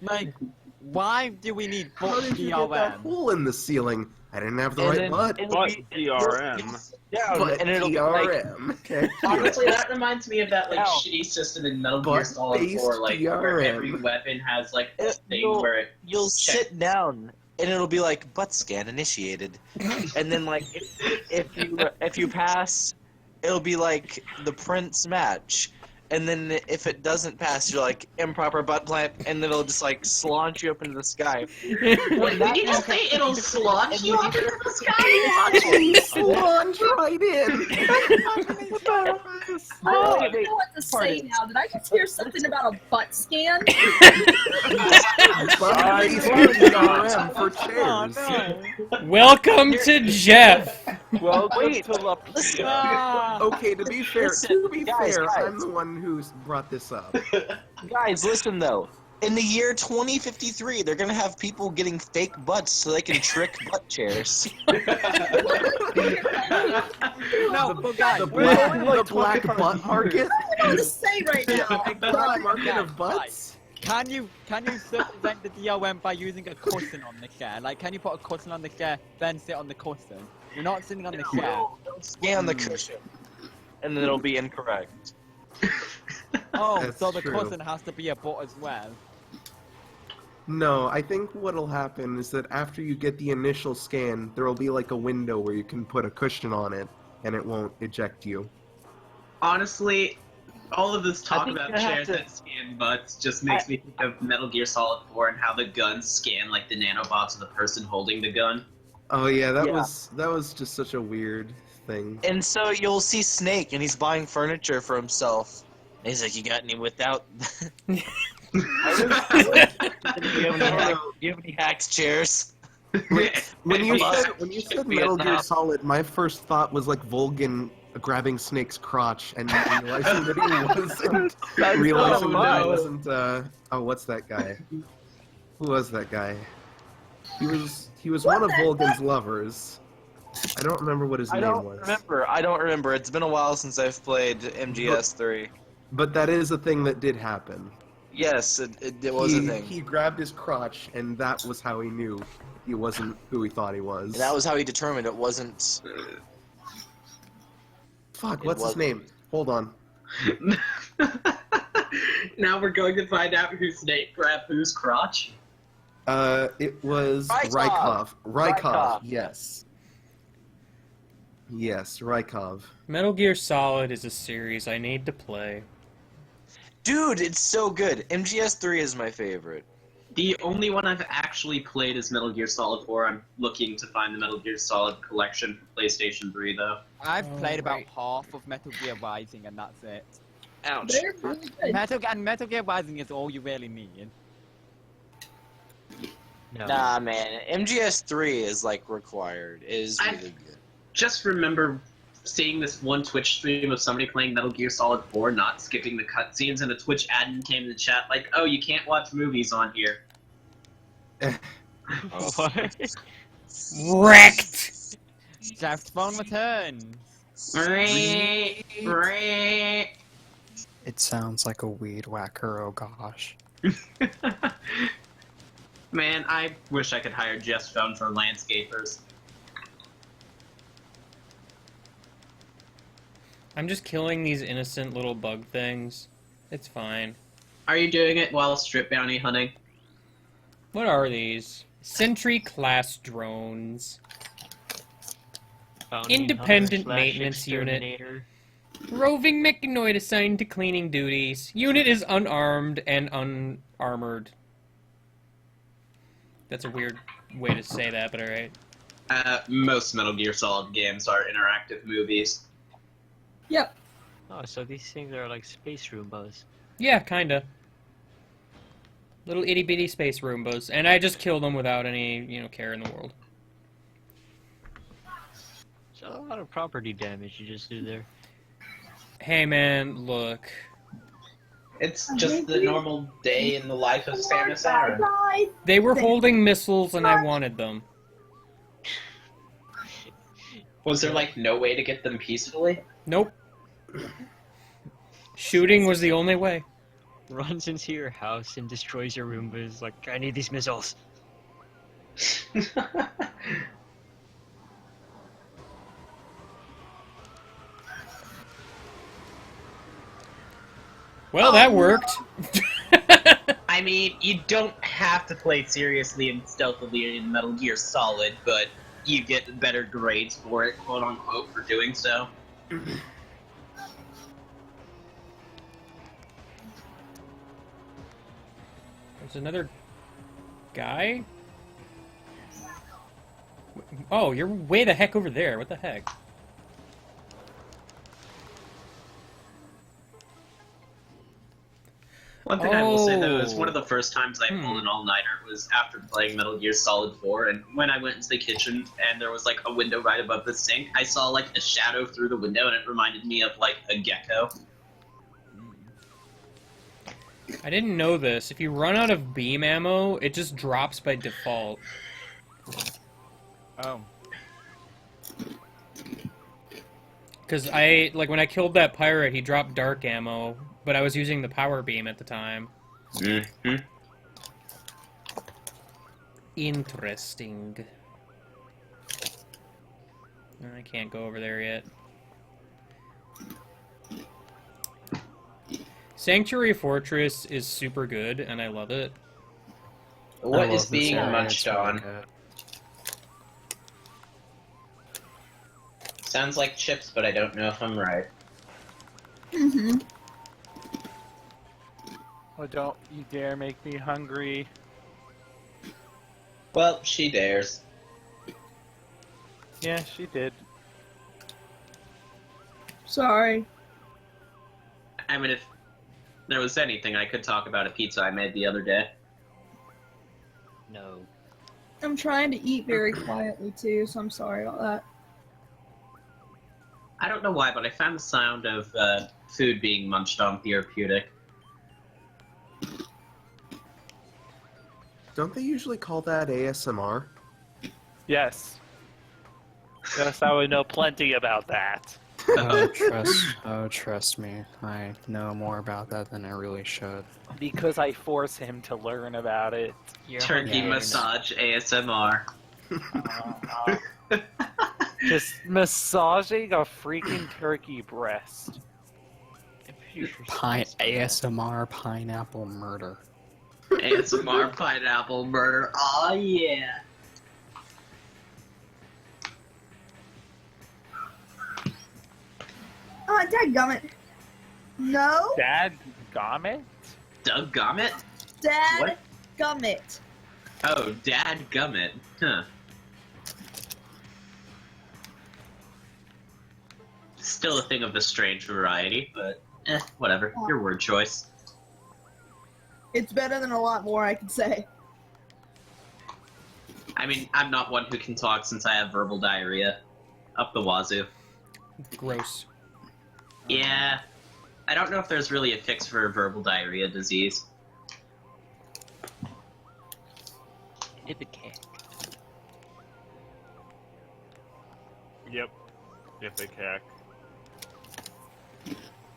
Like, why do we need How both did you get that DRM? hole in the ceiling? I didn't have the And right then butt. it'll But be- DRM. down, Butt and it'll be like, DRM. Thank you. Honestly, that reminds me of that like Ow. shitty system in Metal Gear Solid 4, Butt-based like where DRM. every weapon has like this thing you'll- where it you'll check- sit down and it'll be like butt scan initiated, and then like if you pass, it'll be like the Prince match, and then if it doesn't pass, you're like improper butt plant, and then it'll just like launch you up into the sky. Wait, did you just say it'll slot you up into the sky? Launch right in. I don't know what to say now. Did I just hear something about a butt scan? Butt-based DRM for chairs. Welcome to Jeff. Welcome Wait. to Lapia. Ah, Okay, to be fair, Listen, guys, I'm the one who's brought this up. Guys, listen though. In the year 2053, they're gonna have people getting fake butts so they can trick butt chairs. no, but guys, The black butt market. I don't know what to say right now. Black market of butts. can you circumvent the DRM by using a cushion on the chair? Like, can you put a cushion on the chair, then sit on the cushion? You're not sitting on the chair. Scan the cushion, and then it'll be incorrect. Oh, That's so the true. cushion has to be a butt as well. No, I think what'll happen is that after you get the initial scan, there will be like a window where you can put a cushion on it, and it won't eject you. Honestly, all of this talk think about I have chairs to- that scan butts just makes me think of Metal Gear Solid 4 and how the guns scan like the nanobots of the person holding the gun. Oh yeah, that Yeah. was just such a weird thing. And so you'll see Snake, and he's buying furniture for himself. And he's like, "You got any without? do you have any hacks chairs?" When you Plus, said Metal Gear Solid, my first thought was like Vulcan grabbing Snake's crotch and realizing that he wasn't. Oh, what's that guy? Who was that guy? He was one of Vulcan's lovers. I don't remember what his I name don't was. remember. I don't remember. It's been a while since I've played MGS3. But that is a thing that did happen. Yes, it was a thing. He grabbed his crotch, and that was how he knew he wasn't who he thought he was. And that was how he determined it wasn't. Fuck, what's his name? Hold on. Now we're going to find out who Snake grabbed whose crotch. It was Rykov. Rykov. Yes. Yes, Rykov. Metal Gear Solid is a series I need to play. Dude, it's so good. MGS3 is my favorite. The only one I've actually played is Metal Gear Solid 4. I'm looking to find the Metal Gear Solid collection for PlayStation 3, though. I've played about half of Metal Gear Rising, and that's it. Ouch. They're really good. Metal Gear Rising is all you really need. No. Nah, man. MGS3 is like required. It is I- really good. Just remember seeing this one Twitch stream of somebody playing Metal Gear Solid 4, not skipping the cutscenes, and a Twitch admin came in the chat like, "Oh, you can't watch movies on here." Wrecked! Jeff's phone returns. It sounds like a weed whacker, oh gosh. Man, I wish I could hire Jeff's phone for landscapers. I'm just killing these innocent little bug things. It's fine. Are you doing it while strip bounty hunting? What are these? Sentry class drones. Bounty Independent hunter / maintenance unit. exterminator. Roving mechanoid assigned to cleaning duties. Unit is unarmed and unarmored. That's a weird way to say that, but alright. Most Metal Gear Solid games are interactive movies. Yep. Oh, so these things are like space Roombas. Yeah, kinda. Little itty bitty space Roombas. And I just kill them without any, care in the world. So a lot of property damage you just do there. Hey man, look. It's just the normal day in the life of Samus Aran. They were holding missiles and I wanted them. Was there like no way to get them peacefully? Nope. Shooting was the only way. Runs into your house and destroys your Roombas. Like, I need these missiles. Well, that worked. I mean, you don't have to play seriously and stealthily in Metal Gear Solid, but you get better grades for it, quote unquote, for doing so. There's another guy? Oh, you're way the heck over there. What the heck? One thing I will say though is one of the first times I pulled an all-nighter was after playing Metal Gear Solid 4, and when I went into the kitchen and there was like a window right above the sink, I saw like a shadow through the window and it reminded me of like a gecko. I didn't know this. If you run out of beam ammo, it just drops by default. Oh. Because when I killed that pirate, he dropped dark ammo, but I was using the power beam at the time. Mm-hmm. Interesting. I can't go over there yet. Sanctuary Fortress is super good, and I love it. What is being munched on? Sounds like chips, but I don't know if I'm right. Mm-hmm. Oh, don't you dare make me hungry. Well, she dares. Yeah, she did. Sorry. I mean, if there was anything, I could talk about a pizza I made the other day. No. I'm trying to eat very quietly too, so I'm sorry about that. I don't know why, but I found the sound of food being munched on therapeutic. Don't they usually call that ASMR? Yes. Yes, I would know plenty about that. Trust me. I know more about that than I really should. Because I force him to learn about it. Turkey massage ASMR. Just massaging a freaking turkey breast. ASMR pineapple murder. ASMR pineapple murder. Oh yeah. Oh, dadgummit. No? Dad Gommit? Doug Gummit? Dadgummit. Oh, Dad Gummit. Huh. Still a thing of the strange variety, but whatever. Your word choice. It's better than a lot more I could say. I mean, I'm not one who can talk since I have verbal diarrhea. Up the wazoo. Gross. Yeah. I don't know if there's really a fix for verbal diarrhea disease. Ipecac. Yep. Ipecac.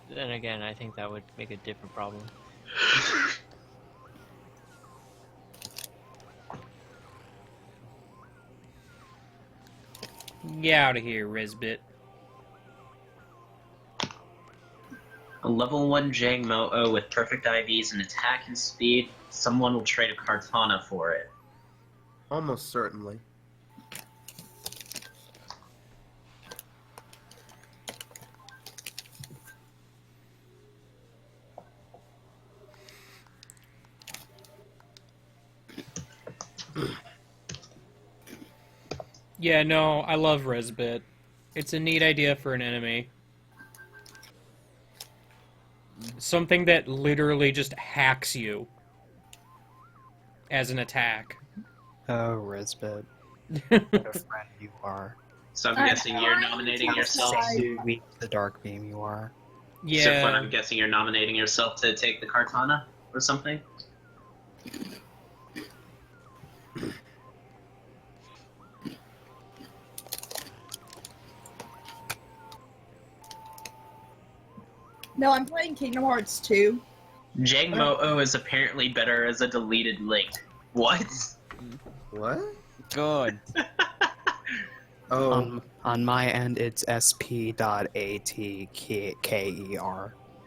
Then again, I think that would make a different problem. Get out of here, Risbit. A level 1 Jang Mo-O with perfect IVs and attack and speed, someone will trade a Kartana for it. Almost certainly. Yeah, no, I love Risbit. It's a neat idea for an enemy. Something that literally just hacks you as an attack. Oh, Risbit. What a friend you are. So I'm guessing you're nominating yourself So weak to the dark beam you are. Yeah. So Flynn, I'm guessing you're nominating yourself to take the Kartana or something? No, I'm playing Kingdom Hearts 2. Jang Mo-O is apparently better as a deleted link. What? What? Good. Oh, On my end, it's sp.atker.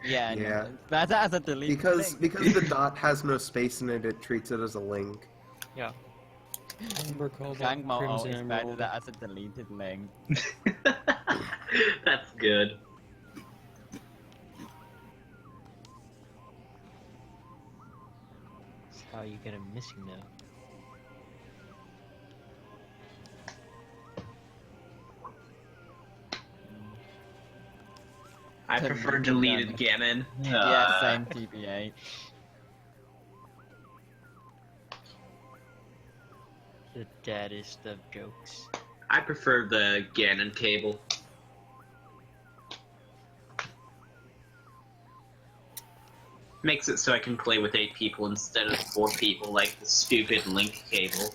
Yeah, Yeah. no, that's as a delete because thing. because the dot has no space in it, it treats it as a link. Yeah. Gang Mo-O Crimson is better Emerald. than as a deleted link. That's good. That's how you get a missing note. I prefer deleted Ganon. Yeah, same TBH. The deadest of jokes. I prefer the Ganon cable. Makes it so I can play with 8 people instead of 4 people like the stupid Link cable.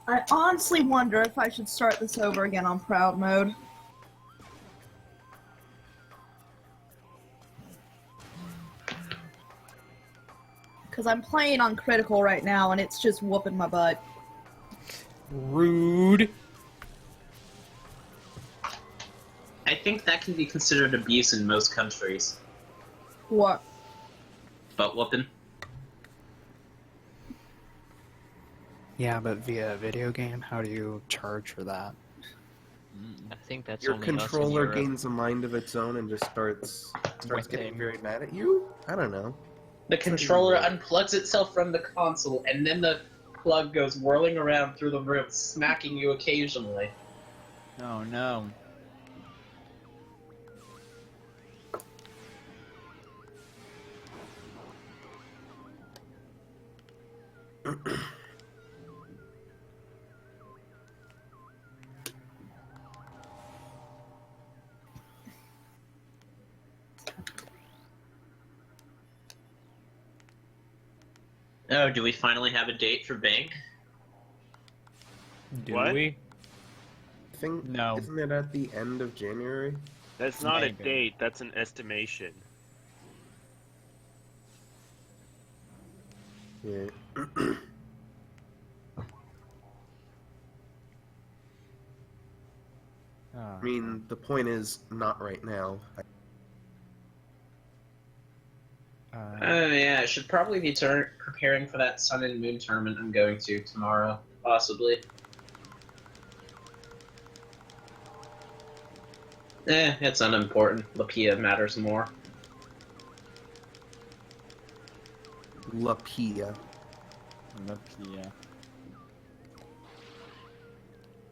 I honestly wonder if I should start this over again on Proud Mode. Because I'm playing on Critical right now and it's just whooping my butt. Rude. I think that can be considered abuse in most countries. What? Butt whooping. Yeah, but via a video game, how do you charge for that? I think that's Your only us in controller Europe. gains a mind of its own and just starts getting Whipping. very mad at you? I don't know. The controller unplugs itself from the console, and then the plug goes whirling around through the room, smacking you occasionally. Oh no. Oh, do we finally have a date for Bank? Do What? we? I think, No. isn't it at the end of January? That's not a Maybe. date, that's an estimation. Yeah. I mean, the point is, not right now. Oh yeah, I should probably be preparing for that Sun and Moon tournament I'm going to tomorrow, possibly. It's unimportant. Lapia matters more. Lapia. Yeah.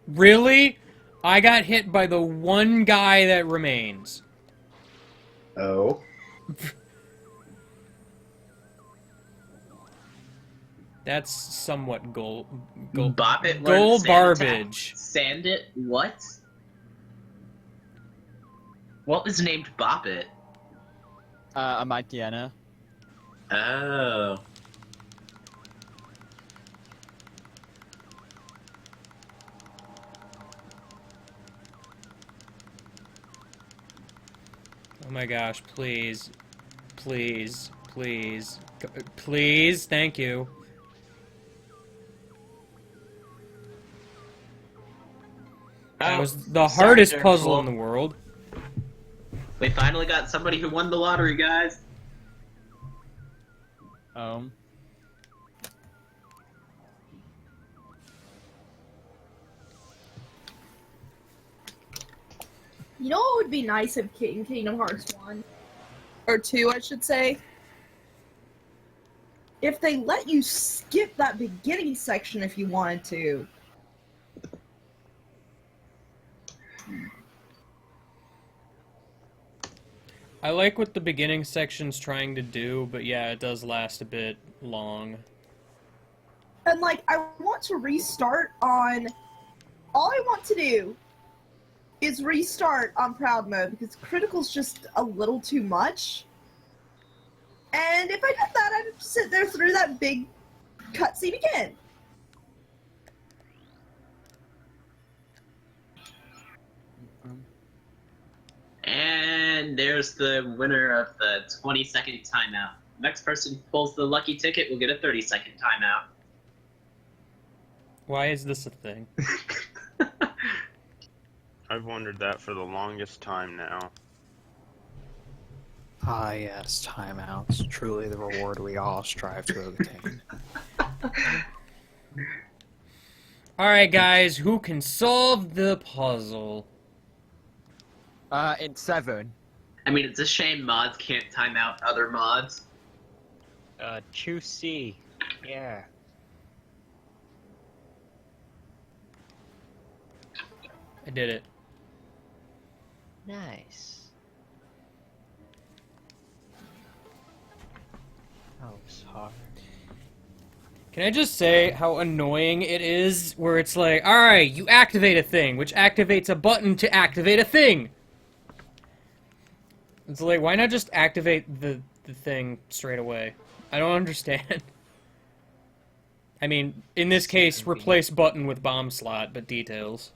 Really? I got hit by the one guy that remains. Oh. That's somewhat Bop it. goal learn garbage. Sand it. What? What was named Bop it? Amatiana. Oh. my gosh, please. Please. Please. Please, thank you. That was the hardest puzzle in the world. We finally got somebody who won the lottery, guys. You know what would be nice if in Kingdom Hearts 1? Or 2, I should say? If they let you skip that beginning section if you wanted to. I like what the beginning section's trying to do, but yeah, it does last a bit long. And like, I want to restart on... All I want to do is restart on Proud Mode, because Critical's just a little too much. And if I did that, I'd sit there through that big cutscene again. And there's the winner of the 20-second timeout. Next person who pulls the lucky ticket will get a 30-second timeout. Why is this a thing? I've wondered that for the longest time now. Ah, yes, timeouts. Truly the reward we all strive to obtain. Alright, guys, who can solve the puzzle? It's 7. I mean, it's a shame mods can't time out other mods. Choose C. Yeah. I did it. Nice. That was hard. Can I just say how annoying it is where it's like, alright, you activate a thing, which activates a button to activate a thing? It's like, why not just activate the thing straight away? I don't understand. I mean, in this case, replace button with bomb slot, but details.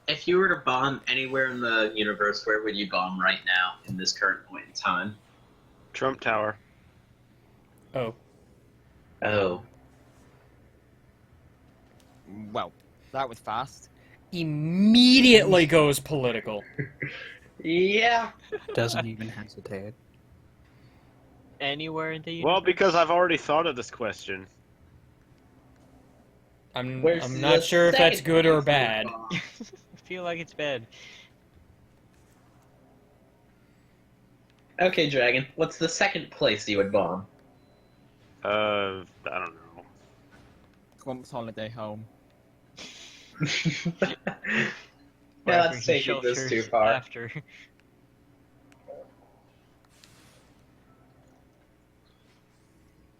If you were to bomb anywhere in the universe, where would you bomb right now in this current point in time? Trump Tower. Oh. Oh. Well, that was fast. Immediately goes political. Yeah. Doesn't even hesitate. Anywhere in the universe? Well, because I've already thought of this question. I'm not sure if that's good or bad. I feel like it's bad. Okay, Dragon, what's the second place you would bomb? I don't know. Clump's holiday home. Yeah, that's taking this too far. After.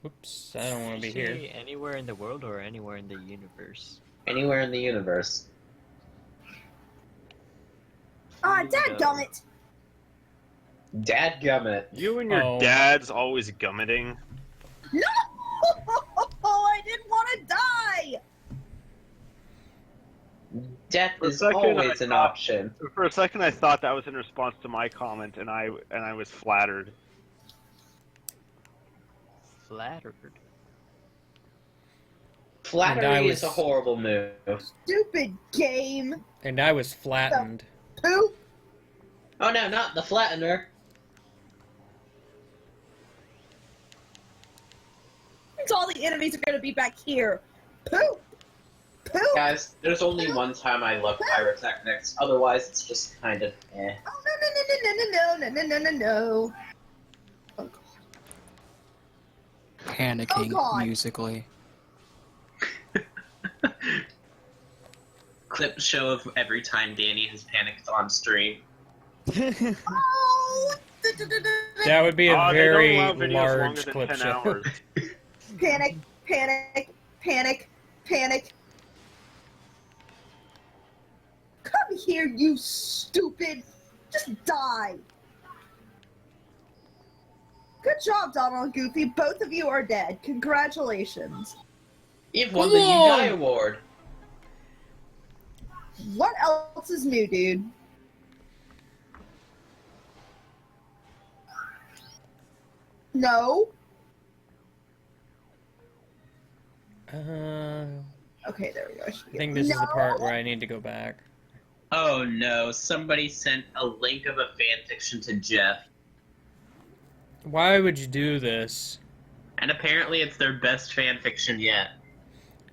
Oops, I don't want to be here. Anywhere in the world or anywhere in the universe? Anywhere in the universe. Ah, dadgummit! Dadgummit. You and your Oh. dad's always gummeting. No! I didn't want to die! Death For a is second, always I an thought- option. For a second, I thought that was in response to my comment, and I was flattered. Flattered. Flattery was- is a horrible move. Stupid game! And I was flattened. Poop! Oh no, not the flattener. Means all the enemies are gonna be back here. Poop! Poop! Guys, there's only one time I love pyrotechnics. Otherwise, it's just kind of eh. Oh, no. Oh, God. Panicking Oh, God. musically. Clip show of every time Danny has panicked on stream. Oh! That would be a They don't very allow videos longer large than clip 10 show. hours. Panic, panic, panic, panic. Come here, you stupid! Just die! Good job, Donald and Goofy. Both of you are dead. Congratulations. You've won the You Die Whoa! award. What else is new, dude? No? Okay, there we go. I think this is the No? part where I need to go back. Oh no, somebody sent a link of a fanfiction to Jeff. Why would you do this? And apparently it's their best fanfiction yet.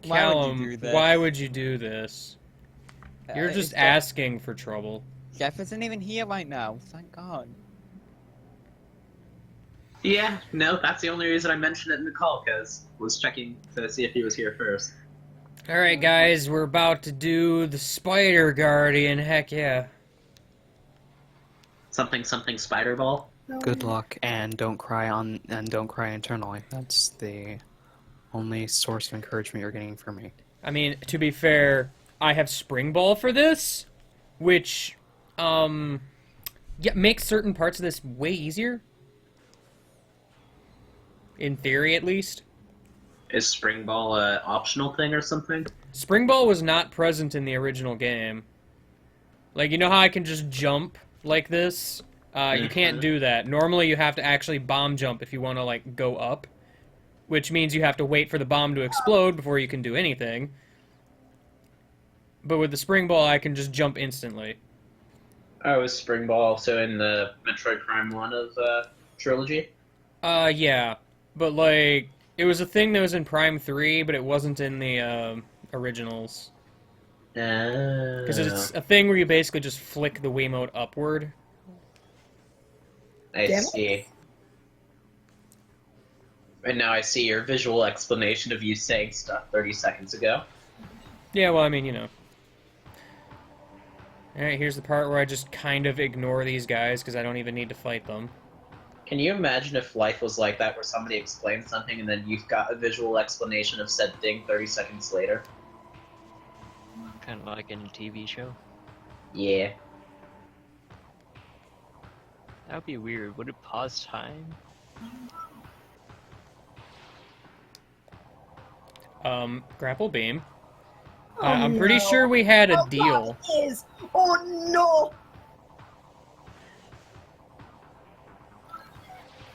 Why would you Callum, do this? why would you do this? You're just It's Jeff- asking for trouble. Jeff isn't even here right now. Thank God. Yeah, no, that's the only reason I mentioned it in the call, because I was checking to see if he was here first. Alright, guys, we're about to do the Spider Guardian. Heck yeah. Something Spider Ball. Good luck, and don't cry internally. That's the only source of encouragement you're getting from me. I mean, to be fair, I have Spring Ball for this, which, yeah, makes certain parts of this way easier. In theory, at least. Is Spring Ball a optional thing or something? Spring Ball was not present in the original game. Like, you know how I can just jump like this? You can't do that. Normally, you have to actually bomb jump if you want to, like, go up. Which means you have to wait for the bomb to explode before you can do anything. But with the Spring Ball, I can just jump instantly. Oh, is Spring Ball also in the Metroid Prime 1 of trilogy? Yeah. But, like, it was a thing that was in Prime 3, but it wasn't in the, originals. Because it's a thing where you basically just flick the Wiimote upward. I see. And now I see your visual explanation of you saying stuff 30 seconds ago. Yeah, well, I mean, you know. Alright, here's the part where I just kind of ignore these guys, because I don't even need to fight them. Can you imagine if life was like that, where somebody explains something and then you've got a visual explanation of said thing 30 seconds later? Kind of like in a TV show. Yeah. That would be weird. Would it pause time? Grapple beam. Oh, I'm pretty no. sure we had a Oh, deal. God, it is. Oh no!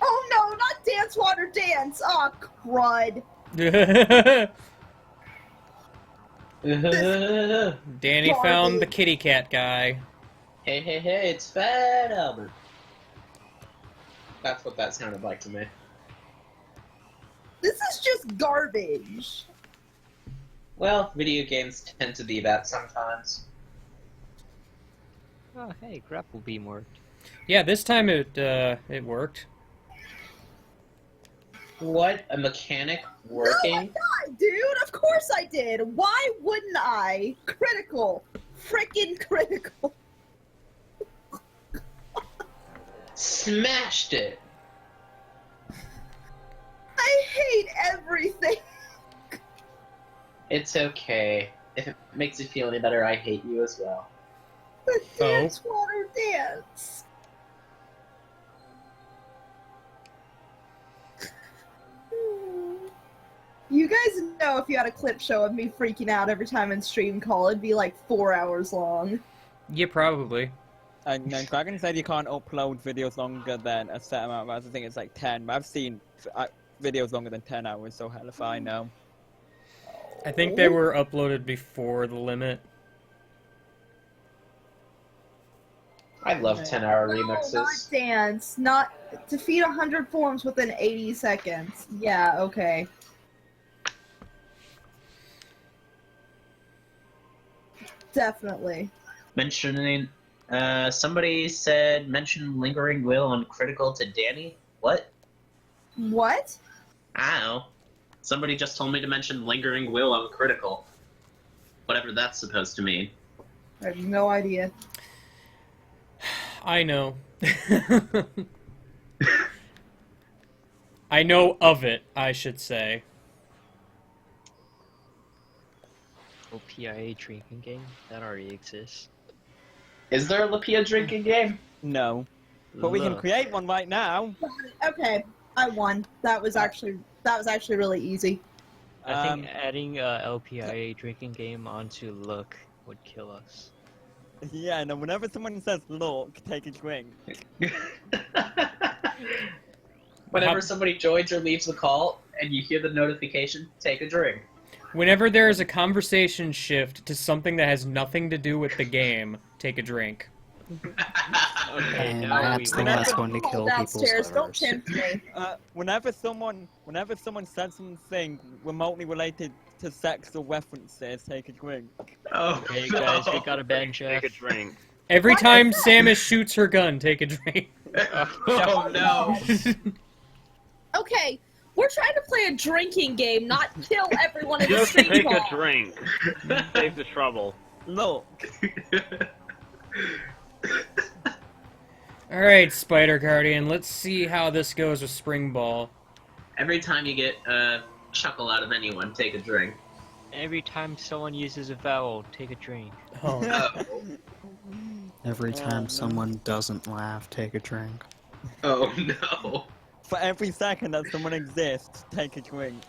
Oh no, not Dance Water Dance! Aw, crud. Danny found the kitty cat guy. Hey, it's Fat Albert. That's what that sounded like to me. This is just garbage. Well, video games tend to be that sometimes. Oh, hey, grapple beam worked. Yeah, this time it worked. What? A mechanic working? No, I died, dude! Of course I did! Why wouldn't I? Critical. Frickin' critical. Smashed it! I hate everything. It's okay. If it makes you feel any better, I hate you as well. The Dance Water Dance. You guys know if you had a clip show of me freaking out every time in stream call, it'd be like 4 hours long. Yeah, probably. And then Dragon said you can't upload videos longer than a set amount of hours. I think it's like 10. But I've seen videos longer than 10 hours, so hell if I know. I think they were uploaded before the limit. I love 10-hour No, remixes. not dance. Not defeat 100 forms within 80 seconds. Yeah, okay. Definitely. Mentioning, somebody said mention Lingering Will on Critical to Danny. What? What? Ow. Somebody just told me to mention Lingering Will on Critical. Whatever that's supposed to mean. I have no idea. I know. I know of it, I should say. OPIA drinking game? That already exists. Is there a Lapia drinking game? No. But we can Look. create one right now. Okay. I won. That was actually really easy. I think adding LPIA drinking game onto Look would kill us. Yeah, no, whenever someone says look, take a drink. Whenever somebody joins or leaves the call and you hear the notification, take a drink. Whenever there is a conversation shift to something that has nothing to do with the game, take a drink. And that's the last one to kill people's Downstairs, don't livers. tempt me. Whenever someone says something remotely related to sexual references, take a drink. Oh, Hey guys, we got a ban, Jeff. Take a drink. Every time Samus shoots her gun, take a drink. Oh no. Okay, we're trying to play a drinking game, not kill everyone in the Just street take call. a drink. Save the trouble. Look. Alright, Spider Guardian, let's see how this goes with Spring Ball. Every time you get a chuckle out of anyone, take a drink. Every time someone uses a vowel, take a drink. Oh. Every time someone doesn't laugh, take a drink. Oh no. For every second that someone exists, take a drink.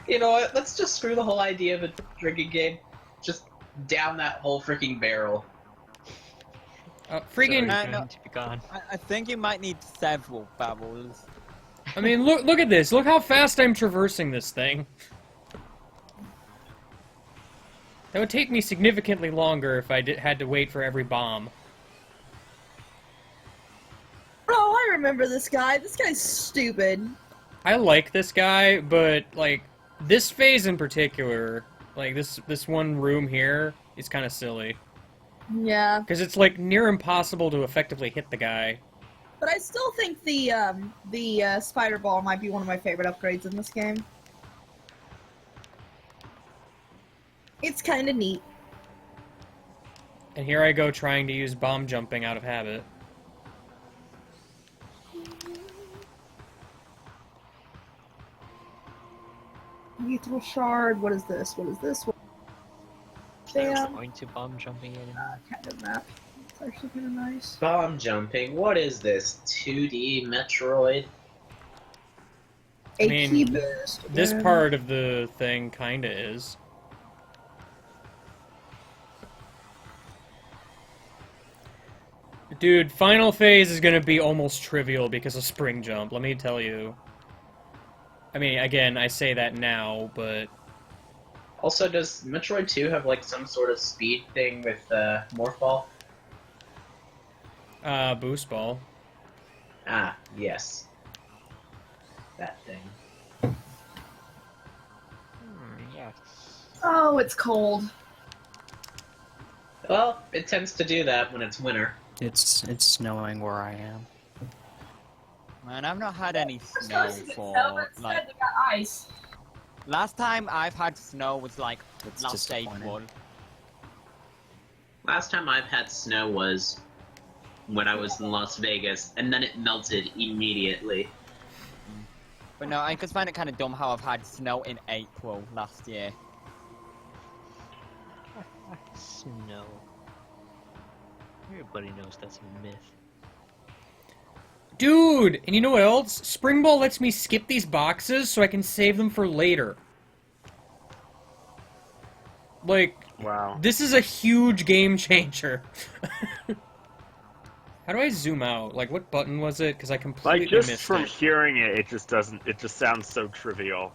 You know what? Let's just screw the whole idea of a drinking game. Just down that whole freaking barrel. Freaking... To be gone. I think you might need several barrels. I mean, look at this. Look how fast I'm traversing this thing. That would take me significantly longer if I had to wait for every bomb. Oh, I remember this guy. This guy's stupid. I like this guy, but, like, this phase in particular, like, this one room here is kind of silly. Yeah. Because it's, like, near impossible to effectively hit the guy. But I still think the spider ball might be one of my favorite upgrades in this game. It's kind of neat. And here I go trying to use bomb jumping out of habit. Lethal shard. What is this? What is this? There's Damn. point to bomb jumping in. Kind of map. It's actually kind of nice. Bomb jumping. What is this? 2D Metroid? I mean, boost. this yeah. part of the thing kinda is. Dude, final phase is gonna be almost trivial because of spring jump, let me tell you. I mean, again, I say that now, but... Also, does Metroid 2 have like some sort of speed thing with Morph Ball? Boost ball. Ah, yes. That thing. Yes. Oh, it's cold. Well, it tends to do that when it's winter. It's snowing where I am. Man, I've not had any snow for, like... They got ice. Last time I've had snow was, like, That's last disappointing. April. Last time I've had snow was when I was in Las Vegas, and then it melted immediately. But no, I just find it kind of dumb how I've had snow in April last year. Snow. Everybody knows that's a myth. Dude! And you know what else? Spring Ball lets me skip these boxes so I can save them for later. Like, Wow. this is a huge game changer. How do I zoom out? Like, what button was it? Because I completely Like, just missed from it. hearing it, it just doesn't, it just sounds so trivial.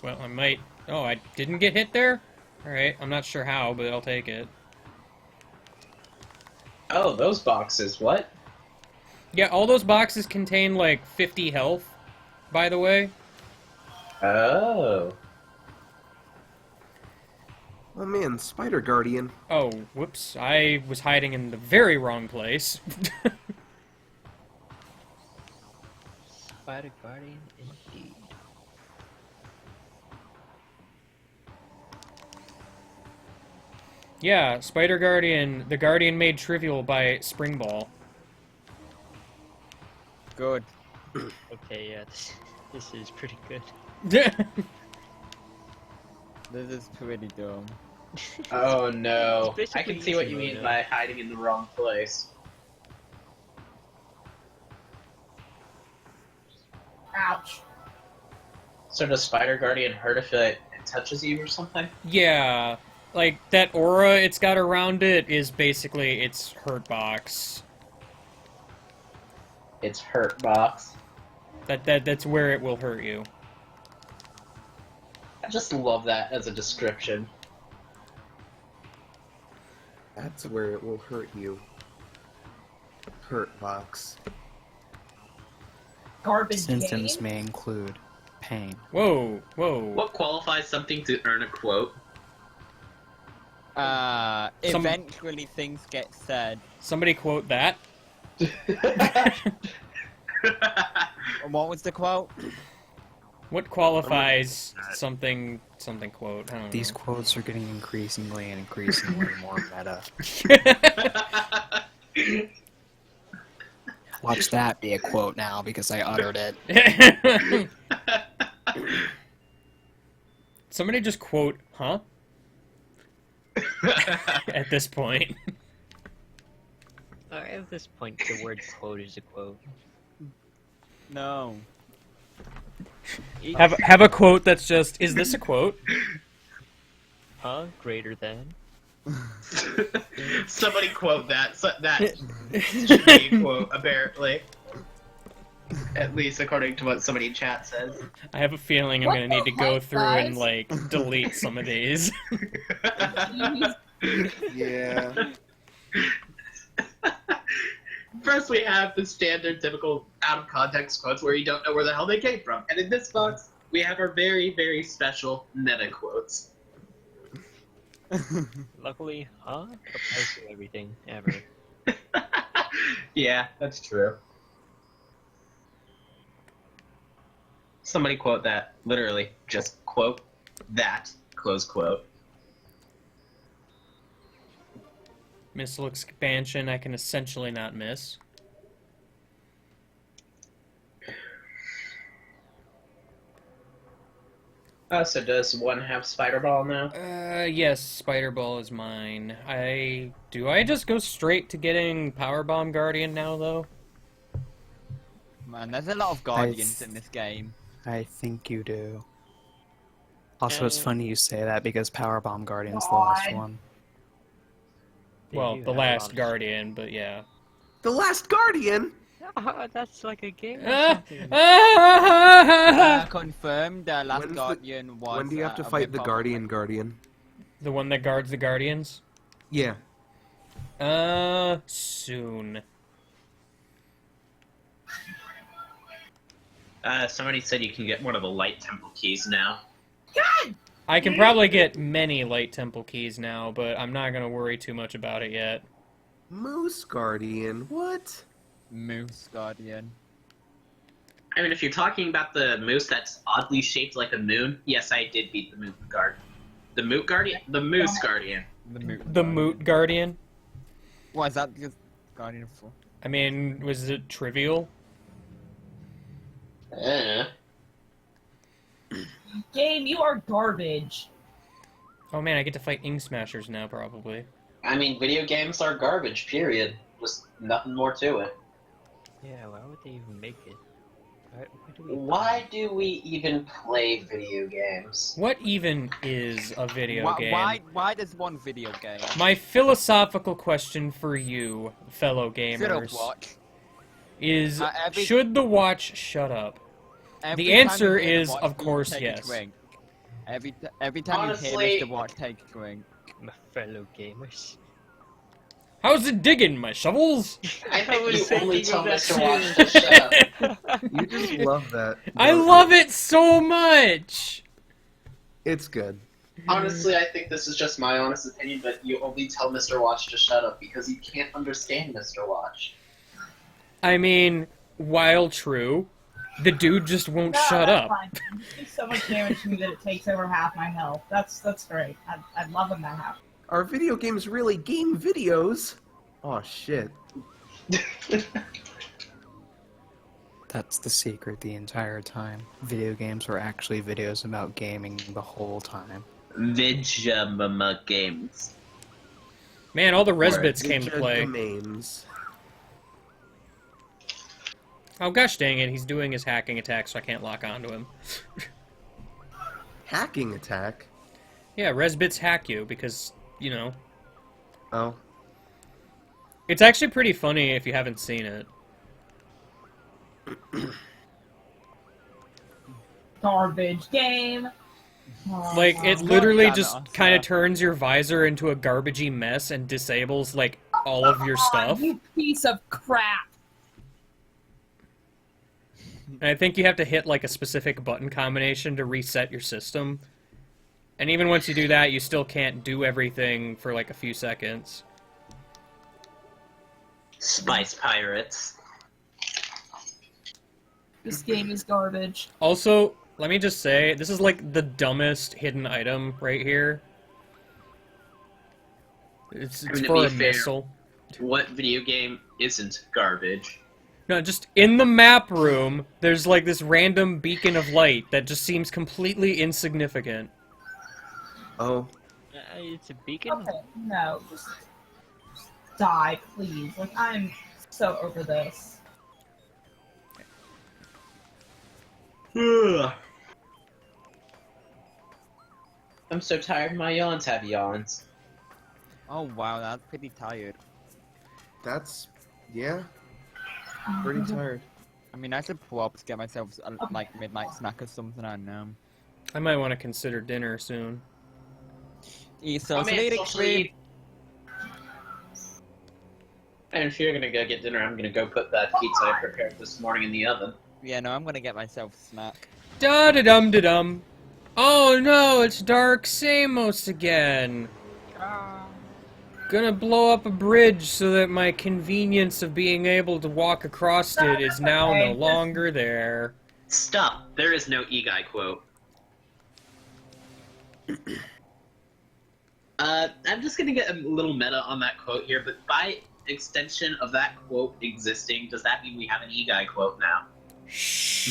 Well, I might... Oh, I didn't get hit there? Alright, I'm not sure how, but I'll take it. Oh, those boxes, what? Yeah, all those boxes contain, like, 50 health, by the way. Oh. Oh man, Spider Guardian. Oh, whoops. I was hiding in the very wrong place. Spider Guardian, indeed. Yeah, Spider Guardian, the Guardian made trivial by Spring Ball. Good. Okay, yeah, this is pretty good. This is pretty dumb. Oh no. It's I basically can see what easy you mode mean now. by hiding in the wrong place. Ouch. So does Spider Guardian hurt if it touches you or something? Yeah, like that aura it's got around it is basically its hurt box. It's hurt box. That's where it will hurt you. I just love that as a description. That's where it will hurt you. Hurt box. Garbage Symptoms game? may include pain. Whoa, whoa. What qualifies something to earn a quote? Eventually things get said. Somebody quote that. What was the quote? What qualifies something quote? I don't These know. quotes are getting increasingly and increasingly more meta. Watch that be a quote now because I uttered it. Somebody just quote, huh? At this point. At this point, the word quote is a quote. No. Have a quote that's just, is this a quote? Huh? Greater than? Somebody quote that. That should be a quote, apparently. At least according to what somebody in chat says. I have a feeling I'm What gonna need to the go heck, through and, guys? like, delete some of these. Yeah. First, we have the standard, typical, out-of-context quotes where you don't know where the hell they came from. And in this box, we have our very, very special meta quotes. Luckily, huh? Applies to everything, ever. Yeah, that's true. Somebody quote that. Literally, just quote that. Close quote. Missile expansion I can essentially not miss. So does one have Spider Ball now? Yes, Spider Ball is mine. Do I just go straight to getting Power Bomb Guardian now, though? Man, there's a lot of guardians in this game. I think you do. Also, it's Uh, funny you say that because Powerbomb Guardian's the last God. one. They Well, do the have a lot last of- Guardian, but yeah. The Last Guardian? That's like a game or Ah! something. Confirmed, Last When's the- Guardian was. When do you have to a fight the rip-off. Guardian? The one that guards the Guardians? Yeah. Soon. Somebody said you can get one of the Light Temple keys now. I can probably get many Light Temple keys now, but I'm not gonna worry too much about it yet. Moose Guardian? What? Moose Guardian. I mean, if you're talking about the moose that's oddly shaped like a moon, yes, I did beat the Moot Guard. The Moot Guardian? The Moose Guardian. The Moot Guardian? What is that? Because Guardian for? I mean, was it trivial? Game, you are garbage. Oh man, I get to fight Ink Smashers now, probably. I mean, video games are garbage, period. Just nothing more to it. Yeah, why would they even make it? Why do we even play video games? What even is a video game? Why does one video game? My philosophical question for you, fellow Shut up, gamers, watch. is every- should the watch shut up? Every The time answer you hear the is, watch, of you course, take a yes. drink. Every time Honestly- you hear Mr. Watch, take a drink. My fellow gamers. How's it digging, my shovels? I think was you only thinking tell of that Mr. Watch to shut up. You just love that. I love it so much! It's good. Honestly, I think this is just my honest opinion, but you only tell Mr. Watch to shut up because you can't understand Mr. Watch. I mean, while true, the dude just won't No, shut that's up. fine. You do so much damage to me that it takes over half my health. That's great. I'd love when that happens. Are video games really game videos? Oh shit. That's the secret the entire time. Video games were actually videos about gaming the whole time. Vidjamama games. Man, all the Or Resbits came to Ninja play. domains. Oh gosh dang it, he's doing his hacking attack, so I can't lock onto him. Hacking attack? Yeah, Resbits hack you, because, you know. Oh. It's actually pretty funny if you haven't seen it. Garbage game. Like, it Oh, literally damn it, just Asa. kind of turns your visor into a garbagey mess and disables, like, all of your stuff. you piece of crap. And I think you have to hit, like, a specific button combination to reset your system. And even once you do that, you still can't do everything for, like, a few seconds. Spice Pirates. This game is garbage. Also, let me just say, this is, like, the dumbest hidden item right here. It's I mean, to for be a fair, missile. what video game isn't garbage? No, just in the map room, there's like this random beacon of light that just seems completely insignificant. Oh. It's a beacon? Okay, no, just die, please. Like, I'm so over this. I'm so tired. My yawns have yawns. Oh wow, that's pretty tired. That's... yeah. Pretty tired. I mean, I should probably get myself a like midnight snack or something. I don't know. I might want to consider dinner soon. Eat Oh, man, socially socially- And if you're gonna go get dinner, I'm gonna go put that pizza I prepared this morning in the oven. Yeah, no, I'm gonna get myself a snack. Da da dum da dum. Oh no, it's Dark Samos again. Gonna blow up a bridge so that my convenience of being able to walk across it is now no longer there. Stop! There is no e-guy quote. I'm just gonna get a little meta on that quote here, but by extension of that quote existing, does that mean we have an e-guy quote now?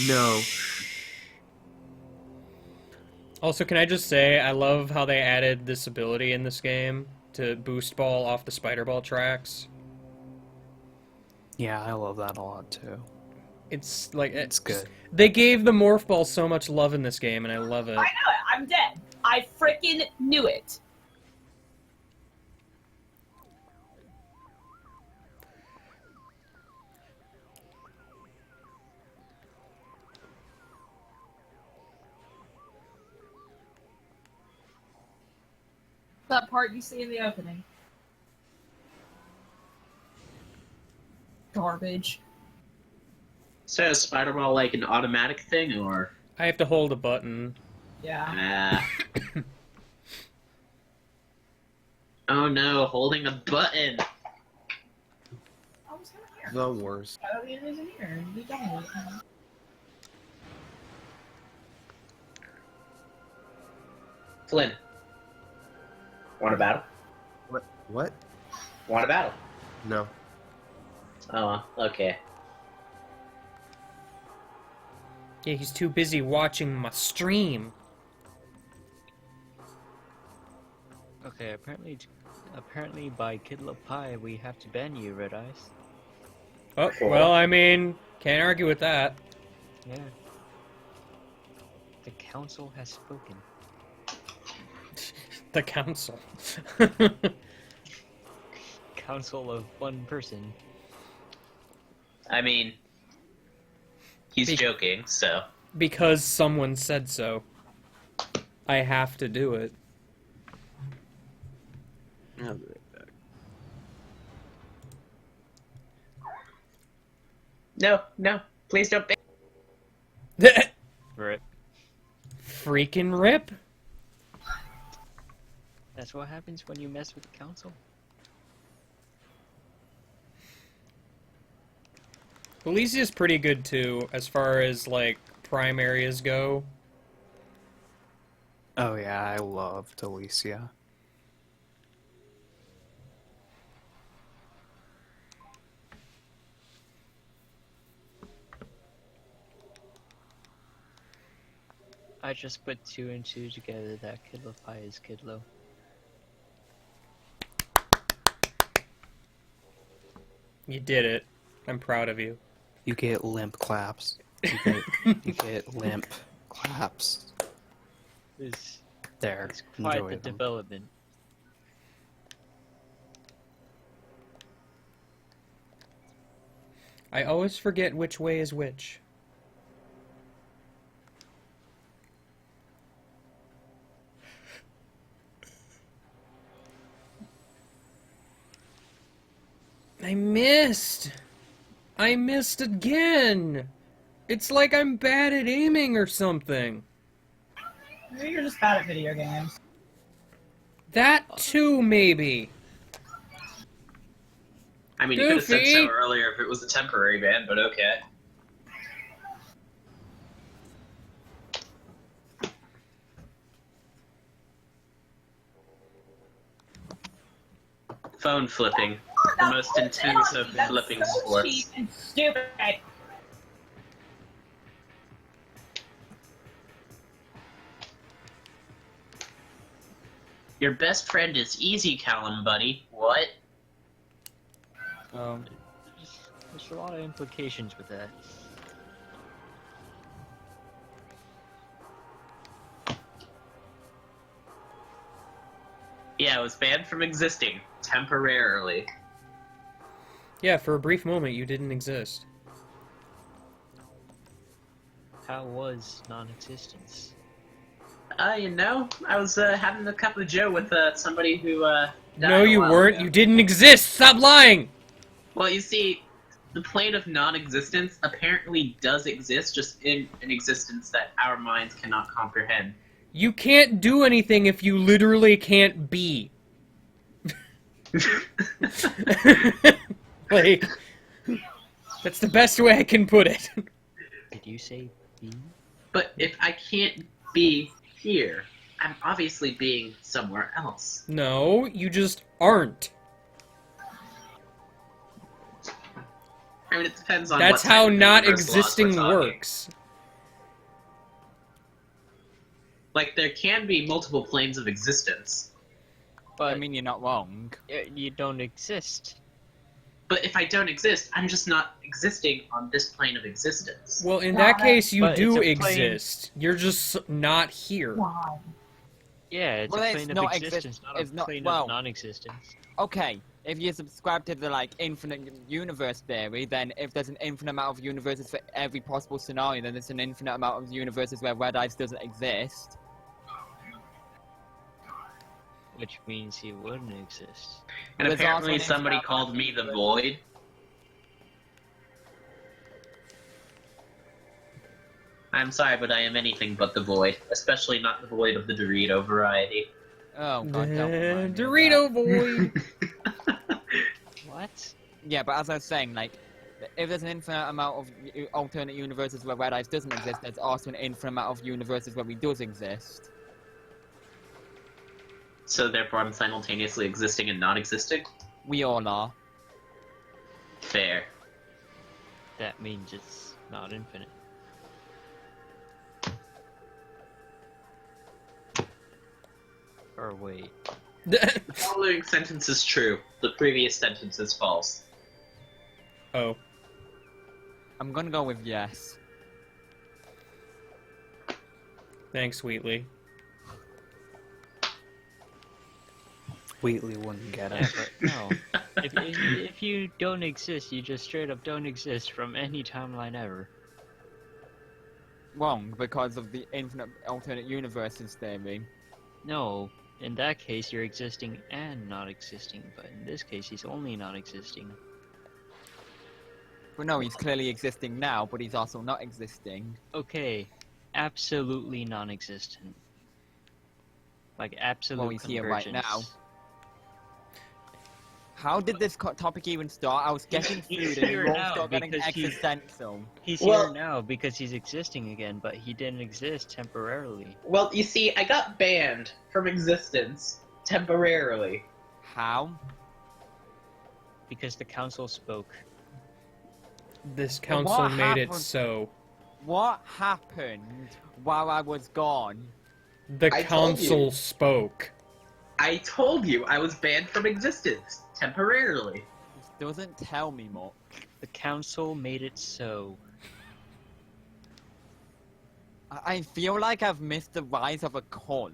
No. Also, can I just say, I love how they added this ability in this game to boost ball off the spider ball tracks. Yeah, I love that a lot too. It's like It's good. They gave the morph ball so much love in this game, and I love it. I know it. I'm dead. I freaking knew it. That part you see in the opening. Garbage. So is Spider Ball like an automatic thing, or? I have to hold a button. Yeah. Oh no, holding a button. I was gonna hear. The worst. I don't even in here. Be done with it. Flynn. Want a battle? What? Want a battle? No. Oh, okay. Yeah, he's too busy watching my stream. Okay, apparently by Kidla Pie we have to ban you, Red Eyes. Oh, well, I mean, can't argue with that. Yeah. The council has spoken. The council. Council of one person. I mean, he's joking, so. Because someone said so. I have to do it. I'll be right back. No, please don't. Rip. Freaking rip. That's what happens when you mess with the council. Elysia's pretty good too, as far as like prime areas go. Oh yeah, I loved Alicia. I just put 2 and 2 together that Kidlo Pie is Kidlo. You did it. I'm proud of you. You get limp claps. You get limp claps. It's There. quite Enjoy the them. development. I always forget which way is which. I missed! I missed again! It's like I'm bad at aiming or something. Maybe you're just bad at video games. That too, maybe. I mean, you could have said so Goofy. earlier if it was a temporary ban, but okay. Phone flipping. The most intense of flipping sports. Cheap and stupid. Your best friend is easy, Callum, buddy. What? There's a lot of implications with that. Yeah, it was banned from existing. Temporarily. Yeah, for a brief moment you didn't exist. How was non-existence? You know, I was having a cup of joe with somebody who died No, a you while weren't. ago. You didn't exist. Stop lying! Well, you see, the plane of non-existence apparently does exist, just in an existence that our minds cannot comprehend. You can't do anything if you literally can't be. Like, that's the best way I can put it. Did you say B? But if I can't be here, I'm obviously being somewhere else. No, you just aren't. I mean, it depends on That's what type how of not universe laws we're existing talking. works. Like, there can be multiple planes of existence. But I mean, you're not wrong. you don't exist. But if I don't exist, I'm just not existing on this plane of existence. Well, in that case, you But do it's a plane- exist. You're just not here. Yeah, it's Well, a it's plane of not existence, not it's a not- plane well- of non-existence. Okay, if you subscribe to the infinite universe theory, then if there's an infinite amount of universes for every possible scenario, then there's an infinite amount of universes where Red Eyes doesn't exist. Which means he wouldn't exist. And There's apparently also an somebody infinite called me the Void. I'm sorry, but I am anything but the Void. Especially not the Void of the Dorito variety. Oh god, don't remind me of Dorito Void. What? Yeah, but as I was saying, if there's an infinite amount of alternate universes where Red Eyes doesn't exist, there's also an infinite amount of universes where he does exist. So therefore I'm simultaneously existing and non-existing? We all are. Fair. That means it's not infinite. Or wait. The following sentence is true. The previous sentence is false. Oh. I'm gonna go with yes. Thanks, Wheatley. Wheatley wouldn't get Yeah, it. but no. if you don't exist, you just straight up don't exist from any timeline ever. Wrong, because of the infinite alternate universes theory. No, in that case you're existing and not existing, but in this case he's only not existing. Well, no, he's clearly existing now, but he's also not existing. Okay, absolutely non-existent. Like absolute Well, he's here right convergence. now. How did this topic even start? I was getting He's food and here you all now started getting because he- existential. He's Well- here now because he's existing again, but he didn't exist temporarily. Well, you see, I got banned from existence temporarily. How? Because the council spoke. This Well, council what made it happened- so. What happened while I was gone? The I told you. council spoke. I told you I was banned from existence temporarily. This doesn't tell me much. The council made it so. I feel like I've missed the rise of a cult.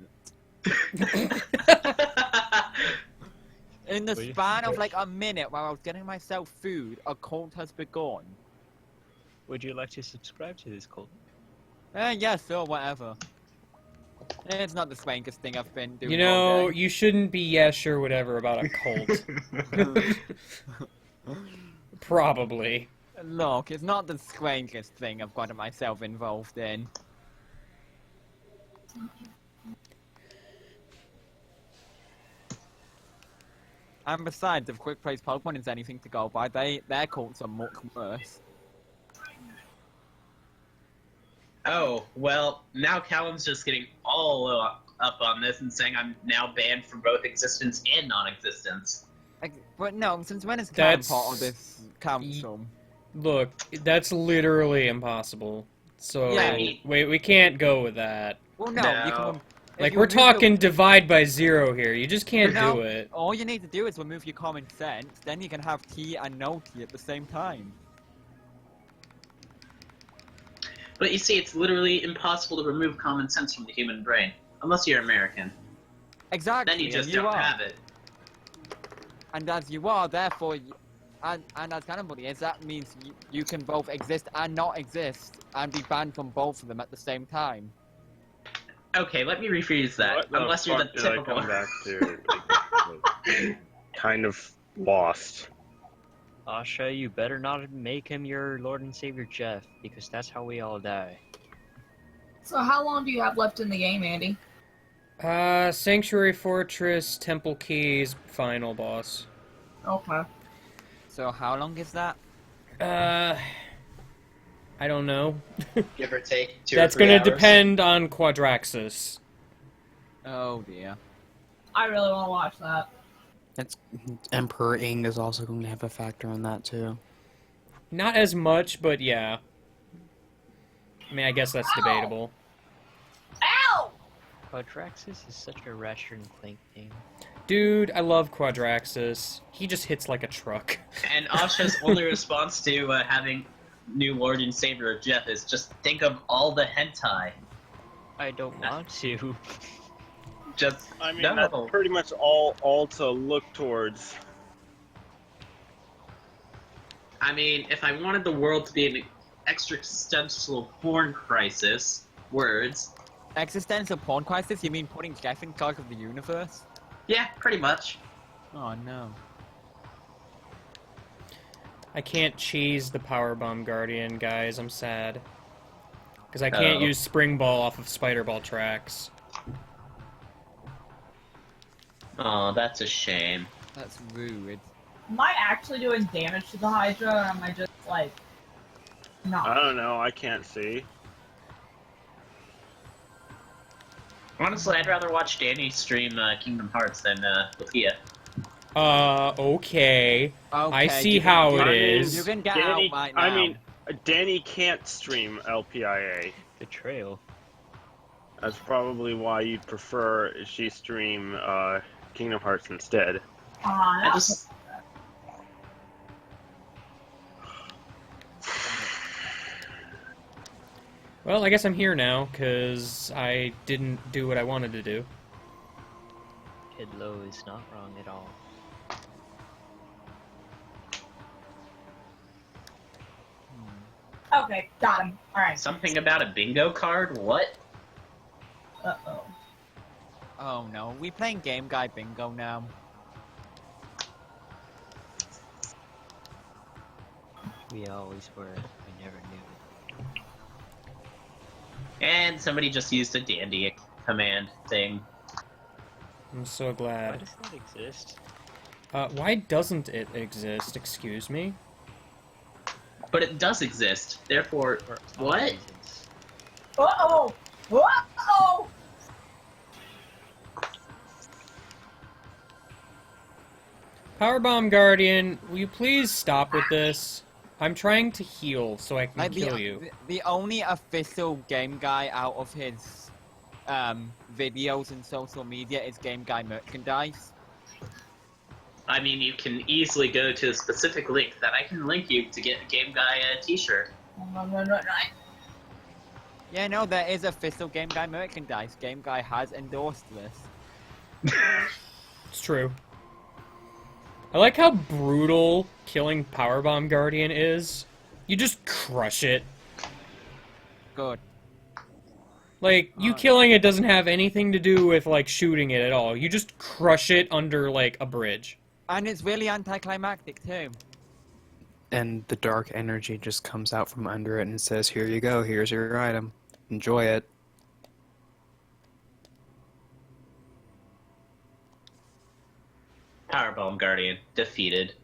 In the span of like a minute while I was getting myself food, a cult has begun. Would you like to subscribe to this cult? Yeah, sure, whatever. It's not the swankest thing I've been doing. You know, all day. you shouldn't be yeah, sure, whatever about a cult. Probably. Look, it's not the swankest thing I've gotten myself involved in. And besides, if Quick Plays Pokemon is anything to go by, their cults are much worse. Oh, well, now Callum's just getting all up on this and saying I'm now banned from both existence and non-existence. But no, since when is Callum That's- part of this council? Look, that's literally impossible. So, Yeah. wait, we can't go with that. Well, no, you can. if Like, you we're remove your- talking divide by zero here. You just can't No, do it. All you need to do is remove your common sense, then you can have tea and no tea at the same time. But you see, it's literally impossible to remove common sense from the human brain. Unless you're American. Exactly. Then you just and you don't are. have it. And as you are, therefore, and as Cannonbody is, that means you can both exist and not exist, and be banned from both of them at the same time. Okay, let me rephrase that. What the Unless you're the fuck did I typical. come back to? Like, kind of lost. Asha, you better not make him your Lord and Savior Jeff, because that's how we all die. So how long do you have left in the game, Andy? Sanctuary Fortress, Temple Keys, final boss. Okay. So how long is that? I don't know. Give or take 2 That's or 3 gonna hours. depend on Quadraxis. Oh dear. I really want to watch that. It's Emperor Ing is also going to have a factor in that too. Not as much, but yeah. I mean, I guess that's debatable. Ow! Quadraxis is such a Ratchet and Clank thing. Dude, I love Quadraxis. He just hits like a truck. And Asha's only response to having new Lord and Savior of Jeff is just think of all the hentai. I don't want to. Just I mean, no. that's pretty much all to look towards. I mean, if I wanted the world to be an existential porn crisis, words. Existential porn crisis? You mean putting Jeff in charge of the universe? Yeah, pretty much. Oh no. I can't cheese the Powerbomb Guardian, guys. I'm sad. Because I can't Oh. use Spring Ball off of Spider Ball tracks. Oh, that's a shame. That's rude. Am I actually doing damage to the Hydra, or am I just like I not? don't know. I can't see. Honestly, I'd rather watch Danny stream Kingdom Hearts than Latia. Okay. I Okay, see you can- how you it can- is. You can get Danny, out right now. I mean, Danny can't stream LPIA. Betrayal. That's probably why you'd prefer she stream Kingdom Hearts instead. I just Well, I guess I'm here now, because I didn't do what I wanted to do. Kid Low is not wrong at all. Okay, got him. All right. something about a bingo card. What? Uh oh. Oh no, we playing Game Guy Bingo now. We always were. We never knew. And somebody just used a dandy command thing. I'm so Why glad. does that exist? Why doesn't it exist? Excuse me? But it does exist. Therefore, For all what? reasons. Uh oh. Uh oh. Powerbomb Guardian, will you please stop with this? I'm trying to heal so I can Like kill you. the only official game guy out of his videos and social media is Game Guy merchandise. I mean, you can easily go to a specific link that I can link you to get a Game Guy t-shirt. Yeah, no, there is official Game Guy merchandise. Game Guy has endorsed this. It's true. I like how brutal killing Powerbomb Guardian is. You just crush it. Good. Like, you killing it doesn't have anything to do with, like, shooting it at all. You just crush it under, like, a bridge. And it's really anticlimactic, too. And the dark energy just comes out from under it and says, here you go, here's your item. Enjoy it. Powerbomb Guardian defeated.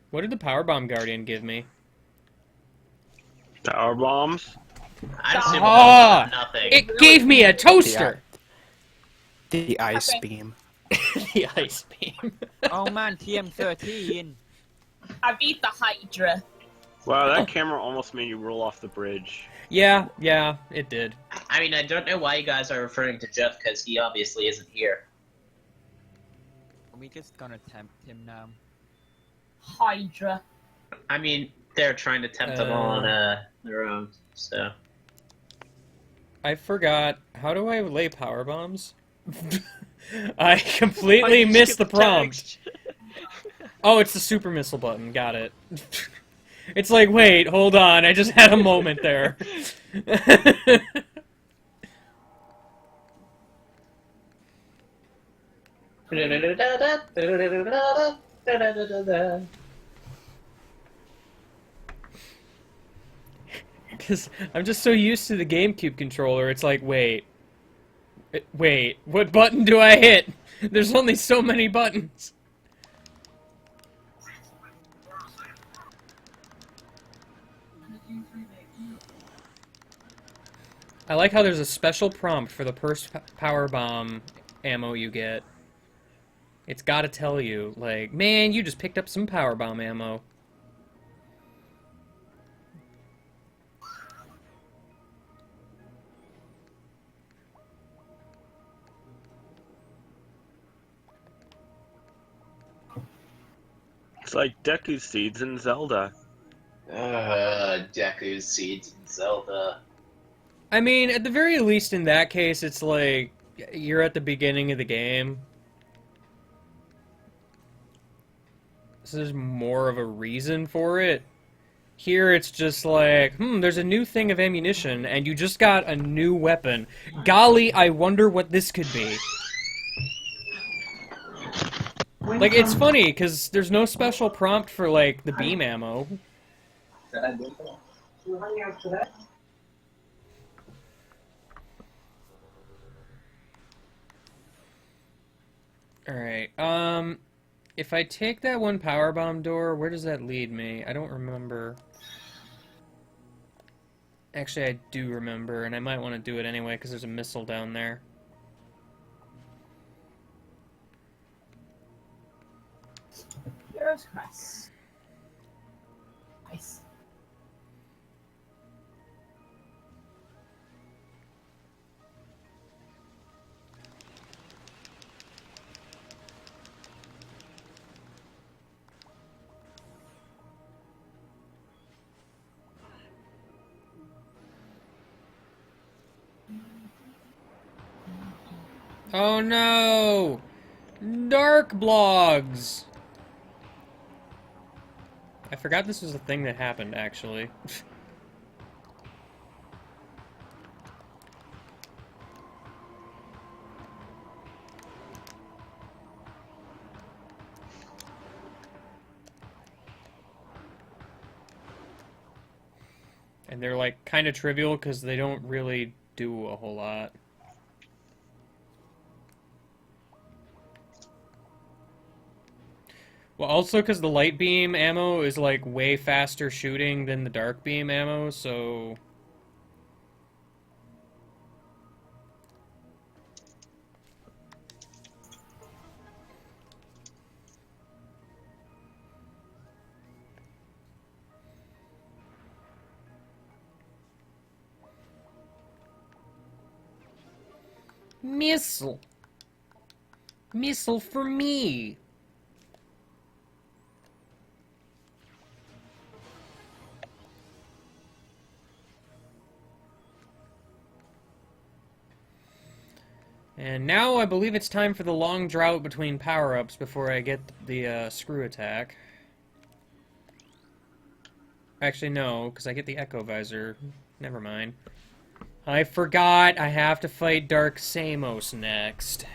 What did the Powerbomb Guardian give me? Power bombs? I'm assuming Ah! nothing. It gave me a toaster! The ice beam. The ice beam. Oh man, TM13. I beat the Hydra. Wow, that camera almost made you roll off the bridge. Yeah, it did. I mean, I don't know why you guys are referring to Jeff, because he obviously isn't here. Are we just gonna tempt him now? Hydra. I mean, they're trying to tempt him on their own, so... I forgot. How do I lay power bombs? I completely missed the prompt. Oh, it's the super missile button. Got it. It's like, wait, hold on. I just had a moment there. Because I'm just so used to the GameCube controller, it's like, wait, what button do I hit? There's only so many buttons. I like how there's a special prompt for the first power bomb ammo you get. It's gotta tell you, like, man, you just picked up some power bomb ammo. It's like Deku Seeds in Zelda. Deku Seeds in Zelda. I mean, at the very least in that case, it's like, you're at the beginning of the game. So there's more of a reason for it. Here it's just like, there's a new thing of ammunition, and you just got a new weapon. Golly, I wonder what this could be. Like, it's funny, because there's no special prompt for, like, the beam ammo. Alright, if I take that one power bomb door, where does that lead me? I don't remember. Actually, I do remember, and I might want to do it anyway, because there's a missile down there. Heroes Crest. Nice. Oh no! Dark blogs! I forgot this was a thing that happened, actually. And they're, like, kind of trivial because they don't really do a whole lot. Well, also because the light beam ammo is, like, way faster shooting than the dark beam ammo, so... Missile. Missile for me. And now I believe it's time for the long drought between power-ups before I get the screw attack. Actually, no, because I get the Echo Visor. Never mind. I forgot I have to fight Dark Samos next.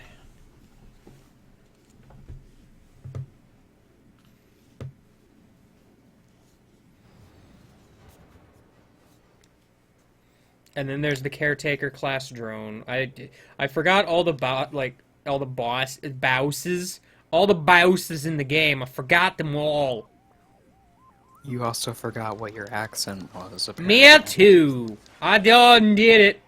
And then there's the Caretaker class drone. I forgot all the bosses in the game. I forgot them all. You also forgot what your accent was, Me apparently. too. I done did it.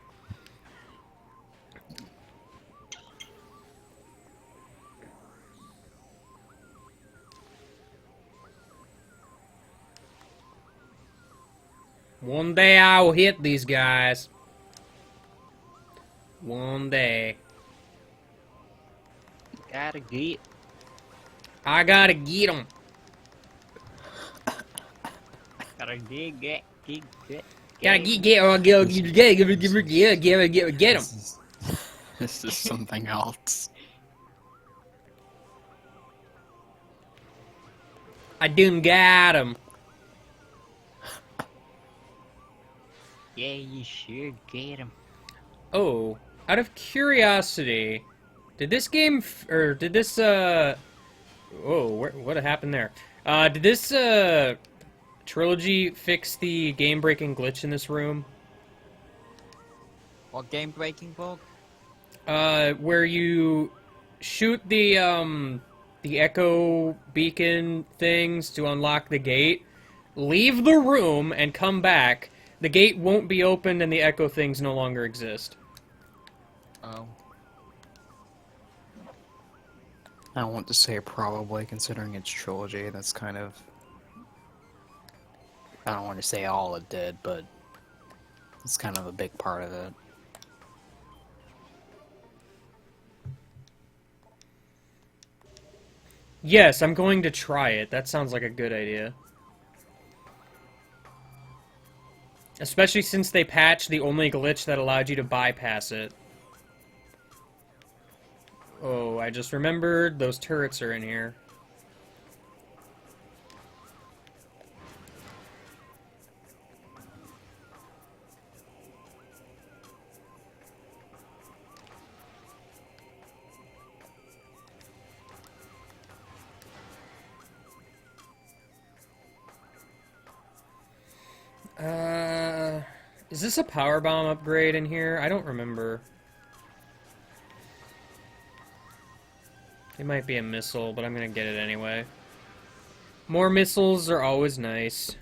One day I will hit these guys. One day. Gotta get. I gotta get them. Gotta get. Gotta get them. This is something else. I done got them. Yeah, you sure get him. Oh, out of curiosity, did this game oh, what happened there? Did this trilogy fix the game-breaking glitch in this room? What game-breaking bug? Where you shoot the echo beacon things to unlock the gate, leave the room and come back. The gate won't be opened and the echo things no longer exist. Oh. I want to say probably, considering its trilogy, that's kind of... I don't want to say all it did, but it's kind of a big part of it. Yes, I'm going to try it. That sounds like a good idea. Especially since they patched the only glitch that allowed you to bypass it. Oh, I just remembered those turrets are in here. Is this a power bomb upgrade in here? I don't remember. It might be a missile, but I'm gonna get it anyway. More missiles are always nice.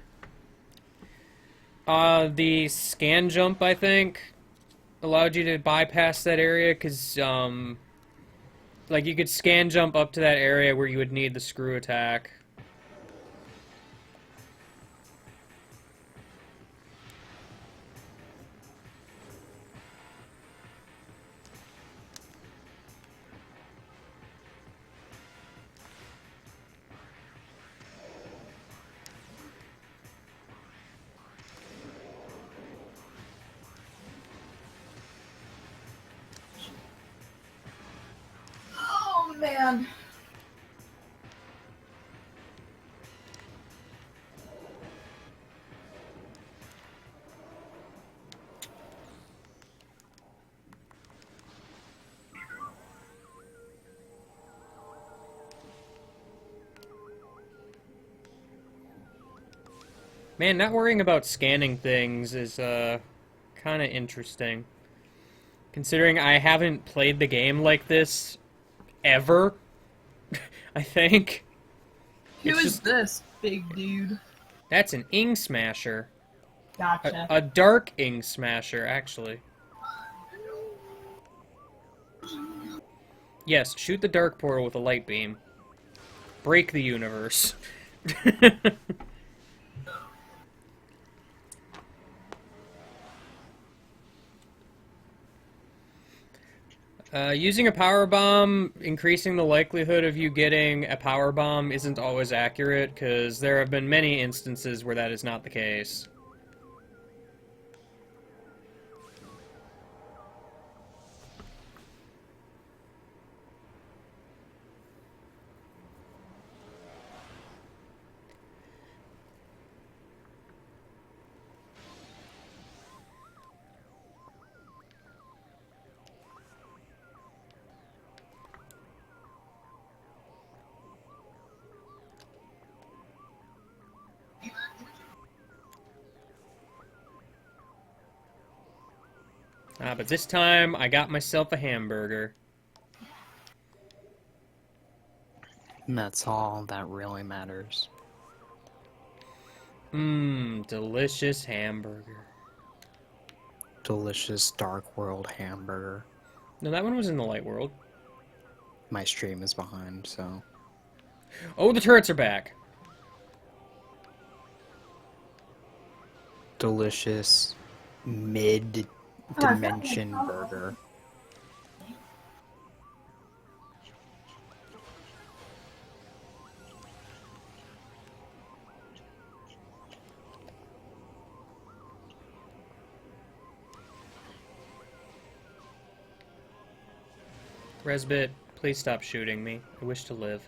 The scan jump, I think, allowed you to bypass that area, because, like, you could scan jump up to that area where you would need the screw attack. Oh man. Man, not worrying about scanning things is, kind of interesting. Considering I haven't played the game like this ever, I think. Who It's is just- this big dude? That's an ing smasher. Gotcha. A dark ing smasher, actually. Yes, shoot the dark portal with a light beam. Break the universe. Using a power bomb, increasing the likelihood of you getting a power bomb isn't always accurate, because there have been many instances where that is not the case. But this time, I got myself a hamburger. And that's all that really matters. Mmm, delicious hamburger. Delicious Dark World hamburger. No, that one was in the light world. My stream is behind, so... Oh, the turrets are back! Delicious mid-dimension burger. Resbit, please stop shooting me. I wish to live.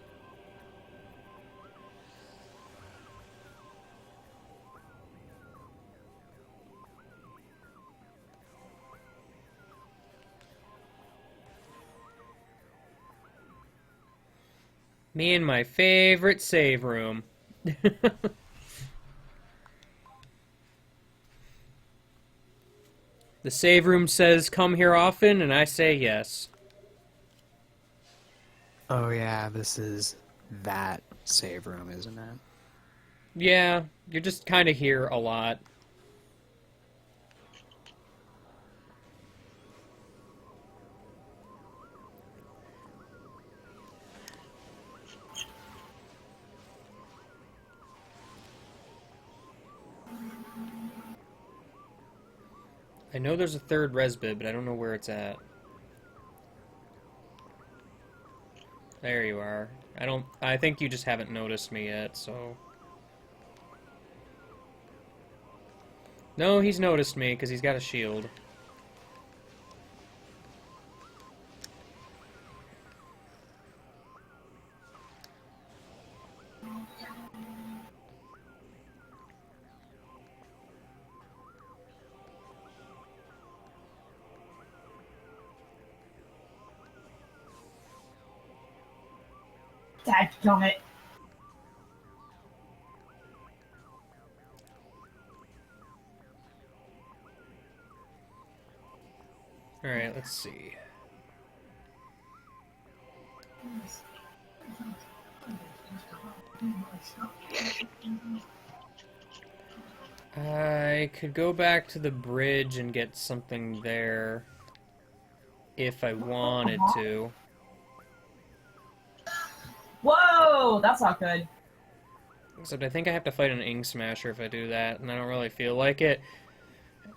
Me and my favorite save room. The save room says come here often, and I say yes. Oh yeah, this is that save room, isn't it? Yeah, you're just kind of here a lot. I know there's a third resbid, but I don't know where it's at. There you are. I think you just haven't noticed me yet, so... No, he's noticed me, because he's got a shield. Dadgummit. Alright, let's see. I could go back to the bridge and get something there if I wanted to. Whoa, that's not good. Except I think I have to fight an Ink Smasher if I do that, and I don't really feel like it.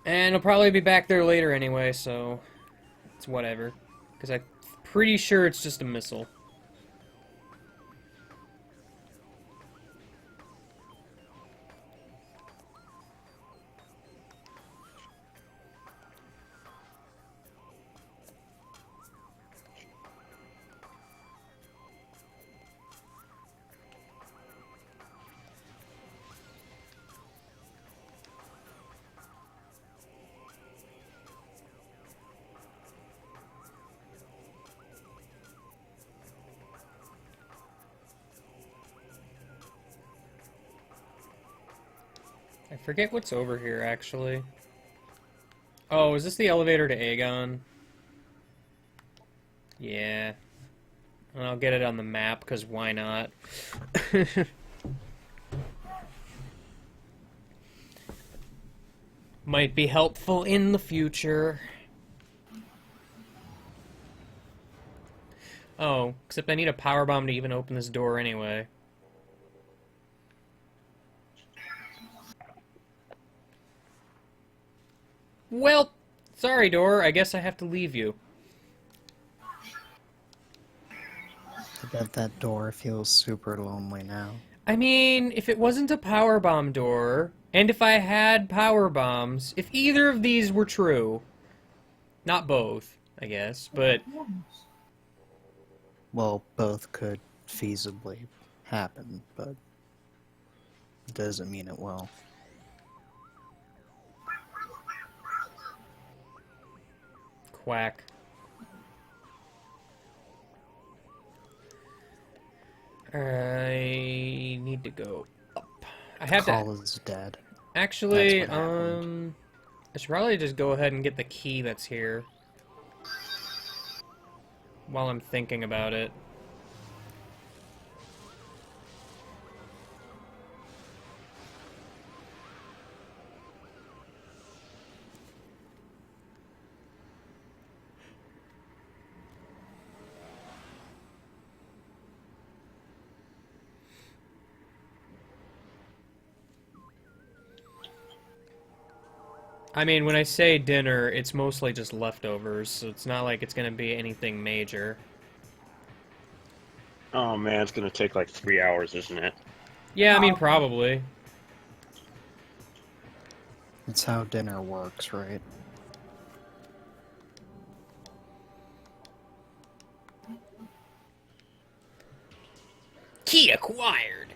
And I'll probably be back there later anyway, so it's whatever. Because I'm pretty sure it's just a missile. I forget what's over here, actually. Oh, is this the elevator to Aegon? Yeah. And I'll get it on the map, because why not? Might be helpful in the future. Oh, except I need a power bomb to even open this door anyway. Well, sorry, door. I guess I have to leave you. Bet that door feels super lonely now. I mean, if it wasn't a power bomb door, and if I had power bombs, if either of these were true, not both, I guess, but Well, both could feasibly happen, but it doesn't mean it will. quack. I need to go up. I have Call to. is dead. Actually, That's what happened. I should probably just go ahead and get the key that's here. While I'm thinking about it. I mean, when I say dinner, it's mostly just leftovers, so it's not like it's gonna be anything major. Oh man, it's gonna take like 3 hours, isn't it? Yeah, I mean, probably. That's how dinner works, right? Key acquired.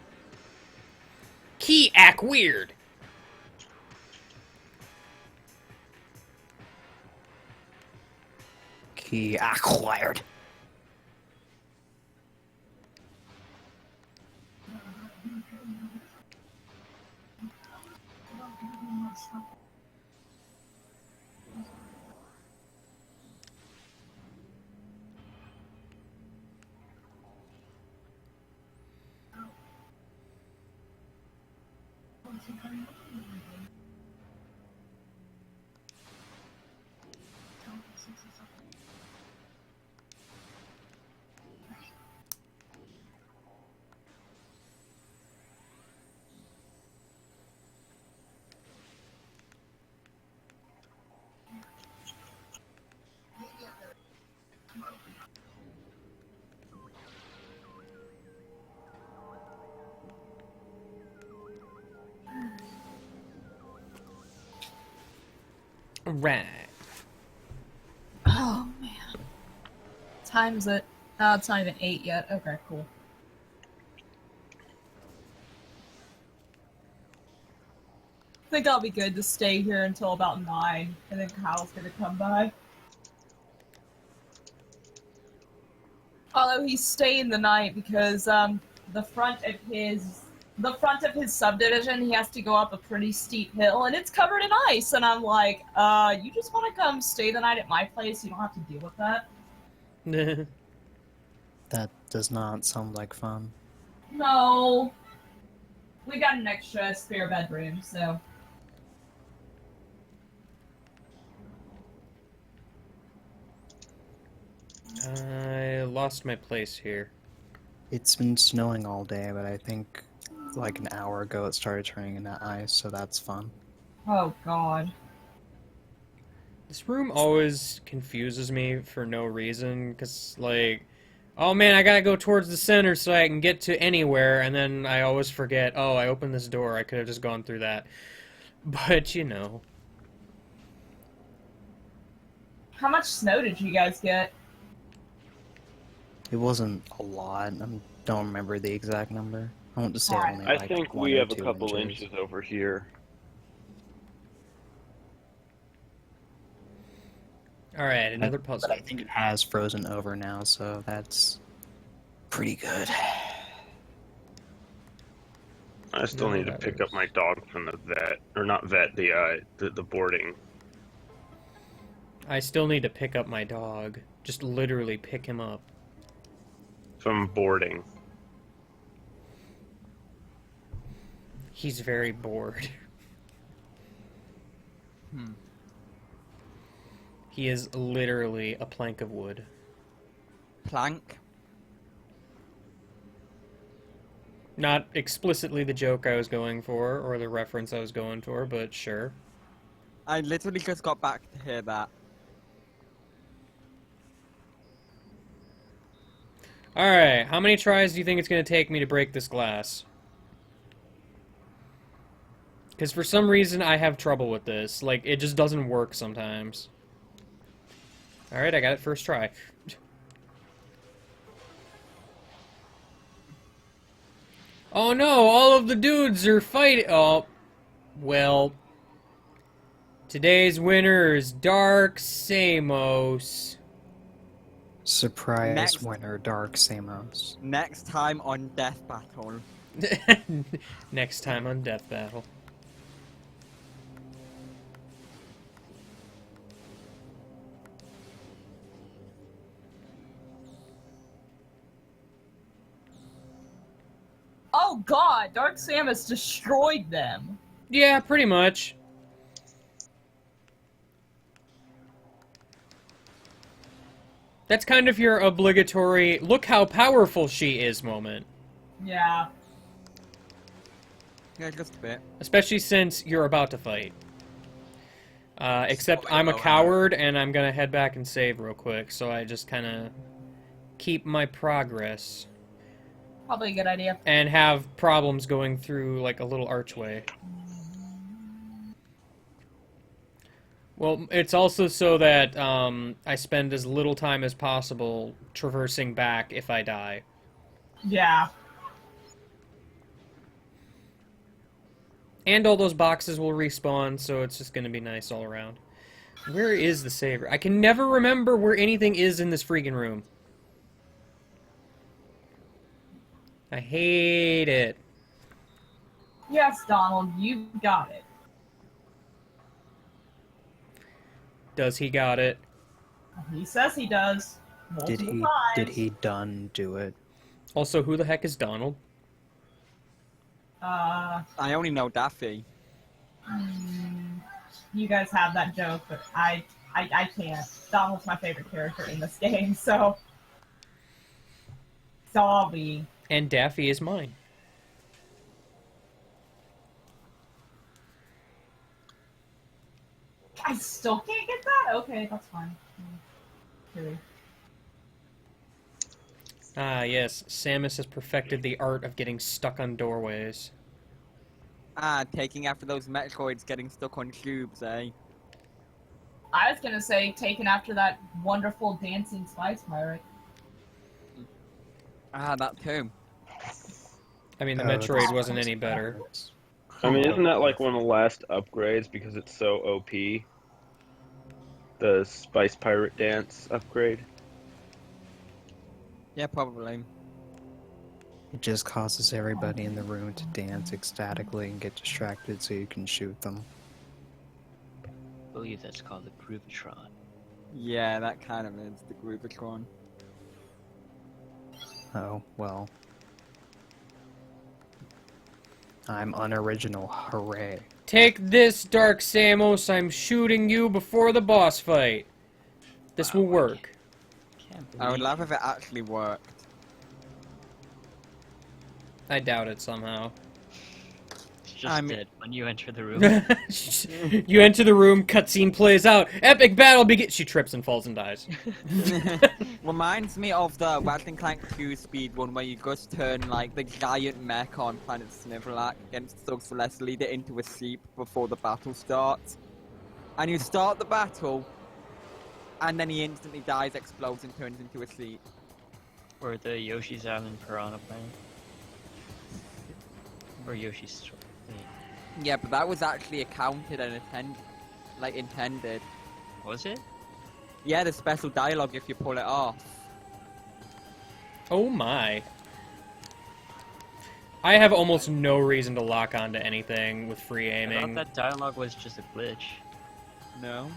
Key acquired. Key acquired. Right. Oh man. Time is it? Oh, it's not even 8 yet. Okay, cool. I think I'll be good to stay here until about 9, and then Kyle's gonna come by. Although he's staying the night because the front of his subdivision, he has to go up a pretty steep hill and it's covered in ice, and I'm like, you just want to come stay the night at my place? You don't have to deal with that. That does not sound like fun. No. We got an extra spare bedroom, so. I lost my place here. It's been snowing all day, but I think like an hour ago it started turning into ice, so that's fun. Oh god. This room always confuses me for no reason, because, like, oh man, I gotta go towards the center so I can get to anywhere, and then I always forget, oh, I opened this door, I could have just gone through that. But, you know. How much snow did you guys get? It wasn't a lot. I don't remember the exact number. I want to say only I like think 1 we or have a 2 couple inches. inches over here. Alright, another puzzle. But I think it has frozen over now, so that's pretty good. I still need to pick up my dog from the vet, or not vet, the boarding. I still need to pick up my dog. Just literally pick him up. From boarding. He's very bored. He is literally a plank of wood. Plank? Not explicitly the joke I was going for, or the reference I was going for, but sure. I literally just got back to hear that. Alright, how many tries do you think it's going to take me to break this glass? Because for some reason I have trouble with this. Like, it just doesn't work sometimes. Alright, I got it first try. Oh no, all of the dudes are fighting. Oh, well. Today's winner is Dark Samos. Surprise Next. winner, Dark Samos. Next time on Death Battle. Next time on Death Battle. Oh god, Dark Samus destroyed them. Yeah, pretty much. That's kind of your obligatory, look how powerful she is moment. Yeah. Yeah, just a bit. Especially since you're about to fight. Except I'm a coward, and I'm gonna head back and save real quick, so I just kind of keep my progress. Probably a good idea. And have problems going through, like, a little archway. Well, it's also so that I spend as little time as possible traversing back if I die. Yeah. And all those boxes will respawn, so it's just gonna be nice all around. Where is the saver? I can never remember where anything is in this freaking room. I hate it. Yes, Donald, you got it. Does he got it? He says he does. Did Multiple he? times. Did he done do it? Also, who the heck is Donald? I only know Daffy. You guys have that joke, but I can't. Donald's my favorite character in this game, so I'll be. And Daffy is mine. I still can't get that? Okay, that's fine. Okay. Ah, yes. Samus has perfected the art of getting stuck on doorways. Ah, taking after those Metroids getting stuck on tubes, eh? I was gonna say, taken after that wonderful dancing spice pirate. Ah, that too. I mean, the Metroid wasn't any better. I mean, isn't that like one of the last upgrades because it's so OP? The Spice Pirate Dance upgrade? Yeah, probably. It just causes everybody in the room to dance ecstatically and get distracted so you can shoot them. I believe that's called the Groovatron. Yeah, that kind of is the Groovatron. Oh, well. I'm unoriginal, hooray. Take this, Dark Samus. I'm shooting you before the boss fight. This will work. I would love if it actually worked. I doubt it somehow. It's just dead when you enter the room. You enter the room, cutscene plays out, epic battle begins. She trips and falls and dies. Reminds me of the Ratchet and Clank 2 speed one where you just turn like the giant mech on Planet Snivelac against Thug Celeste, lead it into a seep before the battle starts. And you start the battle, and then he instantly dies, explodes, and turns into a seep. Or the Yoshi's Island Piranha Planet. Or Yoshi's... Wait. Yeah, but that was actually accounted and intended. Was it? Yeah, there's special dialogue if you pull it off. Oh my. I have almost no reason to lock onto anything with free I aiming. thought that dialogue was just a glitch. No.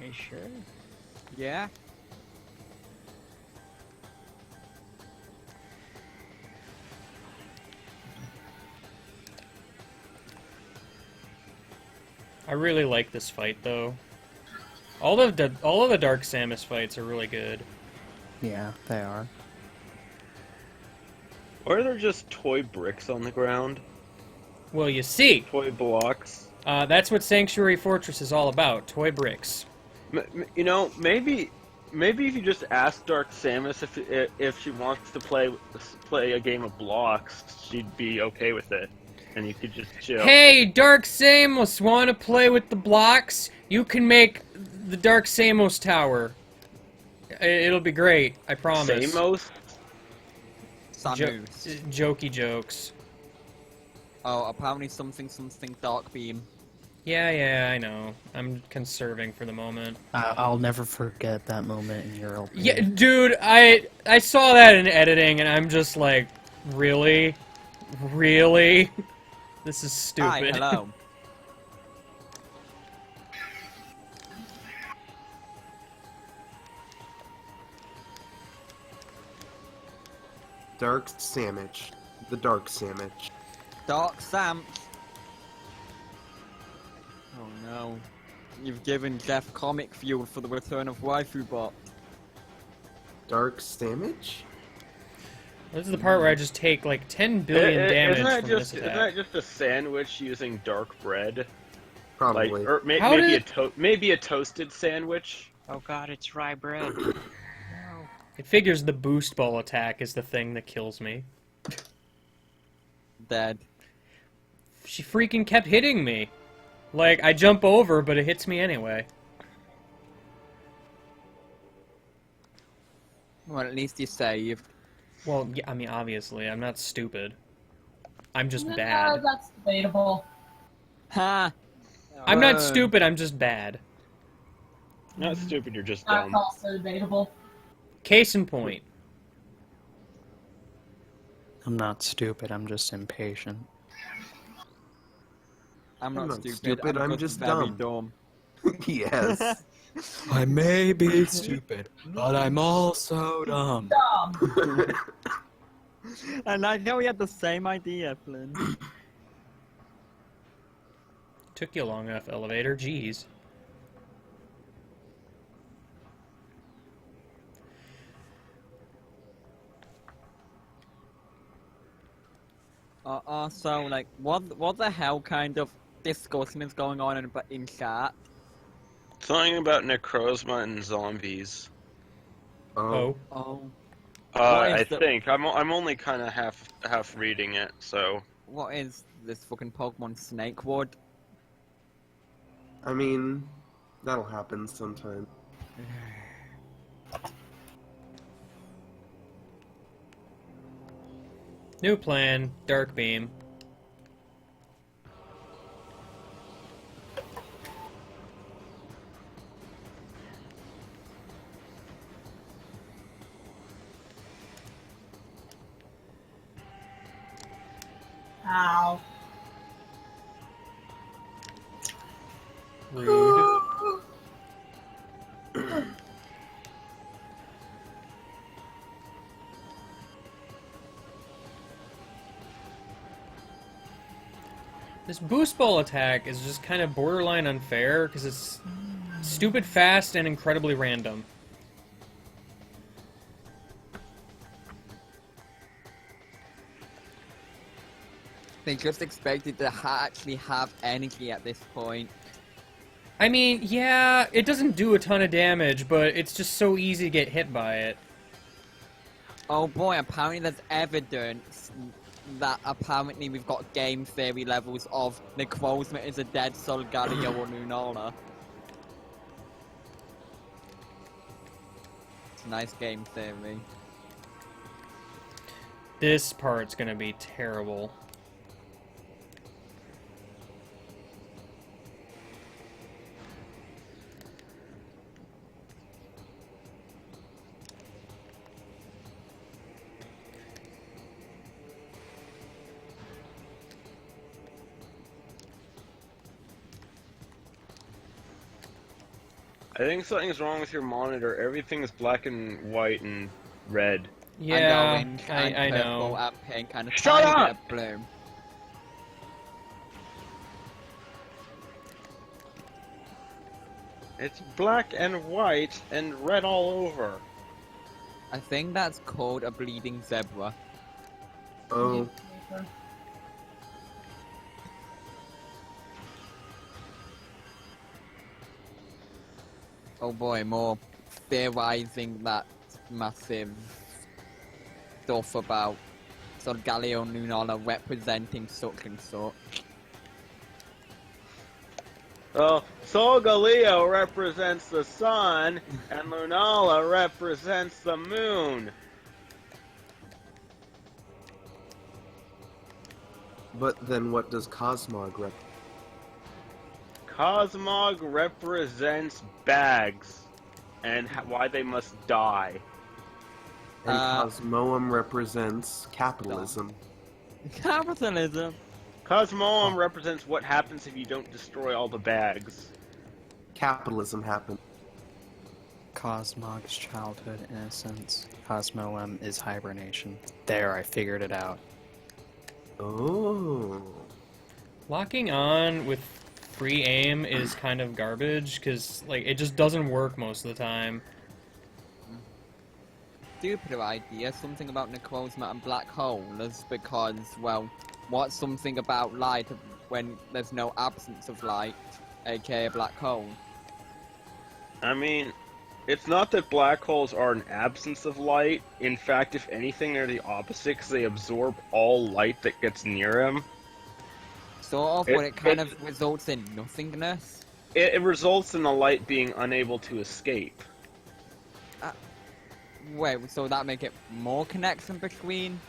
Are you sure? Yeah. I really like this fight though. All of the Dark Samus fights are really good. Yeah, they are. Or are there just toy bricks on the ground? Well, you see. Toy blocks. That's what Sanctuary Fortress is all about. Toy bricks. You know, maybe Maybe if you just ask Dark Samus if she wants to play a game of blocks, she'd be okay with it, and you could just chill. Hey, Dark Samus, want to play with the blocks? You can make the Dark Samus Tower. It'll be great, I promise. Samus? Samus. Jokey jokes. Oh, apparently something Dark Beam. Yeah, I know. I'm conserving for the moment. I'll never forget that moment in your LP. Yeah, dude, I saw that in editing, and I'm just like, really? Really? This is stupid. Hi, hello. Dark Sandwich. The Dark Sandwich. Dark Sam. Oh no. You've given Jeff comic fuel for the return of Waifu Bot. Dark Sandwich? This is the part where I just take like 10 billion damage from this Isn't attack. that just a sandwich using dark bread? Probably. Like, or maybe a toasted sandwich. Oh god, it's rye bread. It figures the boost ball attack is the thing that kills me. Dead. She freaking kept hitting me. Like, I jump over, but it hits me anyway. Well, at least you saved. Well, yeah, I mean, obviously, I'm not stupid. I'm just No, bad. that's debatable. Ha! I'm not stupid, I'm just bad. Not stupid, you're just That's dumb. also debatable. Case in point. I'm not stupid, I'm just impatient. I'm not not stupid. stupid, I'm just very dumb. Yes. I may be stupid, but I'm also dumb. Dumb. And I know we had the same idea, Flynn. Took you long enough, elevator. Jeez. So, like, what the hell kind of discussion is going on in chat? Something about Necrozma and zombies. Oh. Oh. I think I'm only kind of half reading it, so. What is this fucking Pokemon Snakewood? I mean, that'll happen sometime. New plan, Dark Beam. Ow. Rude. This boost ball attack is just kind of borderline unfair because it's stupid fast and incredibly random. They just expected to actually have energy at this point. I mean, yeah, it doesn't do a ton of damage, but it's just so easy to get hit by it. Oh boy, apparently there's evidence that apparently we've got game theory levels of Necrozma is a dead Solgaleo or Lunala. It's a nice game theory. This part's gonna be terrible. I think something's wrong with your monitor. Everything's black and white and red. Yeah, and orange and I purple know. and pink and a Shut tiny up! bit of blue. It's black and white and red all over. I think that's called a bleeding zebra. Oh. Oh boy, more theorizing that massive stuff about Solgaleo and Lunala representing such and such. Well, Solgaleo represents the sun, and Lunala represents the moon. But then what does Cosmog rep? Cosmog represents bags, and why they must die. And Cosmoem represents capitalism. Capitalism? Cosmoem represents what happens if you don't destroy all the bags. Capitalism happened. Cosmog's childhood innocence. Cosmoem is hibernation. There, I figured it out. Oh. Locking on with free aim is kind of garbage, because, like, it just doesn't work most of the time. Stupider idea, something about Necrozma and Black Hole is because, well, what's something about light when there's no absence of light, aka a black hole? I mean, it's not that black holes are an absence of light. In fact, if anything, they're the opposite, because they absorb all light that gets near them. Sort of, but it kind of results in nothingness. It results in the light being unable to escape. Wait, so that make it more connection between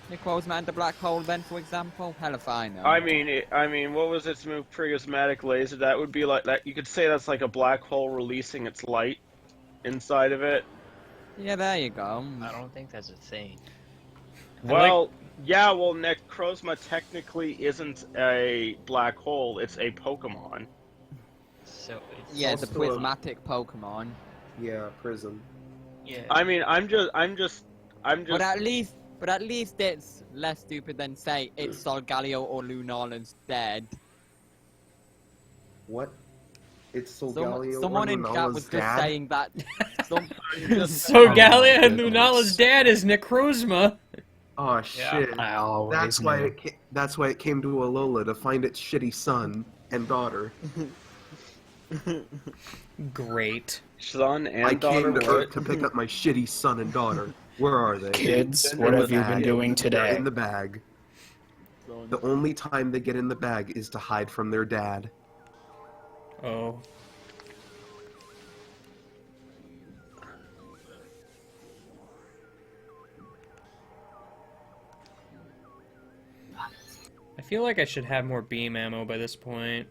Necrozma and the black hole then, for example? Hell if I know. I mean, what was its move? Prismatic laser. That would be like that. You could say that's like a black hole releasing its light inside of it. Yeah, there you go. I don't think that's a thing. Well, yeah. Well, Necrozma technically isn't a black hole. It's a Pokemon. So it's yeah, the also prismatic Pokemon. Yeah, prism. Yeah. I mean, I'm just. But at least it's less stupid than say it's Solgaleo or Lunala's dead. What? It's Solgaleo Someone or in chat Lunala's was just dad? saying that. So Gallia and Lunala's dad is Necrozma. Oh shit! I always That's why knew. that's why it came to Alola to find its shitty son and daughter. Great. Son and I daughter. came to Earth to pick up my shitty son and daughter. Where are they? Kids, In what the have you been bag. doing They're today? in the bag. The only time they get in the bag is to hide from their dad. Oh. I feel like I should have more beam ammo by this point.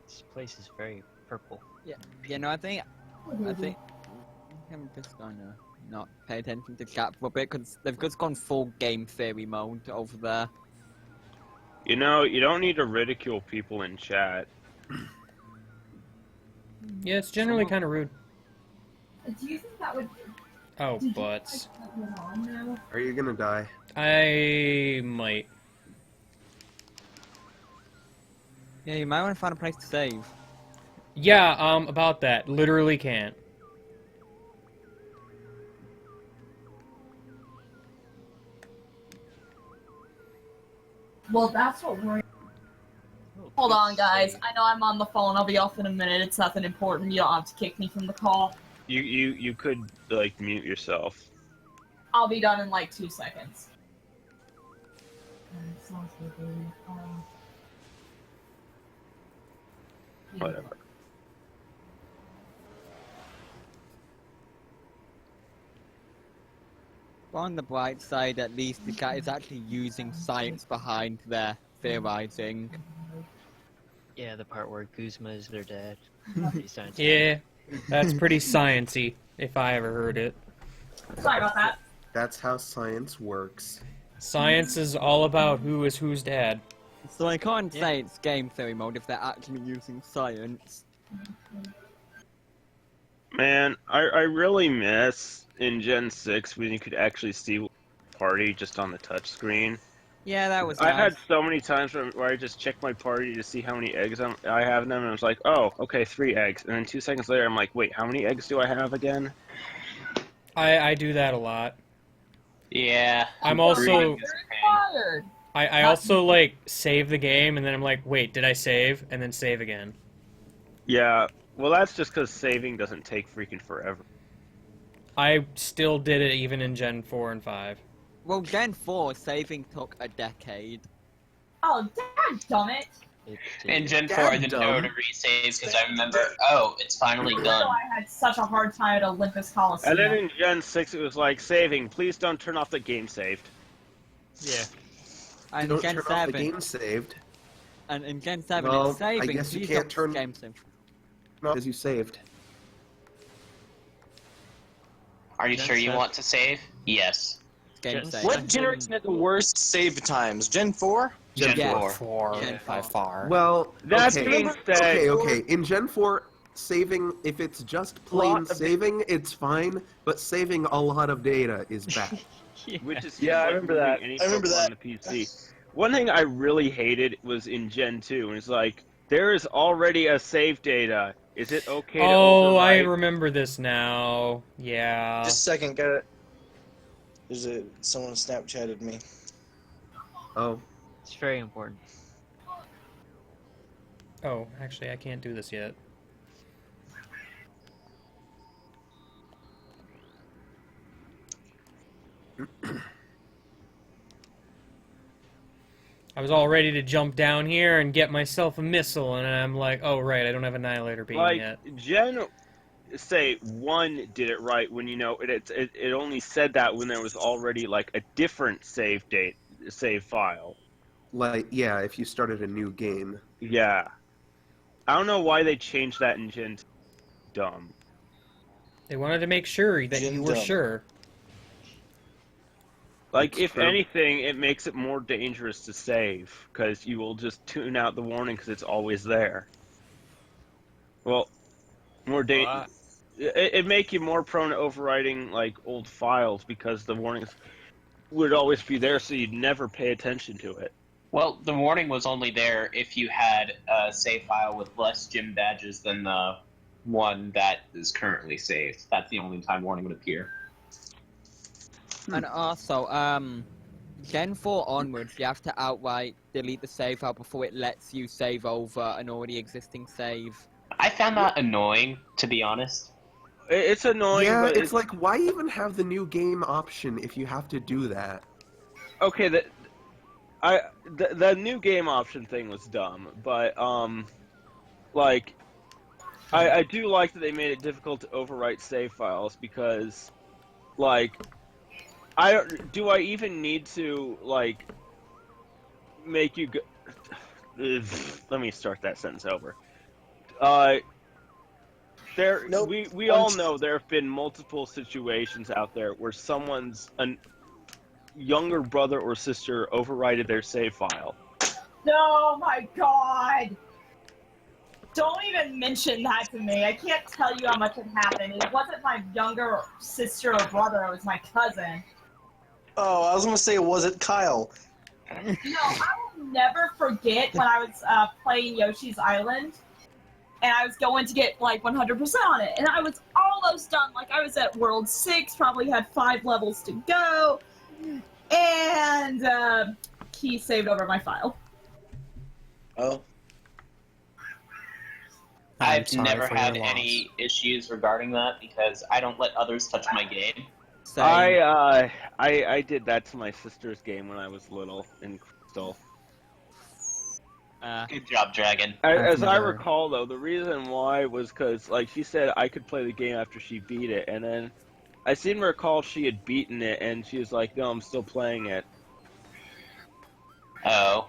This place is very purple. Yeah, no, I think I'm just gonna not pay attention to chat for a bit because they've just gone full game theory mode over there. You know, you don't need to ridicule people in chat. Yeah, it's generally kind of rude. Do you think that would... Oh, butts. Are you gonna die? I might. Yeah, you might want to find a place to save. Yeah, about that. Literally can't. Well, that's what we're... Hold on, guys. I know I'm on the phone. I'll be off in a minute. It's nothing important. You don't have to kick me from the call. You could like mute yourself. I'll be done in like 2 seconds. Whatever. But on the bright side, at least the cat is actually using science behind their theorizing. Yeah, the part where Guzma is their dad. Yeah, that's pretty science-y, if I ever heard it. Sorry about that. That's how science works. Science is all about who is whose dad. So I can't say it's game theory mode if they're actually using science. Man, I really miss in Gen 6 when you could actually see party just on the touchscreen. Yeah, that was I've nice. had so many times where I just check my party to see how many eggs I have in them, and I was like, oh, okay, 3 eggs. And then 2 seconds later, I'm like, wait, how many eggs do I have again? I do that a lot. Yeah. I'm also I also like save the game and then I'm like, wait, did I save? And then save again. Yeah, well, that's just because saving doesn't take freaking forever. I still did it even in Gen 4 and 5. Well, Gen 4 saving took a decade. Oh, dammit! In Gen 4, I didn't know to resave because I remember, oh, it's finally done. So I had such a hard time at Olympus And Coliseum. then in Gen 6, it was like, saving, please don't turn off the game saved. Yeah. And Don't Gen turn 7. off the game saved. And in Gen 7, Well, it's saving. I guess you please can't don't turn game save. because you saved. Are you Gen sure you 7. want to save? Yes. Game save. What generation had the worst save times? Gen 4? Gen Yeah. 4. 4 Gen by 4. far. Well, That's okay. being said. Okay. In Gen 4, saving, if it's just plain saving, it's fine, but saving a lot of data is bad. Which is Yeah, I like remember moving that. any I remember Pokemon on the PC. One thing I really hated was in Gen 2, and it's like, there is already a save data. Is it okay to Oh, I overwrite? remember this now. Yeah. Just a second, got it. Someone Snapchatted me. Oh. It's very important. Oh, actually, I can't do this yet. I was all ready to jump down here and get myself a missile, and I'm like, oh, right, I don't have Annihilator Beam Like, yet. Gen, say, 1 did it right when, it only said that when there was already, like, a different save file. Like, yeah, if you started a new game. Yeah. I don't know why they changed that in Gen 2. Dumb. They wanted to make sure that you were sure. Like, That's if true. anything, it makes it more dangerous to save, because you will just tune out the warning because it's always there. Well, more dangerous. It make you more prone to overwriting, like, old files, because the warnings would always be there, so you'd never pay attention to it. Well, the warning was only there if you had a save file with less gym badges than the one that is currently saved. That's the only time warning would appear. And also, Gen 4 onwards, you have to outright delete the save file before it lets you save over an already existing save. I found that annoying, to be honest. It's annoying, Yeah, but it's like, why even have the new game option if you have to do that? Okay, the new game option thing was dumb, but like, I do like that they made it difficult to overwrite save files because, like, do I even need to, like, make you go? Let me start that sentence over. We all know there have been multiple situations out there where someone's younger brother or sister overrided their save file. No, my god! Don't even mention that to me. I can't tell you how much it happened. It wasn't my younger sister or brother, it was my cousin. Oh, I was gonna say, was it Kyle? No, I will never forget when I was playing Yoshi's Island, and I was going to get like 100% on it, and I was almost done. Like, I was at World 6, probably had 5 levels to go, and Key saved over my file. Oh. I've never had any issues regarding that because I don't let others touch my game. I did that to my sister's game when I was little in Crystal. Good job, Dragon. As I recall, though, the reason why was because, like, she said I could play the game after she beat it, and then I seem to recall she had beaten it, and she was like, "No, I'm still playing it." Oh.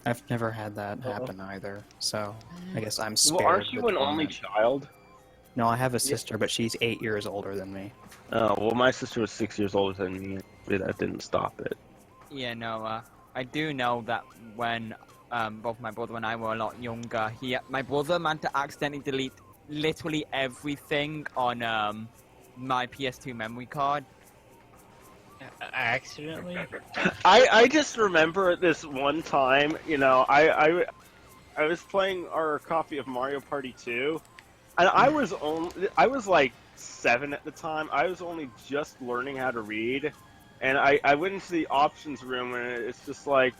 I've never had that happen either, so I guess I'm spared. Well, aren't you with an only that. child? No, I have a sister, but she's 8 years older than me. Oh, well, my sister was 6 years older than me. That didn't stop it. Yeah, no, I do know that when both my brother and I were a lot younger, my brother managed to accidentally delete literally everything on my PS2 memory card. Accidentally? I just remember this one time, I was playing our copy of Mario Party 2, and I was like 7 at the time. I was only just learning how to read, and I went into the options room, and it's just like,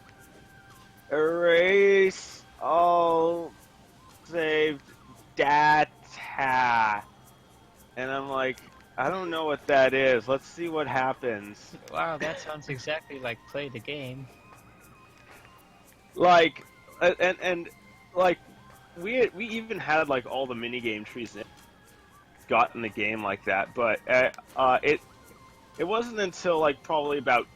Erase all saved data. And I'm like, I don't know what that is. Let's see what happens. Wow, that sounds exactly like play the game. Like, and like, we even had like all the minigame trees got in the game like that, but it wasn't until like probably about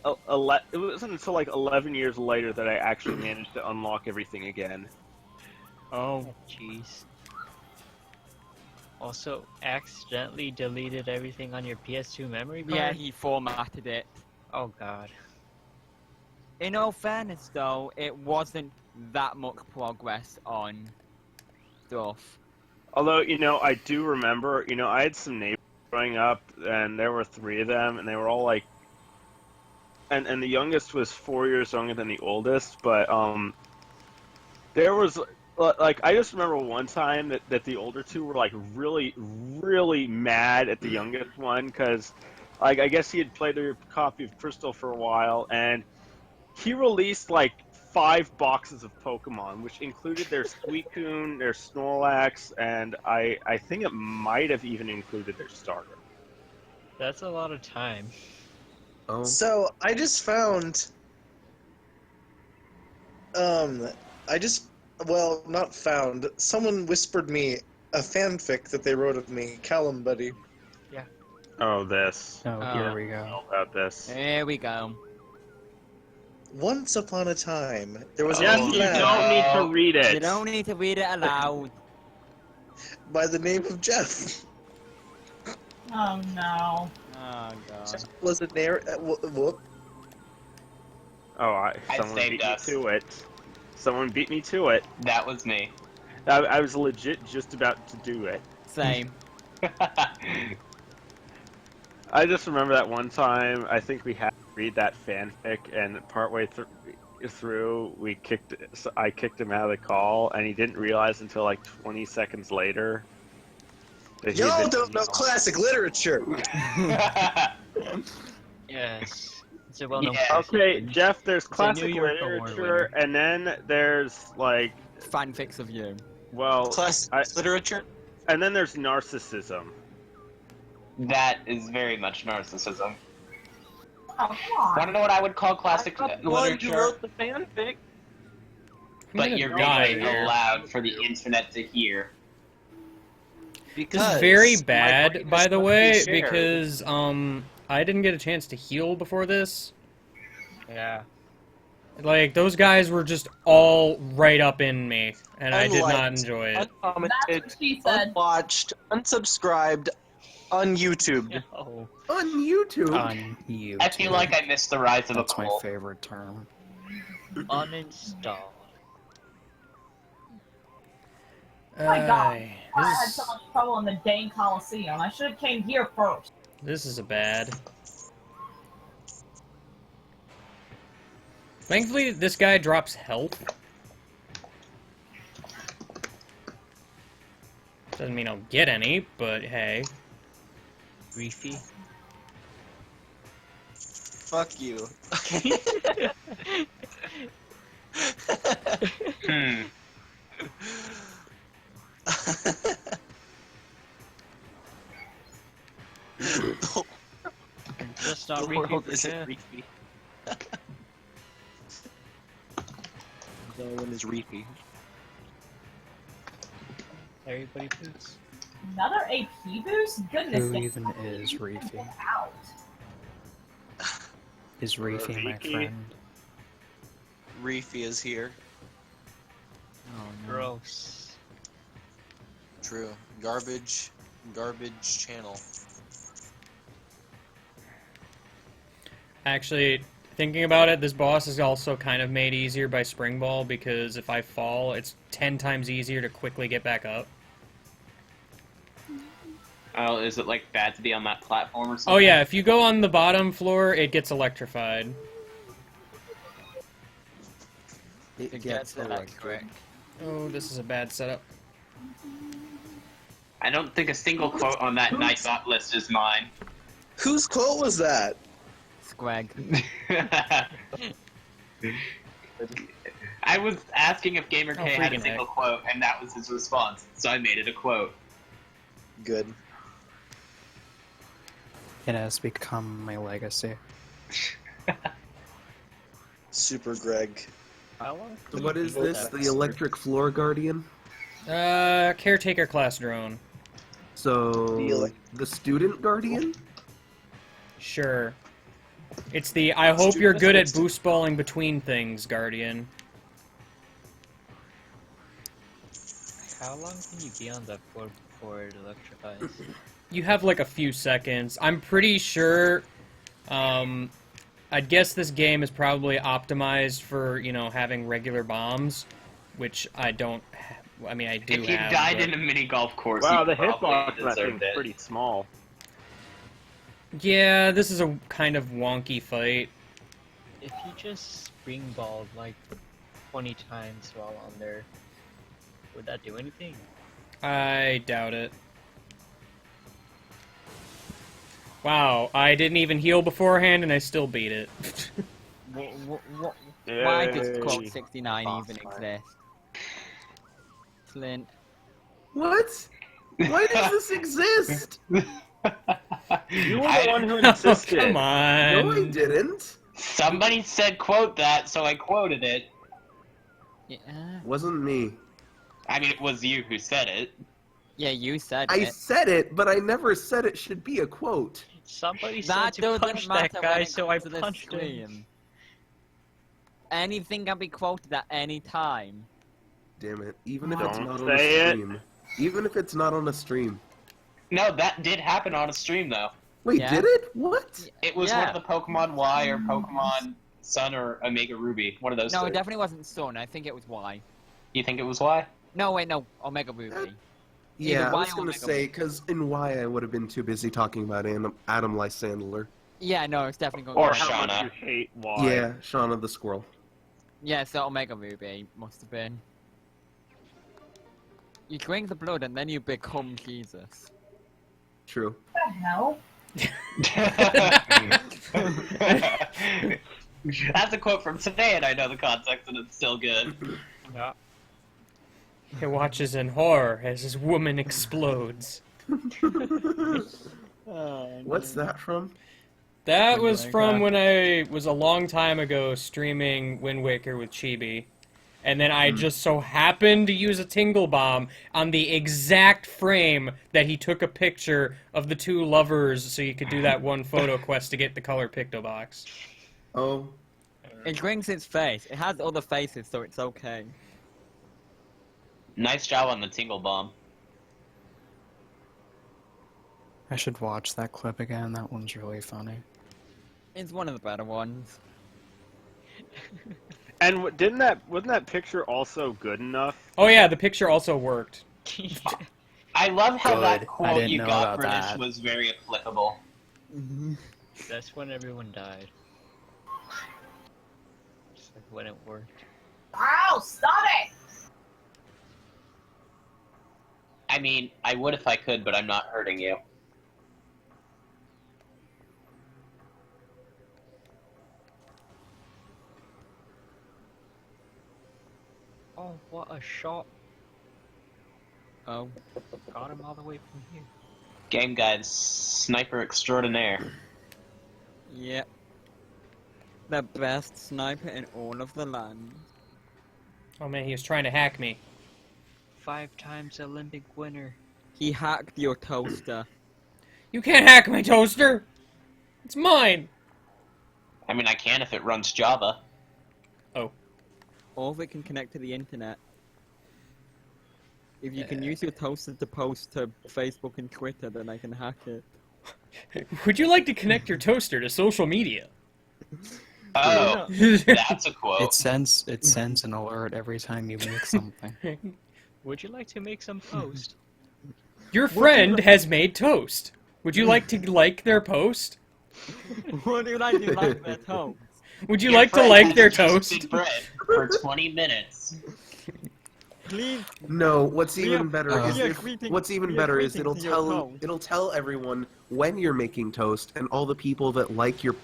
it wasn't until like 11 years later that I actually managed to unlock everything again. Oh, jeez. Also, accidentally deleted everything on your PS2 memory card? Yeah, he formatted it. Oh god. In all fairness, though, it wasn't that much progress on stuff. Although, I do remember, I had some neighbors growing up, and there were 3 of them, and they were all like, and the youngest was 4 years younger than the oldest, but there was like, I just remember one time that the older 2 were like really, really mad at the youngest one because, like, I guess he had played their copy of Crystal for a while, and he released like 5 boxes of Pokemon, which included their Suicune, their Snorlax, and I think it might have even included their starter. That's a lot of time. Oh. So I just found, well, not found. Someone whispered me a fanfic that they wrote of me. Callum, buddy. Yeah. Oh, this. Oh, here we go. All about this. Here we go. Once upon a time, there was Yes, a you lad don't need to read it. You don't need to read it aloud. by the name of Jeff. Oh no. Oh god. Was a whoop. Oh, I someone saved beat me us. to it. Someone beat me to it. That was me. I was legit just about to do it. Same. I just remember that one time, I think we had to read that fanfic, and partway through, I kicked him out of the call, and he didn't realize until like 20 seconds later that he had Y'all been don't know classic literature. Yes. It's a well-known Okay, Jeff, there's classic New York Award literature, and then there's like fanfics of you. Well, classic literature, and then there's narcissism. That is very much narcissism. Oh, come on. Want to know what I would call classic One who literature? wrote the fanfic. But you're reading it aloud for the internet to hear. This is very my bad, greatness by the must be way, shared. because I didn't get a chance to heal before this. Yeah. Like, those guys were just all right up in me, and I did not Unliked, enjoy it. Uncommented, That's what she said. unwatched, unsubscribed, on YouTube. Oh. On YouTube? On YouTube. I feel like I missed the rise of That's a my cult. favorite term. Uninstall. Oh my god. Ay, I had this so is, much trouble in the dang Coliseum. I should have came here first. this is a bad. Thankfully, this guy drops health. Doesn't mean I'll get any, but hey. Reefy. Fuck you. Just not The world Reefy for isn't death. Reefy. No one is Reefy. Everybody please. Another AP boost? Goodness. Who get even is Reefy? out. Is Reefy my Reefy. friend? Reefy is here. Oh, no. Gross. True. Garbage channel. Actually, thinking about it, this boss is also kind of made easier by Spring Ball, because if I fall, it's 10 times easier to quickly get back up. Oh, is it like bad to be on that platform or something? Oh yeah, if you go on the bottom floor, it gets electrified. It gets electric. Oh, this is a bad setup. I don't think a single quote on that nice bot list is mine. Whose quote was that? Squag. I was asking if Gamer K had a freaking single heck. quote, and that was his response. So I made it a quote. Good. It has become my legacy. Super Greg. How long? So what is this? The electric floor guardian? Caretaker class drone. So the student guardian? Sure. It's the I hope you're good at boost balling between things, Guardian. How long can you be on that floor before it electrifies? You have like a few seconds. I'm pretty sure. I'd guess this game is probably optimized for, you know, having regular bombs, which I don't. I mean, I do. If you have, died but... in a mini golf course, Wow, you the probably hitbox on that deserved thing's it. pretty small. Yeah, this is a kind of wonky fight. If you just springballed like 20 times while on there, would that do anything? I doubt it. Wow, I didn't even heal beforehand and I still beat it. Why does quote Yay. 69 even exist? Flint. What? Why does this exist? You were the one who insisted. Come on. No, I didn't. Somebody said quote that, so I quoted it. Yeah. Wasn't me. I mean, it was you who said it. Yeah, you said I it. said it, but I never said it should be a quote. Somebody That said to doesn't punch matter that when guy, it so I comes to the punched him. stream. Anything can be quoted at any time. Damn it. Even if it's Don't not on a say it. stream. Even if it's not on a stream. No, that did happen on a stream, though. Wait, Yeah. did it? What? It was one of the Pokemon Y or Pokemon Sun or Omega Ruby. One of those No, three. it definitely wasn't Sun. I think it was Y. You think it was Y? No, wait, no. Omega Ruby. Yeah, I Y was or gonna Omega say, because in Y I would have been too busy talking about Adam Lysandler. Yeah, no, it's definitely going Or to be How much Shauna. you hate Y. Yeah, Shauna the Squirrel. Yeah, so Omega Ruby must have been. You drink the blood and then you become Jesus. True. What the hell? That's a quote from today, and I know the context, and it's still good. Yeah. He watches in horror as his woman explodes. What's that from? That From was from Minecraft. when I was a long time ago streaming Wind Waker with Chibi. And then I just so happened to use a Tingle Bomb on the exact frame that he took a picture of the two lovers so you could do that one photo quest to get the color Picto Box. Oh. It drinks its face. It has other faces, so it's okay. Nice job on the Tingle Bomb. I should watch that clip again. That one's really funny. It's one of the better ones. And wasn't that picture also good enough? Oh yeah, the picture also worked. I love how Good. that I quote didn't you know got about British that. was very applicable. That's when everyone died. Just like when it worked. Ow, stop it! I mean, I would if I could, but I'm not hurting you. Oh, what a shot. Oh. Got him all the way from here. Game Guide, sniper extraordinaire. Yep. The best sniper in all of the land. Oh man, he was trying to hack me. 5 times Olympic winner. He hacked your toaster. You can't hack my toaster! It's mine! I mean, I can if it runs Java. Or if it can connect to the internet. If you can use your toaster to post to Facebook and Twitter, then I can hack it. Would you like to connect your toaster to social media? Oh, that's a quote. It sends an alert every time you make something. Would you like to make some post? Your friend has made toast. Would you like to like their post? What do you like to like their toast? Would you Your like to friend like has their toasted toast? bread for 20 minutes. Please. No, what's We even are- better we is are if, greeting- what's even we are better is greeting to your toast. it'll tell everyone when you're making toast, and all the people that like your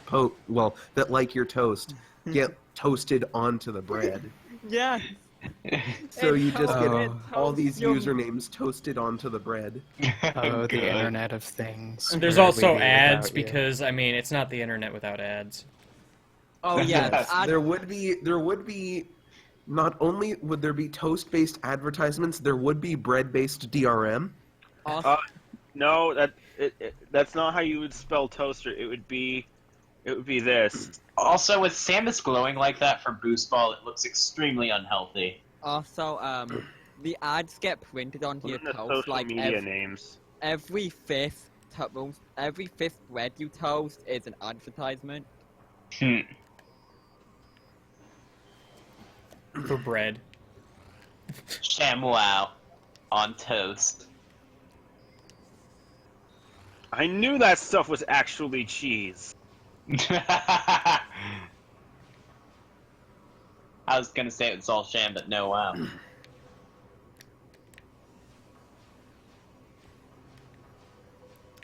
that like your toast get toasted onto the bread. Yeah. So It's you just toast- get it all toasts these your- usernames toasted onto the bread. Oh, the Internet of Things. There's Where also we'd be ads without you. because I mean it's not the internet without ads. Oh yeah. Yes, there would be. Not only would there be toast-based advertisements, there would be bread-based DRM. No, that's not how you would spell toaster. It would be this. Also, with Samus glowing like that for Boost Ball, it looks extremely unhealthy. Also, the ads get printed onto your Look at the toast social like media names. every fifth bread you toast is an advertisement. For bread. ShamWow on toast. I knew that stuff was actually cheese. I was gonna say it's all sham, but no, wow.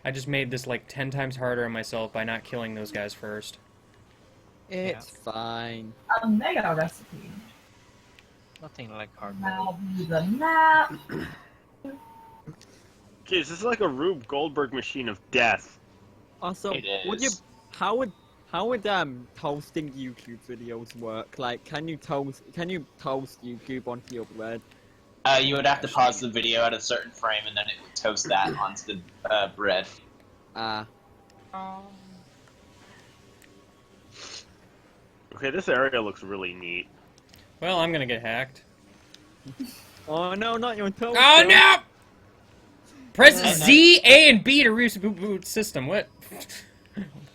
I just made this like 10 times harder on myself by not killing those guys first. It's fine. A mega recipe. Nothing like hard. Now be the map. Jeez, this is like a Rube Goldberg machine of death. Also, It would you is. how would toasting YouTube videos work? Like, can you toast YouTube onto your bread? You would have to pause the video at a certain frame, and then it would toast that onto the bread. Okay, this area looks really neat. Well, I'm gonna get hacked. Oh no, not your toast. Oh no! Press Z, A, and B to reboot system. What?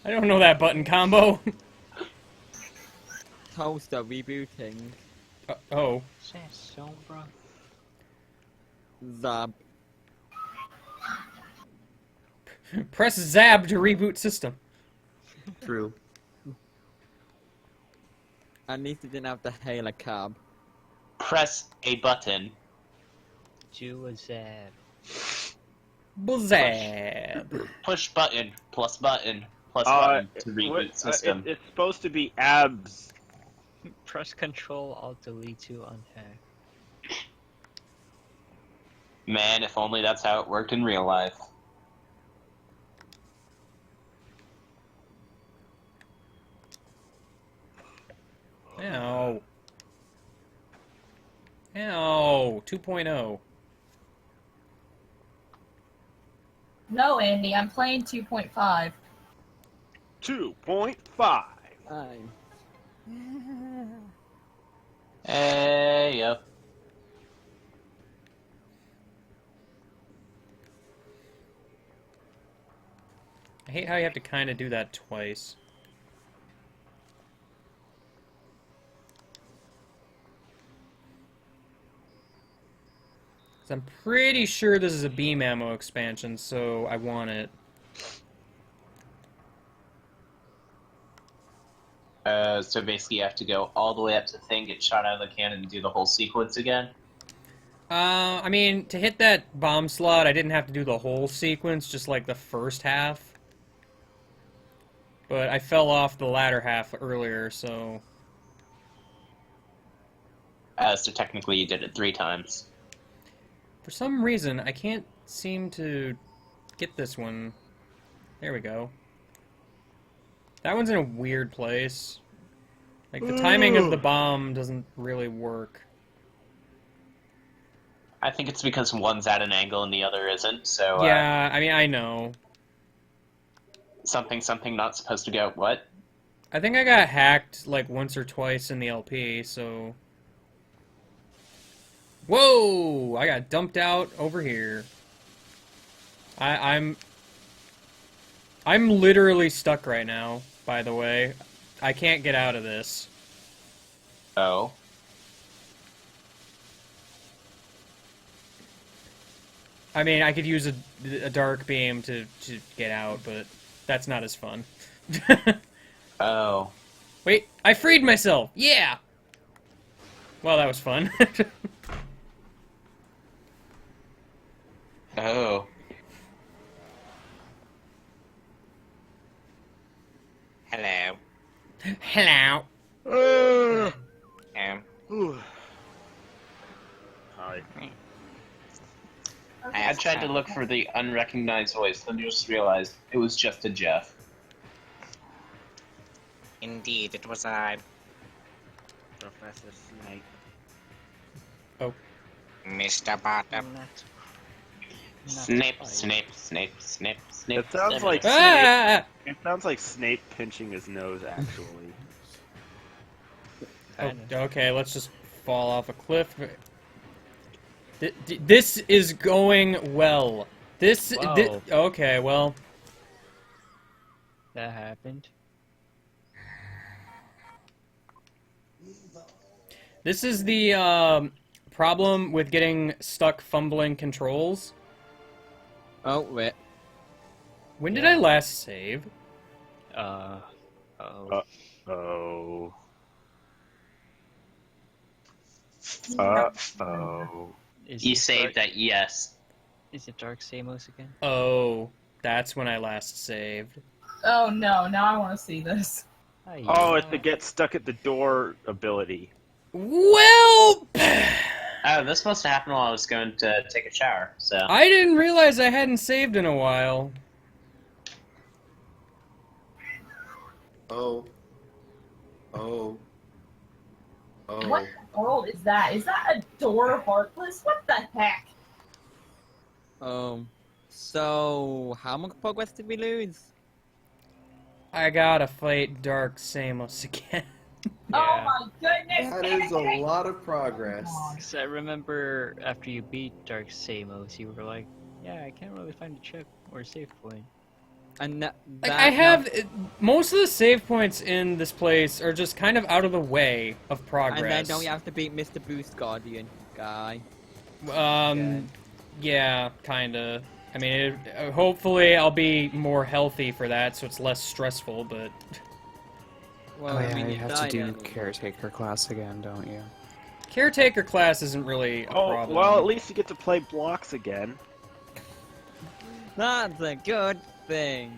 I don't know that button combo. Toaster rebooting. Oh. So, bro. Zab. Press Zab to reboot system. True. At least it didn't have the Halo cab. Press a button. Do a zab. Zab. Push button plus button plus button to reboot system. It's supposed to be abs. Press Control Alt Delete to unhack. Man, if only that's how it worked in real life. Ow. Ow. 2.0. No, Andy, I'm playing 2.5. 2.5. Hey, yo. I hate how you have to kind of do that twice. 'Cause I'm pretty sure this is a beam ammo expansion, so I want it. So basically you have to go all the way up to the thing, get shot out of the cannon, and do the whole sequence again? I mean, to hit that bomb slot, I didn't have to do the whole sequence, just like the first half. But I fell off the latter half earlier, so... So technically you did it 3 times. For some reason, I can't seem to get this one. There we go. That one's in a weird place. Like, the timing of the bomb doesn't really work. I think it's because one's at an angle and the other isn't, so... Yeah, I mean, I know. Something not supposed to go, what? I think I got hacked, like, once or twice in the LP, so... Whoa! I got dumped out over here. I'm literally stuck right now, by the way. I can't get out of this. Oh. I mean, I could use a dark beam to get out, but that's not as fun. Oh. Wait, I freed myself! Yeah! Well, that was fun. Oh. Hello. Hello. Hi. I tried to look for the unrecognized voice, then just realized it was just a Jeff. Indeed, it was I. Professor Snape. Oh. Mr. Potter. Snape, Snape, Snape, Snape, Snape. It sounds like Ah! Snape. It sounds like Snape pinching his nose, actually. Oh, okay, let's just fall off a cliff. This is going well. Whoa. Okay, well. That happened. This is the problem with getting stuck fumbling controls. Oh, wait. When did I last save? Oh. Uh-oh. You saved that, yes. Is it Dark Samos again? Oh, that's when I last saved. Oh no, now I want to see this. Oh, it's the get stuck at the door ability. Well, Oh, this must have happened while I was going to take a shower, so... I didn't realize I hadn't saved in a while. Oh. Oh. Oh. What in the world is that? Is that a door heartless? What the heck? So how much progress did we lose? I gotta fight Dark Samos again. Oh my goodness! That is a lot of progress. Because I remember after you beat Dark Samos, you were like, yeah, I can't really find a chip or a save point. And that, Like, I have most of the save points in this place are just kind of out of the way of progress. And then don't you have to beat Mr. Boost Guardian guy? Yeah, kinda. I mean, hopefully I'll be more healthy for that, so it's less stressful, but... Well, Oh I yeah, mean, you you have to die do anyway. caretaker class again, don't you? Caretaker class isn't really a Oh, problem. well, at least you get to play blocks again. That's a good thing.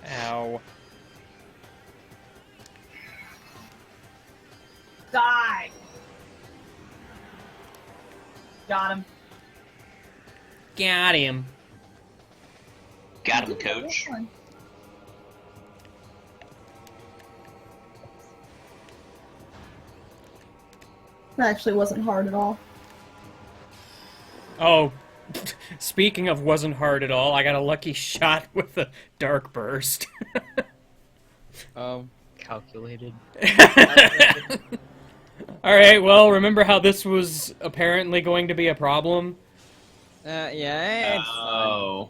Ow. Die! Got him. Got him. Got him, coach. That actually wasn't hard at all. Oh, speaking of wasn't hard at all, I got a lucky shot with a dark burst. Calculated. Alright, well, remember how this was apparently going to be a problem? Yeah, it's Oh.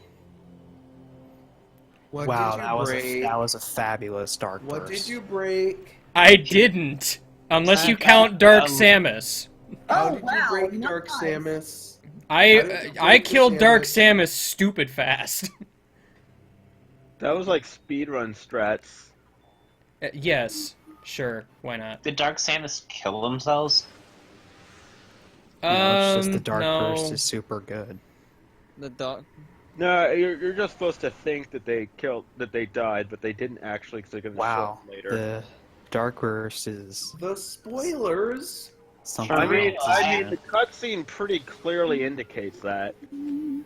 What Wow, did you that was break? that was a fabulous dark What burst. did you break? I didn't! Unless you count Dark Samus. How Oh, did wow, you break not Dark nice. Samus? I How did you break killed the Dark Samus? Samus stupid fast. That was like speedrun strats. Yes, sure, why not? Did Dark Samus kill themselves? No, it's just the dark no. burst is super good. the dog. No, you're just supposed to think that they died, but they didn't actually, because they're going to show Wow, up later. the dark burst is The spoilers. something. I mean, else. the cutscene pretty clearly indicates that.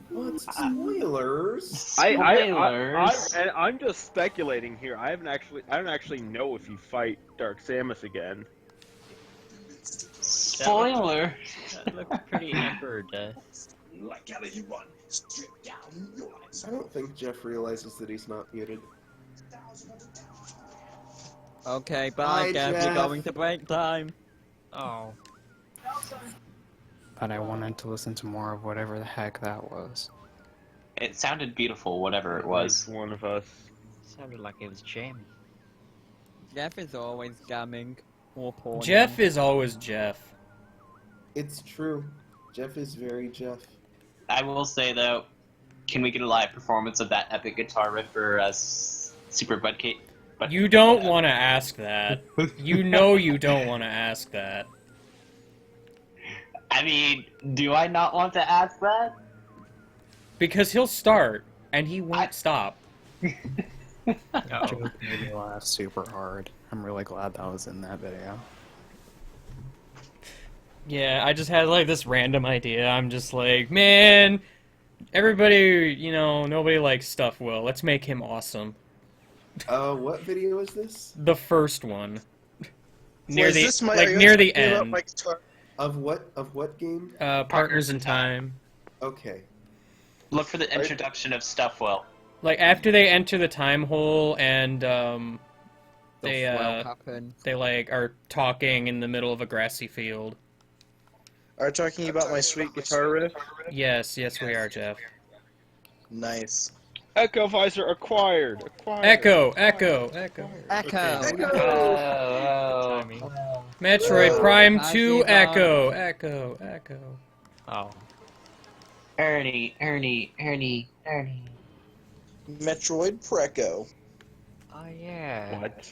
What spoilers? I'm just speculating here. I don't actually know if you fight Dark Samus again. Spoiler! That looked pretty Emperor death. I don't think Jeff realizes that he's not muted. Okay, bye, Bye, Jeff. Jeff. You're going to break time. Oh. But I wanted to listen to more of whatever the heck that was. It sounded beautiful, whatever it was. One of us. Sounded like it was jamming. Jeff is always gamming or porning. Jeff is always Jeff. It's true. Jeff is very Jeff. I will say, though, can we get a live performance of that epic guitar riff for Super Budkate? You don't want to ask that. You know you don't want to ask that. I mean, do I not want to ask that? Because he'll start, and he won't stop. Joke made me laugh super hard. I'm really glad that was in that video. Yeah, I just had like this random idea. I'm just like, man, everybody, nobody likes Stuff Will. Let's make him awesome. What video is this? The first one. Near Was the this my- like are you near guys the talking about end. my guitar? Of what game? Partners in Time. Okay. Look for the introduction of Stuffwell. Like after they enter the time hole and they Well happen. they like are talking in the middle of a grassy field. Are you talking about my sweet guitar riff? Yes, we are, Jeff. Nice. Echo visor acquired. Echo. Metroid Prime 2 Echo. Oh. Ernie. Metroid Preco. Oh yeah. What?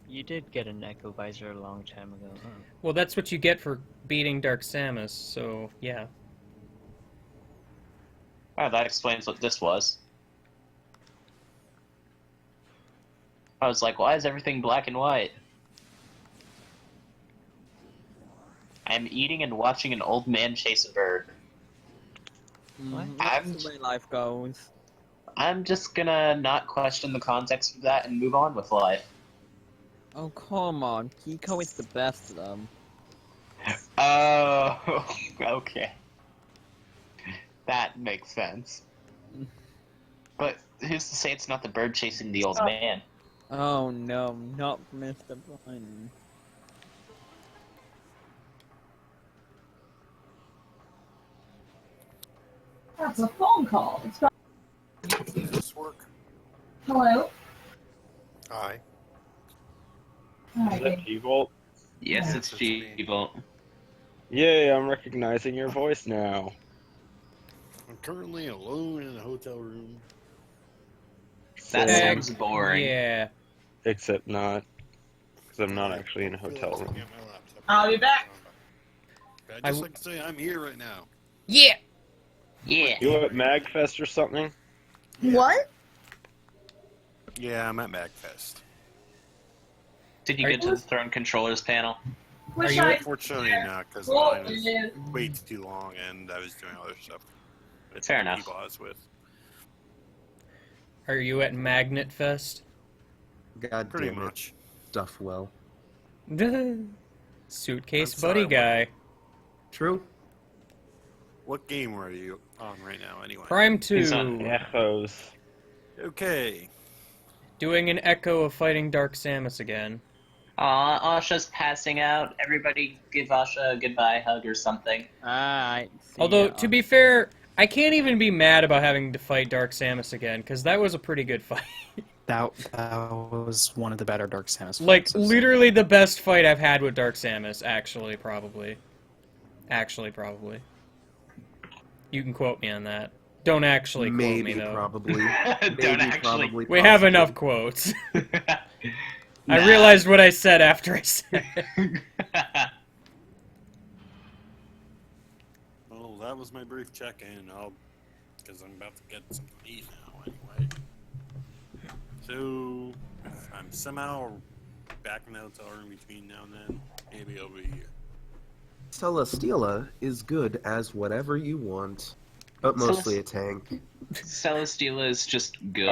You did get an Echo Visor a long time ago, huh? Well, that's what you get for beating Dark Samus, so yeah. Wow, that explains what this was. I was like, why is everything black and white? I'm eating and watching an old man chase a bird. That's the way life goes. I'm just gonna not question the context of that and move on with life. Oh, come on. Kiko is the best of them. Oh, okay. That makes sense. But who's to say it's not the bird chasing the old man? Oh no, not Mr. Brian. That's a phone call. It's got... Does this work? Hello? Hi. Is that G-Volt? Yes, it's G-Volt. Yay, I'm recognizing your voice now. I'm currently alone in a hotel room. That sounds boring. Yeah. Except not. Because I'm not actually in a hotel room. I'll be back. I'd just like to say I'm here right now. Yeah. Yeah. You at MagFest or something? What? Yeah, I'm at MagFest. Did you get to the Throne Controllers panel? Are you unfortunately not, because the Well, line was way too long and I was doing other stuff. with Fair the enough. People I was with. Are you at Magnet Fest? God Pretty damn it. much. Stuff well. Suitcase I'm sorry, buddy guy. True. What game were you on right now, anyway? Prime 2. He's on Echoes. Okay. Doing an echo of fighting Dark Samus again. Aw, Asha's passing out. Everybody give Asha a goodbye hug or something. Alright. Although, to be fair, I can't even be mad about having to fight Dark Samus again, because that was a pretty good fight. That was one of the better Dark Samus Like, fights. literally the best fight I've had with Dark Samus, actually, probably. You can quote me on that. Don't actually quote Maybe, me, though. probably. Don't Maybe, actually. probably, We have possibly. enough quotes. I realized what I said after I said it. Well, that was my brief check-in. Because I'm about to get something to eat now, anyway. So, if I'm somehow back in the hotel room between now and then, maybe I'll be here. Celesteela is good as whatever you want, but mostly a tank. Celesteela is just good.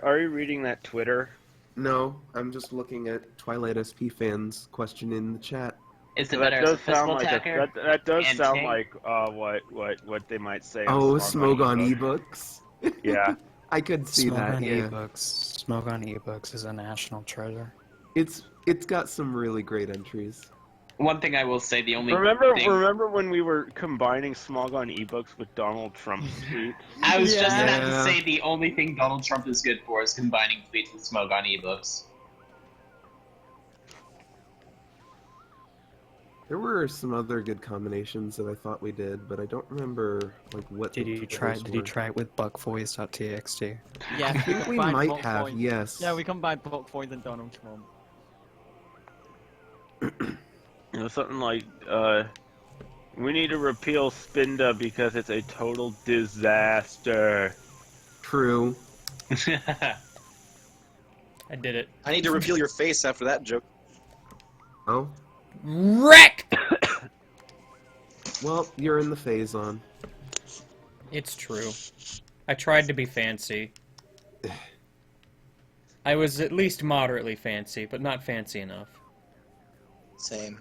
Are you reading that Twitter? No, I'm just looking at Twilight SP fans question in the chat. Is it That better as a does sound physical like attacker? that does and sound tank? like what they might say. Oh, on Smoke on ebook. ebooks. Yeah. I could see Smoke that. on Yeah, ebooks. Smoke on ebooks is a national treasure. it's got some really great entries. One thing I will say, the only thing... Remember when we were combining Smog on ebooks with Donald Trump's tweets? I was just about to Yeah. say the only thing Donald Trump is good for is combining tweets with smoke on ebooks. There were some other good combinations that I thought we did, but I don't remember like what. Did the you try? others Did you were. try it with buckvoice.txt? Yeah, I think we combined might Buck have. Boys. Yes. Yeah, we combined Buck Boys and Donald Trump. You know, something like, we need to repeal Spinda because it's a total disaster. True. I did it. I need to reveal your face after that joke. Oh. Wreck! Well, you're in the phase on. It's true. I tried to be fancy. I was at least moderately fancy, but not fancy enough. Same.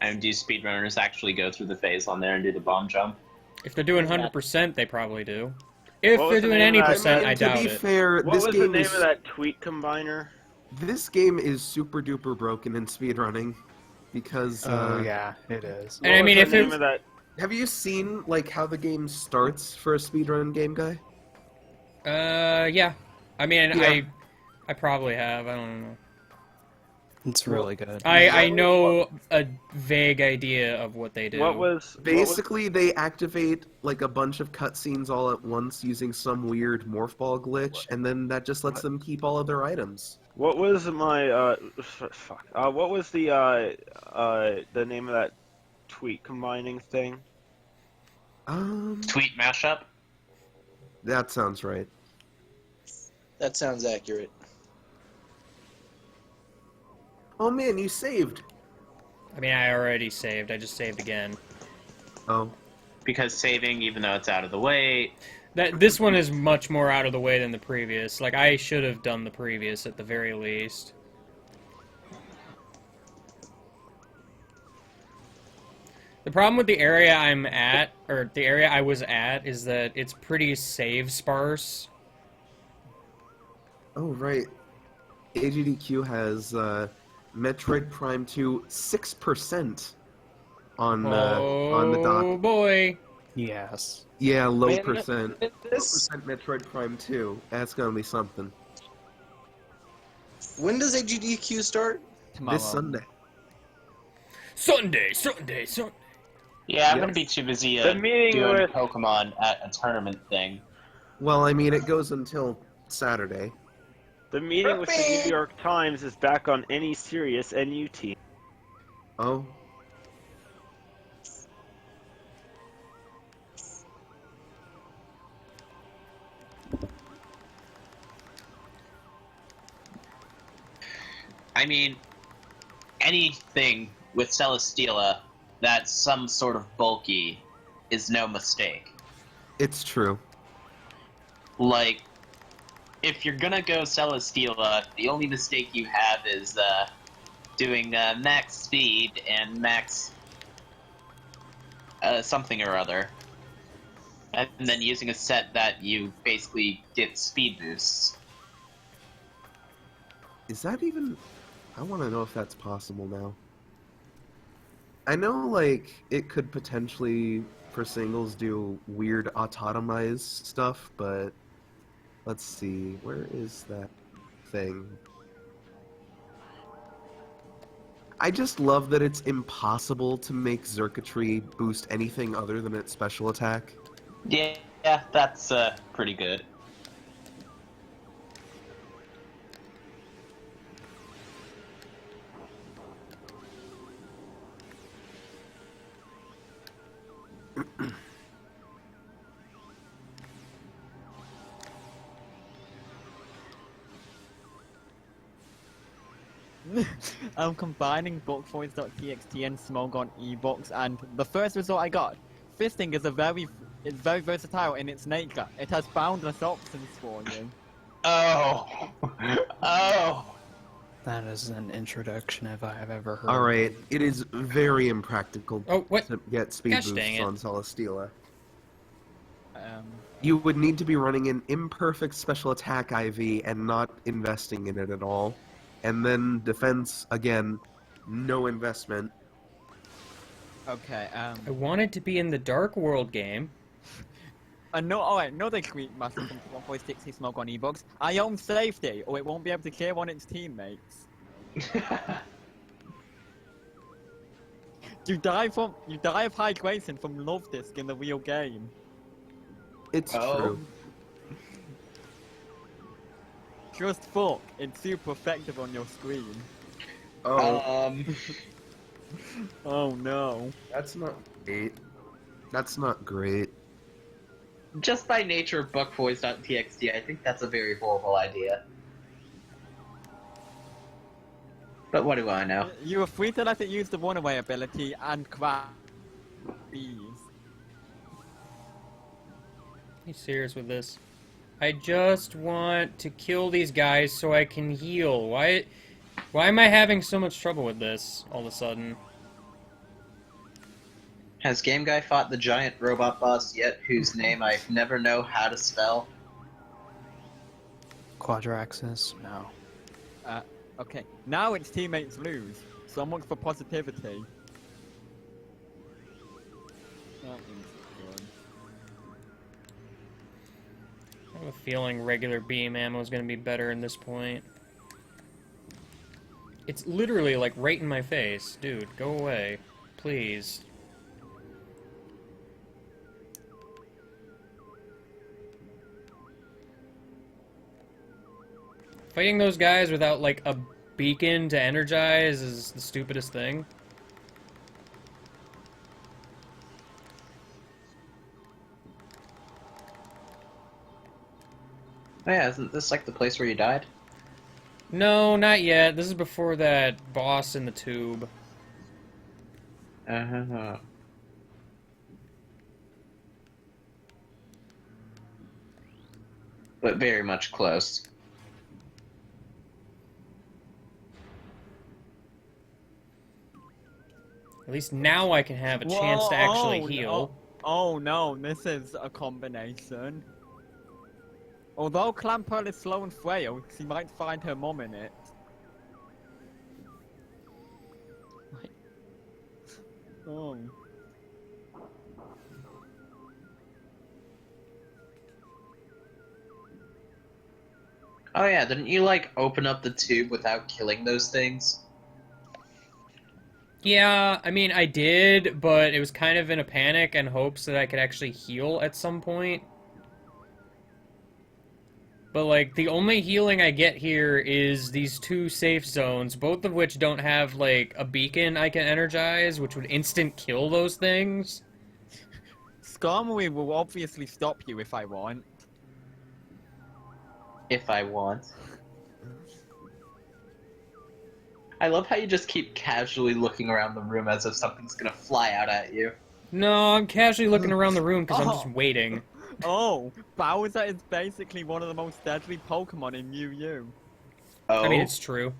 And do speedrunners actually go through the phase on there and do the bomb jump? If they're doing 100%, they probably do. If What they're was the doing name any of that? percent, I doubt To be it. fair, What this was the game name is of that tweet combiner? this game is super duper broken in speedrunning because. Oh yeah, it is. And I mean, if it, have you seen like how the game starts for a speedrun game, guy? yeah. I mean, Yeah. I probably have. I don't know. It's really good. I know a vague idea of what they do. Basically they activate like a bunch of cutscenes all at once using some weird morph ball glitch, and then that just lets them keep all of their items. What was my fuck? What was the name of that tweet combining thing? Tweet mashup? That sounds right. That sounds accurate. Oh man, you saved. I mean, I already saved. I just saved again. Oh. Because saving, even though it's out of the way... This one is much more out of the way than the previous. Like, I should have done the previous at the very least. The problem with the area I'm at, or the area I was at, is that it's pretty save sparse. Oh right. AGDQ has Metroid Prime 2 6% on the dock. Oh boy. Yes. Yeah, low Man, percent. Low percent Metroid Prime 2. That's gonna be something. When does AGDQ start? Tomorrow. This Sunday. Sunday. Yeah, I'm gonna be too busy doing Pokemon at a tournament thing. Well, I mean, it goes until Saturday. The meeting with the New York Times is back on any serious NUT. Oh. I mean, anything with Celesteela that's some sort of bulky is no mistake. It's true. Like, if you're gonna go Celesteela, the only mistake you have is doing max speed and max something or other. And then using a set that you basically get speed boosts. Is that even... I want to know if that's possible now. I know, like, it could potentially, for singles, do weird autotomized stuff, but... Let's see, where is that thing? I just love that it's impossible to make Xurkitree boost anything other than its special attack. Yeah, that's pretty good. I'm combining bookvoice.txt and Smogon ebooks, and the first result I got, fisting is it's very versatile in its nature. It has boundless options for you. Oh, oh. That is an introduction if I have ever heard. Alright, it is very impractical to get speed Gosh, boosts dang it. on Celesteela. You would need to be running an imperfect special attack IV and not investing in it at all. And then defense, again, no investment. Okay, I wanted to be in the Dark World game. Another tweet message from bookvoice.txt Smogon ebooks. I own safety, or it won't be able to clear on its teammates. You die of hydration from love disc in the real game. It's Oh. true. Just fuck, it's super effective on your screen. Oh, Oh no. that's not great. That's not great. Just by nature of buckboys.txt, I think that's a very horrible idea. But what do I know? You were free to let it use the runaway ability and crash bees. You serious with this? I just want to kill these guys so I can heal. Why am I having so much trouble with this all of a sudden? Has Game Guy fought the giant robot boss yet, whose name I never know how to spell? Quadraxis? No. Okay, now its teammates lose. So much for positivity. That means good. I have a feeling regular beam ammo is going to be better in this point. It's literally like right in my face. Dude, go away. Please. Fighting those guys without like a beacon to energize is the stupidest thing. Oh yeah, isn't this like the place where you died? No, not yet. This is before that boss in the tube. Uh-huh. But very much close. At least now I can have a chance to actually heal. Oh no, this is a combination. Although Clampearl is slow and frail, she might find her mom in it. Oh. Oh yeah, didn't you like open up the tube without killing those things? Yeah, I mean, I did, but it was kind of in a panic and hopes that I could actually heal at some point. But, like, the only healing I get here is these two safe zones, both of which don't have, like, a beacon I can energize, which would instant kill those things. Skarmory will obviously stop you if I want. If I want. I love how you just keep casually looking around the room as if something's gonna fly out at you. No, I'm casually looking around the room because I'm just waiting. Oh, Bowser is basically one of the most deadly Pokemon in Yu-Yu. Oh? I mean, it's true.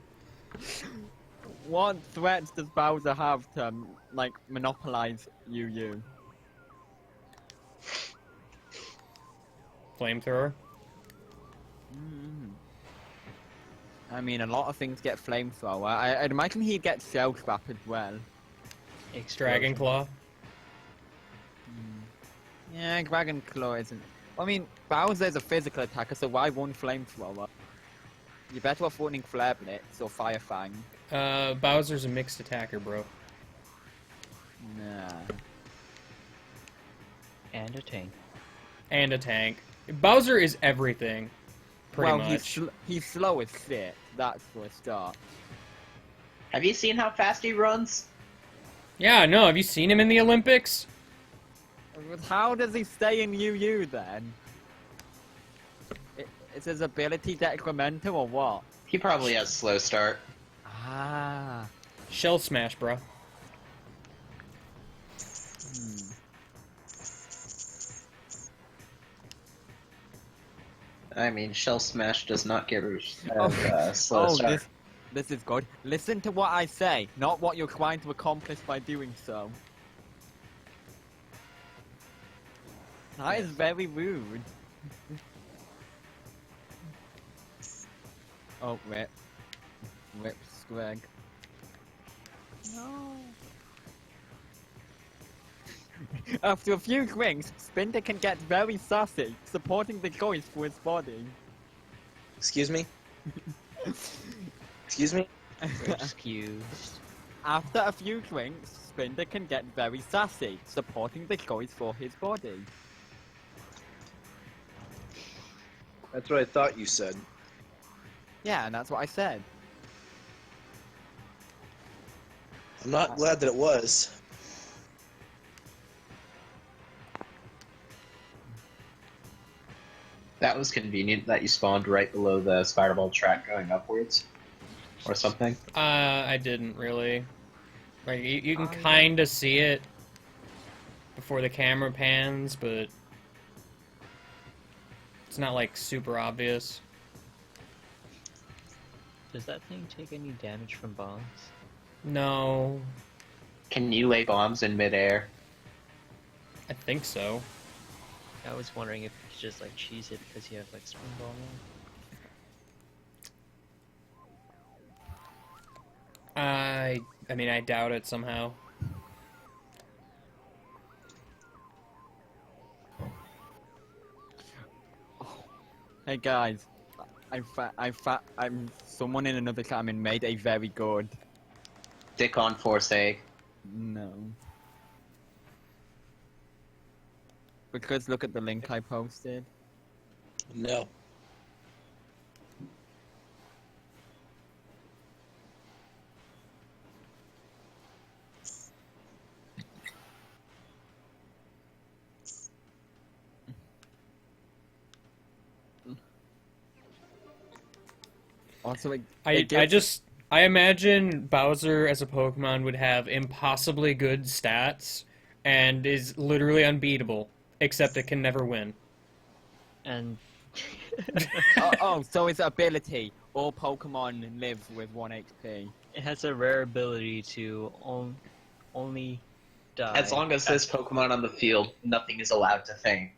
What threats does Bowser have to, like, monopolize Yu-Yu? Flamethrower? I mean, a lot of things get Flamethrower. I'd imagine he'd get Shell Trap as well. Dragon Claw? Yeah, Dragon Claw isn't... I mean, Bowser's a physical attacker, so why one Flamethrower? You're better off running Flare Blitz or Fire Fang. Bowser's a mixed attacker, bro. Nah. And a tank. And a tank. Bowser is everything. Pretty much. He's slow as shit. That's for a start. Have you seen how fast he runs? Yeah, no, have you seen him in the Olympics? How does he stay in Yu-Yu then? Is his ability detrimental or what? He probably has slow start. Ah. Shell Smash, bro. I mean, Shell Smash does not get slow start. This is good. Listen to what I say, not what you're trying to accomplish by doing so. That is very rude. Oh, rip. Rip Scrag. No. After a few drinks, Spinter can get very sassy, supporting the choice for his body. Excuse me? Excuse me? Excused. After a few drinks, Splinter can get very sassy, supporting the choice for his body. That's what I thought you said. Yeah, and that's what I said. I'm not glad that it was. That was convenient that you spawned right below the spiral track going upwards. Or something. I didn't really. Like, you can kind of see it before the camera pans, but it's not, like, super obvious. Does that thing take any damage from bombs? No. Can you lay bombs in midair? I think so. I was wondering if you could just like cheese it because you have like spring ball now. I mean, I doubt it somehow. Hey guys, I'm someone in another cabin made a very good. Dick on force egg. No. Because look at the link I posted. No. Also, I imagine Bowser as a Pokemon would have impossibly good stats and is literally unbeatable, except it can never win. And so its ability. All Pokemon live with 1 HP. it has a rare ability to only die. As long as there's Pokemon on the field, nothing is allowed to faint.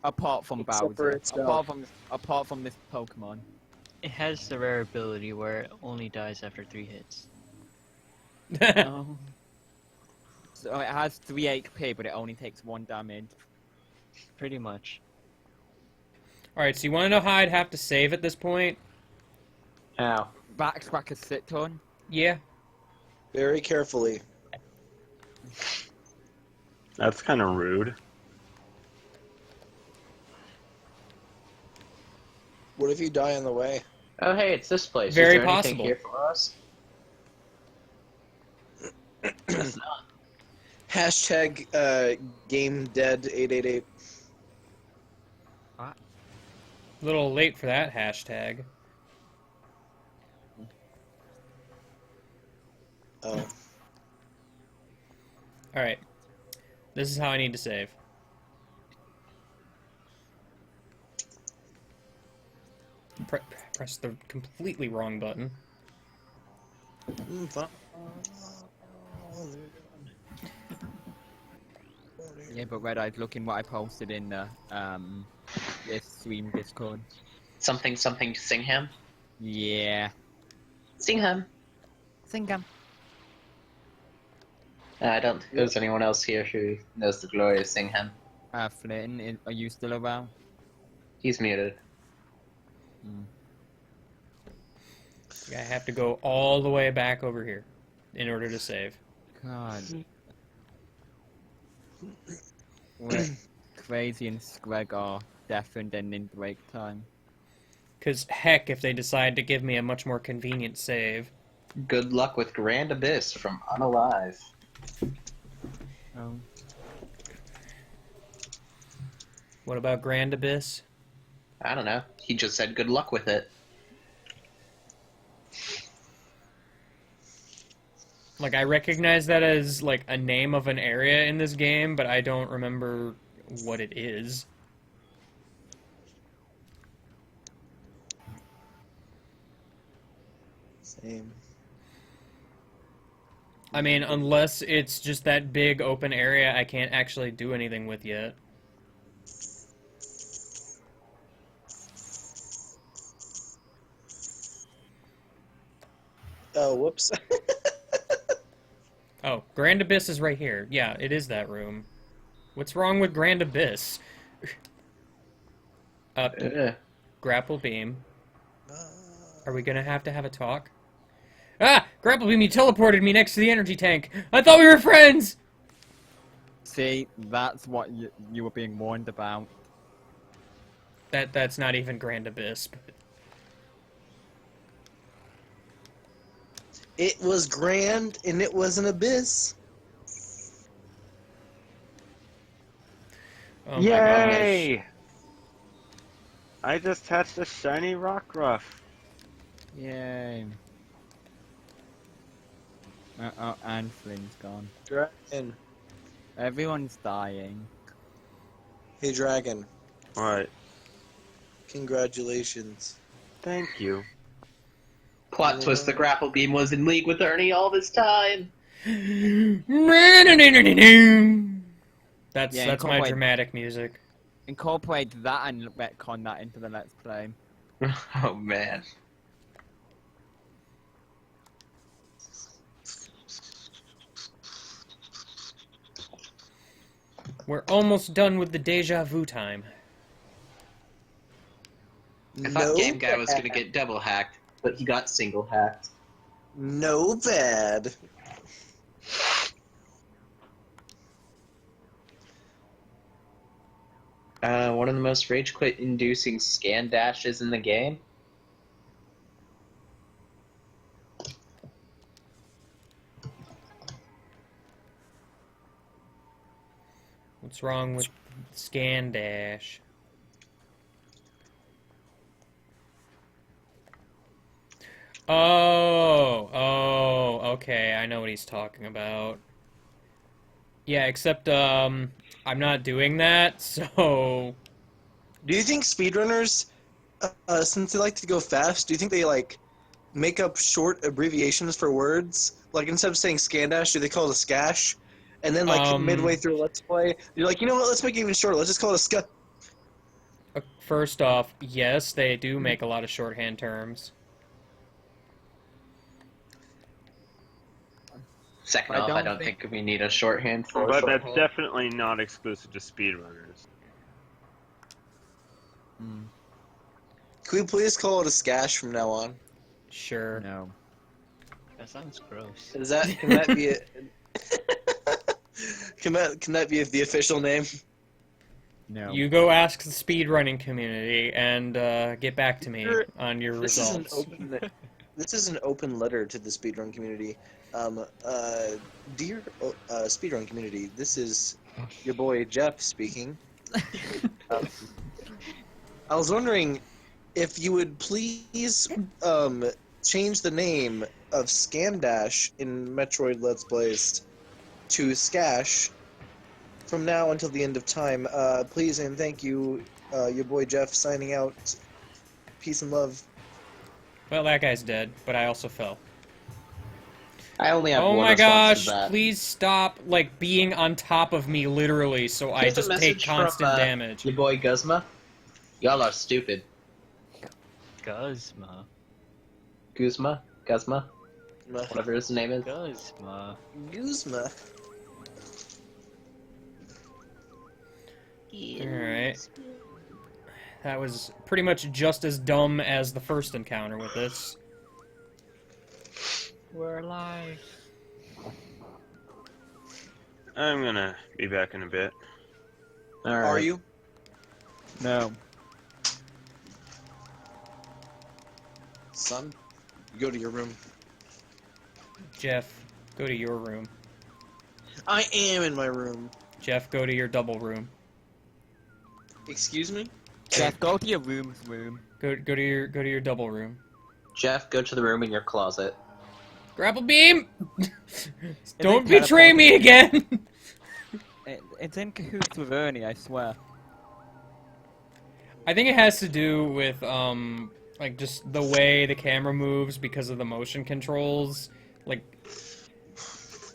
Apart from Except for Bowser. itself. Apart from this Pokemon. It has the rare ability where it only dies after 3 hits. Oh. So it has 3 HP, but it only takes 1 damage. Pretty much. Alright, so you want to know how I'd have to save at this point? How? Backtrack a sit ton. Yeah. Very carefully. That's kind of rude. What if you die on the way? Oh hey, it's this place. Very Is there anything possible. here for us? Guess not. Hashtag game dead 888. A little late for that hashtag. Oh. Alright. This is how I need to save. Press the completely wrong button. Yeah, but Red Eye's looking what I posted in the this stream Discord. Something Singham? Yeah. Singham. Singham. I don't think there's anyone else here who knows the glory of Singham. Flynn, are you still around? He's muted. I have to go all the way back over here in order to save. God. What Crazy and Screg are deafened and in break time. Because heck, if they decide to give me a much more convenient save. Good luck with Grand Abyss from Unalive. Oh. What about Grand Abyss? I don't know. He just said good luck with it. Like, I recognize that as, like, a name of an area in this game, but I don't remember what it is. Same. I mean, unless it's just that big open area I can't actually do anything with yet. Oh, whoops. Oh, Grand Abyss is right here. Yeah, it is that room. What's wrong with Grand Abyss? Up. Grapple beam. Are we gonna have to have a talk? Ah! Grapple Beam, you teleported me next to the energy tank! I thought we were friends! See, that's what you were being warned about. That's not even Grand Abyss, but... It was grand, and it was an abyss. Oh my gosh. Yay! I just touched a shiny Rockruff. Yay. Uh-oh, and Flynn's gone. Dragon. Everyone's dying. Hey, Dragon. What? Congratulations. Thank you. Plot twist: the grapple beam was in league with Ernie all this time. That's Yeah, my dramatic music. Incorporate that and retcon that into the Let's Play. Oh man. We're almost done with the deja vu time. I thought Game Guy was gonna get double hacked, but he got single hacked. No bad. One of the most rage quit inducing scan dashes in the game. What's wrong with Scan Dash? Oh, okay, I know what he's talking about. Yeah, except, I'm not doing that, so... Do you think speedrunners, since they like to go fast, do you think they, like, make up short abbreviations for words? Like, instead of saying Scandash, do they call it a Scash? And then, like, midway through Let's Play, you're like, you know what, let's make it even shorter, let's just call it a Scut. First off, yes, they do make a lot of shorthand terms. Second off, I don't think we need a shorthand for But shorthand. that's definitely not exclusive to speedrunners. Can we please call it a Scash from now on? Sure. No. That sounds gross. Can that be it? Can that be the official name? No. You go ask the speedrunning community and get back to me on your results. This is an open letter to the speedrun community. Dear speedrun community, this is your boy Jeff speaking. I was wondering if you would please change the name of Scandash in Metroid Let's Plays to Scash from now until the end of time. Please and thank you, your boy Jeff, signing out. Peace and love. Well, that guy's dead, but I also fell. I only have Oh one my response gosh, to that. please stop, like, being on top of me, literally, so I Here's a just take message constant from, damage. Your boy Guzma. Y'all are stupid. Guzma. Guzma? Whatever his name is. Guzma. Guzma. Alright. That was pretty much just as dumb as the first encounter with this. We're alive. I'm gonna be back in a bit. Are you? No. Son, go to your room. Jeff, go to your room. I am in my room. Jeff, go to your double room. Excuse me? Jeff, go to your room. Go to your double room. Jeff, go to the room in your closet. Grapple beam! Don't they betray teleported? me again! It's in cahoots with Ernie, I swear. I think it has to do with, like, just the way the camera moves because of the motion controls. Like,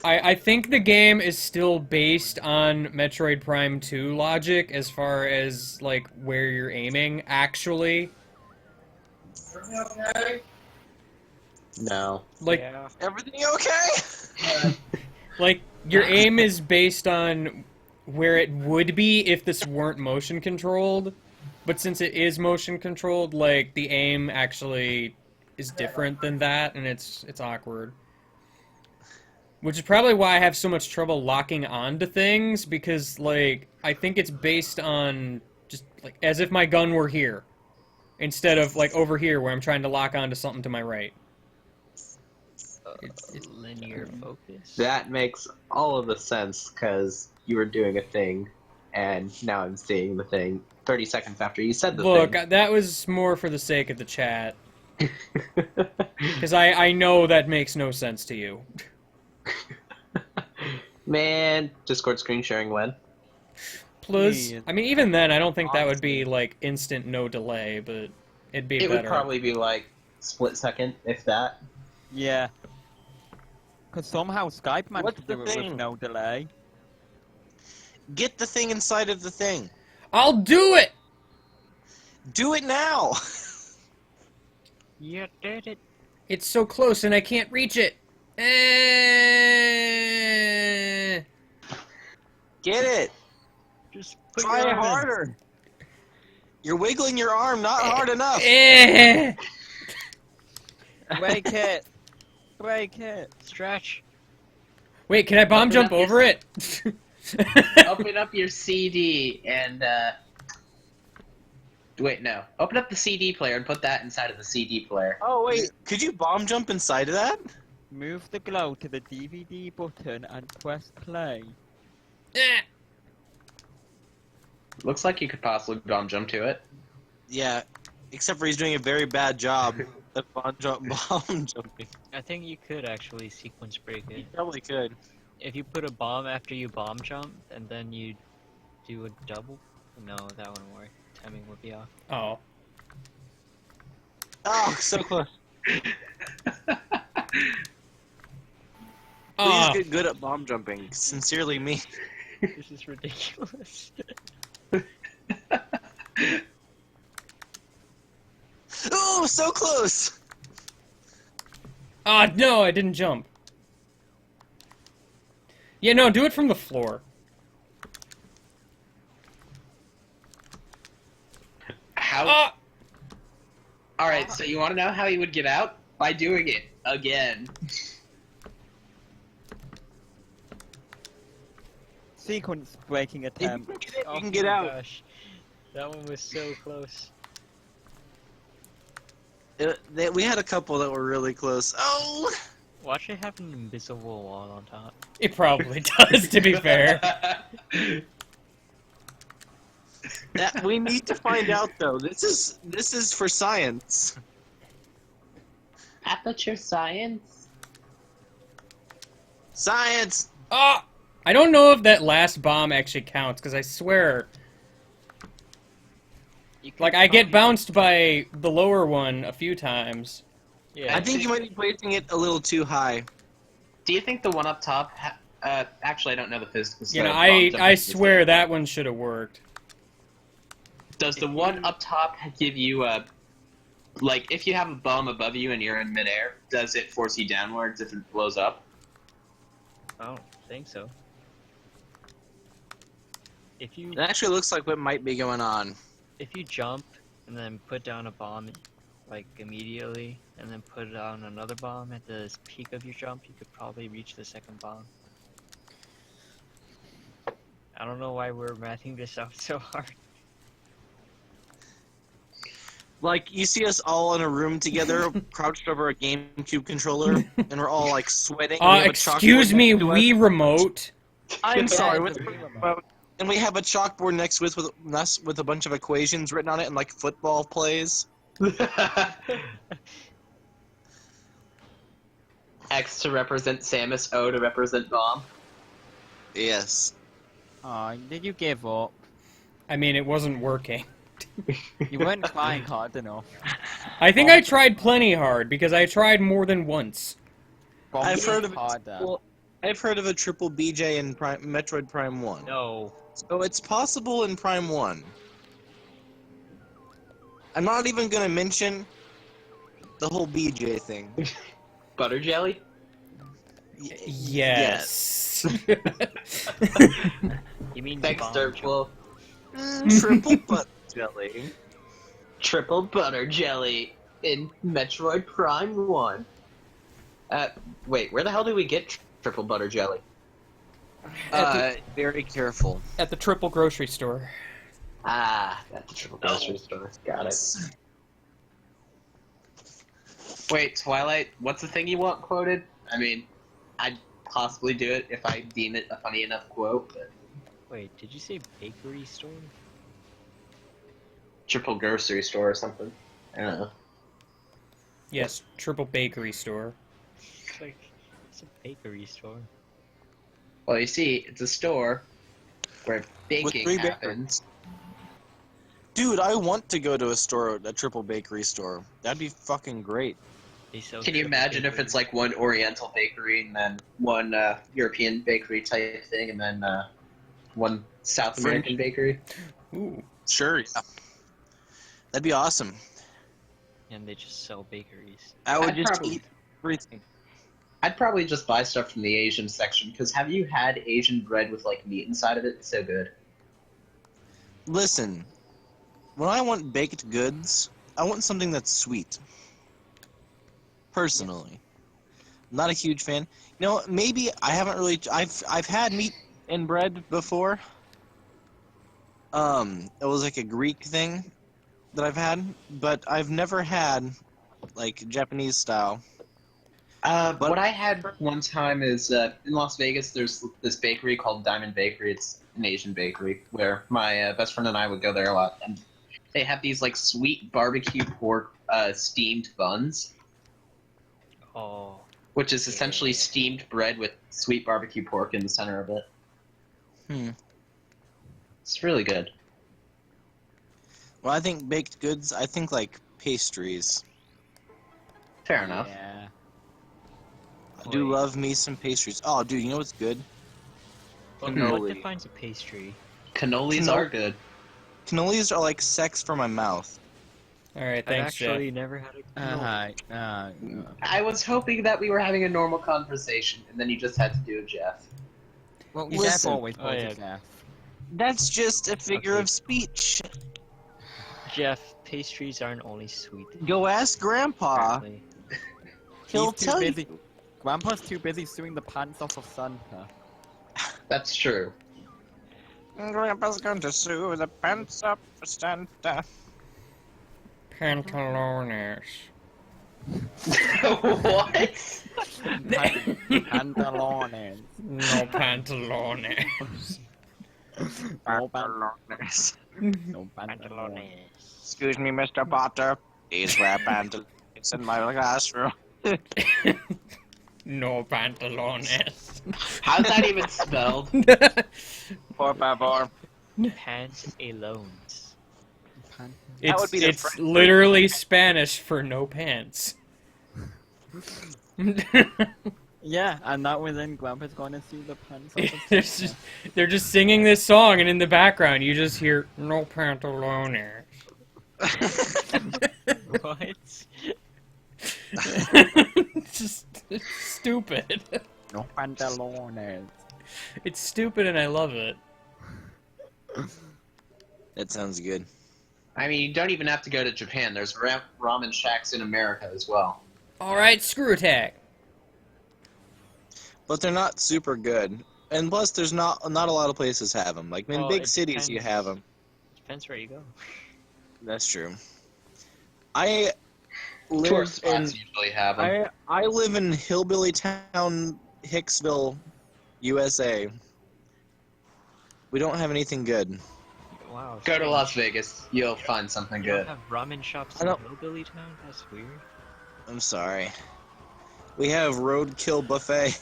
I think the game is still based on Metroid Prime 2 logic as far as, like, where you're aiming, actually. No. Like, Everything okay? like, your aim is based on where it would be if this weren't motion controlled. But since it is motion controlled, like, the aim actually is different than that, and it's awkward. Which is probably why I have so much trouble locking onto things, because, like, I think it's based on just, like, as if my gun were here, instead of, like, over here where I'm trying to lock onto something to my right. Linear focus. That makes all of the sense, because you were doing a thing, and now I'm seeing the thing 30 seconds after you said the Look, thing. that was more for the sake of the chat. Because I know that makes no sense to you. Man, Discord screen sharing when? Plus, I mean, even then, I don't think that would be, like, instant no delay, but it'd be It better. would probably be like split second, if that. Yeah. Because somehow Skype managed What's to the do it thing? with no delay. Get the thing inside of the thing. I'll do it! Do it now! You did it. It's so close and I can't reach it. Eh. Get it! Just try it harder! You're wiggling your arm not hard enough! Eh. Break it! Break it! Stretch. Wait, can I bomb Open jump up your- over it? Open up your CD and wait, no. Open up the CD player and put that inside of the CD player. Oh wait, could you bomb jump inside of that? Move the glow to the DVD button and press play. Eh. Looks like you could possibly bomb jump to it. Yeah, except for he's doing a very bad job at bomb jumping. I think you could actually sequence break it. Probably could. If you put a bomb after you bomb jump, and then you do a double... No, that wouldn't work. Timing would be off. Oh. Oh, so close. Ah. Please get good at bomb jumping. Sincerely, me. This is ridiculous. Oh, so close! Ah, no, I didn't jump. Yeah, no, do it from the floor. How? Ah! Alright, so you want to know how he would get out? By doing it again. Sequence breaking attempt. You can get out. Gosh. That one was so close. We had a couple that were really close. Oh! Watch it have an invisible wall on top. It probably does, to be fair. That we need to find out though. This is for science. Aperture science? Science! Ah! I don't know if that last bomb actually counts, because I swear... Like, I get bounced by the lower one a few times. Yeah. I think you might be placing it a little too high. Do you think the one up top? Actually, I don't know the physics. You know, of bomb I jumping. swear that one should have worked. Does the one up top give you a, like, if you have a bomb above you and you're in midair, does it force you downwards if it blows up? I don't think so. If you It actually looks like what might be going on. if you jump and then put down a bomb like immediately and then put down another bomb at the peak of your jump, you could probably reach the second bomb. I don't know why we're mathing this out so hard. Like, you see us all in a room together, crouched over a GameCube controller, and we're all, like, sweating. and we have a Excuse chalkboard me, next to us. Wii Remote. I'm sorry, and we have a chalkboard next to us with a bunch of equations written on it and, like, football plays. X to represent Samus, O to represent bomb. Yes. Aw, did you give up? I mean, it wasn't working. You weren't trying hard enough. I think I tried plenty hard, because I tried more than once. I've heard of harder. well, I've heard of a triple BJ in Metroid Prime 1. No. So it's possible in Prime 1. I'm not even gonna mention the whole BJ thing. Butter jelly? Yes. You mean Thanks, bomb Dirtwolf. Triple butter jelly. Triple butter jelly. in Metroid Prime 1. Wait, where the hell do we get triple butter jelly? Very careful. At the Triple Grocery Store. At the triple grocery store. Got it. Wait, Twilight, what's the thing you want quoted? I mean, I'd possibly do it if I deem it a funny enough quote, but... Wait, did you say bakery store? Triple grocery store or something. I don't know. Yes, Triple Bakery Store. Like, it's a bakery store. Well, you see, it's a store where baking three happens. Dude, I want to go to a triple bakery store. That'd be fucking great. Can you imagine if it's like one Oriental bakery and then one European bakery type thing and then one South American bakery? Ooh. Sure, yeah. That'd be awesome. And they just sell bakeries. I would I'd just probably- eat everything. I'd probably just buy stuff from the Asian section, because have you had Asian bread with like meat inside of it? It's so good. Listen, when I want baked goods, I want something that's sweet. Personally. I'm not a huge fan. You know, maybe I haven't really... I've had meat in bread before. It was like a Greek thing that I've had, but I've never had, like, Japanese style. What I had one time is in Las Vegas. There's this bakery called Diamond Bakery. It's an Asian bakery where my best friend and I would go there a lot. And they have these like sweet barbecue pork steamed buns, Oh. which is essentially steamed bread with sweet barbecue pork in the center of it. It's really good. Well, I think baked goods, I think like pastries. Fair enough. Yeah. I do love me some pastries. Oh, dude, you know what's good? What Cannoli. defines a pastry? Cannolis are good. Cannolis are like sex for my mouth. Alright, I've thanks, Jeff. actually never had a cannoli. I was hoping that we were having a normal conversation, and then you just had to do it, Jeff. Well, Listen. Jeff always Oh, calls yeah. it Jeff. That's just a figure Okay. of speech. Jeff, pastries aren't only sweet. Go ask Grandpa. Apparently. He'll He's too tell busy. you. Grandpa's too busy suing the pants off of Santa. That's true. Grandpa's going to sue the pants up for Santa. Pantalones. What? Pantalones. No pantalones. No pantalones. No pantalones. Excuse me, Mr. Potter. These wear pantaloons in my classroom. No pantalones. How's that even spelled? Por favor. Pantalones. It's, would be the it's French literally Spanish for no pants. Yeah, and that was then Grandpa's going to sue the pants off of They're Santa. they're just singing this song, and in the background, you just hear no pantalones. What? It's stupid. No pantalones. It's stupid, and I love it. That sounds good. I mean, you don't even have to go to Japan. There's ramen shacks in America as well. All right, screw attack. But they're not super good. And plus, there's not a lot of places have them. Like, in Well, big it cities, you depends. have them. Depends where you go. That's true. I Tourist live in spots usually have them. I live in hillbilly town, Hicksville, USA. We don't have anything good. Wow. Go to strange. Las Vegas. You'll find something You don't good. have ramen shops I in don't- Hillbilly Town? That's weird. I'm sorry. We have roadkill buffet.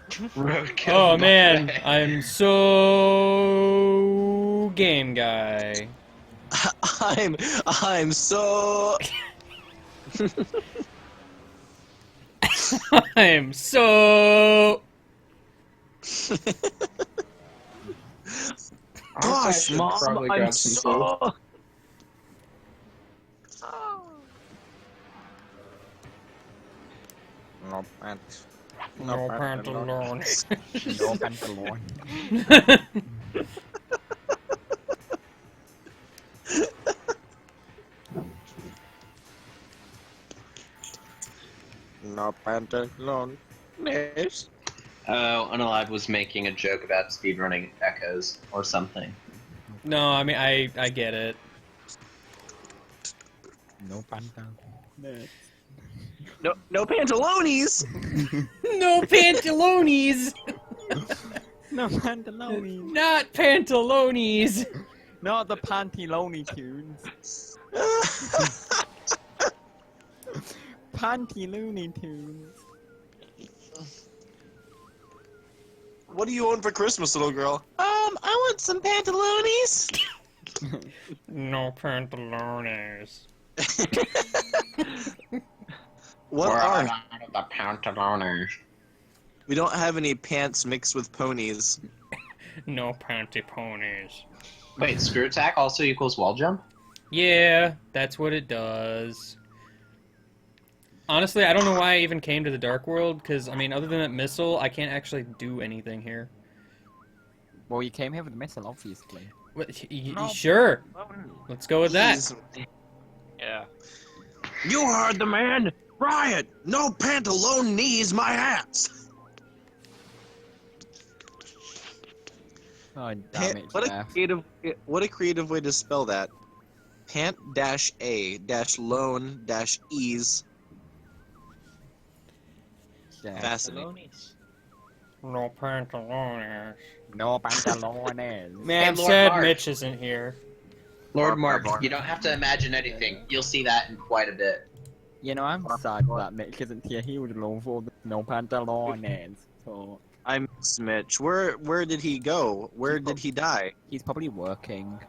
Roadkill Oh man, buffet. I'm so game guy. I'm so I'm so. Gosh, Mom, probably I'm grab some food. so No pants. No pantalones. No pantalones. pantalones. Oh, Unalive was making a joke about speedrunning Echoes or something. No, I mean I get it. No pantalones. No pantalones. No pantalones. No pantalones. Not pantalones. Not the Panty Tunes. Panty Looney Tunes. What do you want for Christmas, little girl? I want some pantalones. No pantalones. What We're are? out of the pantalones. We don't have any pants mixed with ponies. No panty ponies. Wait, Screw Attack also equals wall jump? Yeah, that's what it does. Honestly, I don't know why I even came to the Dark World, because, I mean, other than that missile, I can't actually do anything here. Well, you came here with a missile, obviously. Sure. Let's go with that. Yeah. You heard the man. Riot. No pantalone knees my ass. Oh, damn it, What a Jeff. creative way to spell that. Pant dash a dash lone dash ease. Jeff. Fascinating. No pantalones. No pantalones. Man, I'm Lord sad Mark. Mitch isn't here. Lord Mark, you don't have to imagine anything. You'll see that in quite a bit. You know, I'm sad that Mitch isn't here. He would love for the no pantalones. So I miss Mitch. Where did he go? Where did he die? he's probably working.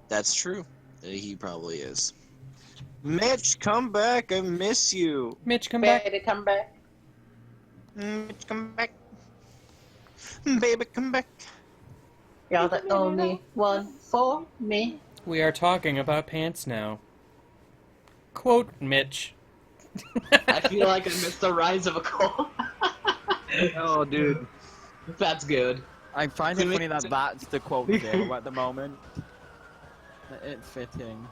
That's true. He probably is. Mitch, come back. I miss you. Mitch, come back. Baby, come back. Mitch, come back. Baby, come back. You're the only one for me. We are talking about pants now. Quote Mitch. I feel like I missed the rise of a coal. Oh, dude. That's good. I find it funny that that's the quote zero at the moment. It's fitting.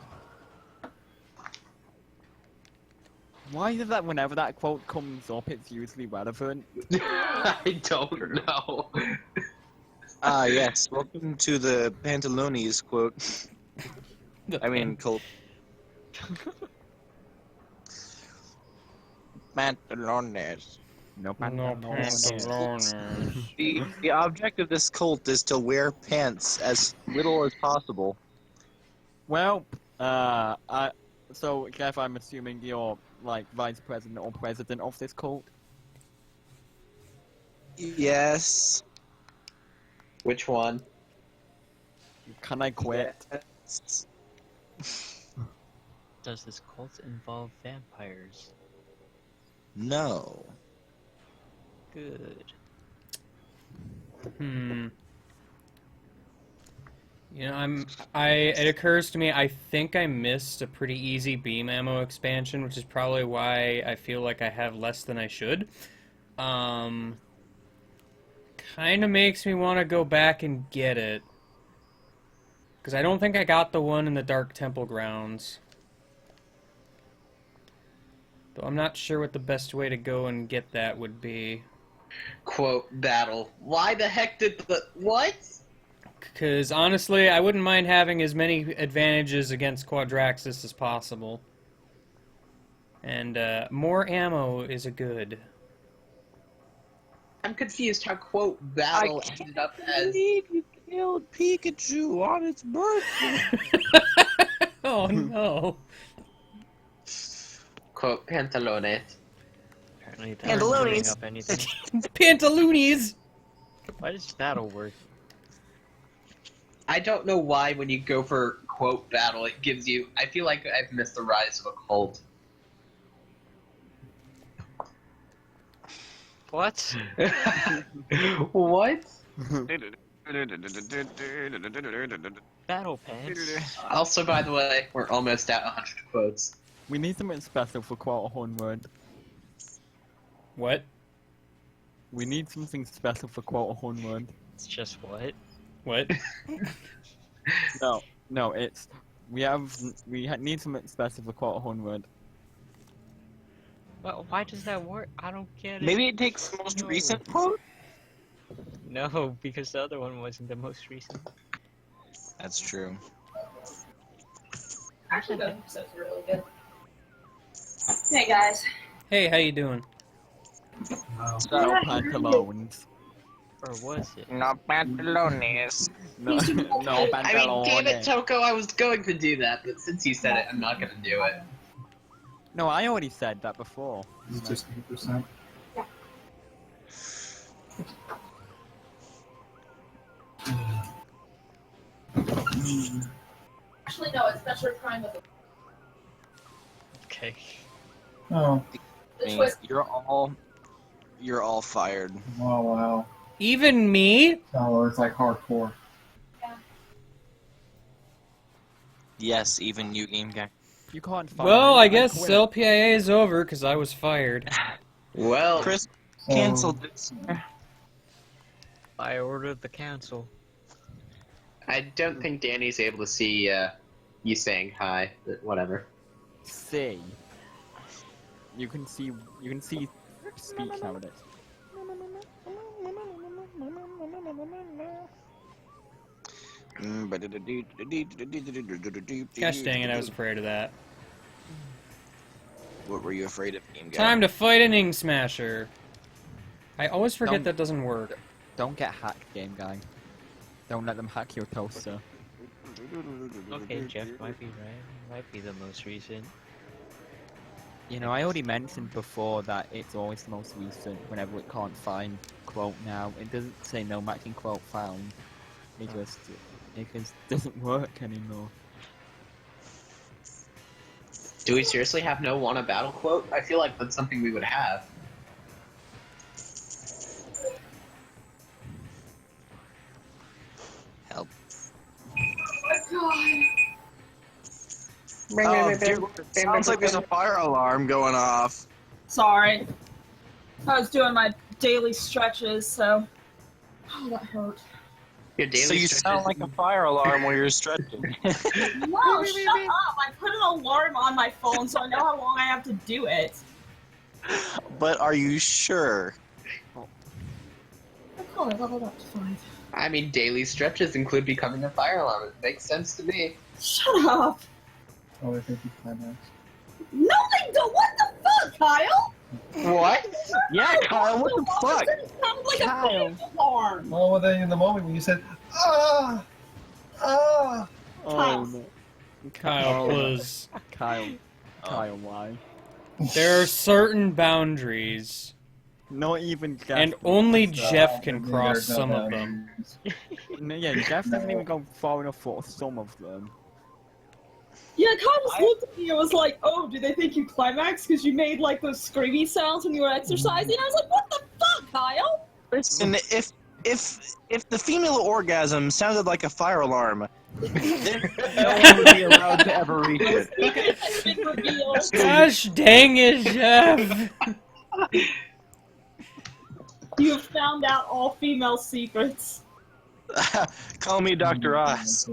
Why is it that whenever that quote comes up, it's usually relevant? I don't know. Ah, yes. Welcome to the Pantalones quote. I mean, cult. Pantalones. No No pantalones. pantalones. The object of this cult is to wear pants as little as possible. Well, so Jeff, I'm assuming you're like vice president or president of this cult. Yes. Which one? Can I quit? Yes. Does this cult involve vampires? No. Good. You know, it occurs to me, I think I missed a pretty easy beam ammo expansion, which is probably why I feel like I have less than I should. Kind of makes me want to go back and get it. Because I don't think I got the one in the Dark Temple grounds. Though I'm not sure what the best way to go and get that would be. Quote battle. Why the heck did the what? Because honestly, I wouldn't mind having as many advantages against Quadraxis as possible. And more ammo is a good. I'm confused how quote battle ended up as. You killed Pikachu on its birthday. Oh no. Quote pantalones. Apparently that doesn't bring up anything. Pantaloonies! Why does battle work? I don't know why when you go for quote battle it gives you. I feel like I've missed the rise of a cult. What? What? Battle pants? Also, by the way, we're almost at 100 quotes. We need something special for quote 100. What? We need something special for quote 100. It's just what? What? No, it's we need something special for quote 100. Well, why does that work? I don't get it. Maybe it takes the most No. recent quote? No, because the other one wasn't the most recent. That's true. Actually, those episodes are really good. Hey guys. Hey, how you doing? So pantalones. Or was it? No pantalones. No, no I mean, damn it, pantalones. Toko, I was going to do that, but since you said it, I'm not gonna do it. No, I already said that before. Is it just 8%? Actually, no, it's Metroid Prime with Okay. Oh, the twist. You're all fired. wow, wow. Even me? Oh, it's like hardcore. Yes, even you, game guy. You can't find Well, me, I guess quit. LPIA is over because I was fired. Well, Chris So, canceled this. I ordered the cancel. I don't think Danny's able to see you saying hi, but whatever. See. You can see speech nowadays. Gosh dang it, I was afraid of that. What were you afraid of, game guy? Time to fight an Ing Smasher. I always forget Don't- that doesn't work. Don't get hacked, game guy. Don't let them hack your toaster. Okay, Jeff might be right. Might be the most recent. You know, I already mentioned before that it's always the most recent whenever it can't find quote now. It doesn't say no matching quote found. It just doesn't work anymore. Do we seriously have no wanna battle quote? I feel like that's something we would have. Help. Oh, Sounds like there's a fire alarm going off. Sorry. I was doing my daily stretches, so. Oh, that hurt. Your daily So you stretches- sound like a fire alarm while you're stretching. No, shut up! I put an alarm on my phone so I know how long I have to do it. But are you sure? I call it leveled up to 5. I mean, daily stretches include becoming a fire alarm. It makes sense to me. Shut up! oh, I think you climax. No, they don't! What the fuck, Kyle? What? Yeah, Kyle, what the fuck? It sounded like Kyle. a fire alarm! Oh, well, then in the moment when you said, ah, ah. Oh no. Kyle, please. Kyle, why? There are certain boundaries, Not even Jeff. and only can- Jeff can There's cross no some of boundaries. them. No, yeah, Jeff doesn't even go far enough for some of them. Yeah, Kyle just looked at me and was like, oh, do they think you climax because you made like those screamy sounds when you were exercising? I was like, what the fuck, Kyle? Listen, if the female orgasm sounded like a fire alarm, then no one would be allowed to ever reach it. It's been revealed. Gosh dang it, Jeff! You have found out all female secrets. Call me Dr. Oz.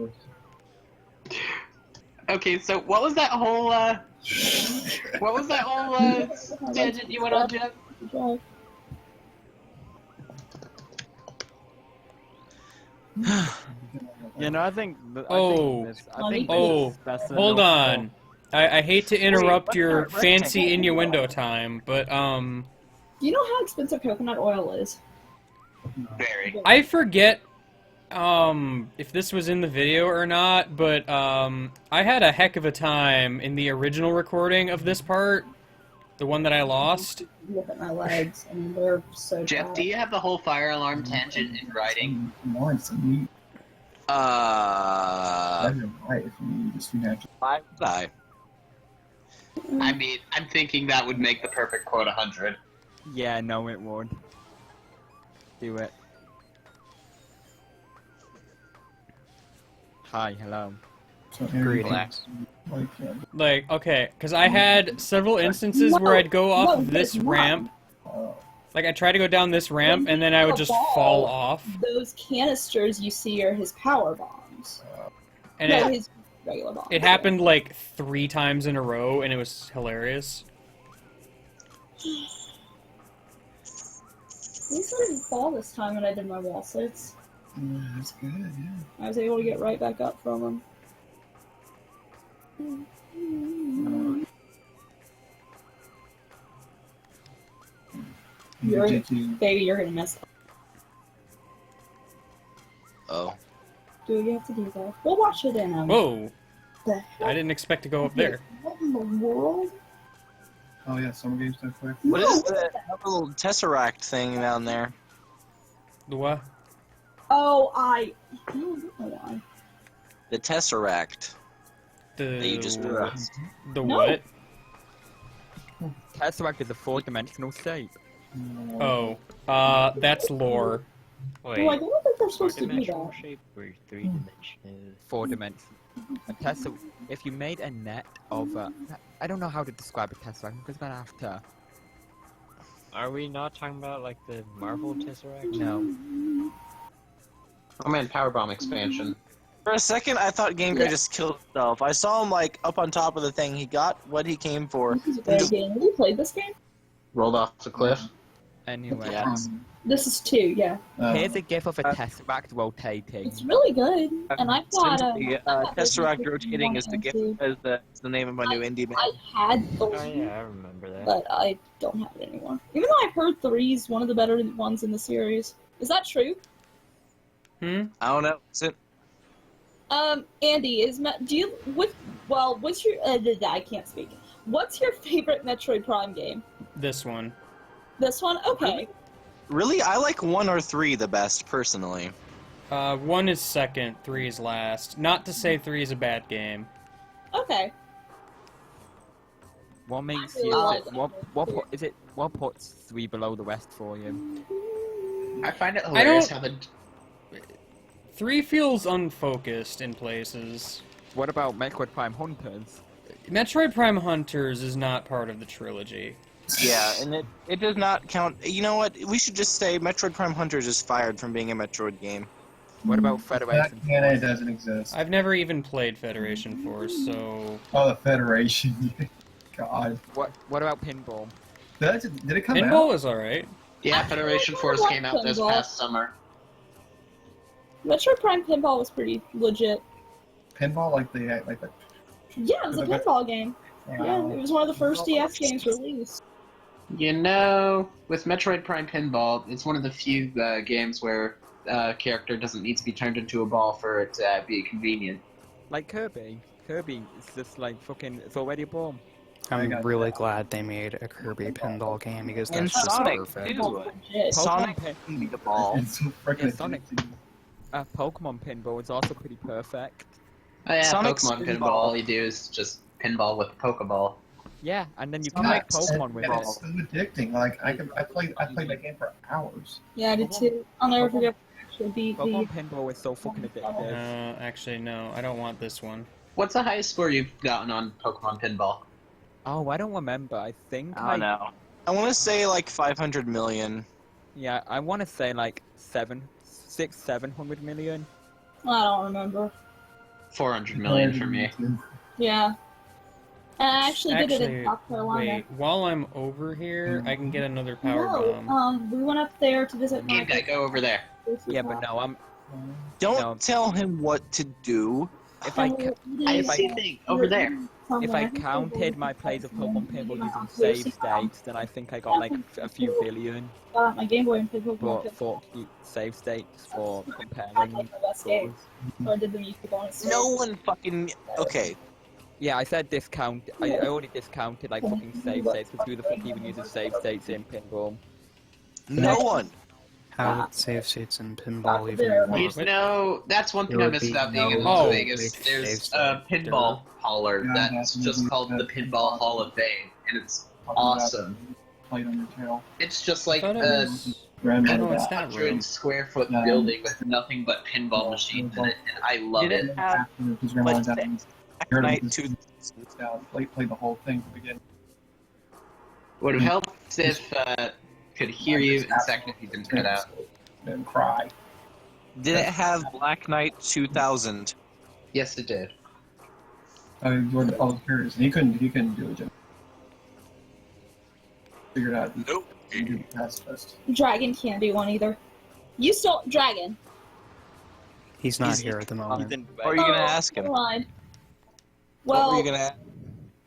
Okay, so what was that whole tangent you went on, Jeff? You know, I think. Oh, oh, hold on. I hate to interrupt your fancy innuendo time, but Do you know how expensive coconut oil is? Very. I forget if this was in the video or not, but I had a heck of a time in the original recording of this part, the one that I lost. Look at my legs, and they're so Jeff, do you have the whole fire alarm tangent in writing? Why would I? I mean, I'm thinking that would make the perfect quote 100. Yeah, no, it would. Do it. Hi, hello. Greetings. Like, okay, because I had several instances where I'd go off of this ramp. Like, I try to go down this ramp, and then I would just fall off. Those canisters you see are his power bombs. And No, it, his regular bombs. it happened like 3 times in a row, and it was hilarious. At least I didn't fall this time when I did my wall sits. That's good, yeah. I was able to get right back up from them. Baby, you're gonna mess up. Oh. Do you have to do that? We'll watch it in. Whoa! The hell? I didn't expect to go up there. What in the world? Oh yeah, summer games so quick. What is that little tesseract thing down there? The what? Oh, I don't know why. The tesseract. The That you just pressed. The No. what? Tesseract is a four-dimensional shape. Oh, that's lore. Wait, Well, I don't think they're supposed to do four-dimensional that. shape or three-dimensional? Four-dimensional. A tesseract. If you made a net of I don't know how to describe a tesseract. I'm just gonna have to. Are we not talking about like the Marvel Tesseract? No. Oh man, Powerbomb expansion. For a second, I thought Game Guy just killed himself. I saw him like up on top of the thing. He got what he came for. This is a bad game. Have you played this game? Rolled off the cliff. Anyway. This is 2, yeah. Here's a gif of a tesseract rotating. It's really good, and I've got Essentially, Tesseract rotating is the game. is the name of my new indie band. I had those, Oh yeah, I remember that. but I don't have it anymore. Even though I've heard 3's one of the better ones in the series. Is that true? Hmm? I don't know. Is it? Andy, what's your, I can't speak. What's your favorite Metroid Prime game? This one. This one? Okay. Really? I like 1 or 3 the best, personally. 1 is second, 3 is last. Not to say 3 is a bad game. Okay. What makes I you like what puts 3 below the rest for you? I find it hilarious how the 3 feels unfocused in places. What about Metroid Prime Hunters? Metroid Prime Hunters is not part of the trilogy. Yeah, and it does not count. You know what? We should just say Metroid Prime Hunters is fired from being a Metroid game. What about That Federation? canon doesn't exist. I've never even played Federation Force, so... Oh, the Federation. God. What about Pinball? Did it come out? Pinball was alright. Yeah, Federation Force came out this past summer. Metroid Prime Pinball was pretty legit. Pinball, like the Yeah, it was a pinball game. Yeah, it was one of the first DS games released. You know, with Metroid Prime Pinball, it's one of the few games where a character doesn't need to be turned into a ball for it to be convenient. Like Kirby. Kirby is just like fucking. It's already a ball. I'm really glad they made a Kirby pinball game because that's And just Sonic, perfect. too. Legit. Sonic can be the ball. It's so freaking Yeah, Sonic. Pokemon Pinball is also pretty perfect. Oh yeah, Sonic's Pokemon pinball. Pinball, all you do is just pinball with a Pokeball. Yeah, and then you can make Pokemon with and it. it's so addicting. Like I played that game for hours. Yeah, I did too. I'll never forget actually beat Pokemon the... Pinball is so fucking addictive. Actually, no. I don't want this one. What's the highest score you've gotten on Pokemon Pinball? Oh, I don't remember. I think Oh no. I want to say like 500 million. Yeah, I want to say like 700 million. I don't remember. 400 million for me. Yeah. And I actually did it in South Carolina. Wait, while I'm over here, I can get another power No, bomb. we went up there to visit my... Game guy, go over there. Yeah, but no, I'm. Don't tell him what to do. If I over there. If I counted my plays of Pokemon Pinball using save states, then I think I got like a few billion. Got out my Game Boy and played Pokemon. But for save states for I comparing. played my best game. So I did the music on it. No one fucking. Okay. Yeah, I said discount. I already discounted like fucking save states because who the fuck even uses save states in pinball? No one. How would save states in pinball even work? You know, that's one thing There I would miss be about being in no Las big Vegas. save There's state. a pinball hauler Yeah, that's yeah, just yeah, called yeah. the Pinball Hall of Fame, and it's awesome. Played on your tail. It's just like Thought it a was- Grandma. Oh, it's that room. 100 square foot Yeah. building with nothing but pinball machines in it, and I love Did it. it have His grandma like died and Black heard Knight him just 2? sit down, play the whole thing to begin. Would have helped if could hear you, and second if you didn't cut out. And cry. Did it have Black Knight 2000? Yes, it did. I was curious. He couldn't do it. Jim. figured out. Nope. You do pacifist. Dragon can't do one either. You still Dragon. He's not here at the moment. What are you gonna ask him? Never mind. What Well, were you gonna ask?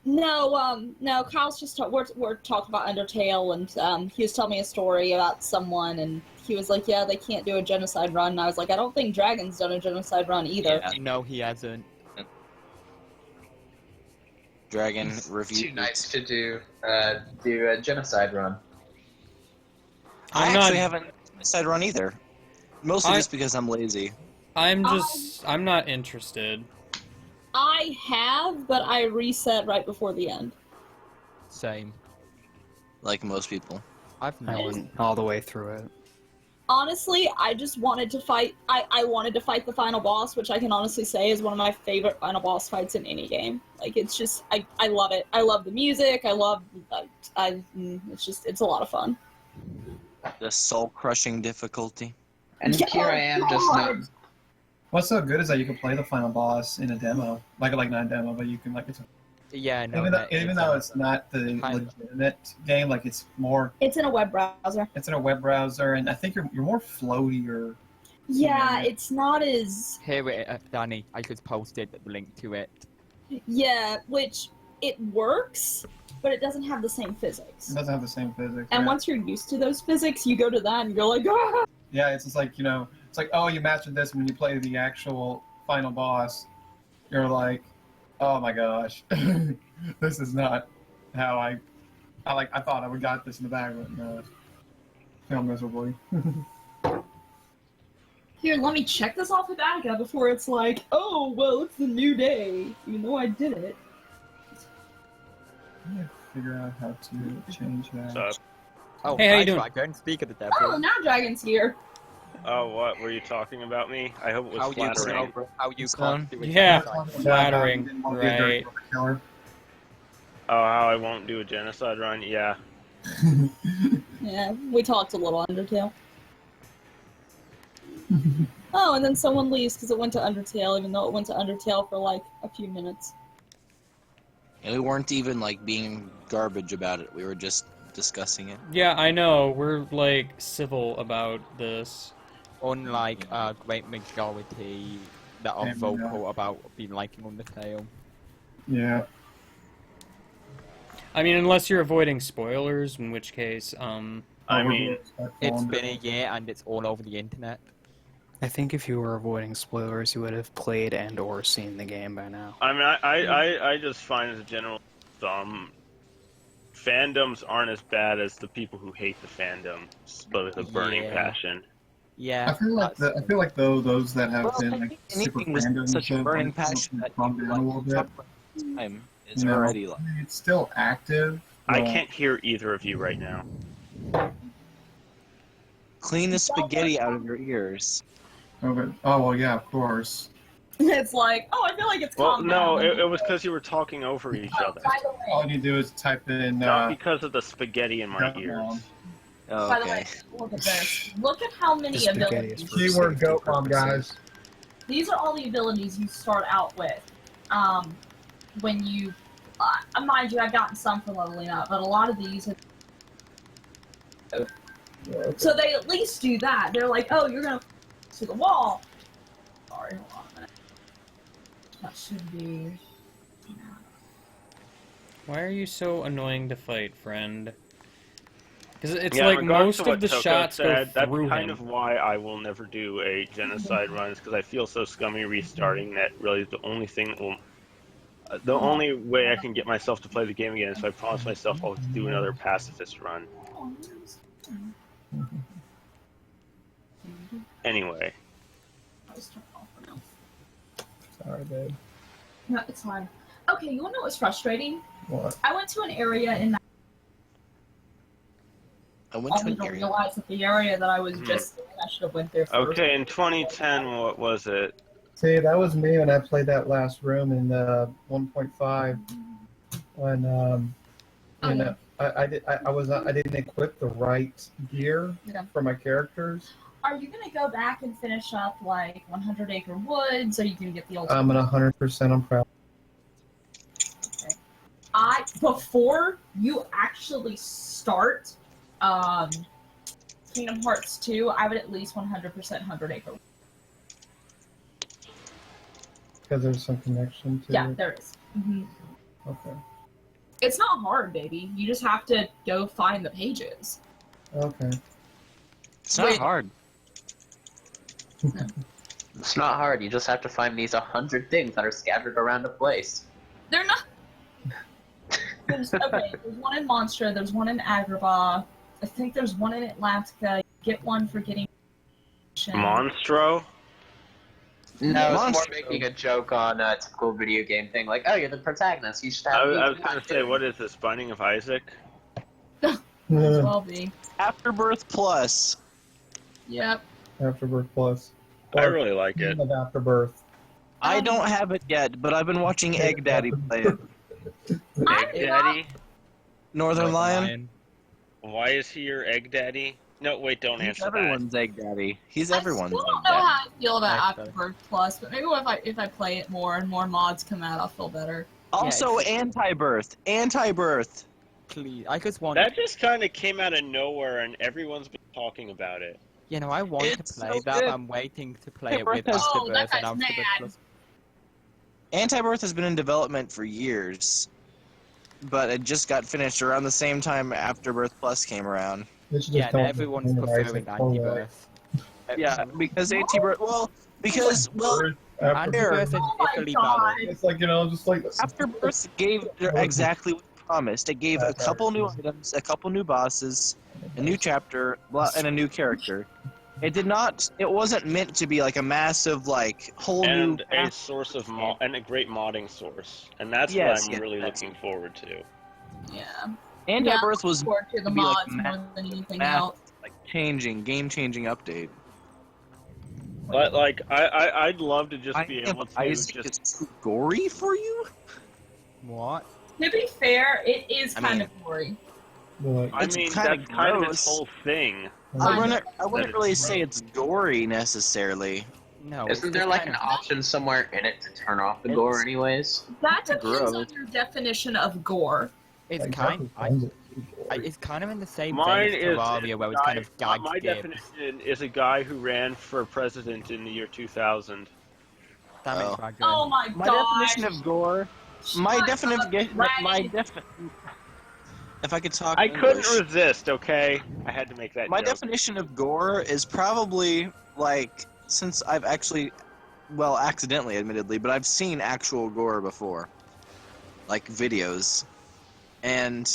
no. Kyle's just we're talking about Undertale, and he was telling me a story about someone, and he was like, "Yeah, they can't do a genocide run." And I was like, "I don't think Dragon's done a genocide run either." Yeah, no, he hasn't. Dragon It's review. too nice to do a genocide run. I I'm actually not- haven't genocide run either. Mostly I- just because I'm lazy. I'm not interested. I have, but I reset right before the end. Same. Like most people. I've I not. went all the way through it. Honestly, I just wanted to fight. I wanted to fight the final boss, which I can honestly say is one of my favorite final boss fights in any game. Like, it's just, I love it. I love the music. I love, it's a lot of fun. The soul-crushing difficulty. And here I am, just not. What's so good is that you can play the final boss in a demo, like not a demo, but you can like it's. Yeah, no. Even though it's not the legitimate game, like it's more. It's in a web browser. It's in a web browser, and I think you're more floatier. Yeah, it's not as. Here it is, Danny. I just posted the link to it. Yeah, which it works, but it doesn't have the same physics. It doesn't have the same physics. And yeah. once you're used to those physics, you go to that and you're like, ah! Yeah, it's just like, it's like, oh, you mastered this, and when you play the actual final boss, you're like, oh my gosh, this is not how I thought I would got this in the bag, but no, failed miserably. Here, let me check this off of Attica before it's like, oh, well, it's the new day, even though I did it. Let me figure out how to change that. Oh, Hey, how you hi, doing? Dragon, speak of the devil. Oh, now Dragon's here. Oh, what were you talking about me? I hope it was How you flattering. how you can't do it. Yeah, genocide. flattering, right? Oh, how I won't do a genocide run? Yeah. Yeah, we talked a little Undertale. Oh, and then someone leaves because it went to Undertale, even though it went to Undertale for like a few minutes. And we weren't even like being garbage about it. We were just discussing it. Yeah, I know. We're like civil about this. Unlike a great majority that are vocal about being liking Undertale. Yeah. I mean, unless you're avoiding spoilers, in which case, I mean, It's been a year and it's all over the internet. I think if you were avoiding spoilers, you would have played and/or seen the game by now. I mean, I just find as a general thumb, fandoms aren't as bad as the people who hate the fandom, but with a burning Yeah. passion. Yeah. I feel like those that have Well, been I like think super anything with fandoms such a have, burning like, passion that calmed you down a little like bit. time is You know, already like. it's still active. I but- can't hear either of you right now. Clean the spaghetti out of your ears. Oh, well, yeah, of course. It's like, oh, I feel like it's Well, calmed no, down. it was because you were talking over each other. By the way, All you do is type in. Not because of the spaghetti in my ears. Oh, by the okay. way, look at this. Look at how many The spaghetti is abilities. for Keyword safety goat mom, purposes. guys. These are all the abilities you start out with. When you, mind you, I've gotten some for leveling up, but a lot of these. So they at least do that. They're like, oh, you're gonna to the wall. Sorry, hold on a minute. That should be. Why are you so annoying to fight, friend? Because it's Yeah, like regardless most what of the Toko shots go said, that's through kind him. of why I will never do a genocide run, is because I feel so scummy restarting that really the only thing that will. The only way I can get myself to play the game again is if I promise myself I'll do another pacifist run. Anyway. Sorry, babe. No, it's fine. Okay, you wanna know what's frustrating? What? I went to an area in that I went to only an to area. realize that the area that I was just in, I should have went there first. Okay, in 2010, what was it? See, that was me when I played that last room in 1.5. When you know, I didn't equip the right gear Yeah. for my characters. Are you gonna go back and finish up like 100 Acre Woods? Are you gonna get the ultimate? I'm at 100% on proud. before you actually start Kingdom Hearts 2, I would at least 100% 100 Acre. Because there's some connection to Yeah, it. there is. Mm-hmm. Okay. It's not hard, baby. You just have to go find the pages. Okay. It's not hard. It's not hard. You just have to find these 100 things that are scattered around a place. They're not. There's one in Monstra, there's one in Agrabah, I think there's one in Atlantica. You get one for getting. Monstro? No, it's more making a joke on a typical video game thing, like, oh, you're the protagonist, you should have. I was gonna say, what is this, Binding of Isaac? Might as well be. Afterbirth Plus. Yep. Afterbirth Plus. I really like it. Of Afterbirth. I don't have it yet, but I've been watching Egg Daddy play it. Egg Daddy? Northern Lion? Why is he your Egg Daddy? No, wait, don't He's answer everyone's Egg Daddy. He's everyone's I Egg still don't know Daddy. how I feel about Afterbirth Plus, but maybe if I play it more and more mods come out, I'll feel better. Also, Anti-Birth. Anti-Birth. Please, I just want. That just kind of came out of nowhere, and everyone's been talking about it. You know, I want It's to play so that. good. I'm waiting to play it Anti-Birth with has- Oh, that Afterbirth and guy's Afterbirth mad. Plus. Anti-Birth has been in development for years, but it just got finished around the same time Afterbirth Plus came around. Yeah, and everyone's preferring Anti-Birth. Yeah, because Anti-Birth, because Anti-Birth is Italy balanced. It's like, just like Afterbirth gave exactly what it promised. It gave a couple new items, a couple new bosses, a new chapter, and a new character. It did not. It wasn't meant to be like a massive, like whole new. And a source of and a great modding source, and that's Yes, what I'm yes, really that's looking forward to. Yeah. Anti-Birth was forward to the to be like mods more than anything massive, else. like game-changing update. But like, I'd love to just be Binding able of to Isaac is too gory for you. What? To be fair, it is I kind mean- of gory. I It's mean, kinda that's kind of gross. its whole thing. I wouldn't That really it's say it's gory necessarily. No. Isn't there like an option somewhere in it to turn off the gore, anyways? That depends on gross. your definition of gore. It's Like, kind. Japanese It's kind of in the same Mine vein as is Terraria, where it's kind of gagged my gibbs. definition is a guy who ran for president in the year 2000. Damn it, Oh. Dragon. Oh my My gosh. definition of gore. My definition. If I could talk. I English. couldn't resist. Okay, I had to make that. My joke. definition of gore is probably like, since I've actually, well, accidentally, admittedly, but I've seen actual gore before, like videos, and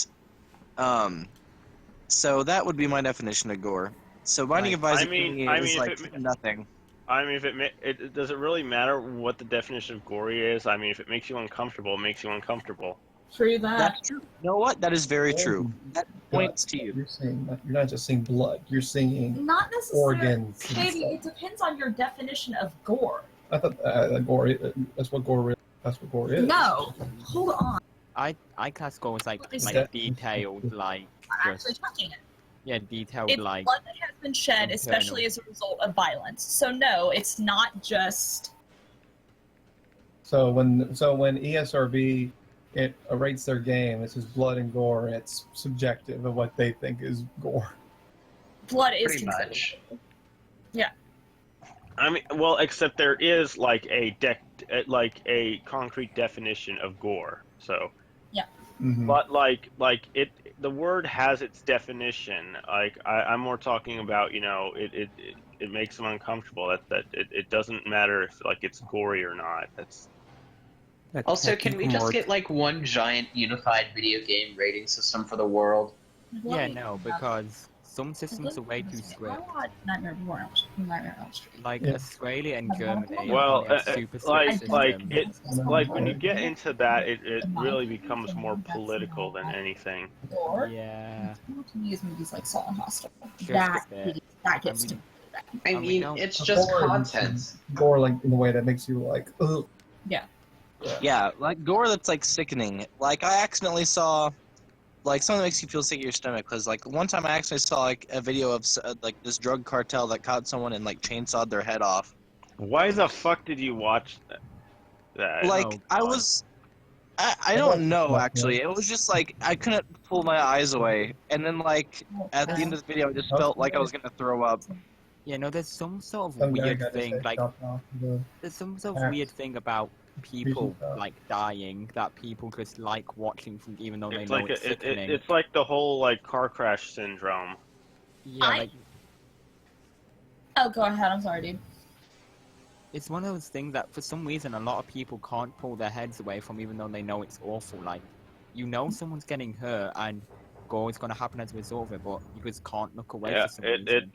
so that would be my definition of gore. So Binding of Isaac to me is if like it- nothing. I mean, if does it really matter what the definition of gory is? I mean, if it makes you uncomfortable, it makes you uncomfortable. True that. That's true. You know what? That is very true. That points to you. You're not just seeing blood. You're seeing Not necessarily. organs. and Maybe stuff. it depends on your definition of gore. I thought gore. That's what gore. That's what gore is. No, hold on. I class gore as like Is that- detailed, like I'm just actually touching it. yeah, detailed It's like. blood that has been shed, internal. especially as a result of violence. So no, it's not just. So when ESRB rates their game, it's just blood and gore. It's subjective of what they think is gore. Blood is Pretty considered. much. Yeah. I mean, well, except there is like a concrete definition of gore. So, Mhm. but like the word has its definition. Like I'm more talking about, it makes them uncomfortable. That it doesn't matter if like it's gory or not. That's Also, can we just get like one giant unified video game rating system for the world? Yeah, no, because some systems are way too strict. Nightmare Before Elm Street. Like Yeah. Australia and Germany. well, have super strict like systems. like when you get into that, it really becomes more political than anything. Gore. Yeah. To me, is movies like Saw and Hostel. Just That a bit. gets I to mean- me. I And we mean, don't- it's just Gore content. Gore, like in a way that makes you like, ugh. Yeah. Yeah, like gore that's like sickening. Like I accidentally saw, like something that makes you feel sick in your stomach. Cause like one time I actually saw like a video of like this drug cartel that caught someone and like chainsawed their head off. Why the fuck did you watch that? Like Oh, I God. was, I don't know actually. It was just like I couldn't pull my eyes away, and then like at the end of the video, I just felt like I was gonna throw up. Yeah, no, there's some sort of Some guy weird got his thing, head like chopped off the there's some sort of axe. weird thing about people stuff. like dying that people just like watching from even though they It's know like it's sickening. it's like the whole like car crash syndrome. Yeah, like Oh, go ahead. I'm sorry, dude. it's one of those things that for some reason a lot of people can't pull their heads away from even though they know it's awful. Like, you know someone's getting hurt and gore is going to happen as a result of it, but you just can't look away Yeah, for some reason.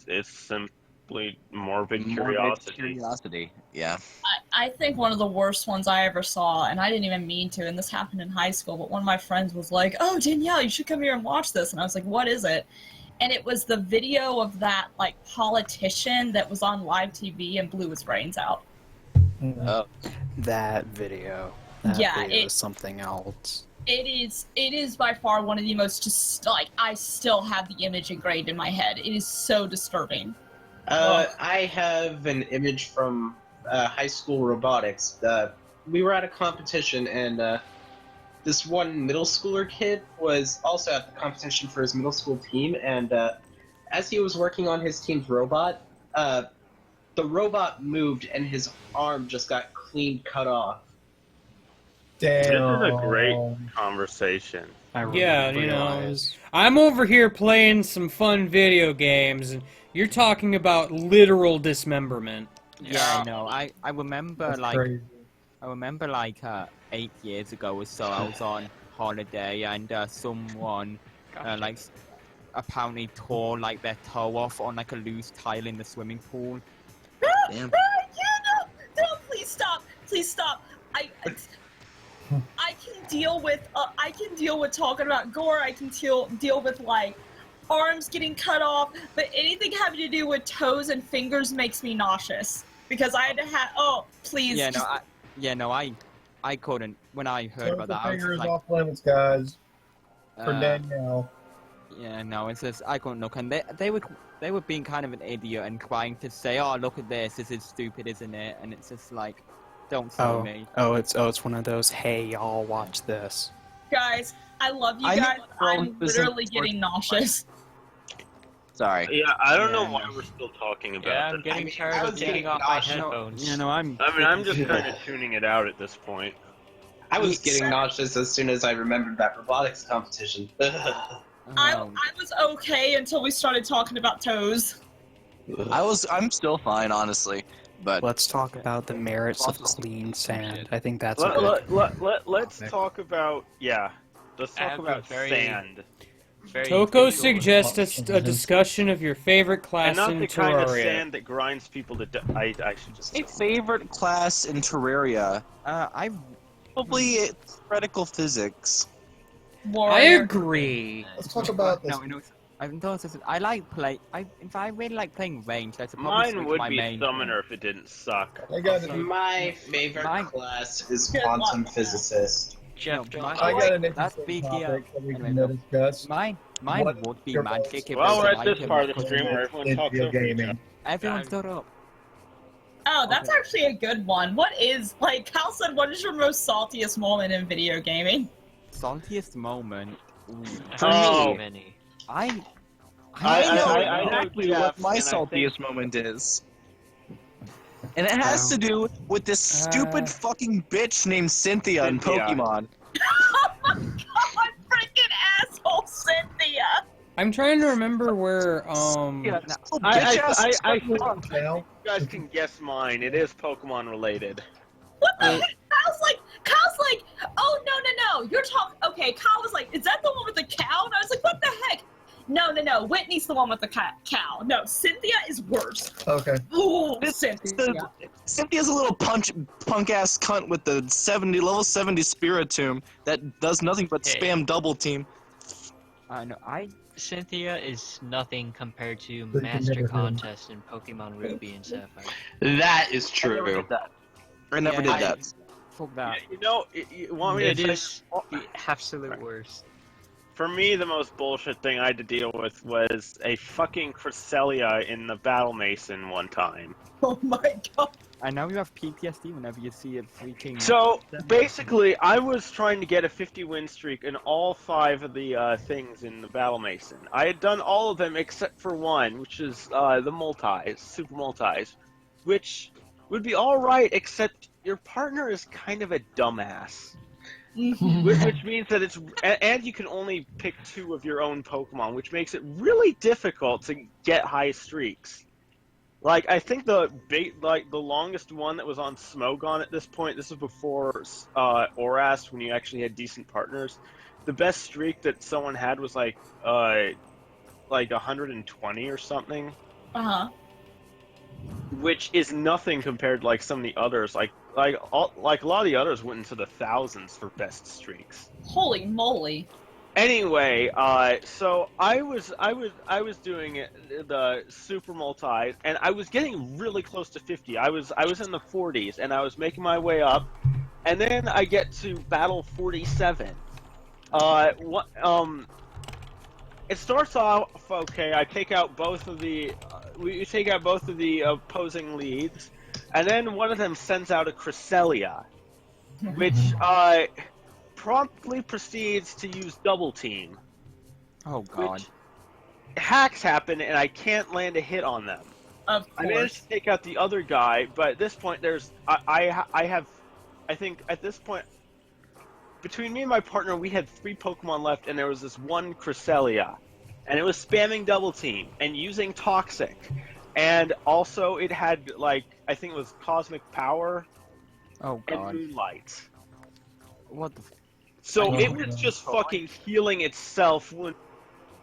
it's simply morbid Morbid curiosity. curiosity. Yeah. I think one of the worst ones I ever saw, and I didn't even mean to, and this happened in high school, but one of my friends was like, "Oh, Danielle, you should come here and watch this." And I was like, "What is it?" And it was the video of that, like, politician that was on live TV and blew his brains out. That video. That Yeah, video it- is something else. It is by far one of the most, just, like, I still have the image engraved in my head. It is so disturbing. I have an image from high school robotics. We were at a competition, and this one middle schooler kid was also at the competition for his middle school team. And as he was working on his team's robot, the robot moved, and his arm just got clean cut off. This is a great conversation. Yeah, you know, I'm over here playing some fun video games, and you're talking about literal dismemberment. Yeah, I know. I remember That's like crazy. I remember like 8 years ago or so. I was on holiday and someone like apparently tore like their toe off on like a loose tile in the swimming pool. Damn. No, please stop. Please stop. I can deal with talking about gore. I can deal with like arms getting cut off, but anything having to do with toes and fingers makes me nauseous because I had to have. Oh, please. Yeah, no, I couldn't. When I heard about that, I was Fingers just like, off limits, guys. For Uh, Danielle. yeah, no, it's just I couldn't look, and they were being kind of an idiot and trying to say, oh, look at this is stupid, isn't it? And it's just like, don't sue me. It's one of those. Hey, y'all, watch this. Guys, I love you I guys. know I'm this is literally getting nauseous. Sorry. Yeah, I don't know why we're still talking about Yeah, I'm this. getting tired of taking off my headphones. Yeah, no, I'm just kind of tuning it out at this point. I was getting nauseous as soon as I remembered that robotics competition. I was okay until we started talking about toes. I'm still fine, honestly. But let's talk about the merits of clean sand. I think that's Let's talk about let's I talk have a about very- sand. Toko suggests a discussion of your favorite class And not in the kind of Terraria. sand that grinds people to death. I should just. my favorite class in Terraria. I probably theoretical physics. I agree. Let's talk about this. No, no, I like play. In fact, I really like playing range. That's probably Mine switch would my be main. summoner if it didn't suck. My favorite class is quantum physicist. Jeff, I got an That's interesting big topic here. that we Anyway, can no. discuss. Mine What would be your magic. If Well, there we're was at an this item part of the that stream could- where everyone in talks video over each gaming. other. Everyone stood up. Oh, that's actually a good one. What is, like, Cal said, what is your most saltiest moment in video gaming? Saltiest moment. Ooh. For Oh. me, I know know exactly Jeff, what my and I think- saltiest moment is. And it has to do with this stupid fucking bitch named Cynthia in Cynthia. Pokemon. Oh my god, freaking asshole Cynthia! I'm trying to remember where I think you guys can guess mine. It is Pokemon related. What the heck? Kyle's like, oh no, you're talking, okay, Kyle was like, is that the one with the cow? And I was like, what the heck? No, Whitney's the one with the cow. No, Cynthia is worse. Okay. Ooh, Cynthia. Cynthia's a little punk ass cunt with the level 70 Spiritomb that does nothing but spam double team. No, Cynthia is nothing compared to But you can Master never Contest in Pokemon Ruby and Sapphire. That is I never true. did that. I never did that. Fuck that. You know, you want me It to say? is the absolute worst. For me, the most bullshit thing I had to deal with was a fucking Cresselia in the Battle Mason one time. Oh my god. I know you have PTSD whenever you see it freaking. So basically, I was trying to get a 50 win streak in all 5 of the things in the Battle Mason. I had done all of them except for one, which is the multis, super multis, which would be all right, except your partner is kind of a dumbass. Which means that it's and you can only pick 2 of your own Pokemon, which makes it really difficult to get high streaks. Like, I think the longest one that was on Smogon at this point, this was before Oras, when you actually had decent partners. The best streak that someone had was like 120 or something. Uh-huh. Which is nothing compared to like some of the others. Like a lot of the others went into the thousands for best streaks. Holy moly. Anyway, so I was doing the super multi, and I was getting really close to 50. I was in the 40s, and I was making my way up, and then I get to battle 47. It starts off okay. I take out both of the we take out both of the opposing leads, and then one of them sends out a Cresselia, which promptly proceeds to use double team. Oh god. Hacks happen, and I can't land a hit on them. Of course. I managed to take out the other guy, but at this point, I think at this point, between me and my partner, we had 3 Pokemon left, and there was this one Cresselia, and it was spamming double team and using Toxic, and also it had I think it was Cosmic Power. Oh god. And Moonlight. What the? So it was just fucking healing itself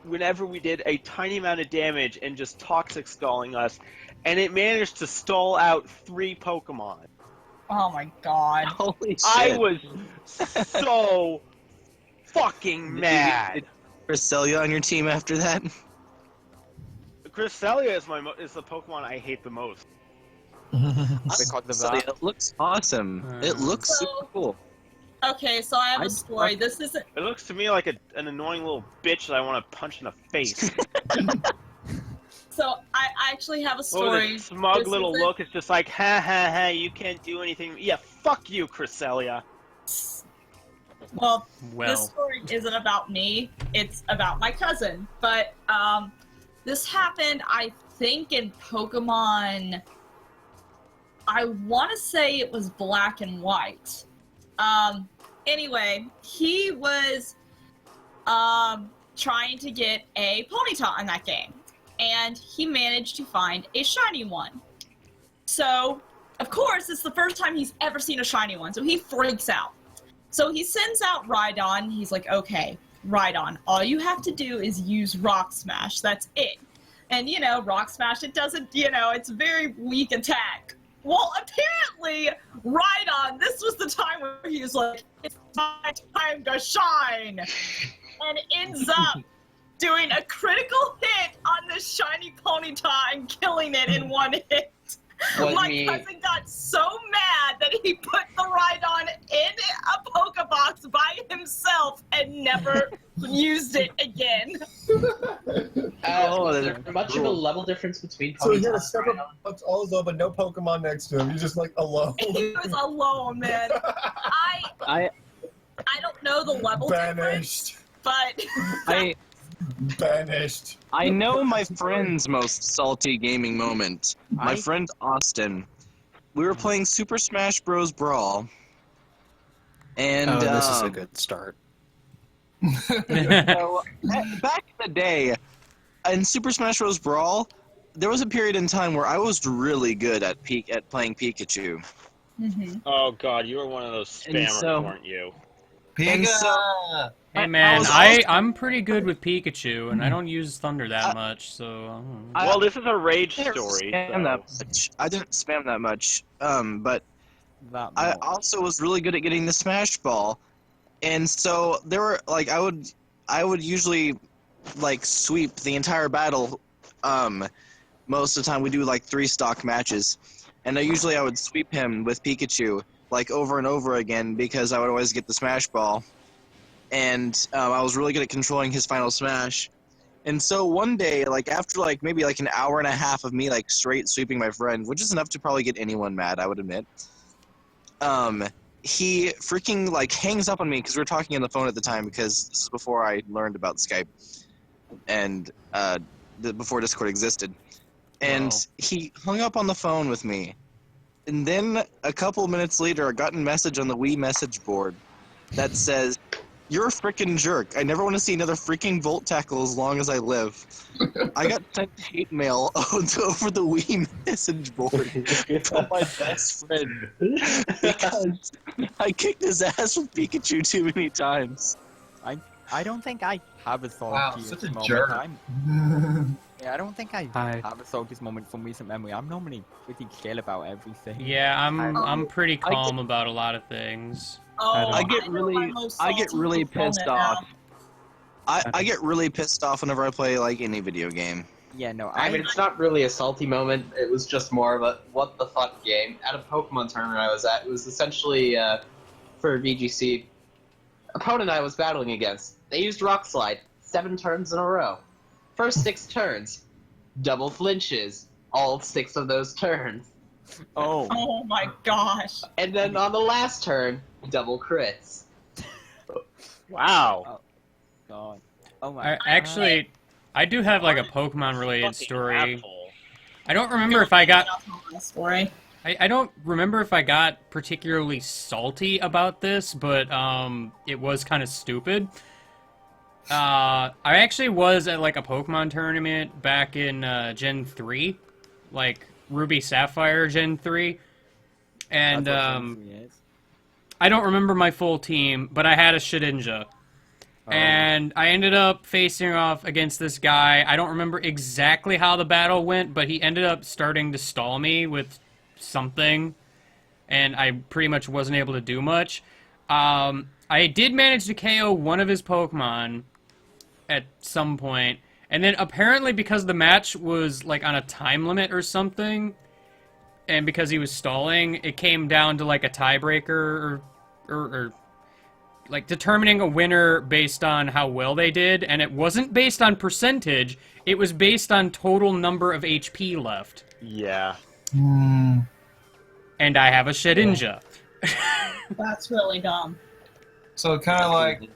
whenever we did a tiny amount of damage and just Toxic stalling us, and it managed to stall out 3 Pokemon. Oh my god. Holy shit. I was so fucking mad. Cresselia on your team after that? Cresselia is the Pokemon I hate the most. Cresselia, it looks awesome. It looks super cool. Okay, so I have a story. This isn't. It looks to me like an annoying little bitch that I want to punch in the face. So I actually have a Oh, story. the smug This little isn't- look is just like, ha ha ha, you can't do anything. Yeah, fuck you, Cresselia. Well, Well. this story isn't about me. It's about my cousin. But this happened, I think, in Pokemon. I want to say it was Black and White. Anyway, he was trying to get a Ponyta in that game, and he managed to find a shiny one. So, of course, it's the first time he's ever seen a shiny one, so he freaks out. So he sends out Rhydon. He's like, okay, Rhydon, all you have to do is use Rock Smash. That's it. And, Rock Smash, it doesn't, it's a very weak attack. Well, apparently, Rhydon, this was the time where he was like, it's my time to shine! And ends up doing a critical hit on this shiny Ponyta and killing it in one hit. My cousin got so mad that he put the Rhydon in a Pokebox by himself and never used it again. There's much of a level difference between So he had a Ponyta separate box all his own, but no Pokemon next to him. He's just like alone. He was alone, man. I don't know the level Banished. difference, but Banished. I know my friend's most salty gaming moment. My friend Austin. We were playing Super Smash Bros. Brawl. And this is a good start. So, back in the day, in Super Smash Bros. Brawl, there was a period in time where I was really good at playing Pikachu. Mm-hmm. Oh god, you were one of those spammers, weren't you? And so, Hey man, I'm pretty good with Pikachu, and I don't use Thunder that much, so. Well, this is a rage I didn't story. spam that much. I didn't spam that much. But I also was really good at getting the Smash Ball, and so there were I would usually sweep the entire battle. Most of the time we do 3 stock matches, and I would sweep him with Pikachu over and over again because I would always get the Smash Ball. and I was really good at controlling his final smash. And so one day, like after like maybe like an hour and a half of me like straight sweeping my friend, which is enough to probably get anyone mad, I would admit. He freaking like hangs up on me because we were talking on the phone at the time, because this is before I learned about Skype and before Discord existed. And he hung up on the phone with me. And then a couple minutes later, I got a message on the Wii message board that says, "You're a freaking jerk. I never want to see another freaking Volt Tackle as long as I live." I got sent hate mail over the Wii message board from my best friend because I kicked his ass with Pikachu too many times. I don't think I have a Wow, salty such a moment. jerk. Yeah, I don't think I Hi. have a salty moment from recent memory. I'm normally pretty chill about everything. Yeah, I'm pretty calm about a lot of things. I get really pissed off. I get really pissed off whenever I play like any video game. Yeah, no, I mean, it's not really a salty moment. It was just more of a what the fuck game. At a Pokemon tournament I was at, it was essentially for VGC. Opponent I was battling against, they used Rock Slide 7 turns in a row. First 6 turns, double flinches, all 6 of those turns. Oh my gosh. And then on the last turn, double crits. Wow. Oh, God. Oh my. Actually, I do have like a Pokemon related story. I don't remember if I got story. I don't remember if I got particularly salty about this, but it was kind of stupid. I actually was at like a Pokemon tournament back in Gen 3, like Ruby Sapphire Gen 3, and I don't remember my full team, but I had a Shedinja. And I ended up facing off against this guy. I don't remember exactly how the battle went, but he ended up starting to stall me with something, and I pretty much wasn't able to do much. I did manage to KO one of his Pokemon at some point, and then apparently because the match was like on a time limit or something, and because he was stalling, it came down to like a tiebreaker or like determining a winner based on how well they did, and it wasn't based on percentage, it was based on total number of HP left. Yeah. And I have a Shedinja. That's really dumb. So kind of like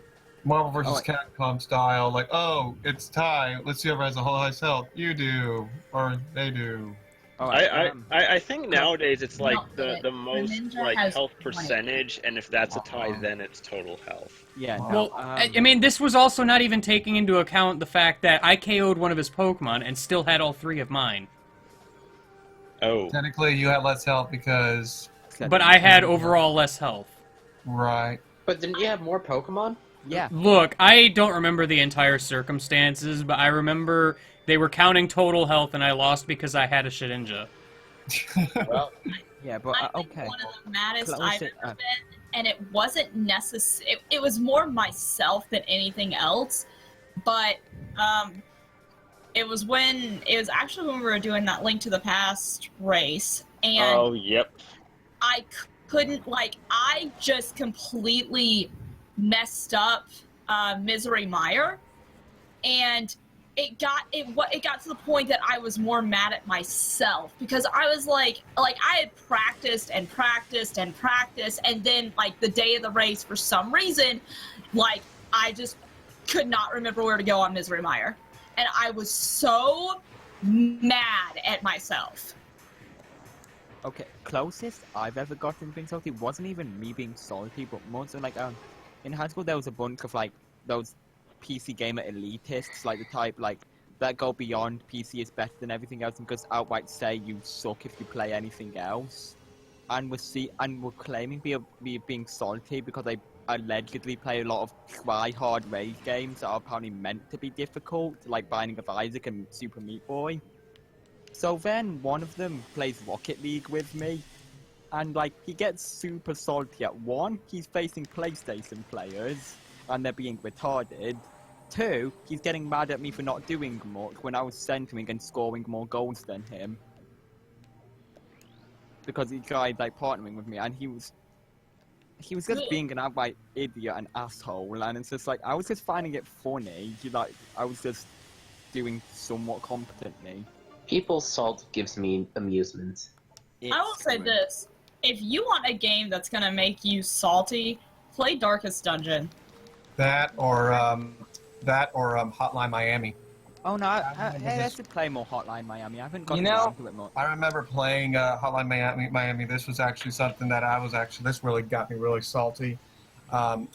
Marvel vs. Capcom style, like, oh, it's tie. Let's see who has the highest health. You do, or they do. I think nowadays it's like the most Ninja like has health percentage, and if that's a tie, then it's total health. Yeah. Well, I mean, this was also not even taking into account the fact that I KO'd one of his Pokemon and still had all 3 of mine. Oh. Technically, you had less health because... But I had overall less health. Right. But didn't you have more Pokemon? Yeah. Look, I don't remember the entire circumstances, but I remember they were counting total health and I lost because I had a Shedinja. Well, yeah, but okay. One of the maddest I've ever been, and it wasn't necessary. It was more myself than anything else, but it was actually when we were doing that Link to the Past race, and Oh, yep. I couldn't, like, I just completely messed up Misery Mire, and it got to the point that I was more mad at myself because I was like I had practiced and practiced and practiced, and then like the day of the race, for some reason, like I just could not remember where to go on Misery Mire, and I was so mad at myself. Okay, closest I've ever gotten being salty wasn't even me being salty, but more so like in high school there was a bunch of like those PC gamer elitists, like the type like that go beyond PC is better than everything else and just outright say you suck if you play anything else, and were claiming being salty because I allegedly play a lot of try-hard rage games that are apparently meant to be difficult, like Binding of Isaac and Super Meat Boy. So then one of them plays Rocket League with me, and like he gets super salty at 1, he's facing PlayStation players and they're being retarded. 2, he's getting mad at me for not doing much when I was centering and scoring more goals than him. Because he tried like partnering with me, and he was he was just being an outright idiot and asshole, and it's just like I was just finding it funny. Like I was just doing somewhat competently. People's salt gives me amusement. I will say this: if you want a game that's gonna make you salty, play Darkest Dungeon. That or Hotline Miami. Oh no, I should play more Hotline Miami. I haven't gotten You know, around to it much. I remember playing Hotline Miami. This was actually something that this really got me really salty. I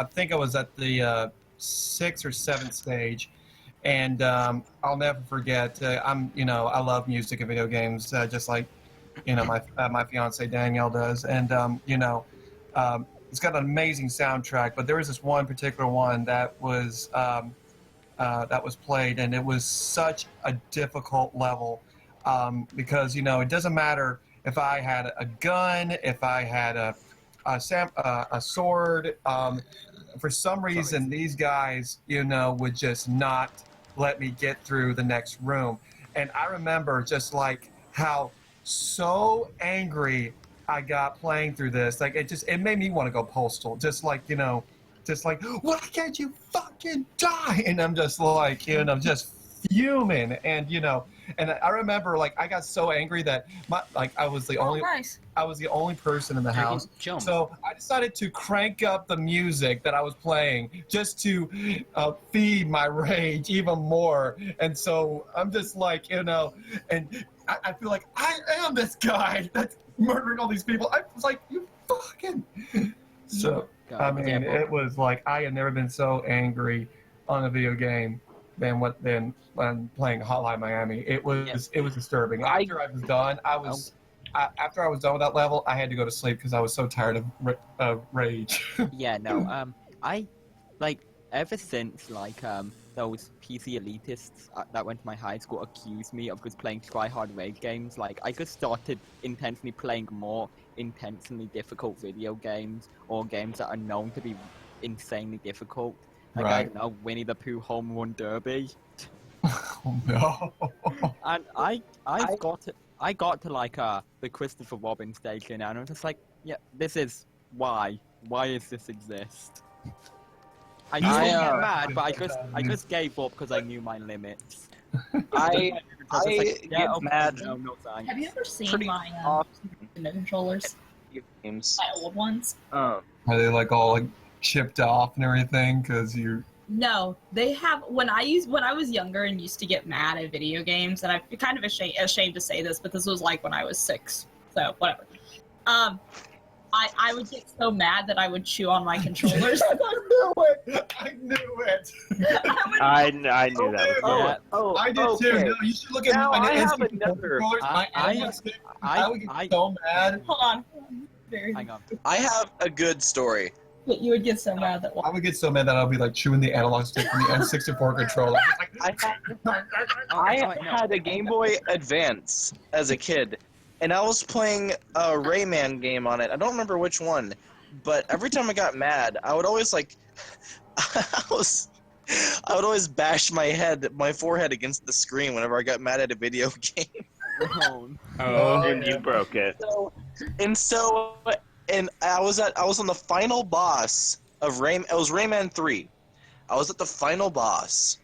think I was at the 6th or 7th stage, and I'll never forget. I love music and video games, just like my fiance Danielle does, and it's got an amazing soundtrack. But there was this one particular one that was played, and it was such a difficult level because it doesn't matter if I had a gun, if I had a sword. For some reason, these guys, would just not let me get through the next room. And I remember just like how so angry I got playing through this. Like it made me want to go postal. Just like why can't you fucking die? And I'm just like, just fuming. And and I remember like I got so angry that I was the only person in the house. So I decided to crank up the music that I was playing just to feed my rage even more. And so I'm just like, and I feel like I am this guy that's murdering all these people. I was like, you fucking. So I mean, it was like I had never been so angry on a video game than when playing Hotline Miami. It was disturbing. After I was done, after I was done with that level, I had to go to sleep because I was so tired of rage. Yeah, no. I like ever since those PC elitists that went to my high school accused me of just playing try-hard rage games. Like I just started intentionally playing more intensely difficult video games or games that are known to be insanely difficult. Like I don't know, Winnie the Pooh Home Run Derby. Oh no! And I got to like the Christopher Robin station, and I was just like, yeah, this is why does this exist? I used to get mad, but I just gave up because I knew my limits. I get mad. No thanks. Have you ever seen my Nintendo controllers? Games. My old ones? Are they like all like chipped off and everything? Because you. No, they have. When I was younger and used to get mad at video games, and I'm kind of ashamed to say this, but this was like when I was 6, so whatever. I would get so mad that I would chew on my controllers. I knew it. I knew that was I did too. No, you should look at Now my I have NC another. controllers. I would get so mad. Hold on. Hang on. I have a good story. But you would get so mad that. I would get so mad that I'd be like chewing the analog stick from the N64 controller. I had a Game Boy Advance as a kid, and I was playing a Rayman game on it. I don't remember which one, but every time I got mad, I would always like, I would always bash my forehead against the screen whenever I got mad at a video game. And you broke it. And I was on the final boss of Rayman. It was Rayman 3. I was at the final boss,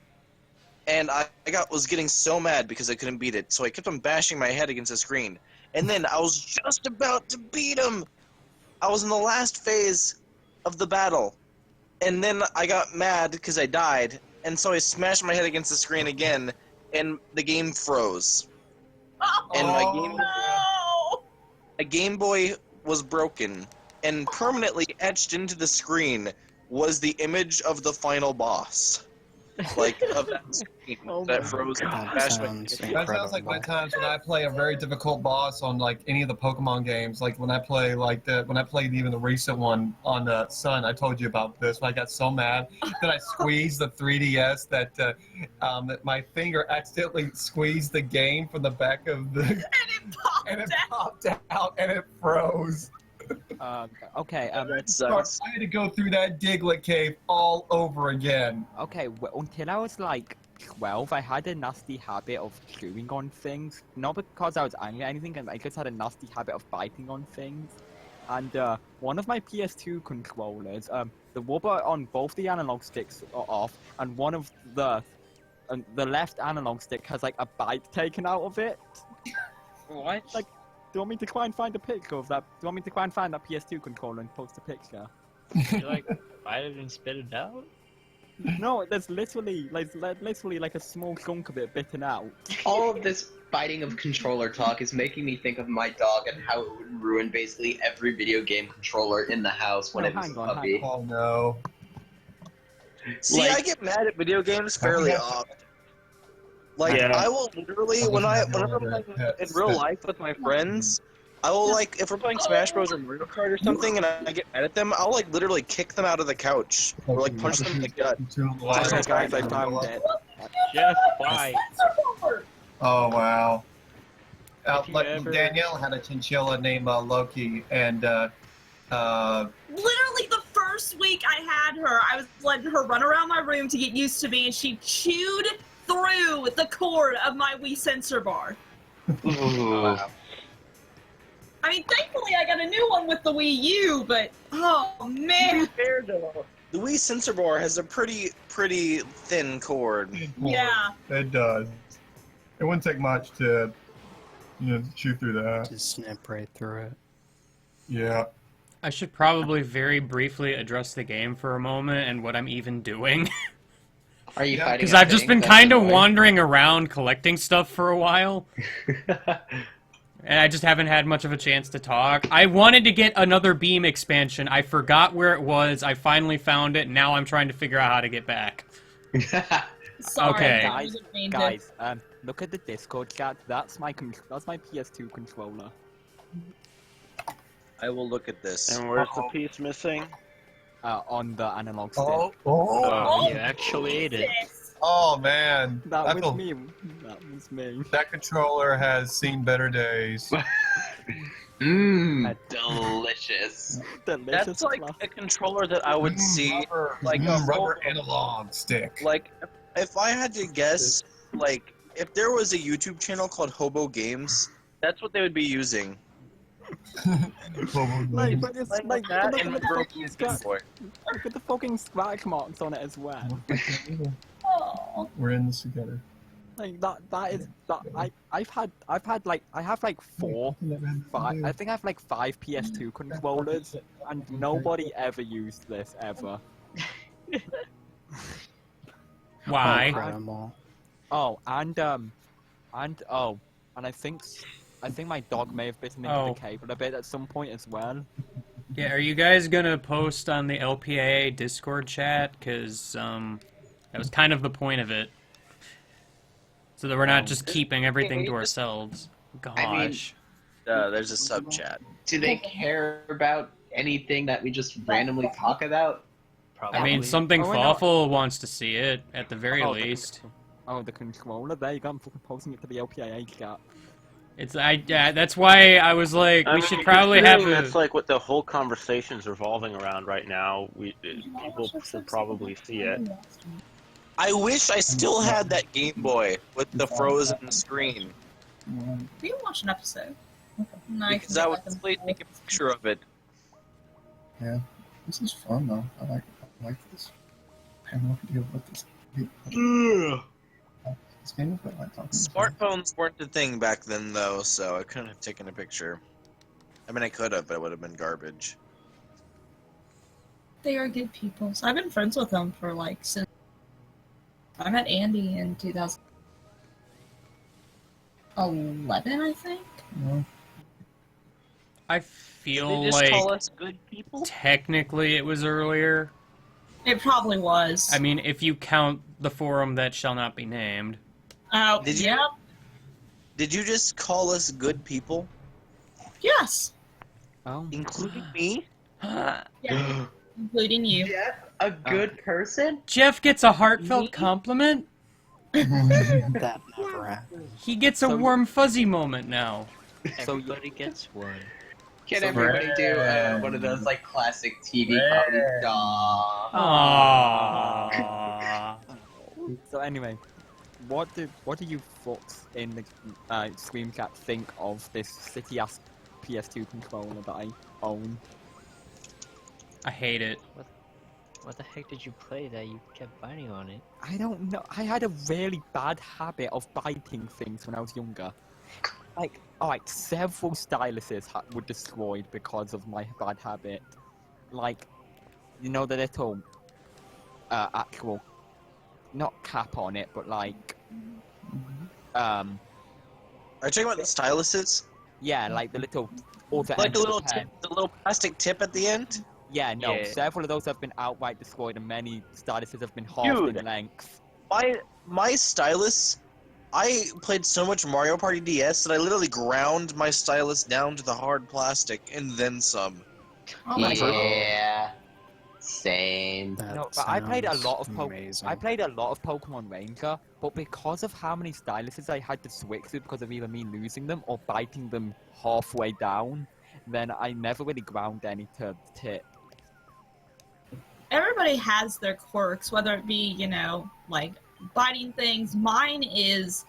and I was getting so mad because I couldn't beat it. So I kept on bashing my head against the screen. And then I was just about to beat him. I was in the last phase of the battle, and then I got mad because I died, and so I smashed my head against the screen again, and the game froze. And my Game Boy was broken, and permanently etched into the screen was the image of the final boss. Like, of that screen that froze. That sounds like my times when I play a very difficult boss on like any of the Pokemon games. Like when I play even the recent one on the Sun. I told you about this. When I got so mad that I squeezed the 3DS that my finger accidentally squeezed the game from the back of the and it popped out and it froze. Okay. That sucks. I had to go through that Diglett cave all over again. Okay, well, until I was like 12, I had a nasty habit of chewing on things. Not because I was angry or anything, I just had a nasty habit of biting on things. and one of my PS2 controllers, the rubber on both the analog sticks are off, and one of the left analog stick has like a bite taken out of it. What? Like, do you want me to try and find a picture of that? Do you want me to try and find that PS2 controller and post a picture? You like bite it and spit it out? No, there's literally like a small chunk of it bitten out. All of this biting of controller talk is making me think of my dog and how it would ruin basically every video game controller in the house when No, it was a hang on, puppy. Oh no. See, I get mad at video games fairly often. Like, Yeah. I will literally, whenever I'm playing in real life with my friends, I will, like, if we're playing Smash Bros. Or Mario Kart or something and I get mad at them, I'll, like, literally kick them out of the couch. Or, like, punch them in the gut. Okay, guys, I found it. Jeff, why? Oh wow. If you Like ever- Danielle had a chinchilla named Loki, and Literally the first week I had her, I was letting her run around my room to get used to me, and she chewed through the cord of my Wii sensor bar. Wow. I mean, thankfully I got a new one with the Wii U, but oh To be man. fair, though, the Wii sensor bar has a pretty thin cord. Yeah. it does. It wouldn't take much to, chew through that. Just snip right through it. Yeah. I should probably very briefly address the game for a moment and what I'm even doing. Are you fighting? Because a I've just thing? been That's kind of annoying. wandering around collecting stuff for a while. And I just haven't had much of a chance to talk. I wanted to get another Beam expansion. I forgot where it was. I finally found it. Now I'm trying to figure out how to get back. Sorry, Okay. I wasn't fainted. Guys, look at the Discord chat. That's my PS2 controller. I will look at this. And where's the piece missing? On the analog stick. Oh, you actually ate it. Oh man. That I was feel- me. That was me. That controller has seen better days. Mmm, delicious. That's like a controller that I would see, like a rubber analog stick. Like, if I had to guess, like, if there was a YouTube channel called Hobo Games, that's what they would be using. Like, but it's like that look and at the Broken fucking scratch. Boy. Look at the fucking scratch marks on it as well. Oh. We're in this together. Like that is that I have like 4, 5. I think I have like 5 PS2 controllers, and nobody ever used this ever. Why? And I think my dog may have bitten into Oh. the cable a bit at some point as well. Yeah, are you guys gonna post on the LPAA Discord chat? Because, that was kind of the point of it. So that we're not just keeping everything to ourselves. Gosh. I mean, there's a sub chat. Do they care about anything that we just randomly talk about? I mean, something Oh, I know. thoughtful wants to see it, at the very Oh, least. The controller. There you go. I'm fucking posting it to the LPAA chat. Yeah, that's why I was like, we should probably have a... That's like what the whole conversation's revolving around right now. People should probably see it. I wish I still had that Game Boy with the frozen screen. We can watch an episode. Nice. Because I would simply take a picture of it. Yeah, this is fun though. I like this. I have no idea what this. This game is about like talking. Smartphones weren't the thing back then, though, so I couldn't have taken a picture. I mean, I could have, but it would have been garbage. They are good people. So I've been friends with them for like since I met Andy in 2011, I think. I Did feel they just like call us good people? technically it was earlier. It probably was. I mean, if you count the forum that shall not be named. Oh, Did you- yeah. Did you just call us good people? Yes. Oh. Including me? Yeah. Including you. A good person? Jeff gets a heartfelt compliment? That never happened. He gets a warm fuzzy moment now. Everybody gets one. Can everybody do one of those like classic TV comedy? Aww. So anyway, what do you folks in the Scream chat think of this city ass PS2 controller that I own. I hate it. What the heck did you play that you kept biting on it? I don't know. I had a really bad habit of biting things when I was younger. Like, alright, several styluses were destroyed because of my bad habit. Like, you know the little, actual, not cap on it, but like, Are you talking about the styluses? yeah, like the little, other Like end the of little pen. tip, the little plastic tip at the end? Yeah, no, Yeah. several of those have been outright destroyed and many styluses have been halved Dude. in length. My stylus, I played so much Mario Party DS that I literally ground my stylus down to the hard plastic and then some. Oh my God. Yeah. Same. No, but I played a lot of I played a lot of Pokemon Ranger, but because of how many styluses I had to switch to because of either me losing them or biting them halfway down, then I never really ground any to tip. Everybody has their quirks, whether it be, you know, like biting things. Mine is,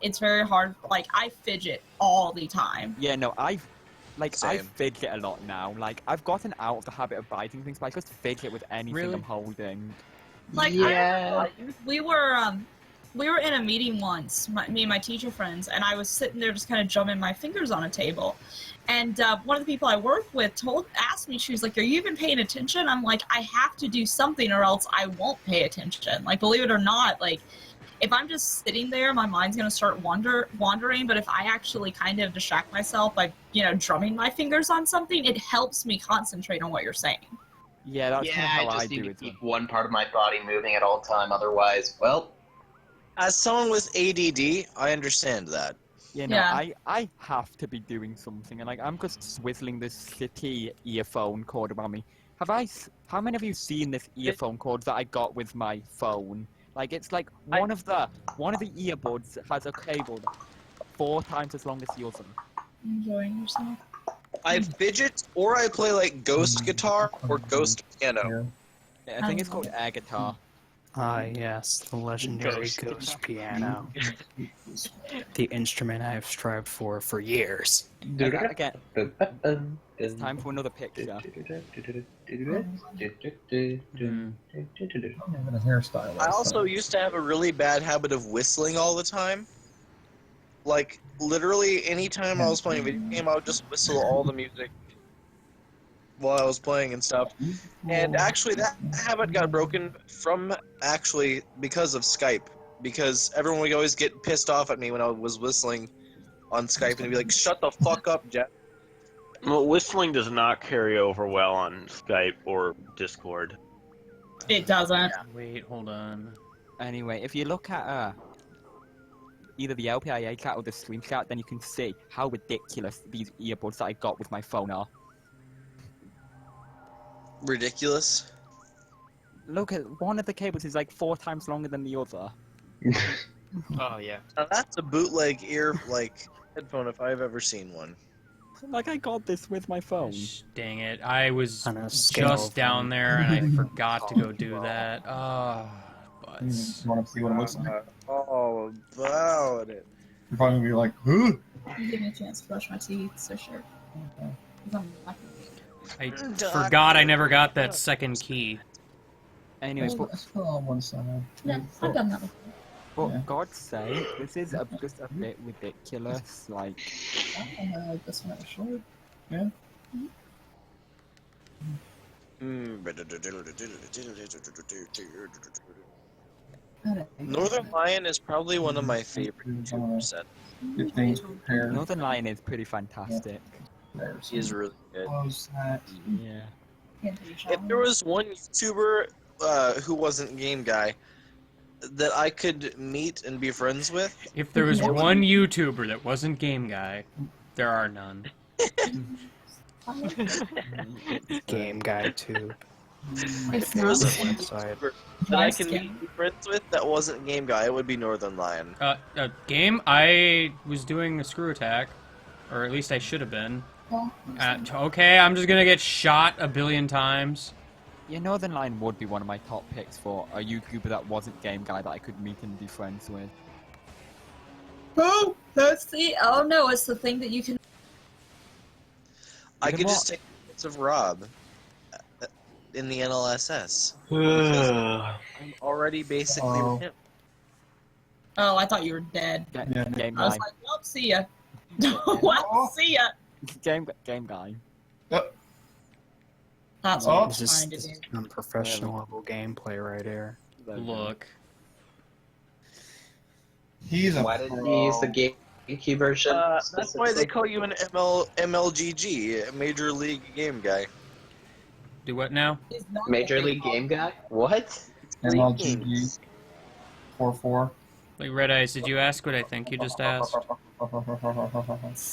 it's very hard. Like, I fidget all the time. Yeah, no, I Same. fidget a lot now. Like, I've gotten out of the habit of biting things, but I just fidget with anything Really? I'm holding. Like, Yeah. we were in a meeting once, me and my teacher friends, and I was sitting there just kind of drumming my fingers on a table. And one of the people I work with asked me, she was like, "Are you even paying attention?" I'm like, "I have to do something or else I won't pay attention." Like, believe it or not, like, if I'm just sitting there, my mind's going to start wandering. But if I actually kind of distract myself by, you know, drumming my fingers on something, it helps me concentrate on what you're saying. Yeah, that's kind of how I I just need do to it. keep one part of my body moving at all time. Otherwise, well, As someone with ADD, I understand that. You know, Yeah. I have to be doing something, and like I'm just swizzling this city earphone cord around me. How many of you seen this earphone cord that I got with my phone? Like it's like one of the earbuds has a cable 4 times as long as the other. Enjoying yourself? I fidget, or I play like ghost guitar or ghost piano. I think it's called air guitar. Ah, yes, the legendary ghost piano. The instrument I have strived for years. Again, it's time for another picture. Even a hairstyle. I also used to have a really bad habit of whistling all the time. Like, literally, anytime I was playing a video game, I would just whistle all the music while I was playing and stuff. And actually, that habit got broken because of Skype. Because everyone would always get pissed off at me when I was whistling on Skype and be like, "Shut the fuck up, Jeff." Well, whistling does not carry over well on Skype or Discord. It doesn't. Wait, hold on. Anyway, if you look at either the LPIA chat or the stream chat, then you can see how ridiculous these earbuds that I got with my phone are. Ridiculous. Look at one of the cables is like 4 times longer than the other. Oh yeah. Now that's a bootleg headphone if I've ever seen one. Like I got this with my phone. Dang it! I was On a scale just down from- there and I forgot to go do that. Oh, butts. You want to see what it looks like? All about it. You're probably gonna be like, huh? You give me a chance to brush my teeth, so sure. 'Cause I'm not I forgot I never got that second key. Anyways, but, on one side. Yeah, I've done that before. but God's sake, this is just a bit ridiculous. Like, This one short. Yeah. Northern Lion is probably one of my favorite YouTubers. Northern Lion is pretty fantastic. He is really good. Yeah. If there was one YouTuber who wasn't Game Guy that I could meet and be friends with, If there was one YouTuber that wasn't Game Guy, there are none. Game Guy too. if there was one Website. YouTuber that I can meet and be friends with that wasn't Game Guy, it would be Northern Lion. Game, I was doing a screw attack, or at least I should have been. Okay, I'm just gonna get shot a billion times. Yeah, Northern Lion would be one of my top picks for a YouTuber that wasn't Game Guy that I could meet and be friends with. Oh, that's the. Oh no, it's the thing that you can. I can could just what? take bits of Rob in the NLSS. I'm already basically Oh. him. Oh, I thought you were dead. Game I was guy. like, well, see ya. Well, see ya. Game guy. That's Oh. what I'm This is, trying to this do. is unprofessional level gameplay right here. Look. He's a Why didn't you use the GameCube version? That's why they call you an MLGG, Major League Game Guy. Do what now? Major League Game Guy? What? MLGG 4-4. Wait, Red Eyes, did you ask what I think you just asked?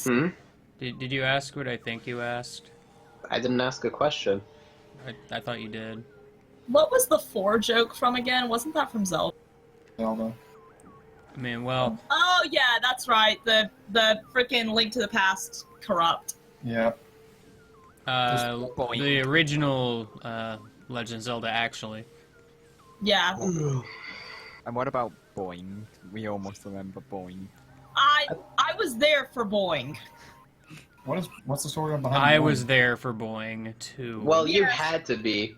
Hmm? Did you ask what I think you asked? I didn't ask a question. I thought you did. What was the 4 joke from again? Wasn't that from Zelda? Zelda. I mean, well, Oh yeah, that's right. The freaking Link to the Past corrupt. Yeah. the original Legend of Zelda, actually. Yeah. And what about Boing? We almost remember Boing. I was there for Boing. What's the story behind? I Boing? was there for Boing, too. Well, you had to be.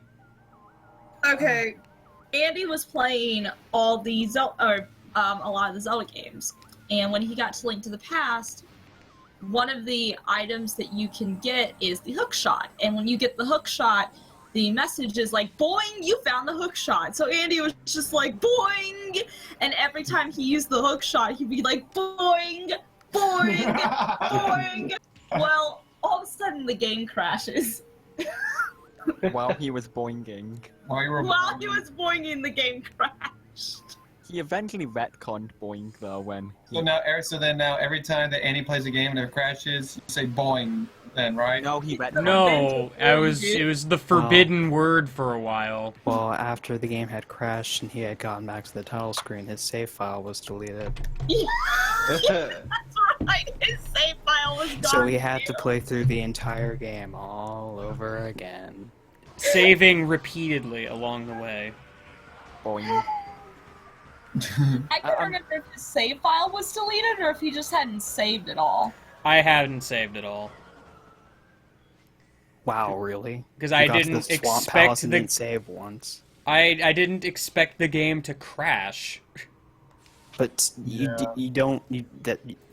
Okay. Andy was playing all the a lot of the Zelda games, and when he got to Link to the Past, one of the items that you can get is the hook shot, and when you get the hook shot, the message is like, boing, you found the hook shot. So Andy was just like, boing, and every time he used the hook shot, he'd be like, boing, boing, boing. Well, all of a sudden the game crashes. While he was boinging. While he was boinging, the game crashed. He eventually retconned Boing though when. So then now every time that Andy plays a game and it crashes, you say boing then, right? No, he retconned. No, it was the forbidden word for a while. Well, after the game had crashed and he had gotten back to the title screen, his save file was deleted. That's right, his save file was gone. So he had to play through the entire game all over again. Saving repeatedly along the way. Boing. I couldn't remember if his save file was deleted or if he just hadn't saved it all. I hadn't saved it all. Wow, really? Because You I got to didn't the swamp expect palace and the didn't save once. I didn't expect the game to crash. But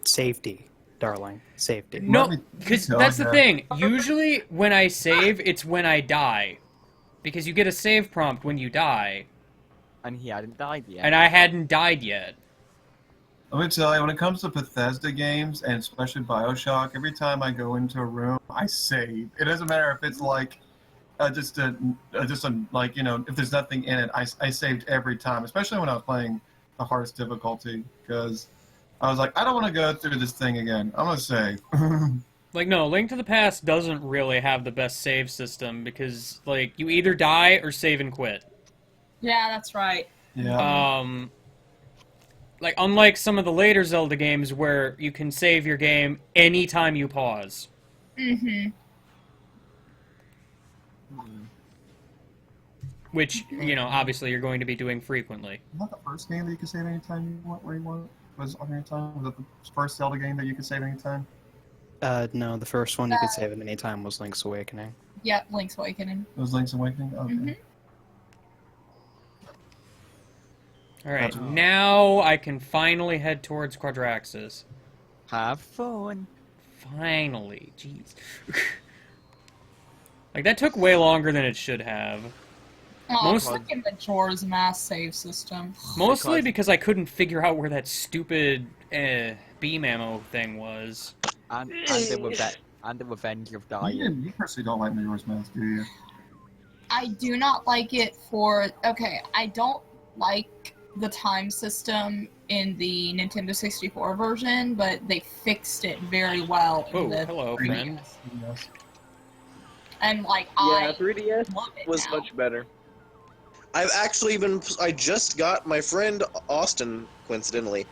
safety, darling, safety. No, because that's the thing. Usually when I save, it's when I die. Because you get a save prompt when you die. And he hadn't died yet. And I hadn't died yet. Let me tell you, when it comes to Bethesda games, and especially Bioshock, every time I go into a room, I save. It doesn't matter if it's like if there's nothing in it, I saved every time, especially when I was playing the hardest difficulty, because I was like, I don't want to go through this thing again. I'm going to save. Like, no, Link to the Past doesn't really have the best save system, because, like, you either die or save and quit. Yeah, that's right. Yeah. Like, unlike some of the later Zelda games where you can save your game anytime you pause. Mm-hmm. Which, obviously you're going to be doing frequently. Not the first game that you can save anytime you want, where you want. Was on your time? Was it the first Zelda game that you could save anytime? No, the first one you could save at any time was Link's Awakening. Yep, Link's Awakening. It was Link's Awakening? Okay. Alright, now I can finally head towards Quadraxis. Have fun. Finally, jeez. Like, that took way longer than it should have. Oh, freaking Majora's Mask save system. Mostly because I couldn't figure out where that stupid beam ammo thing was. And the revenge of dying. You personally don't like Majora's Mask, do you? I do not like it for... Okay, I don't like the time system in the Nintendo 64 version, but they fixed it very well in the hello, 3DS. friend. And, like, Yeah, I 3DS love it was now. much better. I've actually I just got my friend Austin, coincidentally,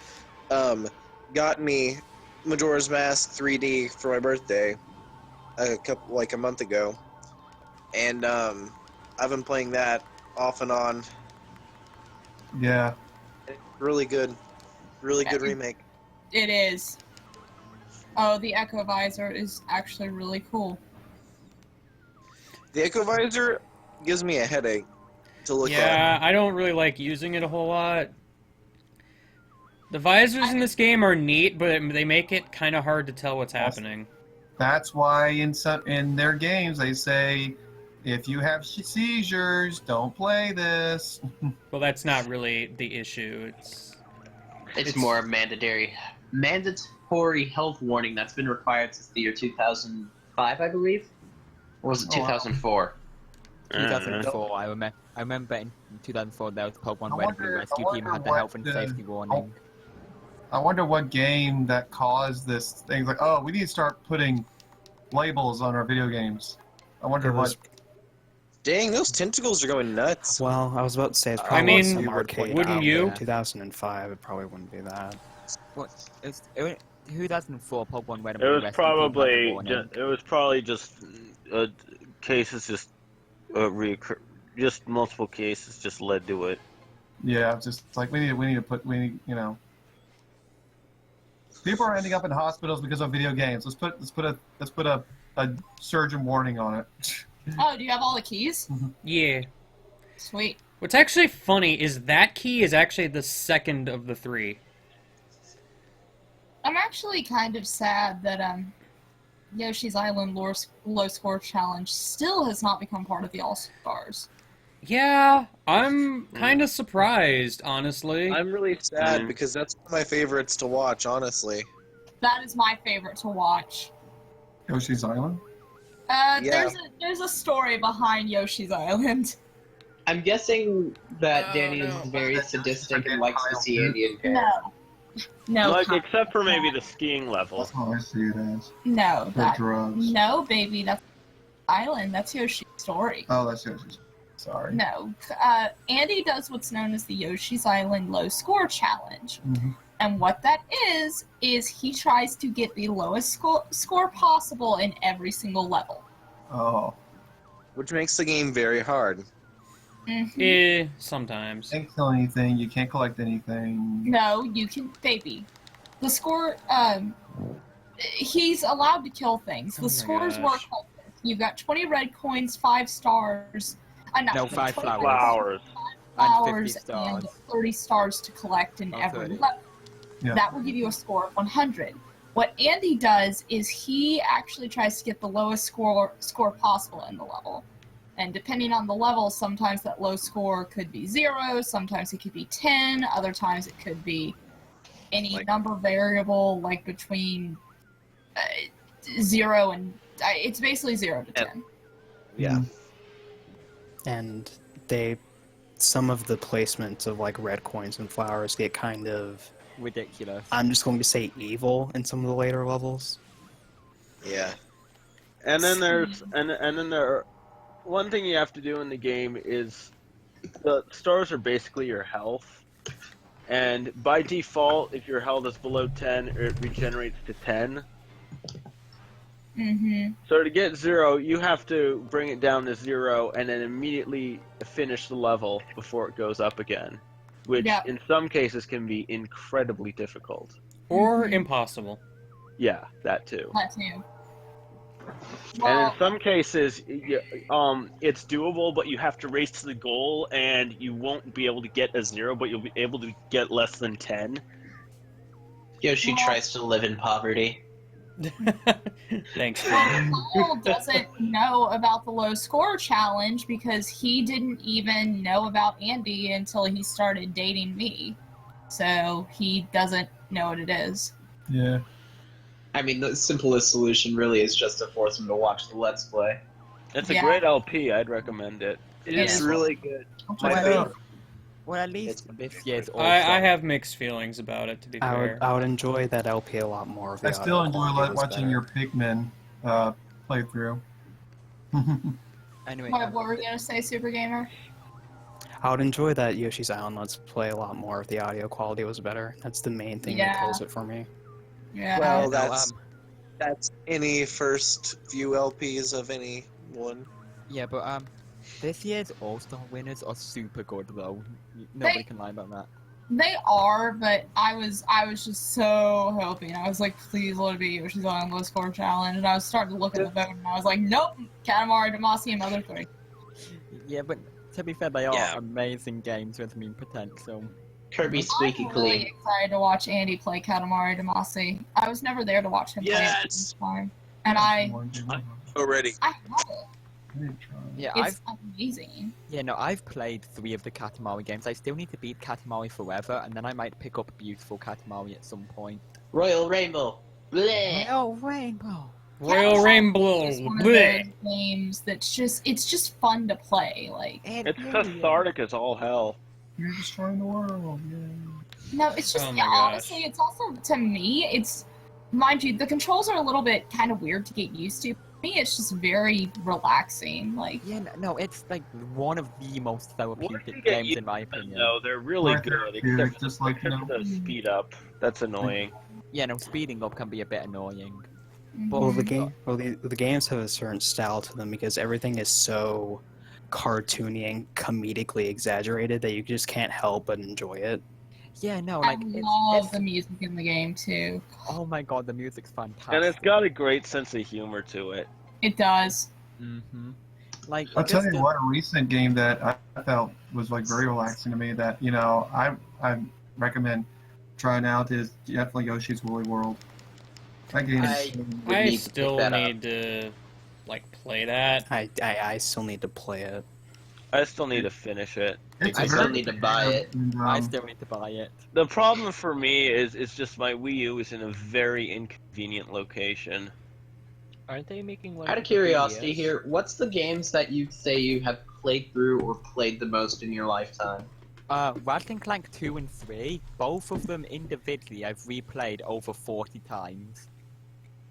got me Majora's Mask 3D for my birthday a month ago, and I've been playing that off and on. Yeah. Really good remake. It is. Oh, the Echo Visor is actually really cool. The Echo Visor gives me a headache to look at. Yeah, I don't really like using it a whole lot. The visors in this game are neat, but they make it kind of hard to tell what's happening. That's why in their games they say, if you have seizures, don't play this. Well, that's not really the issue. It's more mandatory health warning that's been required since the year 2005, I believe. Or was it Oh, wow. 2004? 2004, I remember in 2004 there was Pokemon Red and Blue Rescue Team had the health and safety warning. I wonder what game that caused this thing. Like, oh, we need to start putting labels on our video games. I wonder what. Dang, those tentacles are going nuts. Well, I was about to say it's I probably mean, some arcade. wouldn't you? 2005, it probably wouldn't be that. What? It's 2004 Pokemon Red and It Blue was Rescue Team had the probably warning. just cases just multiple cases just led to it. Yeah, just like we need to put people are ending up in hospitals because of video games. Let's put a surgeon warning on it. Oh, do you have all the keys? Yeah. Sweet. What's actually funny is that key is actually the second of the 3. I'm actually kind of sad that Yoshi's Island low score challenge still has not become part of the All Stars. Yeah, I'm kind of surprised, honestly. I'm really sad because that's one of my favorites to watch, honestly. That is my favorite to watch. Yoshi's Island? Yeah. There's a story behind Yoshi's Island. I'm guessing that Danny is very sadistic and likes to see Andy in pain. No, Like, Kyle. except for maybe the skiing level. That's how I see it as. No, For drugs. no, baby, that's Island. That's Yoshi's story. Oh, that's Yoshi's. Sorry. No, Andy does what's known as the Yoshi's Island low score challenge. Mhm. And what that is he tries to get the lowest score possible in every single level. Oh. Which makes the game very hard. Sometimes. Can't kill anything. You can't collect anything. No, you can, baby. The score, he's allowed to kill things. The Oh my scores gosh. work like this. You've got 20 red coins, 5 stars. No, 5 20 flowers. flowers And 50 stars. and 30 stars to collect in every 30. level. Yeah. That will give you a score of 100. What Andy does is he actually tries to get the lowest score possible in the level. And depending on the level, sometimes that low score could be 0, sometimes it could be 10, other times it could be any number variable, like between 0 and... it's basically 0 to 10. Yeah. And some of the placements of like red coins and flowers get kind of ridiculous. I'm just going to say evil in some of the later levels. Yeah. And then one thing you have to do in the game is the stars are basically your health. And by default, if your health is below 10, it regenerates to 10. Mm-hmm. So to get 0, you have to bring it down to 0 and then immediately finish the level before it goes up again. Which Yeah. in some cases can be incredibly difficult. Or impossible. Yeah, that too. That too. And in some cases, it's doable, but you have to race to the goal, and you won't be able to get a 0, but you'll be able to get less than 10. Yoshi tries to live in poverty. Thanks. Kyle doesn't know about the low score challenge because he didn't even know about Andy until he started dating me. So he doesn't know what it is. Yeah. I mean, the simplest solution really is just to force him to watch the Let's Play. It's a Yeah. great LP. I'd recommend it. It's really good. Well, at least this year's All I have mixed feelings about it, to be fair. I would enjoy that LP a lot more. If the I still audio enjoy quality was watching better. your Pikmin playthrough. Anyway, What were we gonna say, Super Gamer? I would enjoy that Yoshi's Island Let's Play a lot more if the audio quality was better. That's the main thing that Yeah. kills it for me. Yeah. Well, that's any first few LPs of any one. Yeah, but this year's All-Star winners are super good, though. Nobody can lie about that. They are, but I was just so hoping. I was like, please let it be Yoshi's Island Low Score Challenge. And I was starting to look at the vote, and I was like, nope, Katamari Damacy and Mother 3. Yeah, but to be fair, they are amazing games with potential. Kirby Squeaky I'm really Clean. excited to watch Andy play Katamari Damacy. I was never there to watch him play it this time. And Already. I love it. Yeah, It's amazing. Yeah, no, I've played 3 of the Katamari games. I still need to beat Katamari Forever, and then I might pick up Beautiful Katamari at some point. Royal Rainbow. Bleh. Royal Rainbow. Royal Rainbow. It's one of Bleh. those games that's it's just fun to play. Like It's cathartic as all hell. You're destroying the world. Yeah. no, it's just Oh my gosh. honestly, it's also to me, it's mind you, the controls are a little bit kind of weird to get used to. For me, it's just very relaxing. Like Yeah, no, it's like one of the most therapeutic games in my opinion. No, they're really Right, good. yeah, Except, just like, except for the speed up. That's annoying. Yeah, no, speeding up can be a bit annoying. But Well, the games have a certain style to them because everything is so cartoony and comedically exaggerated that you just can't help but enjoy it. yeah, no, I like love the music in the game too. oh my god, the music's fantastic. And it's got a great sense of humor to it. It does. Like I'll tell just you what, a recent game that I felt was like very relaxing to me that I recommend trying out is definitely Yoshi's Woolly World. That game is I still need to like play that. I still need to play it. I still need to finish it. I still need to buy it. I still need to buy it. The problem for me is just my Wii U is in a very inconvenient location. Aren't they making one? Out of for the curiosity 3DS? here, what's the games that you say you have played through or played the most in your lifetime? Ratchet and Clank 2 and 3, both of them individually I've replayed over 40 times.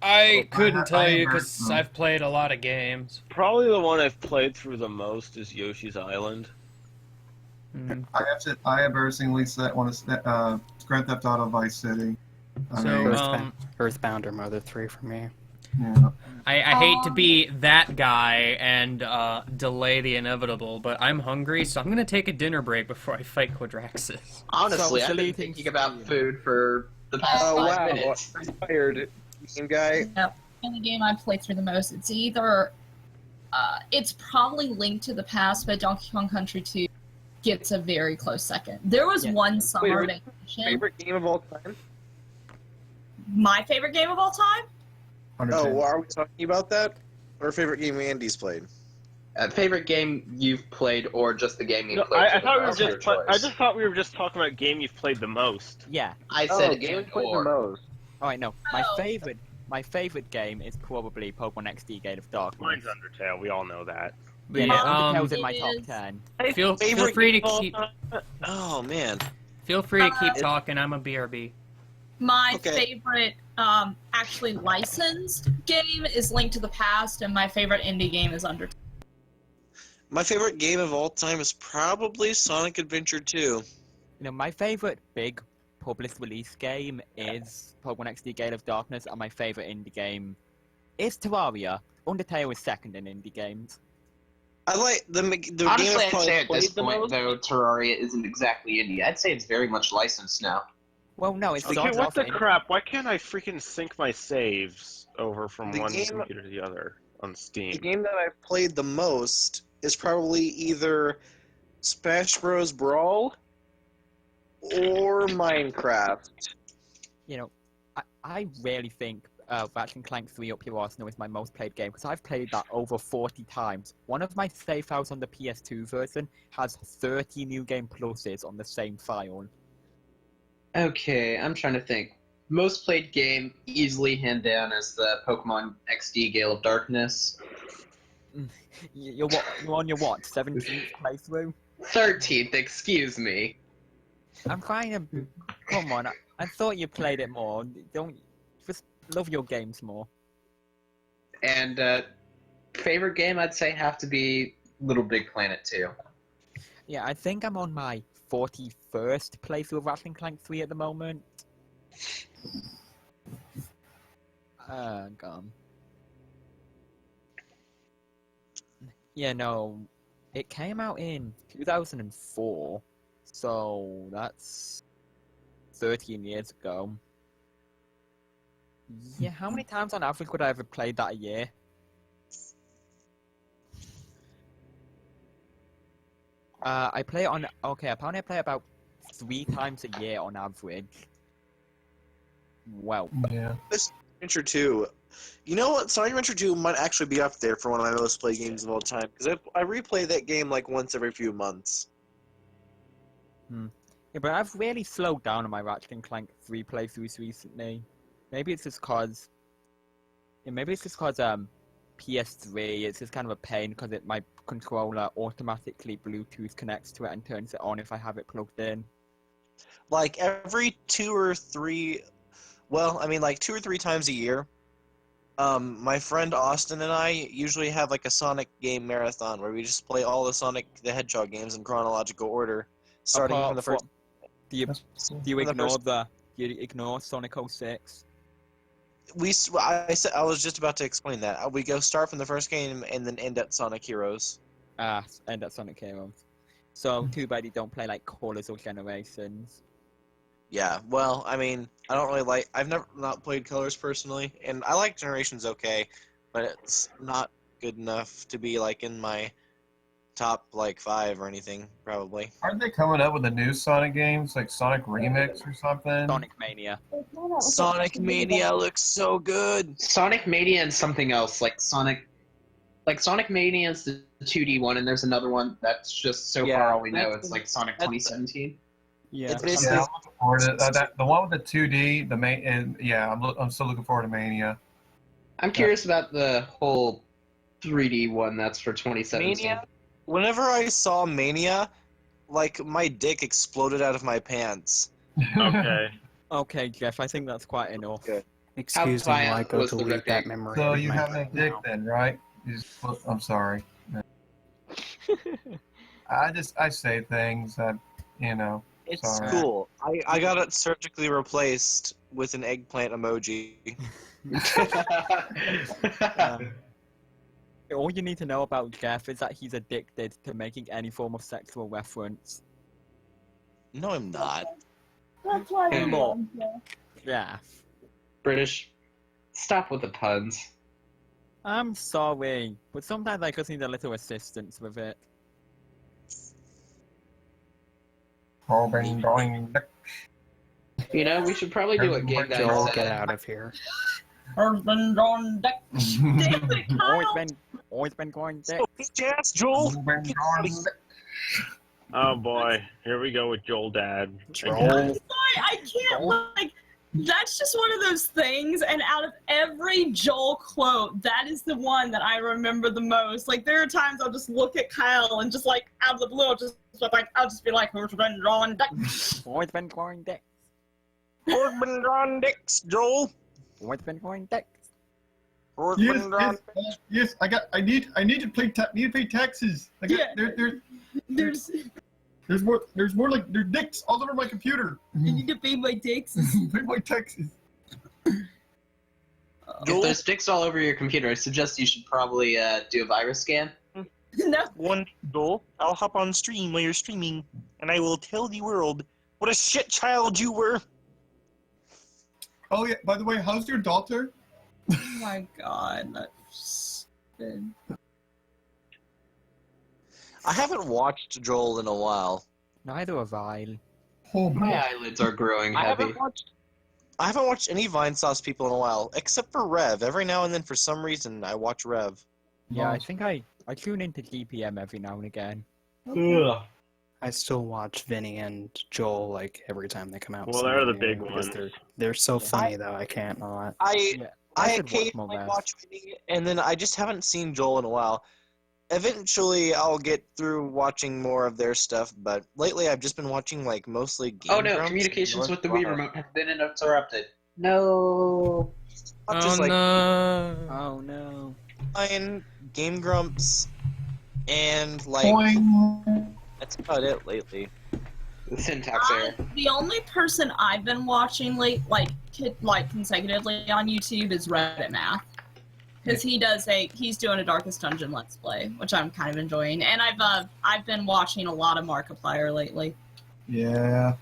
I couldn't tell you because I've played a lot of games. Probably the one I've played through the most is Yoshi's Island. I embarrassingly want to Grand Theft Auto Vice City. Earthbound or Mother 3 for me. Yeah. I hate to be that guy and delay the inevitable, but I'm hungry, so I'm gonna take a dinner break before I fight Quadraxis. Honestly, I've been thinking about food for the past 5 minutes. Tired game guy. Yep. And the game I played through the most, it's either it's probably Link to the Past, but Donkey Kong Country 2 gets a very close second. There was one summer vacation. Favorite game of all time? My favorite game of all time? Oh, well, are we talking about that? Or favorite game Andy's played? Favorite game you've played, or just the game you No, played? I thought we were your just. I choice? just thought we were just talking about game you've played the most. Yeah. I said game and played or. the most. Alright, no. My favorite game is probably Pokemon XD Gate of Darkness. Mine's Undertale. We all know that. Yeah, no, Undertale's in It my top is. 10. Feel Favorite free to game of all keep time? Oh man. feel free to keep talking. I'm a BRB. My Okay. favorite actually licensed game is Link to the Past, and my favorite indie game is Undertale. My favorite game of all time is probably Sonic Adventure 2. You know, my favorite big published release game is Pokemon XD Gate of Darkness, and my favorite indie game is Terraria. Undertale is second in indie games. I like the game Honestly, I've I'd probably say at this played the point, most. though, Terraria isn't exactly indie. I'd say it's very much licensed now. Well, no, it's Okay, started what off the in- crap? Why can't I freaking sync my saves over from The one game- computer to the other on Steam? The game that I've played the most is probably either Smash Bros. Brawl or Minecraft. You know, I rarely think Ratchet and Clank 3 Up Your Arsenal is my most played game, because I've played that over 40 times. One of my save files on the PS2 version has 30 New Game Pluses on the same file. Okay, I'm trying to think. Most played game, easily hand down, is the Pokemon XD Gale of Darkness. You're on your what, 17th playthrough? 13th, excuse me. I'm trying to... Come on, I thought you played it more. Don't... Just love your games more. And favorite game, I'd say, have to be Little Big Planet 2. Yeah, I think I'm on my 41st playthrough of Ratchet and Clank 3 at the moment. Gone. Yeah, no, it came out in 2004, so that's 13 years ago. Yeah, how many times on average would I ever play that a year? I play on. Okay, apparently I play about 3 times a year on average. Wow. Yeah. This Adventure 2. You know what? Sonic Adventure 2 might actually be up there for one of my most played games of all time, because I replay that game like once every few months. Yeah, but I've really slowed down on my Ratchet and Clank 3 playthroughs recently. Maybe it's just cause... Yeah, maybe it's just cause, PS3, it's just kind of a pain because my controller automatically Bluetooth connects to it and turns it on if I have it plugged in. Like every 2 or 3, well, I mean like 2 or 3 times a year, my friend Austin and I usually have like a Sonic game marathon where we just play all the Sonic the Hedgehog games in chronological order, starting Apart from the first. Do you ignore Sonic 06? I was just about to explain that. We go start from the first game and then end at Sonic Heroes. End at Sonic Heroes. So too bad you don't play like Colors or Generations. Yeah, well, I mean, I don't really like. I've never not played Colors personally, and I like Generations okay, but it's not good enough to be like in my top like 5 or anything, probably. Aren't they coming up with the new Sonic games, like Sonic Remix or something? Sonic Mania. Sonic Mania looks so good. Sonic Mania and something else like Sonic Mania is the 2D one, and there's another one that's just so far all we know it's like Sonic 2017. Yeah, It's Yeah, basically I'm looking forward to the one with the 2D. The main, and yeah, I'm still looking forward to Mania. I'm curious about the whole 3D one that's for 2017. Mania. Whenever I saw Mania, like my dick exploded out of my pants. Okay. Okay, Jeff, I think that's quite enough. Good. Excuse me while I go delete that memory. So of you my have no brain dick now. then, right? I'm sorry. I say things that It's sorry. cool. I got it surgically replaced with an eggplant emoji. All you need to know about Jeff is that he's addicted to making any form of sexual reference. No, I'm not. That's why Hey, we Mo. love you. Jeff. British, stop with the puns. I'm sorry, but sometimes I just need a little assistance with it. You know, we should probably do a game night. Joel, get out of here. Husband on deck. Damn it, Kyle! Always been going dick. Bitch ass Joel. Oh boy, here we go with Joel Dad. I'm sorry, I can't, like, that's just one of those things, and out of every Joel quote, that is the one that I remember the most. Like, there are times I'll just look at Kyle and just, like, out of the blue, I'll just be like, who's been drawing dick? Always been going dick. Who's been drawing dicks, Joel? Always been going dick. Who's Yes, been drawing yes. I need to pay taxes. I got, there's more like there's dicks all over my computer. You need to pay my taxes. Pay my taxes. If there's sticks all over your computer, I suggest you should probably do a virus scan. No. One, Joel, I'll hop on stream while you're streaming, and I will tell the world what a shit child you were. Oh yeah. By the way, how's your daughter? Oh my god, that's stupid. I haven't watched Joel in a while. Neither have I. Oh My eyelids are growing I heavy. haven't watched any Vine Sauce people in a while, except for Rev. Every now and then, for some reason, I watch Rev. Yeah, I think I tune into GPM every now and again. I still watch Vinny and Joel like every time they come out. with Well, they're the something big new, because ones. They're so funny though. I can't not. I should watch more occasionally Rev. watch Vinny, and then I just haven't seen Joel in a while. Eventually, I'll get through watching more of their stuff, but lately I've just been watching like mostly Game Oh no, Grumps communications and with the North Wii Rock. remote have been interrupted. No. I'm just like Oh no. playing Game Grumps, and like Boing. that's about it lately. The syntax error. The only person I've been watching consecutively on YouTube is Reddit Math. Because he's doing a Darkest Dungeon Let's Play, which I'm kind of enjoying. And I've been watching a lot of Markiplier lately. Yeah.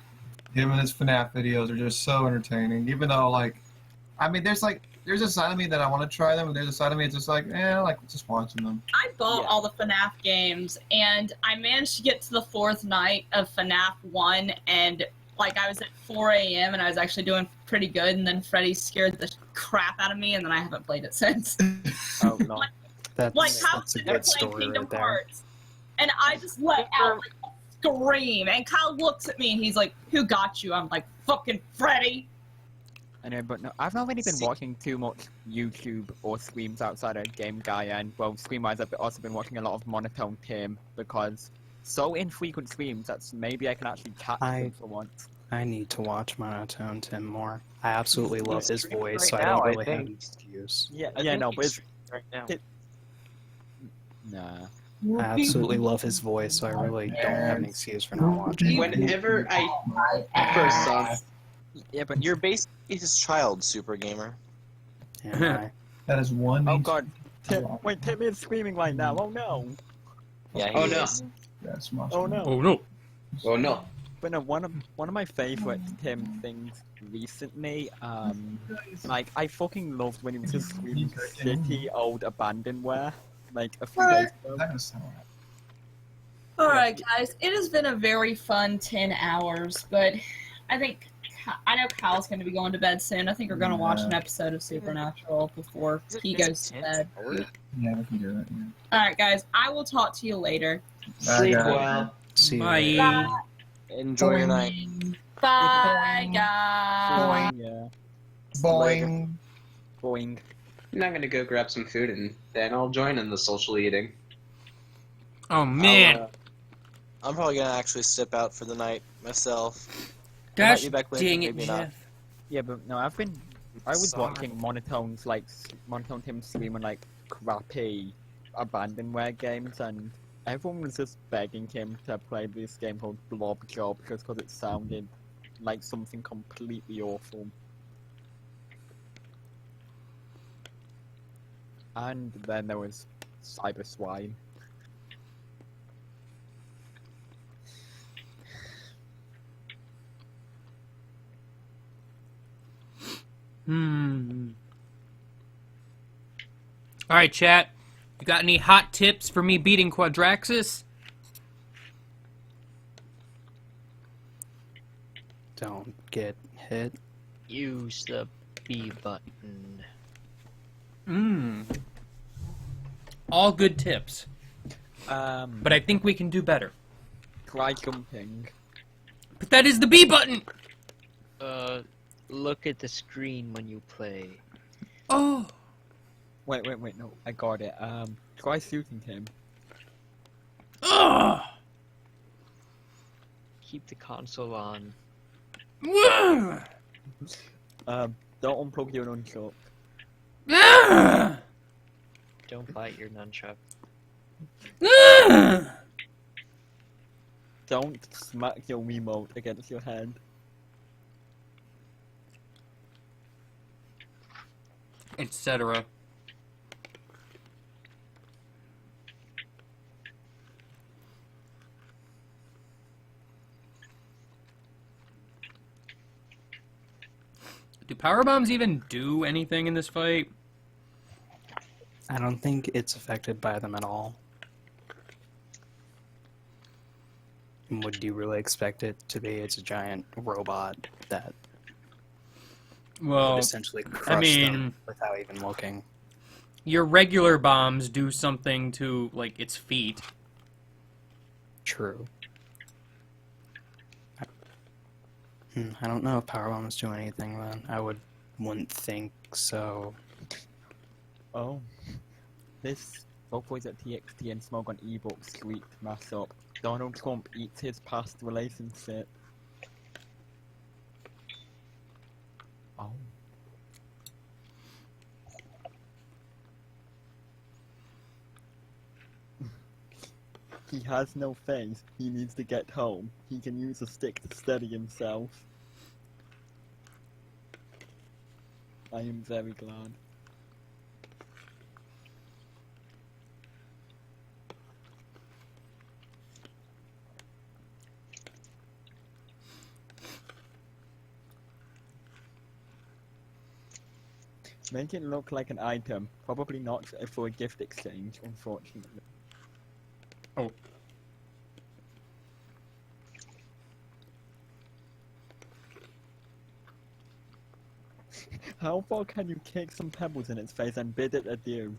Him and his FNAF videos are just so entertaining. Even though, like, I mean, there's a side of me that I want to try them, and there's a side of me that's just like, I like just watching them. I bought all the FNAF games, and I managed to get to the 4th night of FNAF 1, and like I was at 4 a.m. and I was actually doing pretty good, and then Freddy scared the crap out of me, and then I haven't played it since. Oh no. That's Kyle that's a sitting there good playing story Kingdom right there. Hearts, and I just let out like a scream, and Kyle looks at me and he's like, "Who got you?" I'm like, "Fucking Freddy." I know, but no, I've not really been watching too much YouTube or streams outside of Game Guy, and well, stream-wise, I've also been watching a lot of Monotone Tim because so infrequent streams that maybe I can actually catch them for once. I need to watch Monotone Tim more. I absolutely love his voice, so right I don't now, I really have think. an excuse. Yeah, I yeah, think no, he's but it's streaming right now. nah. I absolutely love his voice, so I really don't have an excuse for not watching. Whenever I first saw, yeah, but you're basically his child, Super Gamer. That is one. Oh god, wait, Tim is screaming right now. Oh no. Yeah, Oh, he no. is. Oh no. Oh no. Oh no. But no, one of my favorite Tim things recently, like I fucking loved when he was just screaming shitty old abandonware, like a few days ago. Alright, guys, it has been a very fun 10 hours, but I know Kyle's going to be going to bed soon. I think we're going to watch an episode of Supernatural before he goes to bed. Yeah, we can do it. Alright, guys, I will talk to you later. Sleep well. See you Bye. later. Enjoy your night. Bye, guys. Yeah. Boing. Boing. I'm not gonna go grab some food and then I'll join in the social eating. Oh man. I'm probably gonna actually step out for the night myself. I Gosh might be back later, dang it, maybe not. Jeff. Yeah, but no, I was watching Monotone Tim streaming like crappy abandonware games, and everyone was just begging him to play this game called Blob Job because it sounded like something completely awful. And then there was Cyber Swine. Alright, chat. You got any hot tips for me beating Quadraxis? Don't get hit. Use the B button. All good tips. But I think we can do better. Try jumping. But that is the B button! Look at the screen when you play. Oh! Wait, no, I got it. Try shooting him. Ugh! Keep the console on. Don't unplug your nunchuck. Don't bite your nunchuck. Don't smack your Wiimote against your head. Etc. Do power bombs even do anything in this fight? I don't think it's affected by them at all. Would you really expect it to be? It's a giant robot that Well, would essentially I crush mean, them without even looking. your regular bombs do something to, like, its feet. True. I don't know if power bombs do anything then. Wouldn't think so. Oh. This Voice at TXT and Smoke on ebooks tweaked mass up. Donald Trump eats his past relationship. Oh. He has no face. He needs to get home. He can use a stick to steady himself. I am very glad. Make it look like an item. Probably not for a gift exchange, unfortunately. Oh. How far can you kick some pebbles in its face and bid it adieu?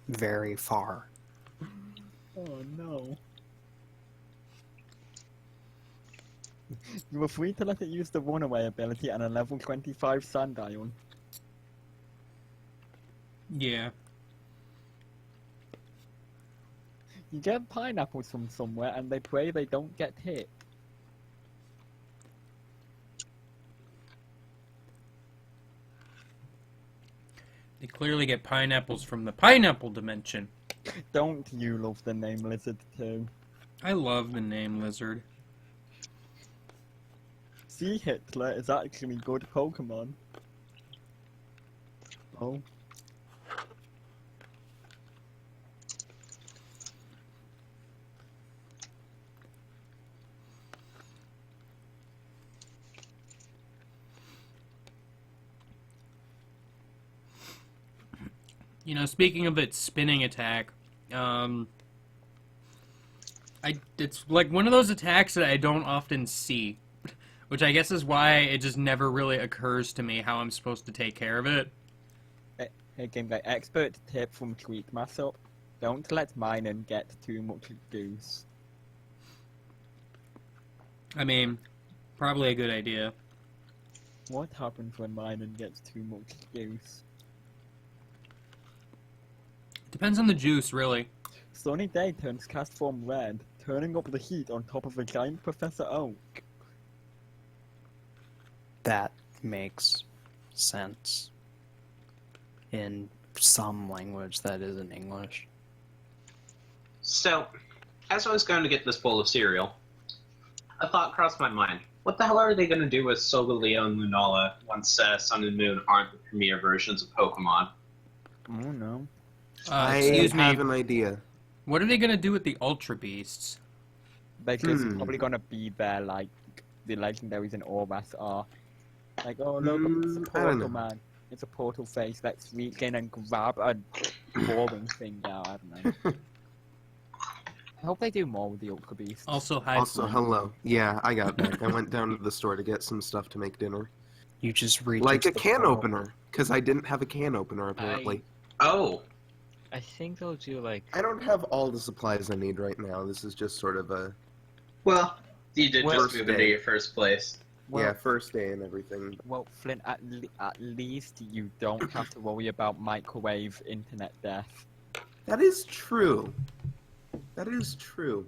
Very far. Oh no. You were free to let it use the runaway ability and a level 25 sand ion. Yeah. You get pineapples from somewhere and they pray they don't get hit. They clearly get pineapples from the pineapple dimension. Don't you love the name Lizard too? I love the name Lizard. See, Hitler is actually good Pokemon. Oh. You know, speaking of its spinning attack, it's like one of those attacks that I don't often see, which I guess is why it just never really occurs to me how I'm supposed to take care of it. Hey, Game Guy, expert tip from Tweak Mashup. Don't let Minun get too much goose. I mean, probably a good idea. What happens when Minun gets too much goose? Depends on the juice, really. Sunny Day turns Cast Form red, turning up the heat on top of a giant Professor Oak. That makes sense. In some language that isn't English. So, as I was going to get this bowl of cereal, a thought crossed my mind. What the hell are they going to do with Solgaleo and Lunala once Sun and Moon aren't the premier versions of Pokemon? Oh no. Excuse me. I have an idea. What are they gonna do with the Ultra Beasts? They're just probably gonna be there like the legendaries in Orbas are. Like, oh look, it's a portal man. It's a portal face. Let's reach in and grab a boring thing out. I don't know. I hope they do more with the Ultra Beasts. Also, hi. Also, hello. Yeah, I got back. I went down to the store to get some stuff to make dinner. You just reach like into a the can portal. opener, because I didn't have a can opener apparently. Oh. I think they'll do like. I don't have all the supplies I need right now. This is just sort of a. Well, you did First just move into day. your first place. Yeah, first day and everything. Well, Flint, at least you don't have to worry about microwave internet death. That is true. That is true.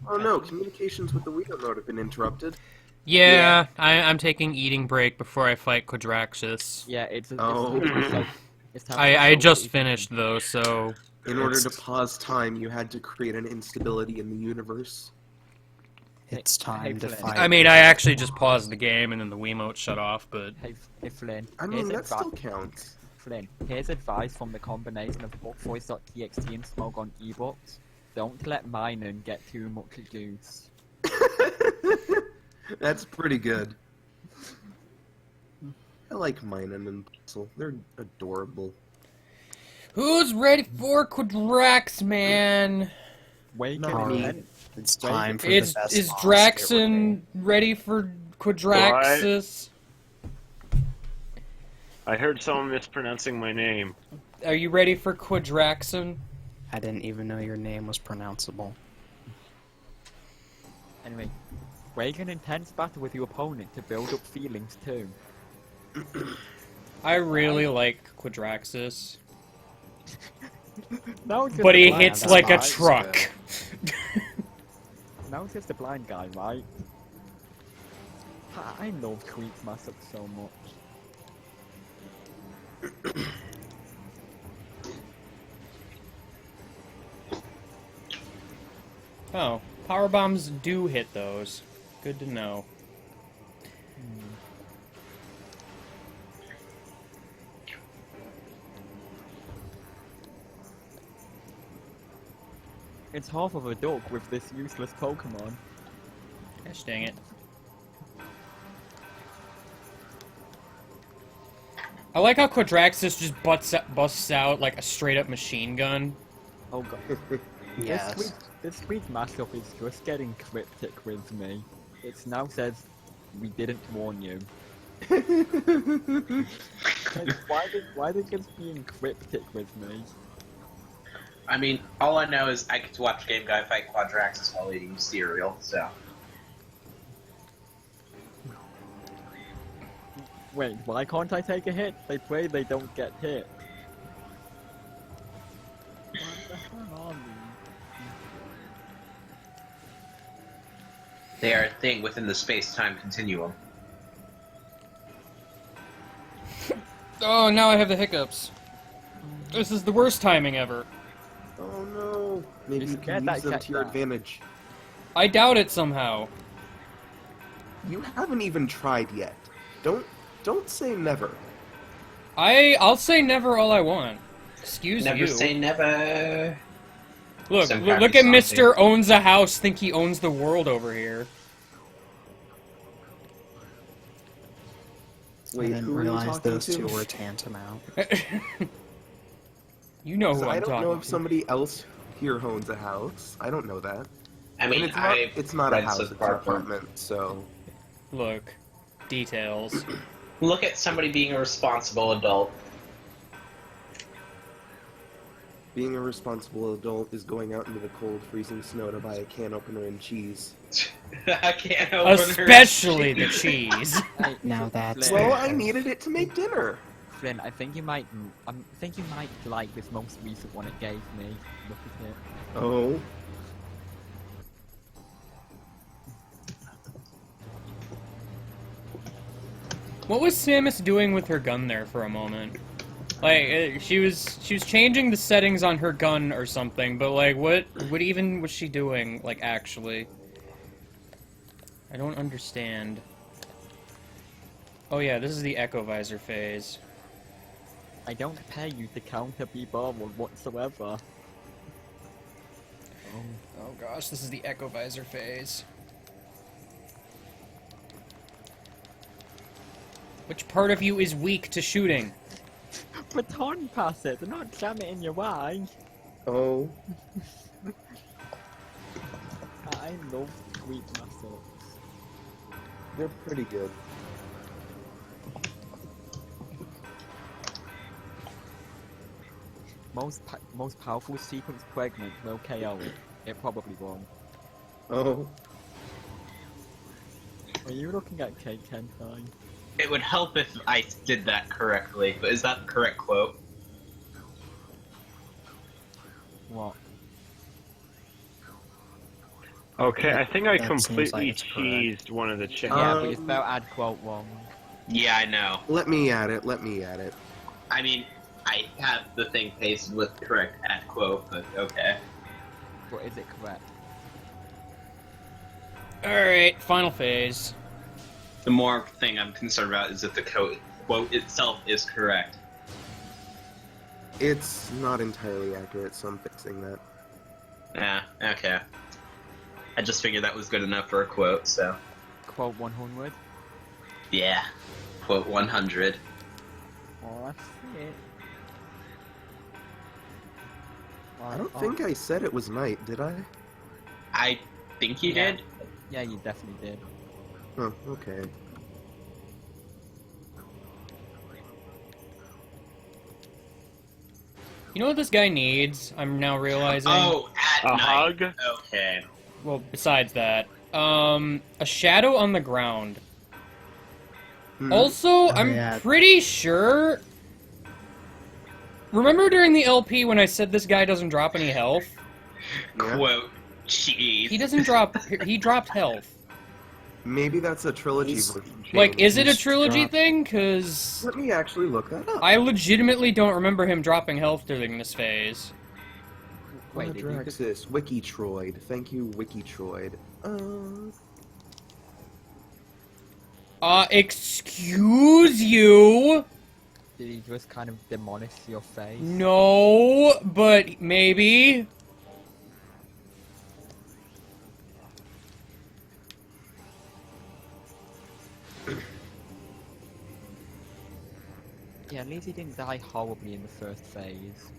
Oh no, communications with the Wii remote have been interrupted. Yeah, I'm taking eating break before I fight Quadraxis. Yeah, it's I just finished though, so In order to pause time, you had to create an instability in the universe. It's time to fight. I mean, I actually just paused the game and then the Wiimote shut off, but Hey Flynn. I mean, here's that still counts. Flynn, here's advice from the combination of bookvoice.txt and Smog on ebooks. Don't let Minun get too much juice. That's pretty good. I like Minun and Puzzle. They're adorable. who's ready for Quadrax, man? Wake up, me. It's time for Is the best is boss Draxon ready for Quadraxis? I heard someone mispronouncing my name. Are you ready for Quadraxon? I didn't even know your name was pronounceable. Anyway, wage an intense battle with your opponent to build up feelings too. I really like Quadraxis. Now it's just But a he blind hits guy. like a truck. Now it's just a blind guy, right? I love Tweak Mashup so much. Oh, power bombs do hit those. Good to know. It's half of a dog with this useless Pokemon. Gosh dang it. I like how Quadraxis just busts out like a straight up machine gun. Oh god. Yes. This week's mashup is just getting cryptic with me. It now says, "We didn't warn you." Like, why did it being cryptic with me? I mean, all I know is I get to watch Game Guy fight Quadraxis while eating cereal, so. Wait, why can't I take a hit? They pray they don't get hit. What the hell are They are a thing within the space-time continuum. Oh, now I have the hiccups. This is the worst timing ever. Oh no. Maybe you get can that use them check to your down. advantage. I doubt it somehow. You haven't even tried yet. Don't say never. I'll say never all I want. Excuse Never you. say never. Look, Some look happy at song Mr. Owns a House, think he owns the world over here. I didn't realize those two were tantamount. You know who I I'm don't talking know if to. somebody else here owns a house. I don't know that. I mean, and it's not a rent house, an it's an apartment. apartment, so... Look, details. Look at somebody being a responsible adult. Being a responsible adult is going out into the cold, freezing snow to buy a can opener and cheese. I can't open Especially the cheese. Now that's... Well, I needed it to make dinner. Flynn, I think you might like this most recent one it gave me. Look at it. Oh. What was Samus doing with her gun there for a moment? Like, she was changing the settings on her gun or something, but like, what even was she doing, like, actually? I don't understand. Oh yeah, this is the Echo Visor phase. I don't pay you to counter B-bomb whatsoever. Oh gosh, this is the Echo Visor phase. Which part of you is weak to shooting? Baton pass it, do not jam it in your eye. Oh. I love sweet muscles. They're pretty good. Most powerful sequence fragment will KO it. It probably won't. Oh. Are you looking at Cake Hentai? It would help if I did that correctly, but is that the correct quote? What? Okay, I think I That seems completely like it's correct. cheesed one of the chickens. Yeah, but you spelled add quote wrong. Yeah, I know. Let me add it. I mean, I have the thing pasted with the correct ad quote, but okay. But is it correct? Alright, final phase. The more thing I'm concerned about is if the quote itself is correct. It's not entirely accurate, so I'm fixing that. Yeah, okay. I just figured that was good enough for a quote, so. Quote 100? Yeah. Quote 100. Oh, that's it. I don't think I said it was night, did I? I think you did. Yeah, you definitely did. Oh, okay. You know what this guy needs? I'm now realizing. Oh, at A night. hug? Okay. Well, besides that, a shadow on the ground. Also, I'm yeah. pretty sure. Remember during the LP when I said this guy doesn't drop any health? Yeah. Quote, jeez. He doesn't drop. He dropped health. Maybe that's a trilogy version. Like, is it a He's trilogy dropped- thing? Cause Let me actually look that up. I legitimately don't remember him dropping health during this phase. Wait, did you just- Quadraxis, Wikitroid. Thank you, Wikitroid. Excuse you? Did he just kind of demolish your face? No, but maybe. Yeah, at least he didn't die horribly in the first phase.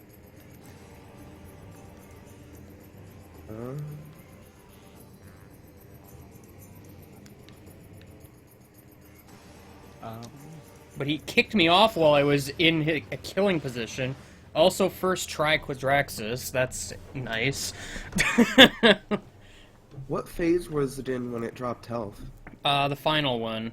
But he kicked me off while I was in a killing position. Also, first try Quadraxis. That's nice. What phase was it in when it dropped health? The final one.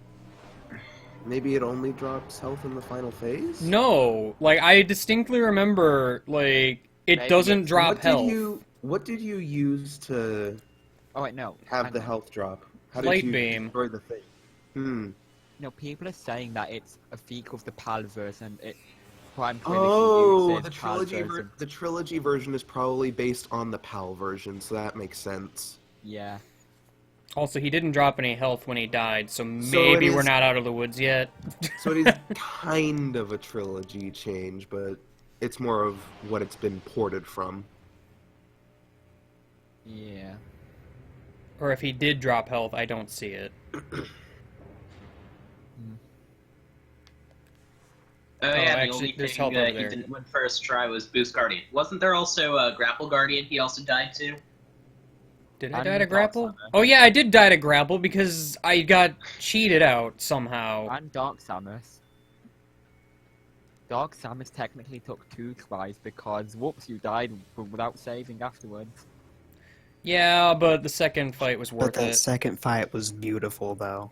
Maybe it only drops health in the final phase? No, like I distinctly remember, like it doesn't drop health. What did you use to? Oh wait, no. Have the health drop? How Light did you beam. destroy the thing? No, people are saying that it's a feat of the PAL version. It Prime Oh, uses the PAL trilogy version. the trilogy version is probably based on the PAL version, so that makes sense. Yeah. Also, he didn't drop any health when he died, so maybe we're not out of the woods yet. So it is kind of a trilogy change, but it's more of what it's been ported from. Yeah. Or if he did drop health, I don't see it. Oh yeah, the actually, only there's thing health over he there. didn't win first try was Boost Guardian. Wasn't there also Grapple Guardian he also died to? Did I die to grapple? Oh yeah, I did die to grapple because I got cheated out somehow. And Dark Samus. Dark Samus technically took 2 tries because, whoops, you died without saving afterwards. Yeah, but the second fight was worth But that it. second fight was beautiful, though.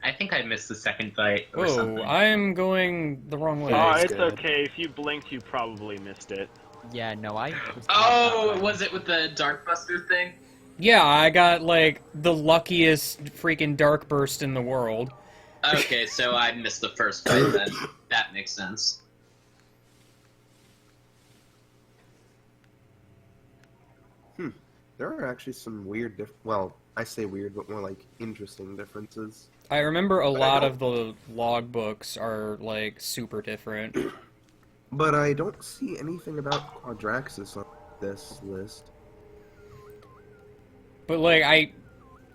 I think I missed the second fight or Oh, something. I'm going the wrong way. It's okay. If you blinked, you probably missed it. Yeah, no, I... Oh, was it with the Darkbuster thing? Yeah, I got, like, the luckiest freaking dark burst in the world. Okay, so I missed the first fight then. That makes sense. There are actually some weird well, I say weird, but more like interesting differences. I remember a But lot of the logbooks are, like, super different. But I don't see anything about Quadraxis on this list. But, like,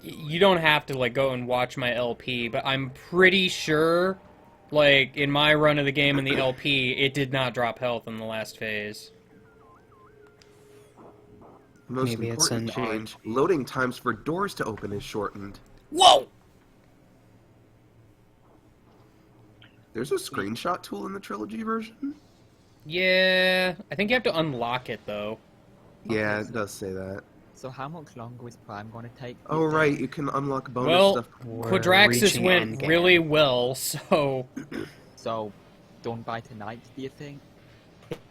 you don't have to, like, go and watch my LP, but I'm pretty sure, like, in my run of the game in the LP, it did not drop health in the last phase. Most Maybe it's important an change, loading times for doors to open is shortened. Whoa! There's a screenshot tool in the trilogy version? Yeah, I think you have to unlock it, though. Yeah, it does say that. So how much longer is Prime gonna take? Oh right, you can unlock bonus Well, stuff. Quadraxis went really well, so... So, done by tonight, do you think?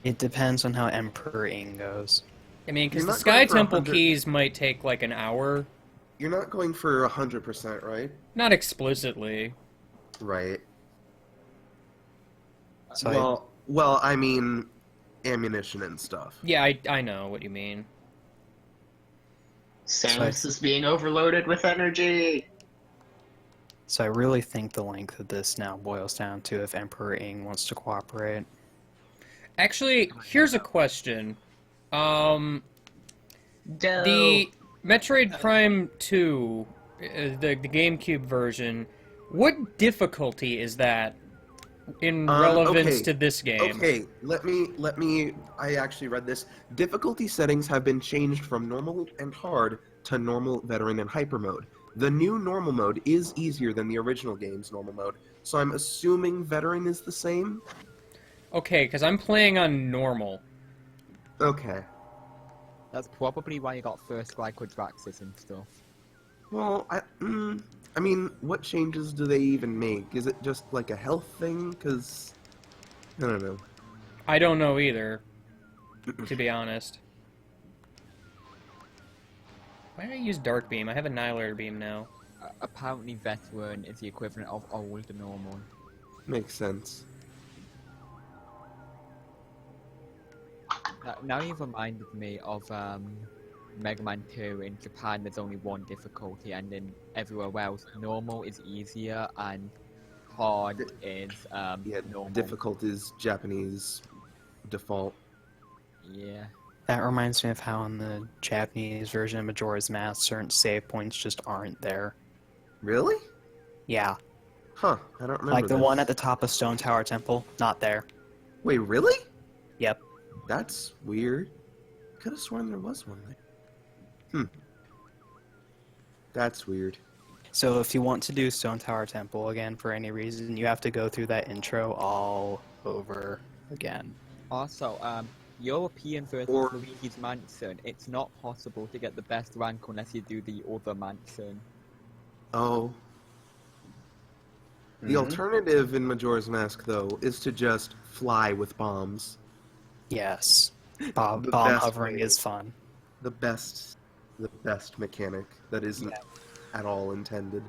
It depends on how Emperor Ing goes. I mean, because You're the not Sky going for Temple 100 keys might take, like, an hour. You're not going for 100%, right? Not explicitly. Right. So well, I mean, ammunition and stuff. Yeah, I know what you mean. Samus is being overloaded with energy! So I really think the length of this now boils down to if Emperor Ing wants to cooperate. Actually, here's a question. The Metroid Prime 2, the GameCube version, what difficulty is that in relevance okay. to this game? Okay, let me. I actually read this. Difficulty settings have been changed from normal and hard to normal, veteran, and hyper mode. The new normal mode is easier than the original game's normal mode, so I'm assuming veteran is the same. Okay, because I'm playing on normal. Okay. That's probably why you got first try Quadraxis and stuff. Well, I mean, what changes do they even make? Is it just like a health thing? Because I don't know. I don't know either, to be honest. Why did I use Dark Beam? I have Annihilator Beam now. Apparently veteran is the equivalent of old and normal. Makes sense. Now you've reminded me of Mega Man 2. In Japan there's only one difficulty, and then everywhere else normal is easier and hard is normal. Difficult is Japanese default. Yeah. That reminds me of how in the Japanese version of Majora's Mask, certain save points just aren't there. Really? Yeah. Huh, I don't remember Like the this. one at the top of Stone Tower Temple, not there. Wait, really? Yep. That's weird. Could have sworn there was one there. That's weird. So if you want to do Stone Tower Temple again for any reason, you have to go through that intro all over again. Also, European versus Luigi's Mansion, it's not possible to get the best rank unless you do the other mansion. Oh. The alternative in Majora's Mask, though, is to just fly with bombs. Yes. The Bomb best hovering way. is fun. The best mechanic that isn't at all intended.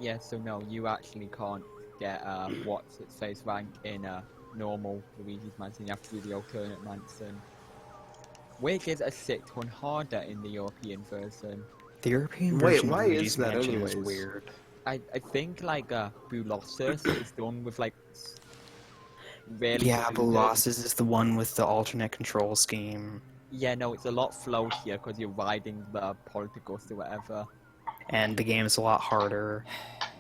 Yeah, so no, you actually can't get what's its face rank in a normal Luigi's Mansion. You have to do the alternate mansion, which is a 6-1 harder in the European version. The European Wait, version why of is Luigi's that Mansion anyways? is weird. I think like Bulossus is done with like really. Yeah, good- Bulossus is the one with the alternate control scheme. Yeah, no, it's a lot floatier because you're riding the Poltergust or whatever. And the game is a lot harder,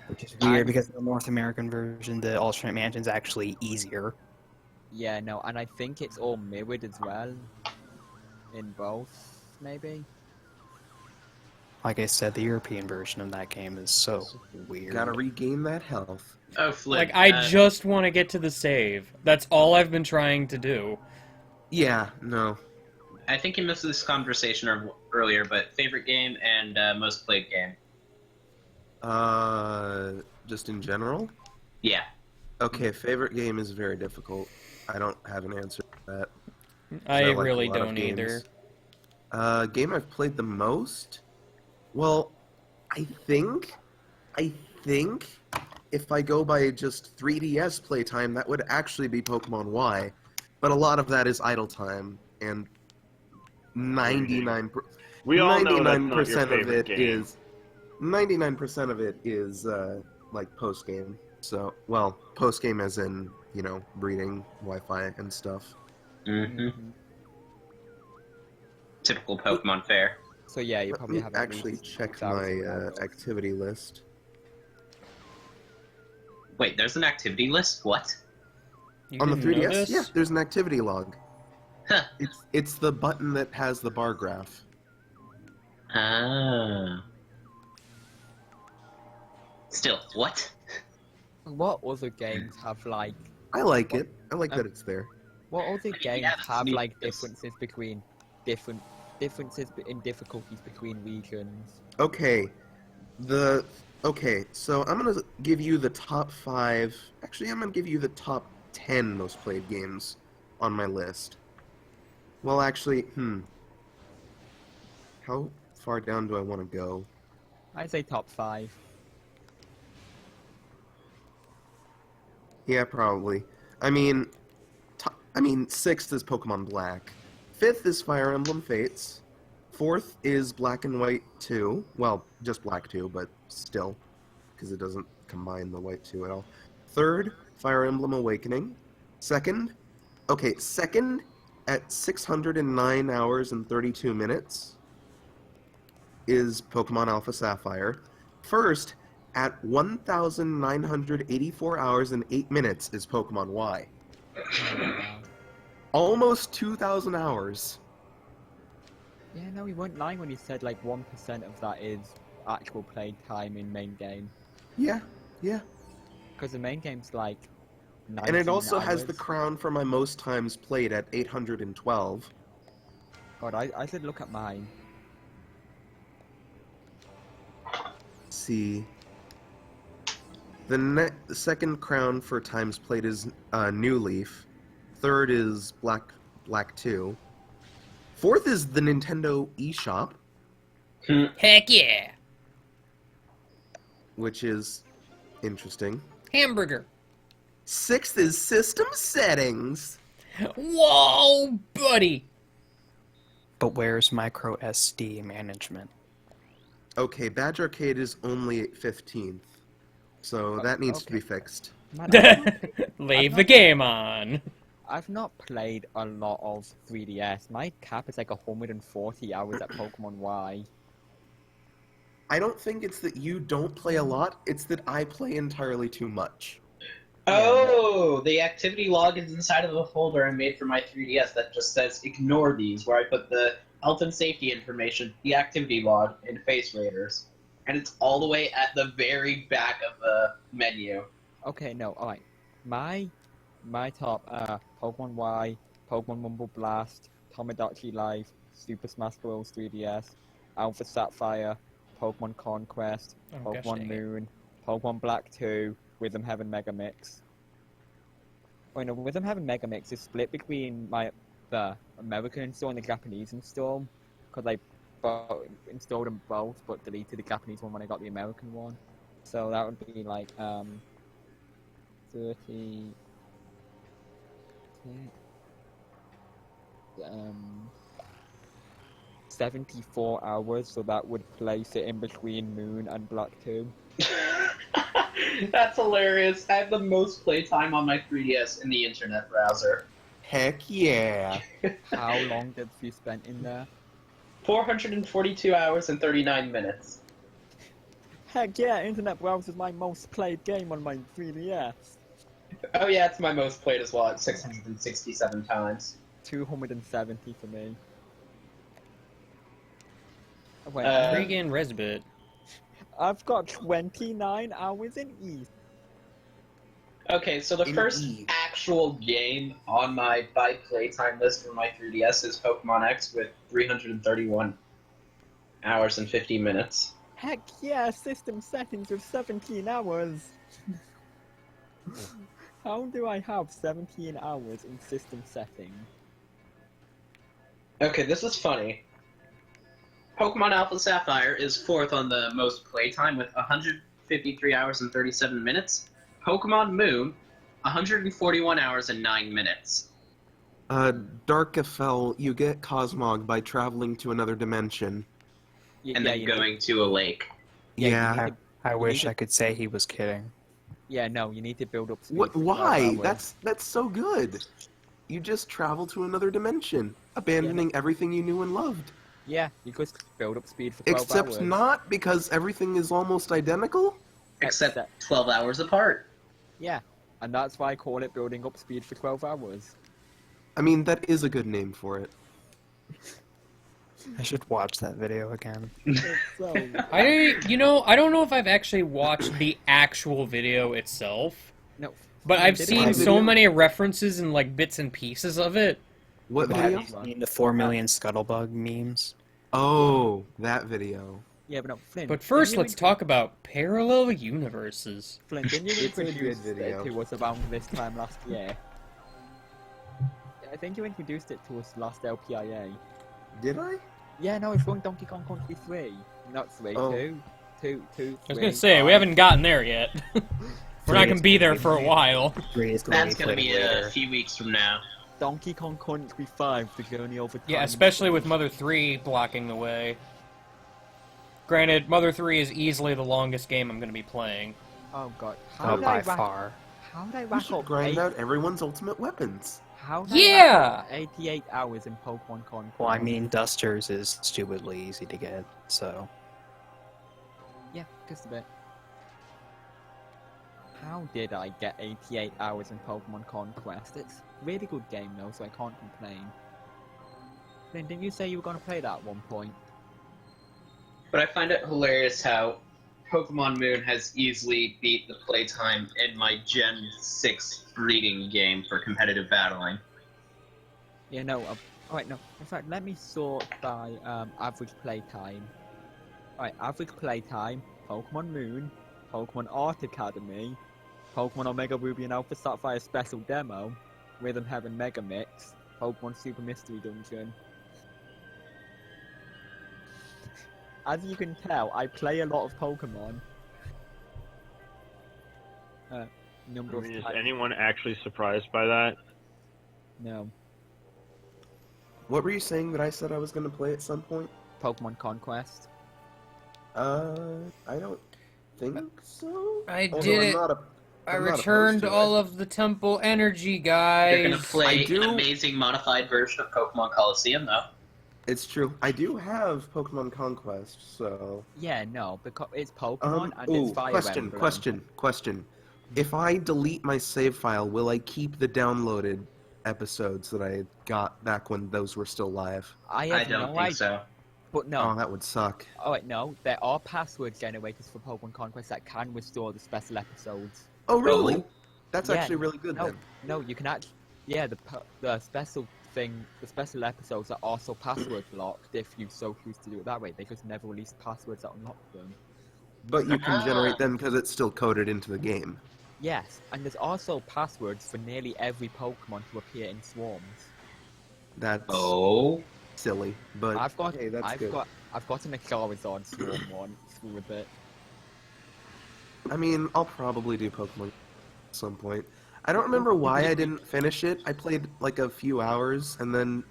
which is weird because the North American version, the alternate mansion is actually easier. Yeah, no, and I think it's all mirrored as well in both, maybe. Like I said, the European version of that game is so weird. Gotta regain that health. Oh, Flip. Like, I just want to get to the save. That's all I've been trying to do. Yeah, no. I think you missed this conversation earlier, but favorite game and most played game. Just in general? Yeah. Okay, favorite game is very difficult. I don't have an answer to that. I like a really lot of don't games. either. Game I've played the most? Well, I think if I go by just 3DS playtime, that would actually be Pokemon Y. But a lot of that is idle time, and 99% We all know that's not your 99% of favorite it game. is 99% of it is like post game. So, well, post game as in, you know, breeding, Wi-Fi and stuff. Mm-hmm. Typical Pokemon fare. So yeah, you Let probably me have at actually least check 1,000 my hours. activity list. Wait, there's an activity list? What? On the didn't know 3DS, this? yeah, there's an activity log. Huh. It's the button that has the bar graph. Ah. Still, what? What other games have like? I like it. I like that it's there. What other games that's have neat. like differences in difficulties between regions? Okay, so I'm gonna give you the top 5. Actually, I'm gonna give you the top 10 most played games on my list. Well, actually, how far down do I want to go? I'd say top 5. Yeah, probably. I mean, 6th is Pokemon Black. 5th is Fire Emblem Fates. 4th is Black and White 2. Well, just Black 2, but still, because it doesn't combine the White 2 at all. 3rd, Fire Emblem Awakening. 2nd at 609 hours and 32 minutes is Pokemon Alpha Sapphire. 1st, at 1,984 hours and 8 minutes is Pokemon Y. Almost 2,000 hours. Yeah, no, he weren't lying when he said like 1% of that is actual play time in main game. Yeah. Because the main game's like 19 And it also has hours. the crown for my most times played at 812. God, I should look at mine. Let's see. The second crown for times played is New Leaf. 3rd is Black 2. 4th is the Nintendo eShop, Heck yeah! which is interesting. Hamburger. 6th is System Settings. Whoa, buddy! But where's micro SD management? Okay, Badge Arcade is only 15th, so that needs to be fixed. Leave the game on. I've not played a lot of 3DS. My cap is like 140 hours at Pokemon Y. I don't think it's that you don't play a lot, it's that I play entirely too much. Oh, the activity log is inside of the folder I made for my 3DS that just says ignore these, where I put the health and safety information, the activity log, and face raiders. And it's all the way at the very back of the menu. Okay, no, alright. My top are Pokemon Y, Pokemon Rumble Blast, Tomodachi Life, Super Smash Bros. 3DS, Alpha Sapphire, Pokemon Conquest, Oh, gosh Pokemon dang it. Moon, Pokemon Black 2, Rhythm Heaven Mega Mix. Oh no, Rhythm Heaven Mega Mix is split between the American install and the Japanese install, because I installed them both, but deleted the Japanese one when I got the American one. So that would be like 30. 74 hours, so that would place it in between Moon and Black 2. That's hilarious. I have the most playtime on my 3DS in the internet browser. Heck yeah. How long did you spend in there? 442 hours and 39 minutes. Heck yeah, internet browser is my most played game on my 3DS. Oh yeah, it's my most played as well at 667 times. 270 for me. Oh, wait, Freaking Resbit. I've got 29 hours in East. Okay, so the first actual game on my by playtime list for my 3DS is Pokemon X with 331 hours and 50 minutes. Heck yeah, system settings with 17 hours. How do I have 17 hours in system settings? Okay, this is funny. Pokemon Alpha Sapphire is fourth on the most playtime with 153 hours and 37 minutes. Pokemon Moon, 141 hours and 9 minutes. Darkafell, you get Cosmog by traveling to another dimension. And then going to a lake. Yeah, I wish I could say he was kidding. Yeah, no, you need to build up speed. What? for Why? 12 hours. That's so good. You just travel to another dimension, abandoning everything you knew and loved. Yeah, you could build up speed for 12 Except hours. not, because everything is almost identical. Except 12 hours apart. Yeah, and that's why I call it building up speed for 12 hours. I mean, that is a good name for it. I should watch that video again. I don't know if I've actually watched the actual video itself. No. But I've Did seen it? so many references and like bits and pieces of it. What Have video? you seen the 4 million Scuttlebug memes? Oh, that video. Yeah, but no, Flynn. But first, didn't you let's talk about parallel universes. Flynn, didn't you It's a good introduce video. it to us around this time last year? I think you introduced it to us last LPIA. Did I? Yeah, no, it's from Donkey Kong Country 3. Not 3, Oh. 2, I was gonna say, we haven't gotten there yet. We're not gonna be there for a while. That's gonna be a few weeks from now. Donkey Kong Country 5, The Journey Over Time. Yeah, especially with Mother 3 blocking the way. Granted, Mother 3 is easily the longest game I'm gonna be playing. Oh god. Oh, by far. How did I We rack should up grind out everyone's ultimate weapons. How did Yeah! I rack up 88 hours in Pokemon Conquest? Well, I mean, Dusters is stupidly easy to get, so... Yeah, just a bit. How did I get 88 hours in Pokemon Conquest? It's a really good game though, so I can't complain. Then didn't you say you were gonna play that at one point? But I find it hilarious how Pokemon Moon has easily beat the playtime in my Gen 6 breeding game for competitive battling. Yeah, no, alright, no. In fact, let me sort by average playtime. Alright, average playtime, Pokemon Moon, Pokemon Art Academy, Pokemon Omega Ruby and Alpha Sapphire Special Demo, Rhythm Heaven Mega Mix, Pokemon Super Mystery Dungeon. As you can tell, I play a lot of Pokemon. Number of Is times. anyone actually surprised by that? No. What were you saying that I said I was going to play at some point? Pokemon Conquest. I don't think so. I Although did I'm it. not a- I I'm not returned opposed to all of the temple energy, guys. You're gonna play an amazing modified version of Pokemon Coliseum, though. It's true. I do have Pokemon Conquest, so... Yeah, no, because it's Pokemon and it's Fire question, Emblem. question. If I delete my save file, will I keep the downloaded episodes that I got back when those were still live? I have don't no think idea. so. But no. Oh, that would suck. Oh wait, no. There are password generators for Pokemon Conquest that can restore the special episodes. Oh, really? That's Yeah, actually really good no, then. No, you can actually. Yeah, the special thing, the special episodes are also password blocked if you so choose to do it that way. They just never release passwords that unlock them. But you can generate them because it's still coded into the game. Yes, and there's also passwords for nearly every Pokemon to appear in swarms. That's silly, but hey, that's good. I've gotten a Charizard swarm once with it. I mean, I'll probably do Pokemon at some point. I don't remember why I didn't finish it. I played like a few hours, and then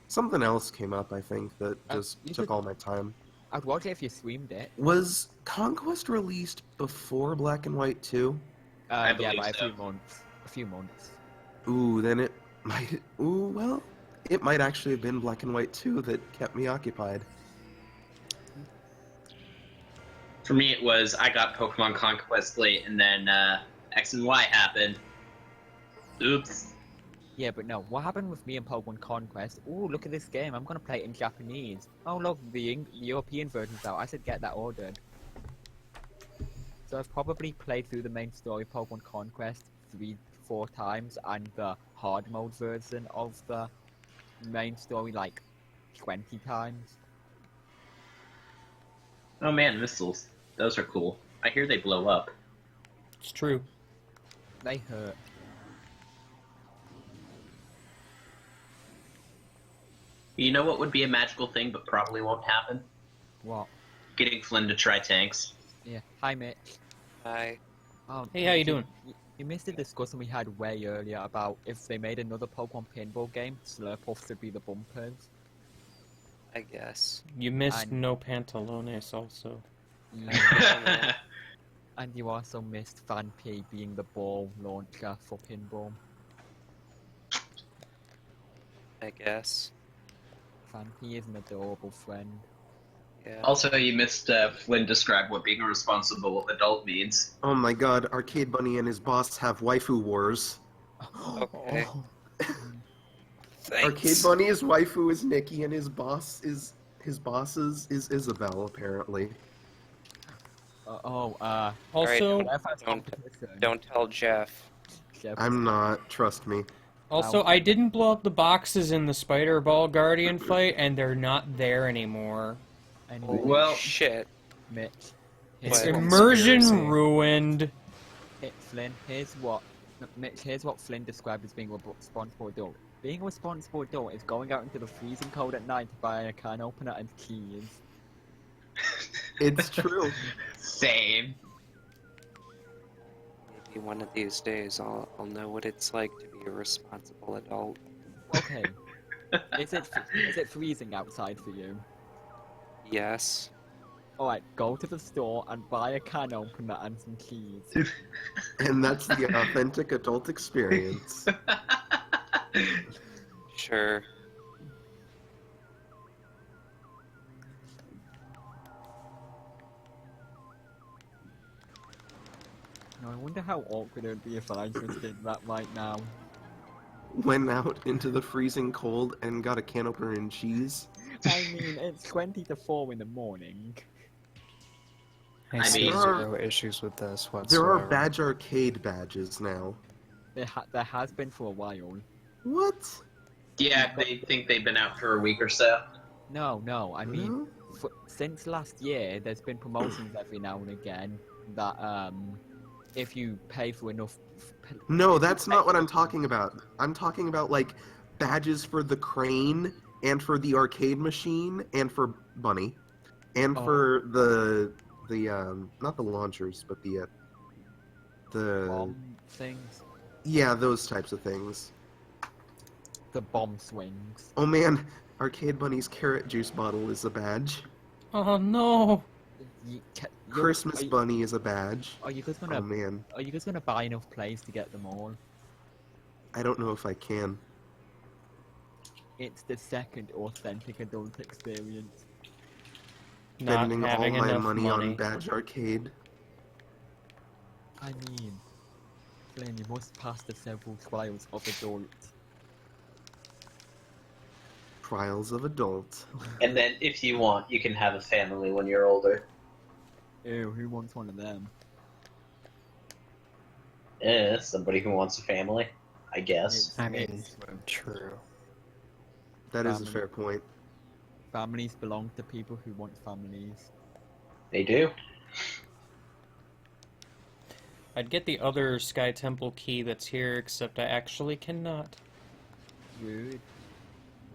something else came up, I think, that just took all my time. I'd watch it if you streamed it. Was Conquest released before Black and White 2? Yeah, by a few months. A few months. Ooh, then it might... Ooh, well, it might actually have been Black and White 2 that kept me occupied. For me, it was I got Pokemon Conquest late, and then X and Y happened. Oops. Yeah, but no, what happened with me and Pokemon Conquest? Ooh, look at this game, I'm gonna play it in Japanese. Oh look, the European version's out, I should get that ordered. So I've probably played through the main story Pokemon Conquest 3-4 times, and the hard mode version of the main story like 20 times. Oh man, missiles. Those are cool. I hear they blow up. It's true. They hurt. You know what would be a magical thing but probably won't happen? What? Getting Flynn to try tanks. Yeah. Hi, Mitch. Hi. Hey, how you doing? You missed a discussion we had way earlier about if they made another Pokemon pinball game, Slurpuffs would be the bumpers. I guess. You missed No Pantalones also. Yeah. And you also missed Vanpy being the ball launcher for pinball. I guess. Vanpy is an adorable friend. Yeah. Also, you missed Flynn describe what being a responsible adult means. Oh my god, Arcade Bunny and his boss have waifu wars. Okay. Arcade Bunny's waifu is Nikki and his boss is Isabelle, apparently. Also, don't tell Jeff. I'm not, trust me. Also, I didn't blow up the boxes in the Spider Ball Guardian fight, and they're not there anymore. Well, shit. Mitch. Immersion ruined. Flynn, here's what Flynn described as being a responsible adult. Being a responsible adult is going out into the freezing cold at night to buy a can opener and keys. It's true. Same. Maybe one of these days I'll know what it's like to be a responsible adult. Okay. Is it freezing outside for you? Yes. Alright, go to the store and buy a can opener and some keys. And that's the authentic adult experience. Sure. Now, I wonder how awkward it would be if I just did that right now. Went out into the freezing cold and got a can opener and cheese. I mean, it's 20 to 4 in the morning. I see zero issues with this whatsoever. There are Badge Arcade badges now. There has been for a while. What? Yeah, they think they've been out for a week or so. No, I mean, since last year, there's been promotions every now and again that, if you pay for enough... No, that's not what I'm talking about. I'm talking about, like, badges for the crane, and for the arcade machine, and for Bunny, and for the not the launchers, but the bomb things? Yeah, those types of things. The bomb swings. Oh man, Arcade Bunny's carrot juice bottle is a badge. Oh no! Christmas Bunny is a badge. Are you guys gonna? Oh man. Are you guys gonna buy enough plays to get them all? I don't know if I can. It's the second authentic adult experience. Spending Not all having my enough money on Badge Arcade. I mean, Flynn, you must pass the several trials of adult. Trials of adult. And then, if you want, you can have a family when you're older. Ew, who wants one of them? Somebody who wants a family, I guess. I mean, true. That is a fair point. Families belong to people who want families. They do. I'd get the other Sky Temple key that's here, except I actually cannot. Rude.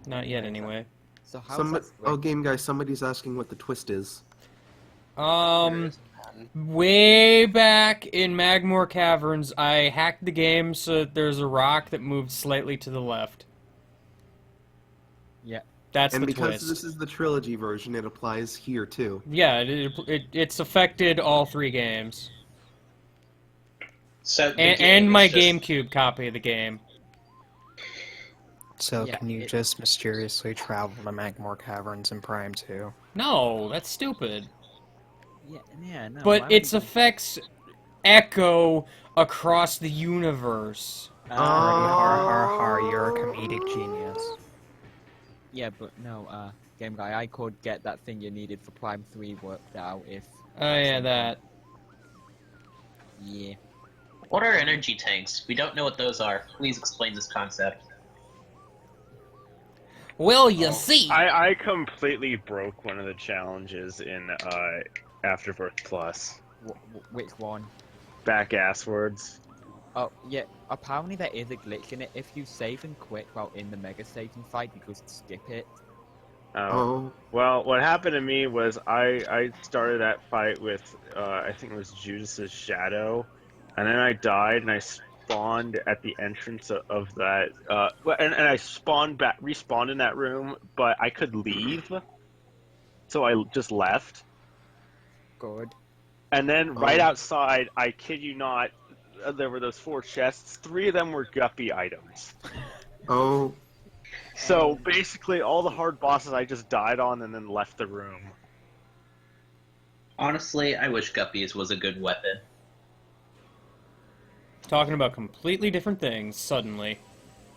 Not yet, anyway. So how? Oh, game guy, somebody's asking what the twist is. Way back in Magmore Caverns, I hacked the game so that there's a rock that moved slightly to the left. Yeah. That's and the because twist. this is the trilogy version, it applies here too. Yeah, it's affected all 3 games. So and my GameCube copy of the game. So Yeah, can you just mysteriously travel to Magmore Caverns in Prime 2? No, that's stupid. Yeah, no. But its effects echo across the universe. Har har har, you're a comedic genius. Yeah, but no, Game Guy, I could get that thing you needed for Prime 3 worked out if... Oh yeah, that. Yeah. What are energy tanks? We don't know what those are. Please explain this concept. Well, you see. I completely broke one of the challenges in Afterbirth Plus. Which one? Back asswards. Oh, yeah, apparently there is a glitch in it. If you save and quit while in the Mega Satan fight, you just skip it. Oh. Well, what happened to me was I started that fight with, I think it was Judas's Shadow, and then I died and I spawned at the entrance of that, and I respawned in that room, but I could leave, so I just left. Good. And then right outside, I kid you not, there were those 4 chests. 3 of them were guppy items. Oh. So basically, all the hard bosses I just died on and then left the room. Honestly, I wish Guppies was a good weapon. Talking about completely different things, suddenly.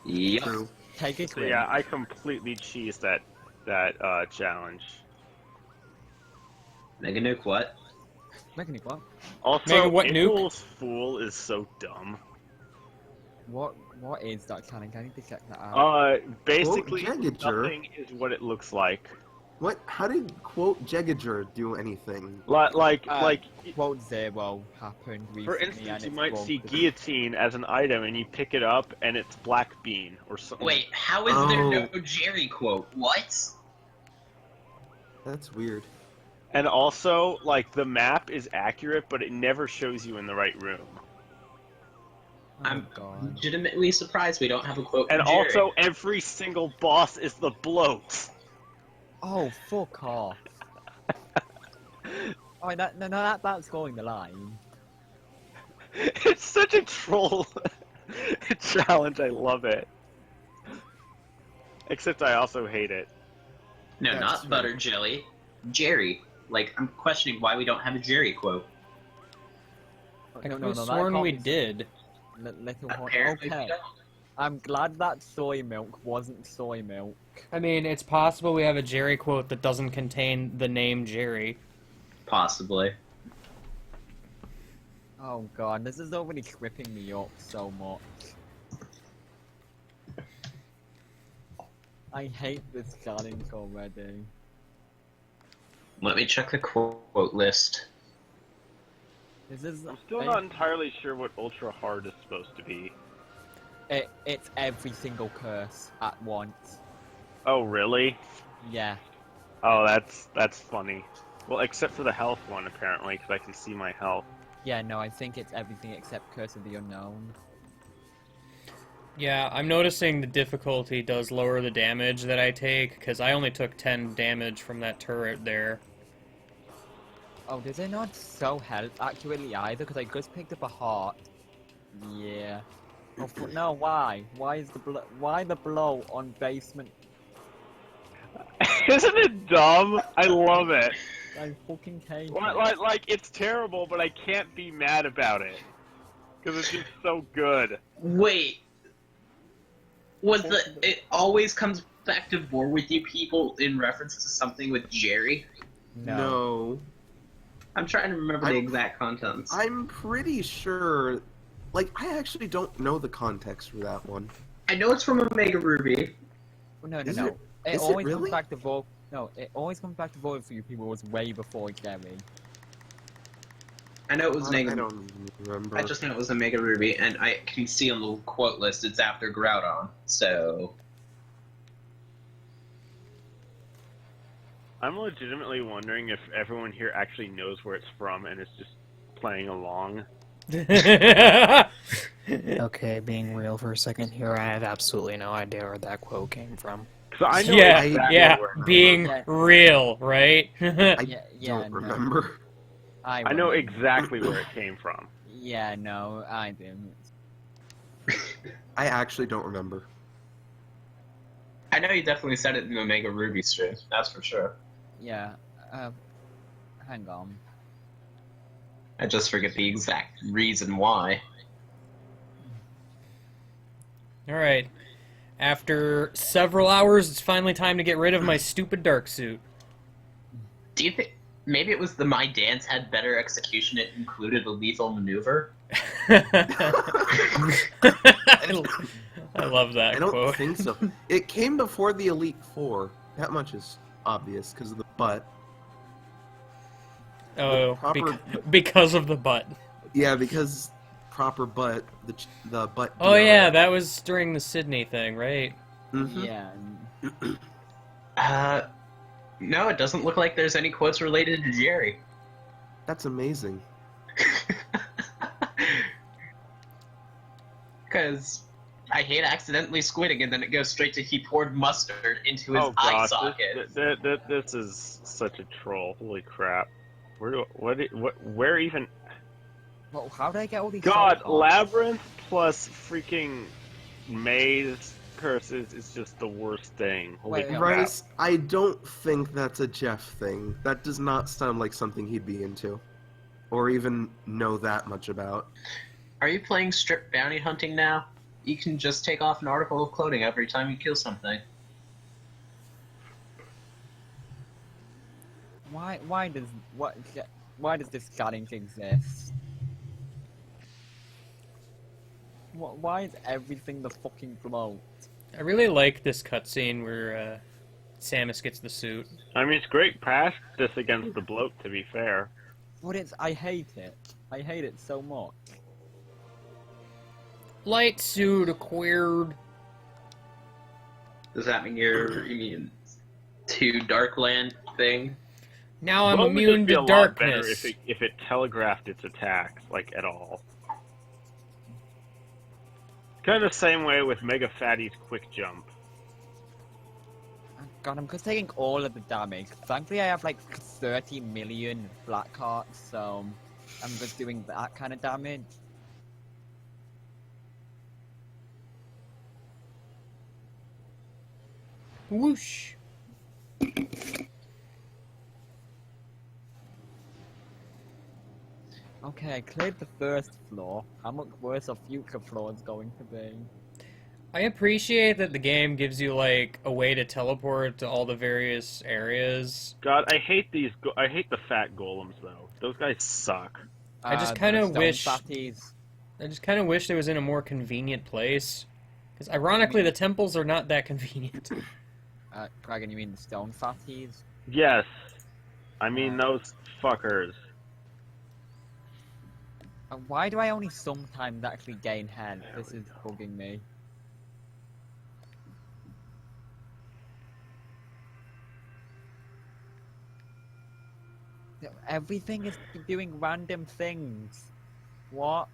Yep. Take it. So yeah, I completely cheesed that challenge. Mega Nuke what? Mega Nuke what? Also, Mega what April's Fool is so dumb. What is that challenge? I need to check that out. Basically, Jegager. nothing is what it looks like. What? How did quote Jegager do anything? Like Quote Zero happened recently. For instance, and you it's might wrong see to- guillotine as an item, and you pick it up, and it's black bean or something. Wait, how is there no Jerry quote? What? That's weird. And also, like, the map is accurate, but it never shows you in the right room. I'm legitimately surprised we don't have a quote And from Jerry. also, every single boss is the bloat. Oh, fuck off. Oh, that's going the line. It's such a troll challenge. I love it. Except I also hate it. No, not butter jelly. Jerry. Like, I'm questioning why we don't have a Jerry quote. I could have sworn we did. Apparently we Okay. don't. I'm glad that soy milk wasn't soy milk. I mean, it's possible we have a Jerry quote that doesn't contain the name Jerry. Possibly. Oh god, this is already tripping me up so much. I hate this challenge already. Let me check the quote list. This is I'm still not entirely sure what ultra hard is supposed to be. It's every single curse at once. Oh, really? Yeah. Oh, that's funny. Well, except for the health one, apparently, because I can see my health. Yeah, no, I think it's everything except Curse of the Unknown. Yeah, I'm noticing the difficulty does lower the damage that I take, because I only took 10 damage from that turret there. Oh, did they not show health accurately either? Because I just picked up a heart. Yeah. Oh, no, why? Why is why the blow on basement? Isn't it dumb? I love it. I fucking hate it. Like, it's terrible, but I can't be mad about it. Because it's just so good. Wait, it always comes back to War with You people in reference to something with Jerry? No. I'm trying to remember the exact contents. I'm pretty sure. Like, I actually don't know the context for that one. I know it's from Omega Ruby. No. Is It is always really? comes back to Vol. No, it always comes back to Vol for You people was way before Jerry. I know it was I Mega. don't remember. I just know it was Omega Ruby, and I can see on the quote list it's after Groudon. So I'm legitimately wondering if everyone here actually knows where it's from and is just playing along. Okay, being real for a second here, I have absolutely no idea where that quote came from. So I know Yeah, exactly yeah, where it being came real, right? I don't no. remember. I know exactly where it came from. Yeah, no, I didn't. I actually don't remember. I know you definitely said it in the Omega Ruby stream. That's for sure. Yeah, hang on. I just forget the exact reason why. Alright. After several hours, it's finally time to get rid of my stupid dark suit. Do you think maybe it was the My Dance had better execution? It included a lethal maneuver. I love that I don't quote. think so. It came before the Elite Four. That much is obvious because of the butt. Oh, proper- because of the butt. Yeah, because proper butt. The butt. Oh DRS. yeah, that was during the Sydney thing, right? Mhm. Yeah. No, it doesn't look like there's any quotes related to Jerry. That's amazing. Because I hate accidentally squidding, and then it goes straight to he poured mustard into his Oh eye gosh, socket. this is such a troll. Holy crap! Where even? Well, how did I get all these? God, salt bombs? Labyrinth plus freaking maze curses is just the worst thing. Holy crap! Bryce, I don't think that's a Jeff thing. That does not sound like something he'd be into, or even know that much about. Are you playing strip bounty hunting now? You can just take off an article of clothing every time you kill something. Why does this challenge exist? Why is everything the fucking float? I really like this cutscene where Samus gets the suit. I mean, it's great practice against the bloat, to be fair. But I hate it. I hate it so much. Light suit acquired. Does that mean you're immune to Darkland thing? Now I'm Bloat would immune just be to a lot better darkness. if it telegraphed its attacks, like, at all. Kind of the same way with Mega Fatty's quick jump. God, I'm just taking all of the damage. Thankfully, I have like 30 million black hearts, so I'm just doing that kind of damage. Whoosh. Okay, I cleared the first floor. How much worse are future floors going to be? I appreciate that the game gives you like a way to teleport to all the various areas. God, I hate these. I hate the fat golems though. Those guys suck. I just kind of wish. I just kind of wish it was in a more convenient place. Because ironically, the temples are not that convenient. Dragon, you mean the stone fatties? Yes, I mean those fuckers. Why do I only sometimes actually gain health? This is bugging me. Everything is doing random things. What?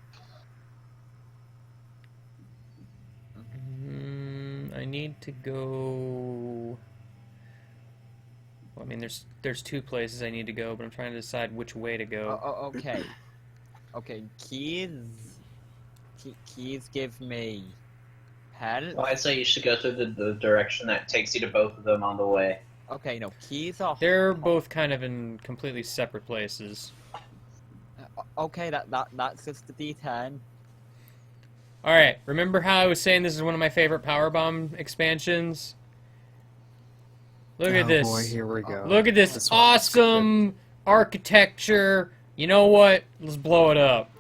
I need to go. Well, I mean, there's two places I need to go, but I'm trying to decide which way to go. Okay. Okay, keys. Keys give me help. Well, I'd say you should go through the direction that takes you to both of them on the way. Okay, no, keys are... They're both kind of in completely separate places. Okay, that's just the D10. Alright, remember how I was saying this is one of my favorite Powerbomb expansions? Look at Oh this. boy, here we go. Look at this That's what I awesome architecture. You know what? Let's blow it up.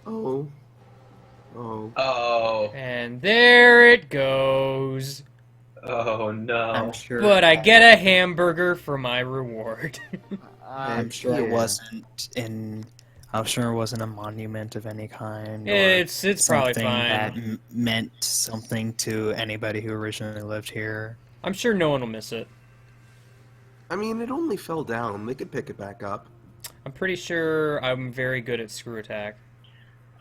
Oh. Oh. Oh. And there it goes. Oh no. I'm sure. But I get a hamburger for my reward. I'm sure it wasn't in. I'm sure it wasn't a monument of any kind. Or It's probably something fine. that meant something to anybody who originally lived here. I'm sure no one will miss it. I mean, it only fell down. They could pick it back up. I'm pretty sure I'm very good at screw attack.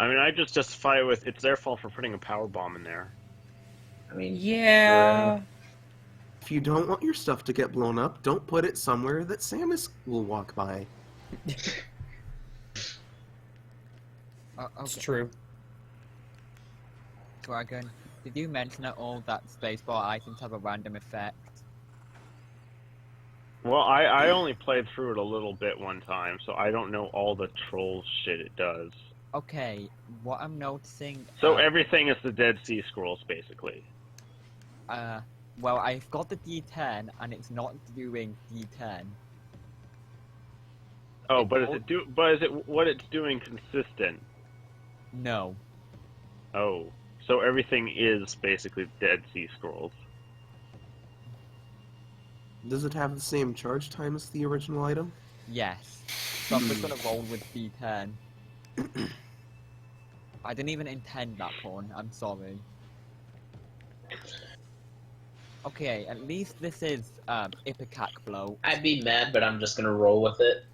I mean, I just justify it with it's their fault for putting a power bomb in there. I mean, Yeah. If you don't want your stuff to get blown up, don't put it somewhere that Samus will walk by. It's true. Dragon, did you mention at all that spacebar items have a random effect? Well, I only played through it a little bit one time, so I don't know all the troll shit it does. Okay, what I'm noticing... So everything is the Dead Sea Scrolls, basically. Well, I've got the D10, and it's not doing D10. Oh, but is it what it's doing consistent? No. Oh, so everything is basically Dead Sea Scrolls. Does it have the same charge time as the original item? Yes. So I'm just gonna roll with D10. I didn't even intend that one, I'm sorry. Okay, at least this is, Ipecac Blow. I'd be mad, but I'm just gonna roll with it.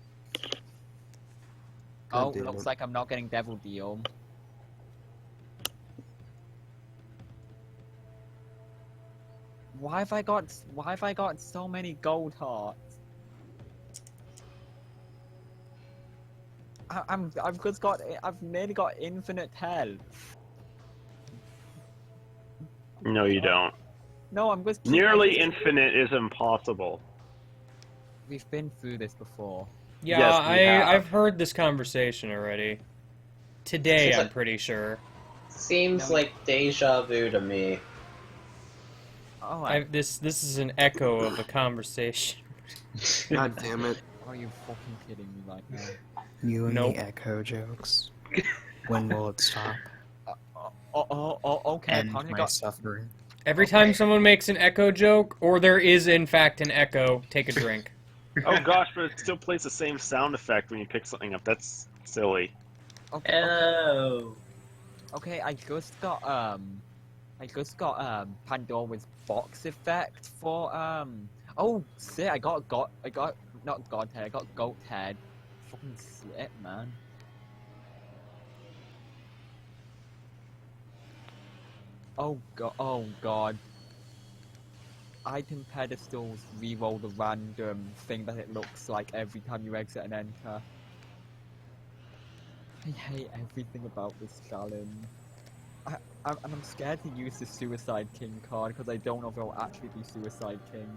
Oh, damn looks it. like I'm not getting Devil Deal. Why have I got so many gold hearts? I've nearly got infinite health. No, you don't. No, I'm just Nearly infinite is impossible. We've been through this before. Yeah, Yes, we have. I've heard this conversation already. Today, Seems I'm like- pretty sure. Seems like deja vu to me. Oh, This is an echo of a conversation. God damn it. Are you fucking kidding me right now? You and Nope. the echo jokes. When will it stop? Okay. End apparently my got- suffering. Every time someone makes an echo joke, or there is in fact an echo, take a drink. Oh gosh, but it still plays the same sound effect when you pick something up. That's silly. Oh. Okay, I just got Pandora's box effect for oh shit, I got not Godhead, I got Goat Head. Fucking slit, man. Oh god. Item pedestals reroll the random thing that it looks like every time you exit and enter. I hate everything about this challenge. I'm scared to use the Suicide King card because I don't know if it'll actually be Suicide King.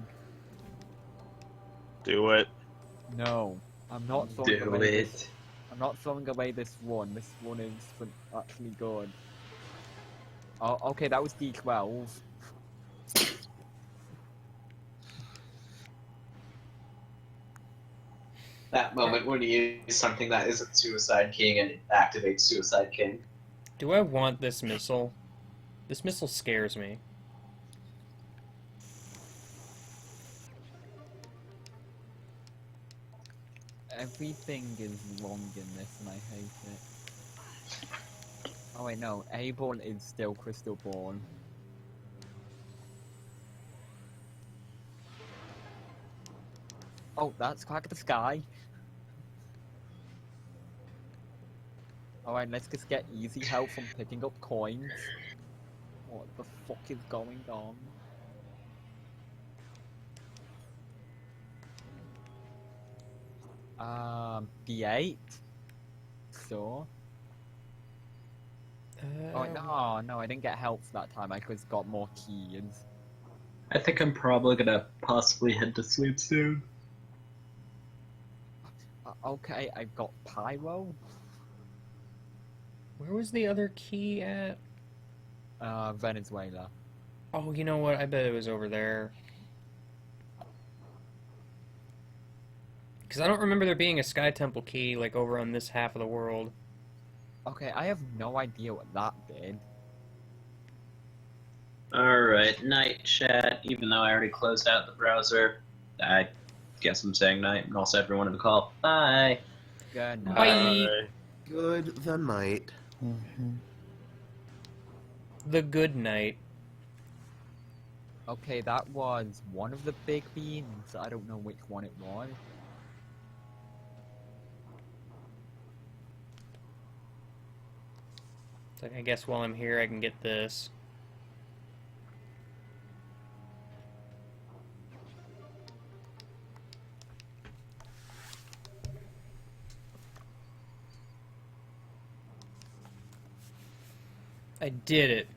Do it. No, I'm not throwing Do away it. this. I'm not throwing away this one. This one is actually good. Oh, okay, that was D12. That moment when you use something that isn't Suicide King and it activates Suicide King. Do I want this missile? This missile scares me. Everything is wrong in this and I hate it. Oh wait, no, A-Ball is still Crystal Ball. Oh, that's Crack the Sky. Alright, let's just get easy help from picking up coins. What the fuck is going on? B8? So? Oh, no, I didn't get help that time, I just got more keys. I think I'm probably gonna possibly head to sleep soon. Okay, I've got Pyro. Where was the other key at? Venezuela. Oh, you know what? I bet it was over there. Because I don't remember there being a Sky Temple key, like, over on this half of the world. Okay, I have no idea what that did. Alright, night chat. Even though I already closed out the browser, I guess I'm saying night, and also everyone in the call. Bye. Good night. Bye. Good the night. The good night. Okay, that was one of the big beans. I don't know which one it was. So I guess while I'm here, I can get this. I did it.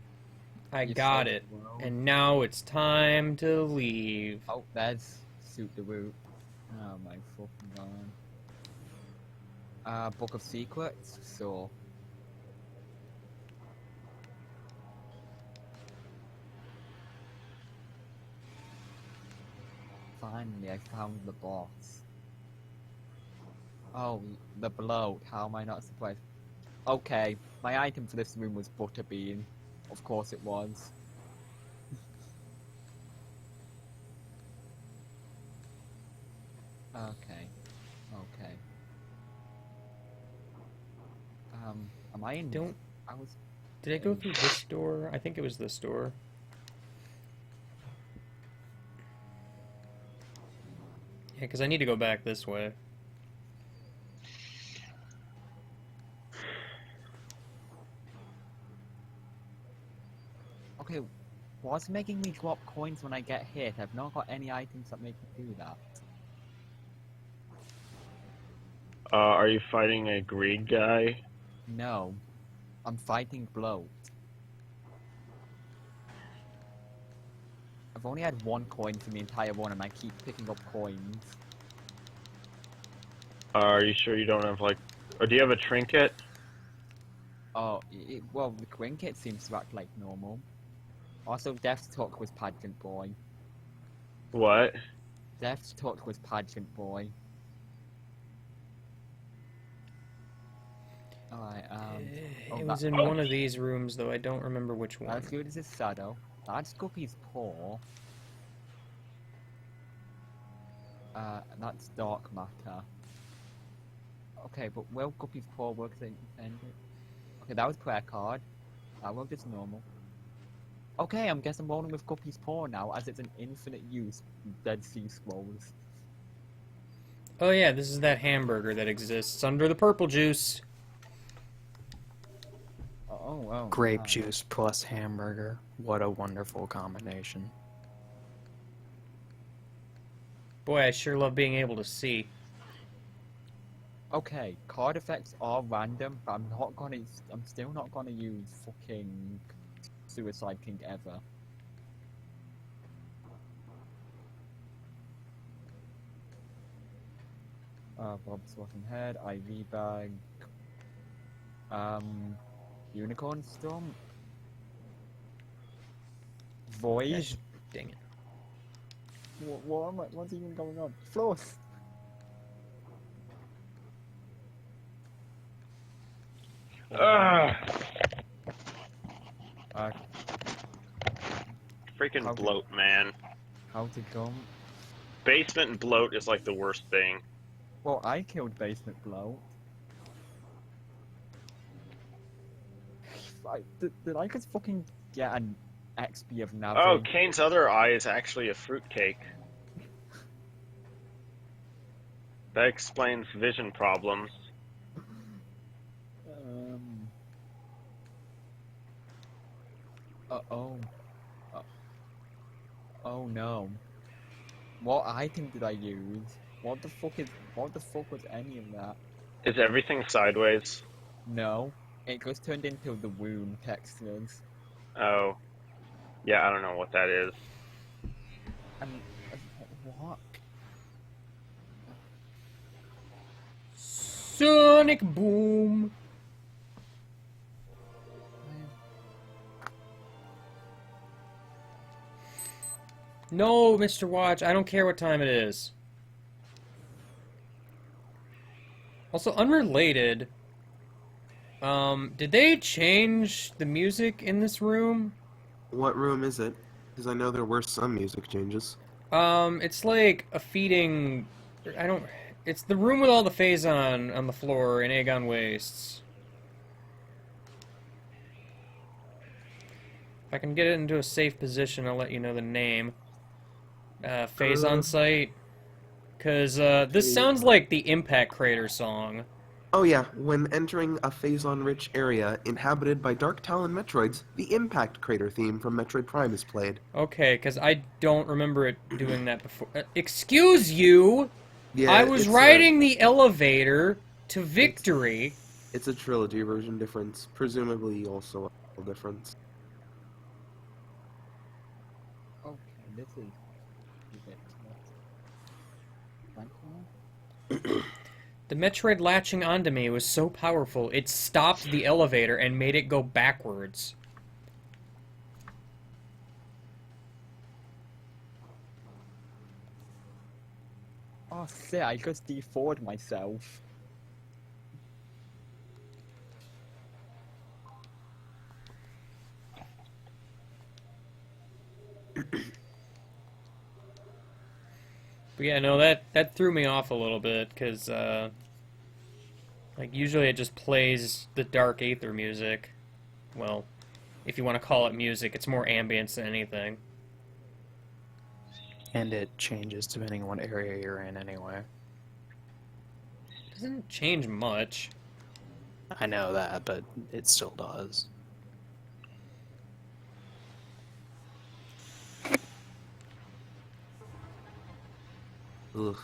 I got it. And now it's time to leave. Oh, that's Suit the Root. Oh my fucking god. Book of Secrets, so... Finally, I found the boss. Oh, the bloat. How am I not surprised? Okay, my item for this room was Butterbean. Of course it was. Okay. Okay. Am I in... Don't... I was... Did I go through this door? I think it was this door. Yeah, because I need to go back this way. Okay, what's making me drop coins when I get hit? I've not got any items that make me do that. Are you fighting a greed guy? No. I'm fighting bloat. I've only had one coin for the entire run and I keep picking up coins. Are you sure you don't have, like... Or do you have a trinket? Oh, well, the trinket seems to act like normal. Also, Death's Talk was Pageant Boy. What? Death's Talk was Pageant Boy. Alright, It was in one of these rooms, though. I don't remember which one. As good as his shadow. That's Guppy's paw. That's dark matter. Okay, but will Guppy's paw work as intended? Okay, that was prayer card. That worked as normal. Okay, I'm guessing I'm rolling with Guppy's paw now, as it's an infinite use Dead Sea Scrolls. Oh yeah, this is that hamburger that exists under the purple juice. Oh, Grape juice plus hamburger. What a wonderful combination. Boy, I sure love being able to see. Okay, card effects are random, but I'm still not gonna use fucking Suicide King ever. Bob's Walking Head, IV bag, Unicorn Storm, Void. Dang it. What's even going on? Floss! Freaking bloat, man. How to come? Basement and bloat is like the worst thing. Well, I killed Basement Bloat. Did I just fucking get an XP of nothing? Oh, Kane's other eye is actually a fruitcake. That explains vision problems. Oh no. What item did I use? What the fuck was any of that? Is everything sideways? No. It just turned into the wound textures. Oh. Yeah, I don't know what that is. What? Sonic Boom! No, Mr. Watch, I don't care what time it is. Also, unrelated, did they change the music in this room? What room is it? Because I know there were some music changes. It's like a feeding... I don't... It's the room with all the Phazon on the floor in Aegon Wastes. If I can get it into a safe position, I'll let you know the name. Phazon site. Because, this sounds like the Impact Crater song. Oh yeah, when entering a Phazon-rich area inhabited by Dark Talon Metroids, the Impact Crater theme from Metroid Prime is played. Okay, because I don't remember it doing that before. Excuse you! Yeah, I was it's riding the elevator to victory. It's a trilogy version difference, presumably also a difference. Okay, this is... The Metroid latching onto me was so powerful, it stopped the elevator and made it go backwards. Oh shit, I just D4'd myself. But yeah, no, that threw me off a little bit, because, like, usually it just plays the Dark Aether music. Well, if you want to call it music, it's more ambience than anything. And it changes depending on what area you're in anyway. Doesn't change much. I know that, but it still does. Ugh.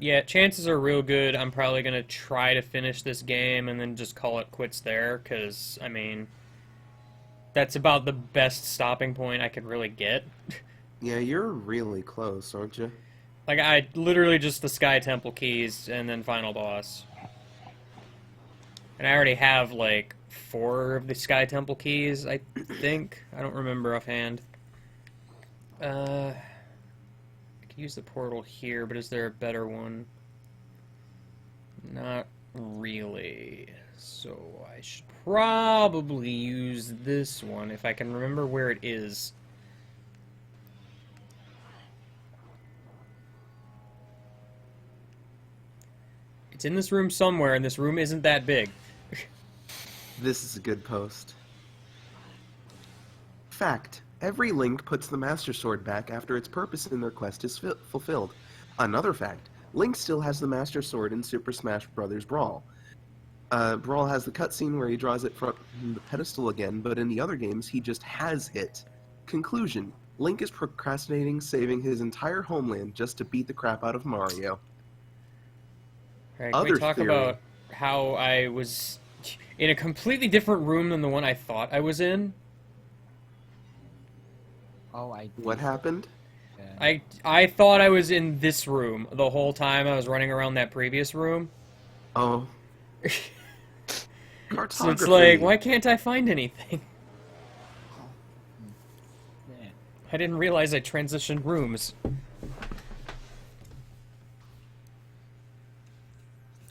Yeah, chances are real good I'm probably going to try to finish this game and then just call it quits there, because, I mean, that's about the best stopping point I could really get. Yeah, you're really close, aren't you? Like, I literally just the Sky Temple keys and then final boss. And I already have, like, 4 of the Sky Temple keys, I think. I don't remember offhand. I could use the portal here, but is there a better one? Not really. So I should probably use this one if I can remember where it is. It's in this room somewhere, and this room isn't that big. This is a good post. Fact. Every Link puts the Master Sword back after its purpose in their quest is fulfilled. Another fact. Link still has the Master Sword in Super Smash Bros. Brawl. Brawl has the cutscene where he draws it from the pedestal again, but in the other games, he just has it. Conclusion. Link is procrastinating saving his entire homeland just to beat the crap out of Mario. Alright, can we talk about how I was in a completely different room than the one I thought I was in? Oh, What happened? I thought I was in this room the whole time I was running around that previous room. Oh. So it's like, why can't I find anything? I didn't realize I transitioned rooms.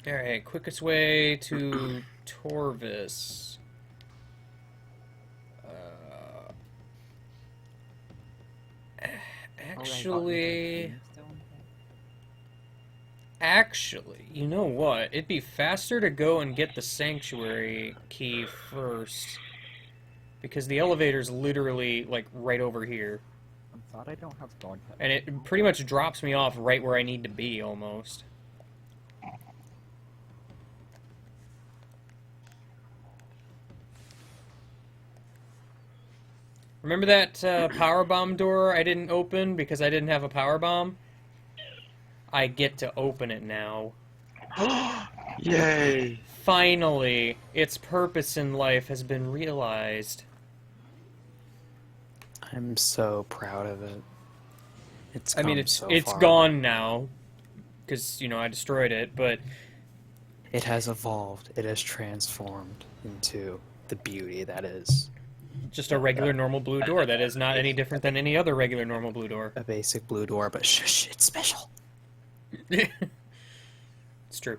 Alright, quickest way to Torvis. Actually, you know what? It'd be faster to go and get the sanctuary key first. Because the elevator's literally, like, right over here. I'm glad I don't have dog head. And it pretty much drops me off right where I need to be, almost. Remember that power bomb door I didn't open because I didn't have a power bomb? I get to open it now. Yay! Finally, its purpose in life has been realized. I'm so proud of it. It's I mean, come it's so it's far. gone now, because I destroyed it. But It has evolved. It has transformed into the beauty that is just a regular normal blue door that is not any different than any other regular normal blue door. a basic blue door, but shush, it's special. It's true.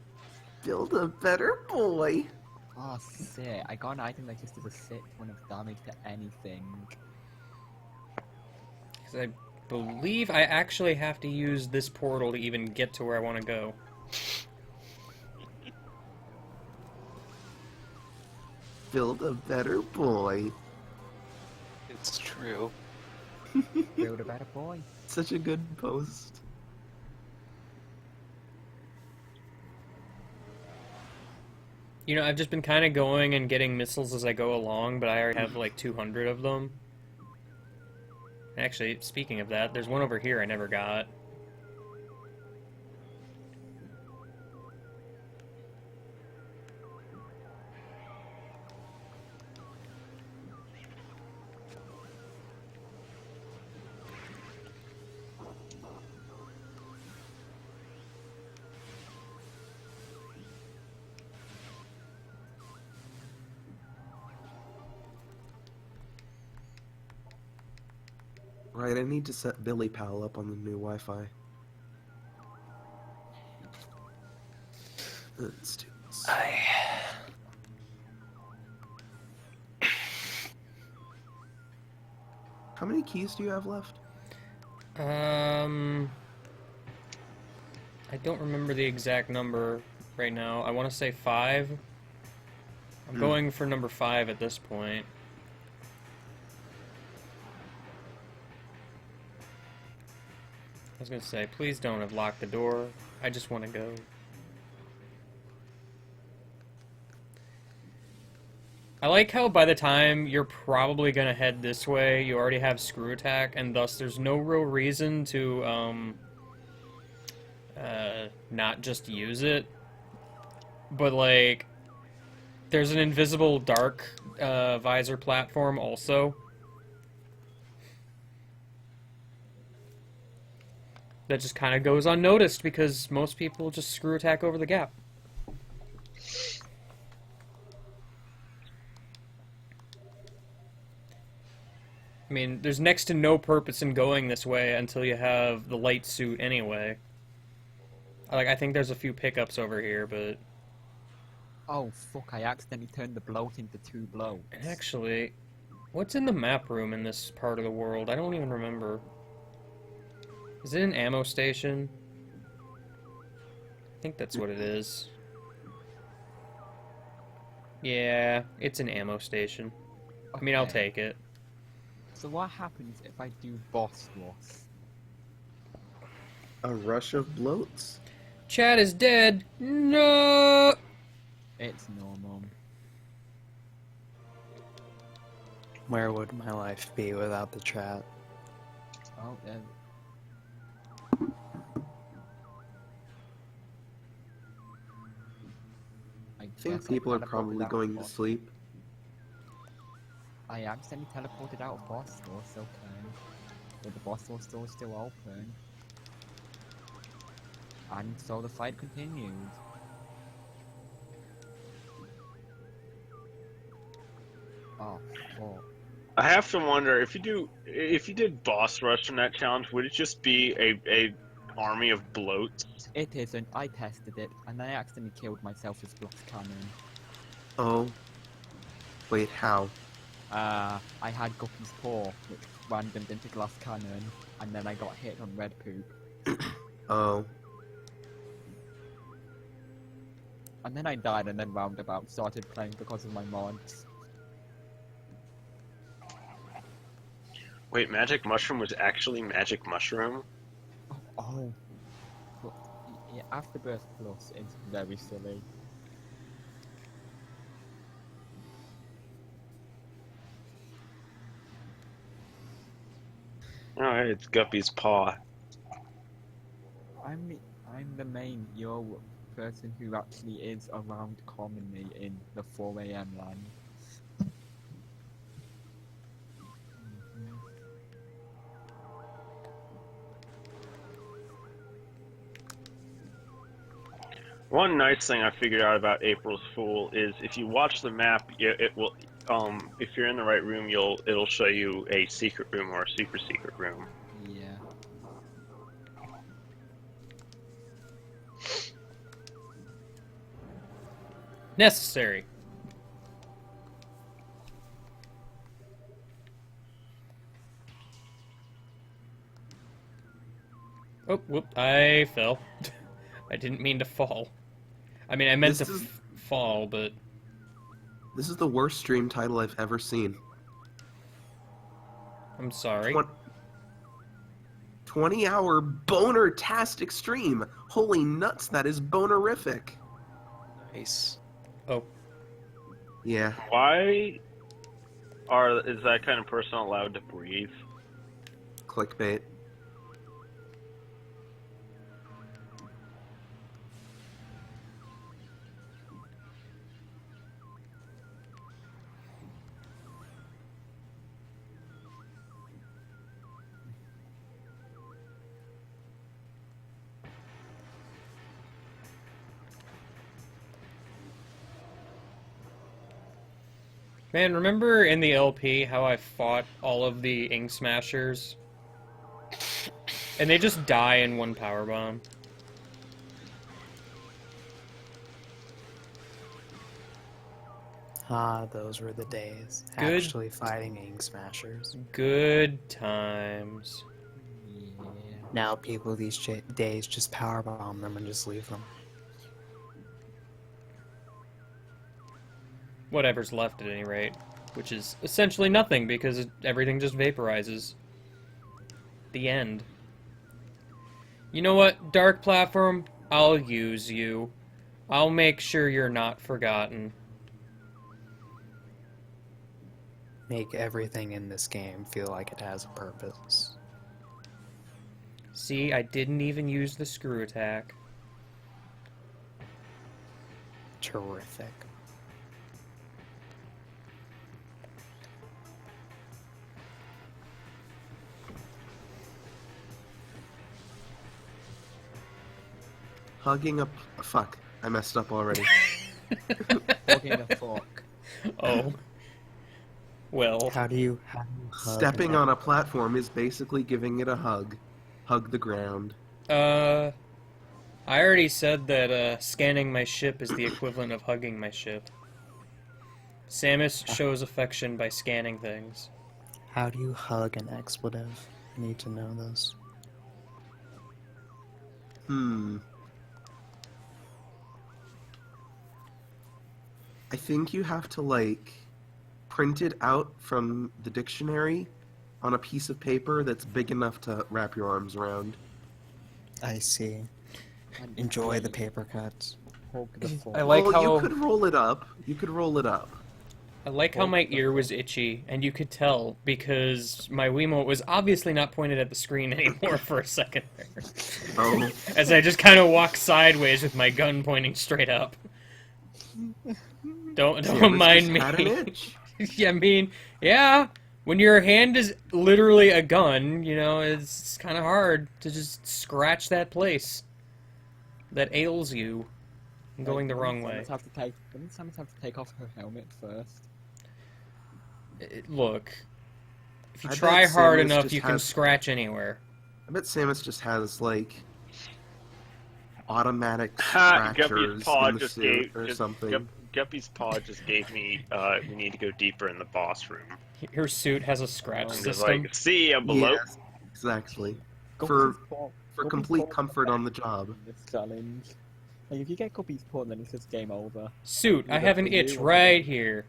Build a better boy. Oh, sick. I got an item that just does a sick ton of damage to anything. Because I believe I actually have to use this portal to even get to where I want to go. Build a better boy. It's true. Build a better boy. Such a good post. I've just been kind of going and getting missiles as I go along, but I already have like 200 of them. Actually, speaking of that, there's one over here I never got. Right, I need to set Billy Pal up on the new Wi-Fi. Let's do this. How many keys do you have left? I don't remember the exact number right now. I want to say 5. I'm going for number 5 at this point. I was gonna say, please don't have locked the door. I just want to go. I like how by the time you're probably gonna head this way, you already have screw attack, and thus there's no real reason to not just use it. But like, there's an invisible dark visor platform also. That just kind of goes unnoticed because most people just screw attack over the gap. I mean, there's next to no purpose in going this way until you have the light suit anyway. Like, I think there's a few pickups over here, but... Oh, fuck, I accidentally turned the bloat into 2 bloats. Actually, what's in the map room in this part of the world? I don't even remember. Is it an ammo station? I think that's what it is. Yeah, it's an ammo station. I mean, I'll Okay. take it. So what happens if I do boss loss? A rush of bloats? Chad is dead! No! It's normal. Where would my life be without the chat? Oh, there. I think people are probably going to sleep. I accidentally teleported out of boss store, so but the boss store is still open. And so the fight continues. Oh, fuck. I have to wonder if you did boss rush in that challenge, would it just be a army of bloats? It isn't. I tested it, and I accidentally killed myself with glass cannon. Oh. Wait, how? I had Guppy's paw, which randomed into glass cannon, and then I got hit on red poop. Oh. And then I died, and then Roundabout started playing because of my mods. Wait, Magic Mushroom was actually Magic Mushroom? Oh. But, yeah, Afterbirth Plus is very silly. Oh, it's Guppy's paw. I mean, I'm the main yo person who actually is around commonly in the 4 a.m. land. One nice thing I figured out about April's Fool is if you watch the map, it will. If you're in the right room, it'll show you a secret room or a super secret room. Yeah. Necessary. Oh, whoop, I fell. I didn't mean to fall. I mean, I meant to fall, but... This is the worst stream title I've ever seen. I'm sorry. 20-hour boner-tastic stream. Holy nuts, that is bonerific. Nice. Oh. Yeah. Why is that kind of person allowed to breathe? Clickbait. Man, remember in the LP how I fought all of the Ink Smashers? And they just die in one power bomb. Ah, those were the days. Good. Actually fighting Ink Smashers. Good times. Now people these days just powerbomb them and just leave them. Whatever's left at any rate. Which is essentially nothing because everything just vaporizes. The end. You know what, Dark Platform? I'll use you. I'll make sure you're not forgotten. Make everything in this game feel like it has a purpose. See, I didn't even use the screw attack. Terrific. Hugging a... Fuck. I messed up already. Hugging a fork. Oh. Well. How do you hug Stepping on a platform is basically giving it a hug. Hug the ground. I already said that scanning my ship is the equivalent of hugging my ship. Samus shows affection by scanning things. How do you hug an expletive? I need to know this. I think you have to, like, print it out from the dictionary on a piece of paper that's big enough to wrap your arms around. I see. Enjoy the paper cuts. I like how... You could roll it up. You could roll it up. I like how my ear was itchy, and you could tell, because my Wiimote was obviously not pointed at the screen anymore for a second there. Oh. As I just kind of walked sideways with my gun pointing straight up. Don't mind me. Had an itch. Yeah, I mean, yeah, when your hand is literally a gun, you know, it's kind of hard to just scratch that place that ails you going the wrong way. Wouldn't Samus have to take off her helmet first? Look, if you I try bet hard Samus enough, just you can has- scratch anywhere. I bet Samus just has, like, automatic Ha! scratchers Guppy's paw in the just suit gave or just, something. Guppy's paw just gave me. We need to go deeper in the boss room. Her suit has a scratch I'm just system. like, see ya below. Yes, exactly. Guppy's For paw- complete Guppy's paw- comfort on the job. This challenge. Like, if you get Guppy's paw, then it's just game over. Suit, I Either have an for you itch or for right them. here.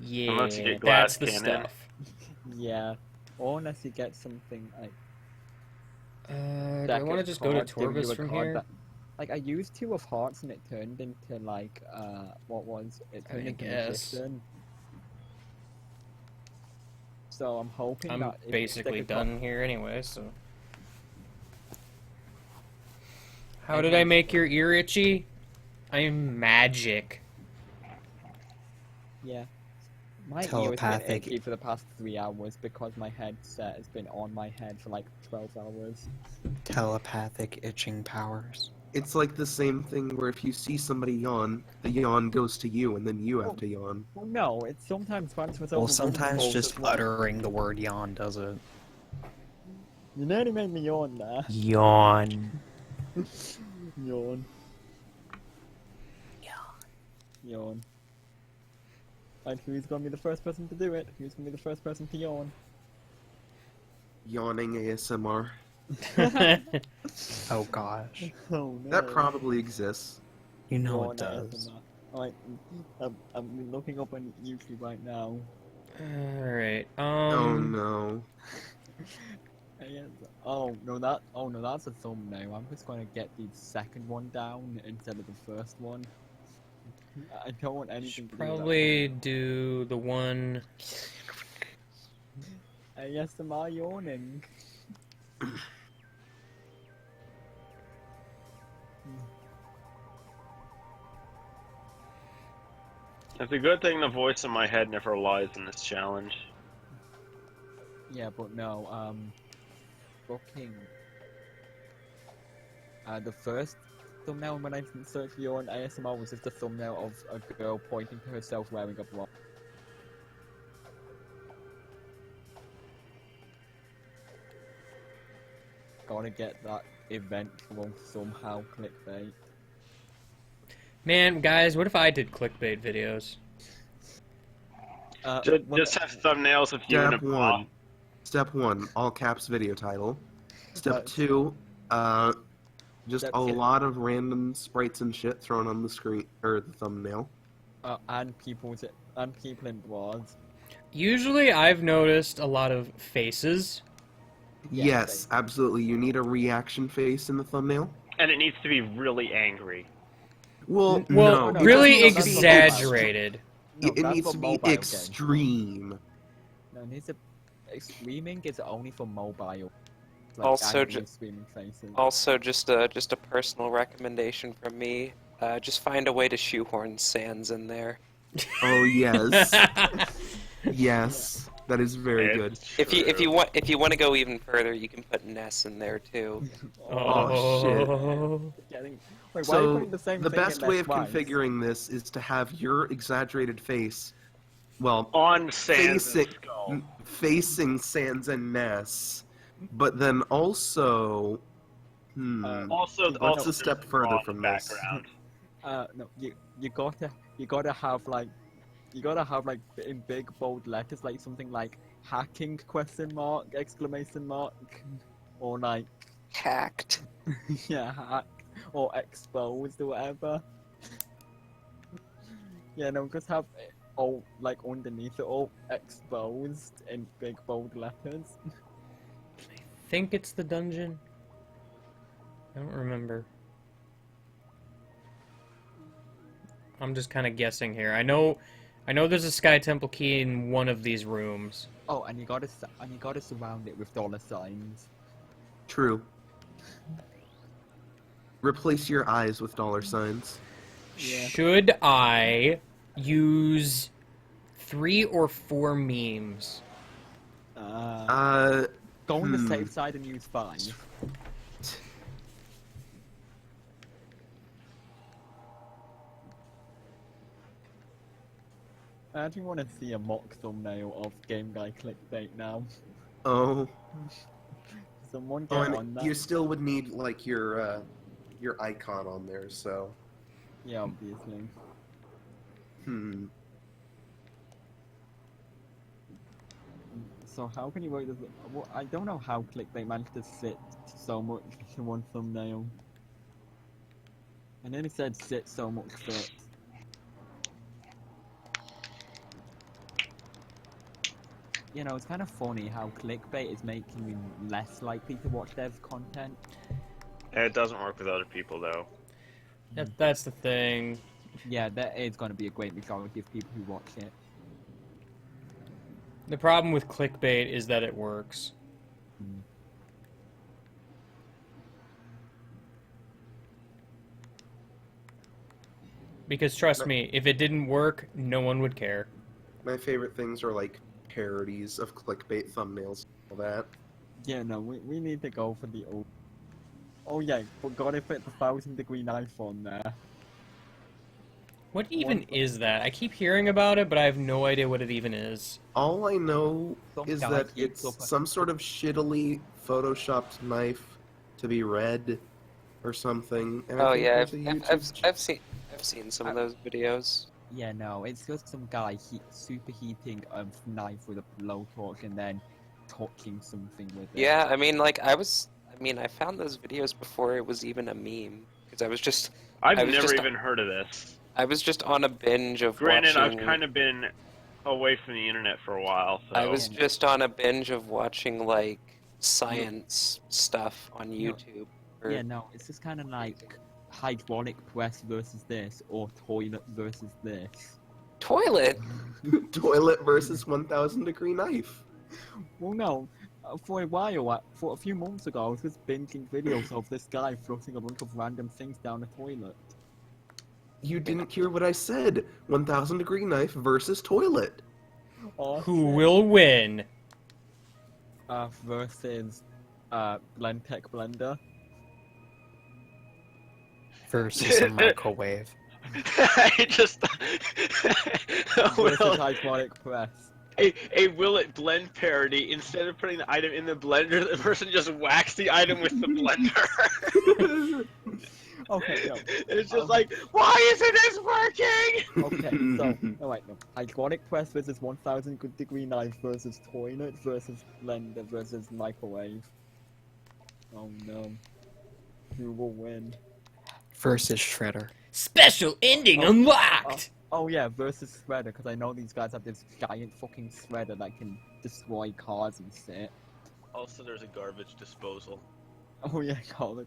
Yeah, Unless you get that's glass the cannon. stuff. Yeah. Or unless you get something like. Do I want to just go to Torvis from here? Like, I used 2 of hearts and it turned into, like, what was? It turned I into guess. magician. So I'm hoping I'm that. if basically they could done here anyway, so... How did I make your ear itchy? I'm magic. Yeah. My ear has been Telepathic. itchy for the past 3 hours because my headset has been on my head for like 12 hours. Telepathic itching powers. It's like the same thing where if you see somebody yawn, the yawn goes to you, and then you have to yawn. Well, no, it's sometimes grants myself Well, a sometimes rumble just as well. uttering the word yawn does it. You nearly made me yawn there. Yawn. Yawn. Yawn. And who's gonna be the first person to do it? Who's gonna be the first person to yawn? Yawning ASMR. Oh gosh. Oh no. That probably exists. You know Yawn it does. ASMR. Alright, I'm looking up on YouTube right now. Alright, Oh no. Oh no, that's a thumbnail. I'm just gonna get the second one down instead of the first one. I don't want anything to do with that. Probably do the one... ASMR yawning. It's a good thing the voice in my head never lies in this challenge. Yeah, but no, fucking... the first thumbnail when I searched for yawn ASMR was just a thumbnail of a girl pointing to herself wearing a bra. Gotta get that eventual somehow clickbait. Man, guys, what if I did clickbait videos? Just have thumbnails of you in a Step bra. one. Step one, all caps video title. Step That's- two, just Step a two. lot of random sprites and shit thrown on the screen or the thumbnail. And people in bras. Usually I've noticed a lot of faces. Yes, absolutely. You need a reaction face in the thumbnail. And it needs to be really angry. Well, Well, no, really it needs to be exaggerated. No, it that's needs for to be mobile games. extreme. No, it needs to... Streaming is only for mobile. Also angry ju- streaming faces. Also, just a personal recommendation from me. Just find a way to shoehorn Sans in there. Oh yes, yes, that is very good. If you want to go even further, you can put Ness in there too. Oh shit. Wait, why are you So putting the same the thing in best there way of twice? configuring this is to have your exaggerated face, well, on Sans facing Sans and Ness, but then also, Also, what's a step further from this? background. No, you gotta have like in big bold letters like something like hacking ? Exclamation mark, or like hacked. Yeah, hacked or exposed or whatever. Yeah, no, just have it all like underneath it all exposed in big bold letters. Think it's the dungeon? I don't remember. I'm just kind of guessing here. I know there's a Sky Temple key in one of these rooms. Oh, and you gotta surround it with dollar signs. True. Replace your eyes with dollar signs. Should I use 3 or 4 memes? Go on the hmm. safe side and use 5. I actually want to see a mock thumbnail of Game Guy clickbait now. Oh. Someone Oh, get on and that. you still would need like your icon on there, so. Yeah, obviously. So how can you work this? Well, I don't know how clickbait managed to sit so much to one thumbnail. I nearly said sit so much fit. You know, it's kind of funny how clickbait is making me less likely to watch dev content. It doesn't work with other people though. That's the thing. Yeah, there is going to be a great majority of people who watch it. The problem with clickbait is that it works. Because trust me, if it didn't work, no one would care. My favorite things are like parodies of clickbait thumbnails, all that. Yeah, no, we need to go for the old. Oh yeah, forgot to put the 1,000-degree knife on there. What even is that? I keep hearing about it, but I have no idea what it even is. All I know is guy that keeps it's up a- some sort of shittily photoshopped knife to be red or something. And I Oh think yeah, there's a YouTube. I've seen some of those videos. Yeah, no, it's just some guy superheating a knife with a blowtorch and then touching something with it. Yeah, I mean, like I found those videos before it was even a meme because I was just. I've I was never just, even heard of this. I was just on a binge of Granted, watching. I've kind of been away from the internet for a while, so... I was just on a binge of watching like science stuff on YouTube. or- Yeah, no, it's just kind of like hydraulic press versus this, or toilet versus this. Toilet? Toilet versus 1,000-degree knife. Well, no, for a while, for a few months ago, I was just binging videos of this guy flushing a bunch of random things down a toilet. You didn't hear what I said. 1,000-degree knife versus toilet. Who will win? Versus, Blendtec Blender. Versus a microwave. I just Versus hydraulic press. a will it blend parody. Instead of putting the item in the blender, the person just whacks the item with the blender. Okay, no. It's just like, why isn't this working? Okay, so, alright, no. Hydraulic press versus 1,000-degree knife versus toilet versus blender versus microwave. Oh no. Who will win? Versus shredder. Special ending unlocked! Oh yeah, versus shredder, because I know these guys have this giant fucking shredder that can destroy cars and shit. Also, there's a garbage disposal. Oh yeah, call it.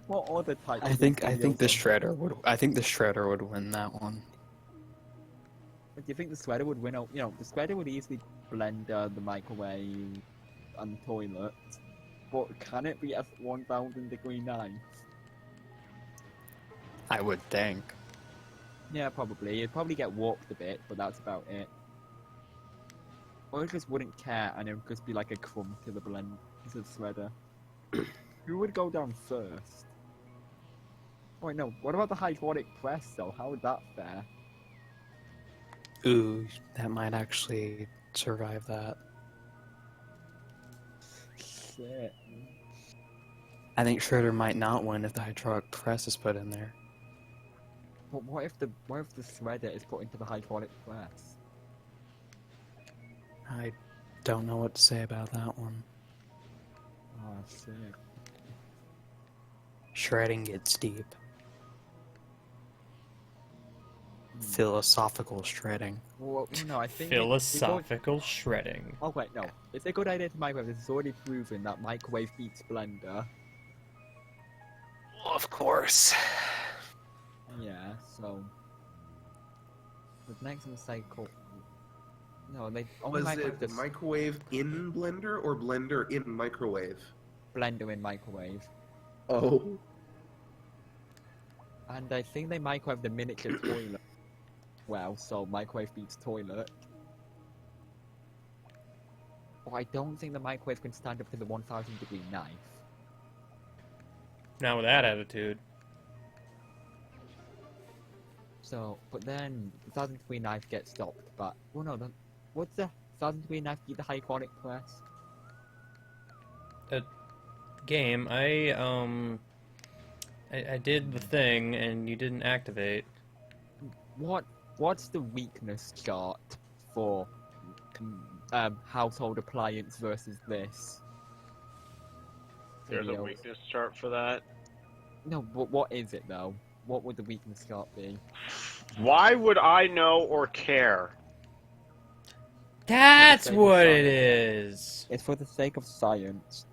What other type? I think the shredder would win that one. Do you think the shredder would win? You know, the shredder would easily blend the microwave and the toilet, but can it be a 1,000-degree knife? I would think. Yeah, probably. It'd probably get warped a bit, but that's about it. Or it just wouldn't care, and it would just be like a crumb to the blend to the shredder. Who would go down first? Oh wait, no. What about the hydraulic press though? How would that fare? Ooh, that might actually survive that. Shit. I think shredder might not win if the hydraulic press is put in there. But what if the shredder is put into the hydraulic press? I don't know what to say about that one. Oh shit. Shredding gets deep. Philosophical shredding. Well, no, I think Philosophical shredding. Oh wait, no. It's a good idea to microwave. It's already proven that microwave beats blender. Of course. Yeah, so the next cycle. No, they only Was microwave it this microwave in blender or blender in microwave? blender in microwave. Oh. And I think they microwave the miniature toilet. Well, so microwave beats toilet. But I don't think the microwave can stand up to the 1,000-degree knife. Not with that attitude. So, but then the 1,000-degree knife gets stopped. But well, no, what's the 1,000-degree knife beat the hydraulic press? Game, I did the thing and you didn't activate. What's the weakness chart for household appliance versus this? There's a Videos. weakness chart for that. No, but what is it though? What would the weakness chart be? Why would I know or care? That's what it is! It's for the sake of science.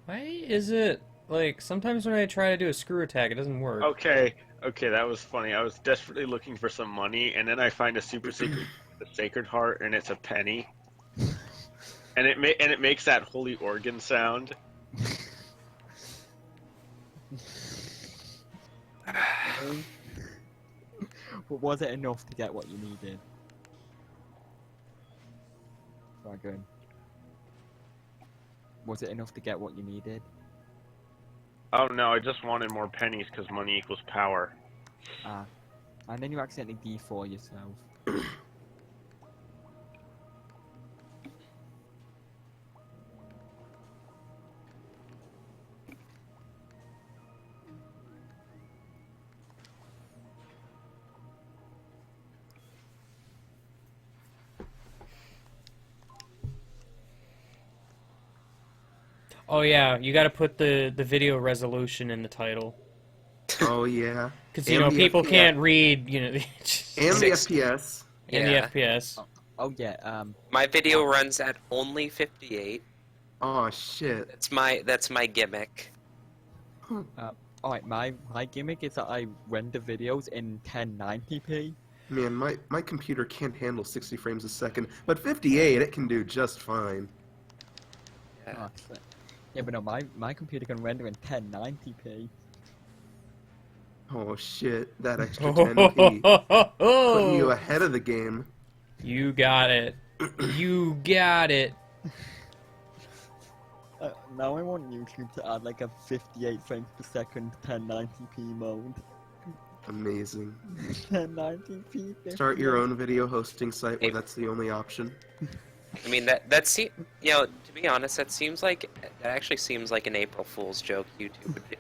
Why is it, like, sometimes when I try to do a screw attack, it doesn't work. Okay, that was funny. I was desperately looking for some money, and then I find a super secret, the Sacred Heart, and it's a penny. And it makes that holy organ sound. But was it enough to get what you needed? Dragon. Was it enough to get what you needed? Oh no, I just wanted more pennies because money equals power. Ah. And then you accidentally D4 yourself. Oh yeah, you got to put the video resolution in the title. Oh yeah. Because you know people can't read, you know. And the FPS. And Yeah. the FPS. Oh yeah. My video runs at only 58. Oh shit. That's my gimmick. Alright, my gimmick is that I render videos in 1090p. Man, my computer can't handle 60 frames a second, but 58 it can do just fine. Yeah. Yeah, but no, my computer can render in 1090p. Oh shit, that extra 10p. Putting you ahead of the game. You got it. You got it. Now I want YouTube to add like a 58 frames per second 1090p mode. Amazing. 1090p. Start your own video hosting site where that's the only option. I mean that's you know, to be honest, that actually seems like an April Fool's joke YouTube would do.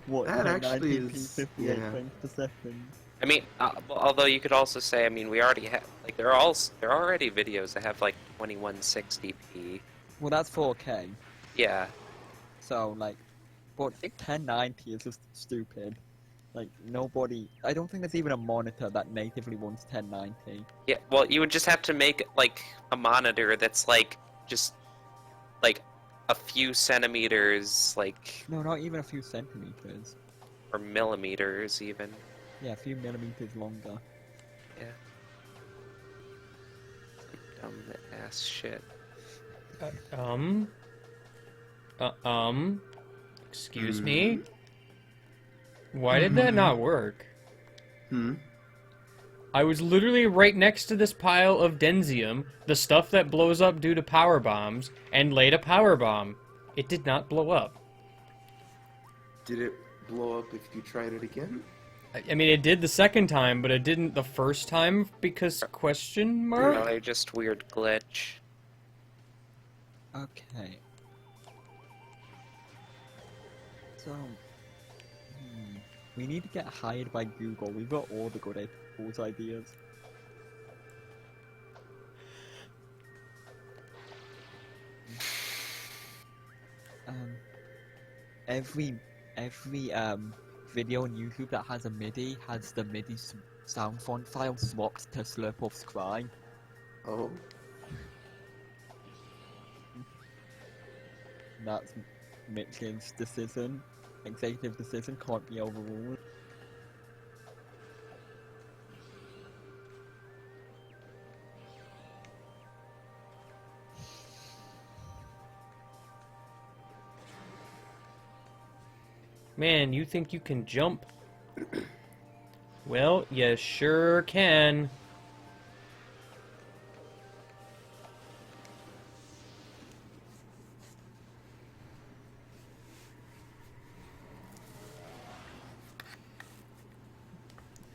What? That actually 1090p, is 58 yeah. frames per second. I mean, although you could also say, I mean, we already have like there are already videos that have like 2160p. Well, that's 4K. Yeah. So like, but 1090 is just stupid. Like nobody, I don't think there's even a monitor that natively runs 1090. Yeah. Well, you would just have to make like a monitor that's like just like a few centimeters, like. No, not even a few centimeters. Or millimeters, even. Yeah, a few millimeters longer. Yeah. Dumb ass shit. Excuse me? Why did that not work? I was literally right next to this pile of denzium, the stuff that blows up due to power bombs, and laid a power bomb. It did not blow up. Did it blow up if you tried it again? I mean, it did the second time, but it didn't the first time because question mark? Probably just weird glitch. Okay. So, we need to get hired by Google. We've got all the good tools ideas. Every video on YouTube that has a MIDI has the MIDI sound font file swapped to Slurpuff's Cry. Oh. That's Mitch's decision. Executive decision can't be overruled. Man, you think you can jump? Well, you sure can.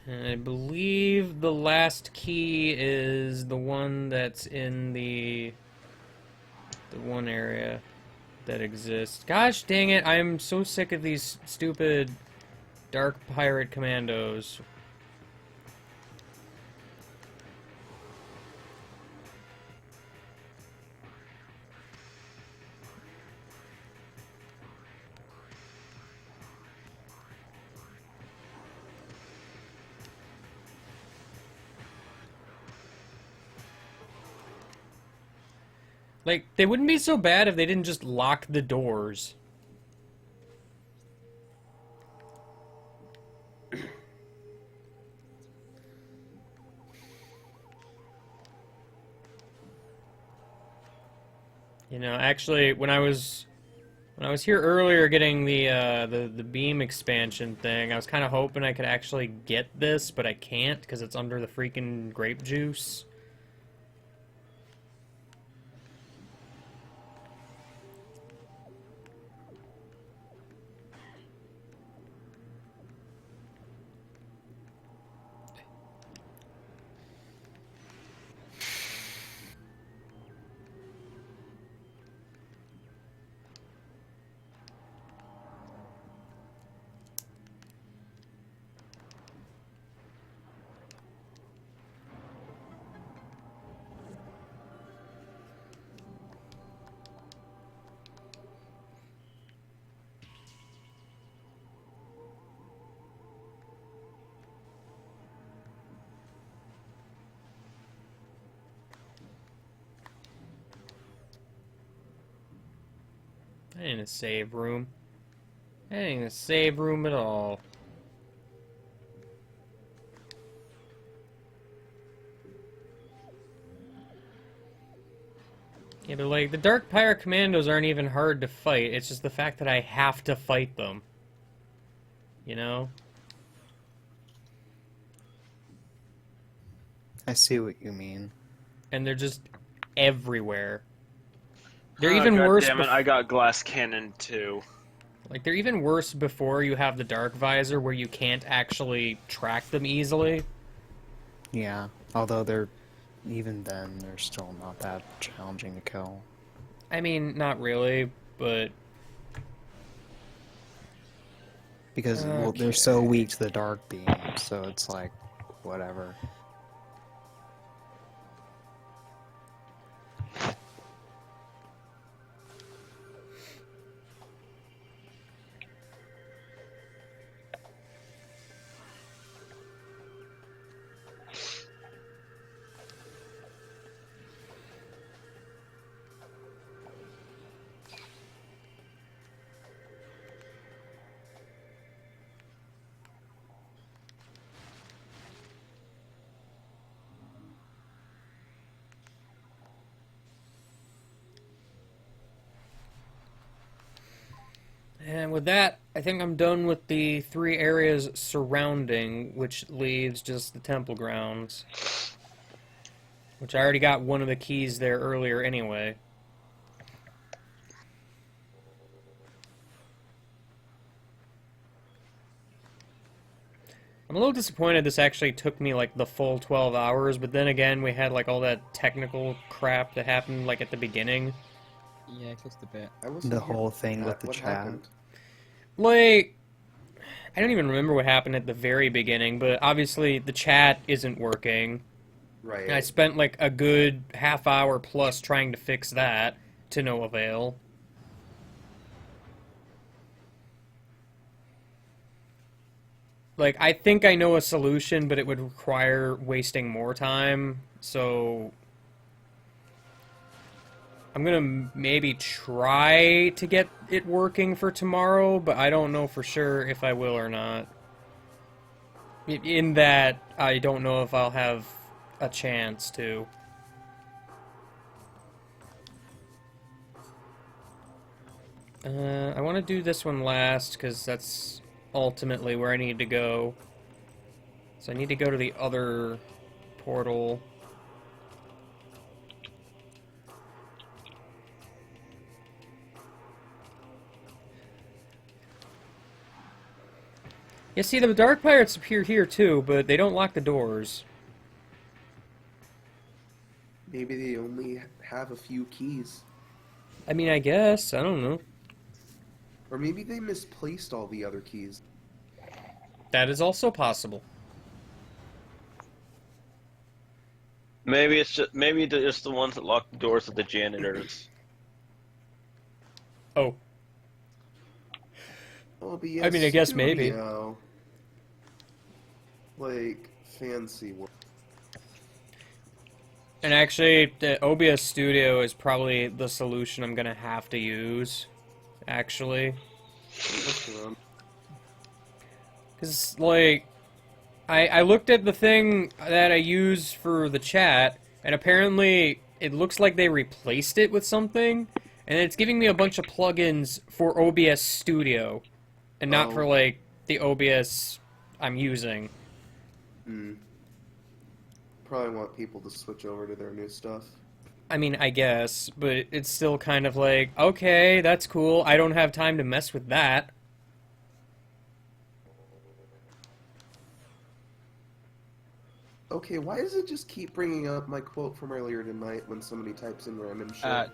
And I believe the last key is the one that's in the one area that exists. Gosh dang it, I'm so sick of these stupid Dark Pirate Commandos. Like, they wouldn't be so bad if they didn't just lock the doors. You know, actually, when I was When I was here earlier getting the beam expansion thing, I was kind of hoping I could actually get this, but I can't because it's under the freaking grape juice. That ain't a save room. That ain't a save room at all. Yeah, but like, the Dark Pirate Commandos aren't even hard to fight. It's just the fact that I have to fight them. You know? I see what you mean. And they're just everywhere. They're Oh, even God worse. Damn it! I got glass cannon too. Like, they're even worse before you have the Dark Visor, where you can't actually track them easily. Yeah, although they're even then they're still not that challenging to kill. I mean, not really, but Because well, they're so weak to the dark beam, so it's like whatever. And with that, I think I'm done with the 3 areas surrounding, which leaves just the temple grounds. Which I already got one of the keys there earlier anyway. I'm a little disappointed this actually took me like the full 12 hours, but then again we had like all that technical crap that happened like at the beginning. Yeah, just a bit. The whole thing with the chat. Like, I don't even remember what happened at the very beginning, but obviously the chat isn't working. Right. And I spent like a good half hour plus trying to fix that, to no avail. Like, I think I know a solution, but it would require wasting more time, so I'm gonna maybe try to get it working for tomorrow, but I don't know for sure if I will or not. In that, I don't know if I'll have a chance to. I want to do this one last, because that's ultimately where I need to go. So I need to go to the other portal. Yeah, see, the Dark Pirates appear here too, but they don't lock the doors. Maybe they only have a few keys. I mean, I guess. I don't know. Or maybe they misplaced all the other keys. That is also possible. Maybe it's just the ones that lock the doors of the janitors. Oh. OBS I mean, I guess maybe. Studio. Like, fancy one. And actually, the OBS Studio is probably the solution I'm gonna have to use. Actually. Because, like, I looked at the thing that I use for the chat, and apparently it looks like they replaced it with something, and it's giving me a bunch of plugins for OBS Studio, and not for, Oh. like, the OBS I'm using. Probably want people to switch over to their new stuff. I mean, I guess, but it's still kind of like, okay, that's cool. I don't have time to mess with that. Okay, why does it just keep bringing up my quote from earlier tonight when somebody types in random shit?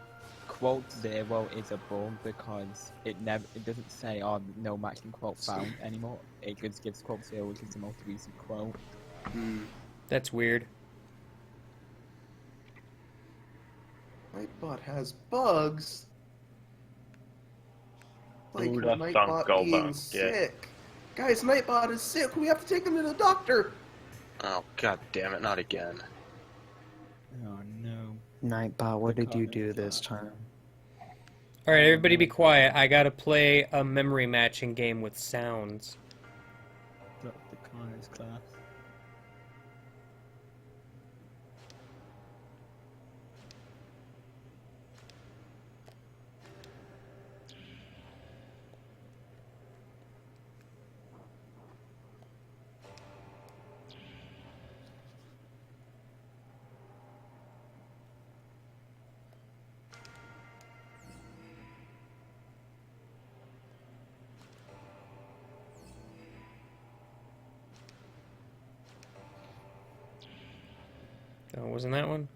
Quote 0 is a bug because it doesn't say no matching quote found anymore. It just gives quote 0, which is the most recent quote. That's weird. Nightbot has bugs. Like Ooh, her that Nightbot stunk being bug, yeah. sick. Guys, Nightbot is sick. We have to take him to the doctor. Oh, god damn it, not again. Oh no. Nightbot, what did you do this time? Alright, everybody be quiet. I gotta play a memory matching game with sounds. Dr. Connor's class. Oh, wasn't that one?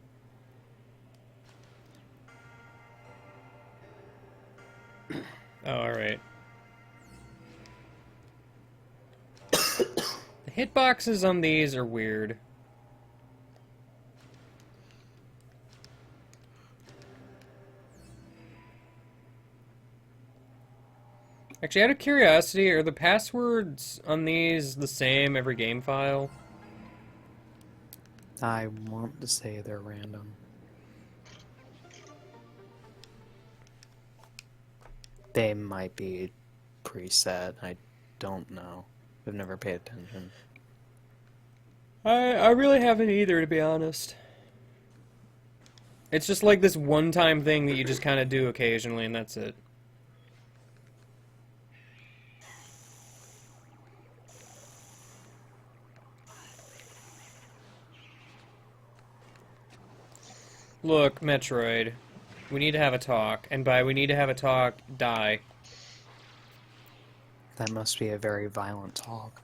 Oh, alright. The hitboxes on these are weird. Actually, out of curiosity, are the passwords on these the same every game file? I want to say they're random. They might be preset. I don't know. I've never paid attention. I really haven't either, to be honest. It's just like this one-time thing that you just kind of do occasionally, and that's it. Look, Metroid, we need to have a talk, and by we need to have a talk, die. That must be a very violent talk.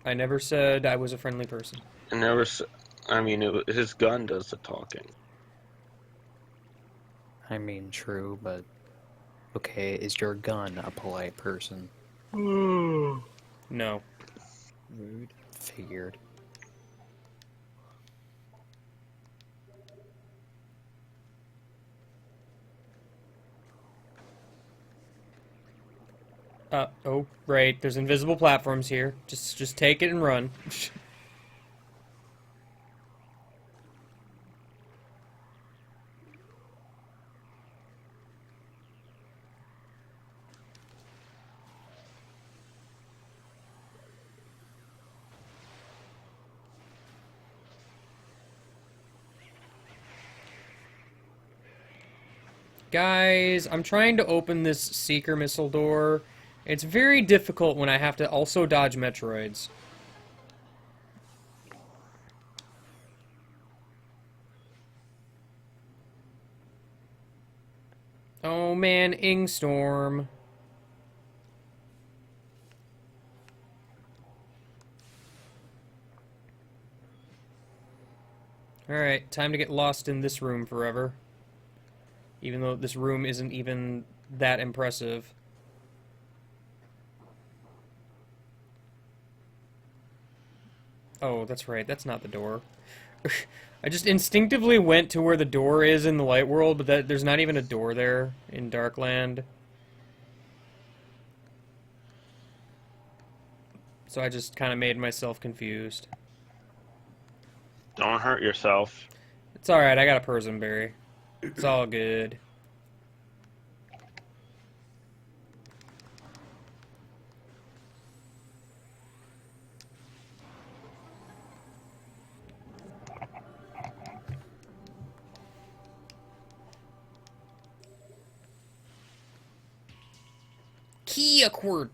I never said I was a friendly person. I never I mean, his gun does the talking. I mean, true, but... Okay, is your gun a polite person? No. Rude. Figured. Oh, right, there's invisible platforms here. Just take it and run. Guys, I'm trying to open this seeker missile door. It's very difficult when I have to also dodge Metroids. Oh man, Ingstorm. Alright, time to get lost in this room forever. Even though this room isn't even that impressive. Oh, that's right, that's not the door. I just instinctively went to where the door is in the light world, but there's not even a door there in Darkland. So I just kind of made myself confused. Don't hurt yourself. It's alright, I got a Persimberry. It's all good. key awkward.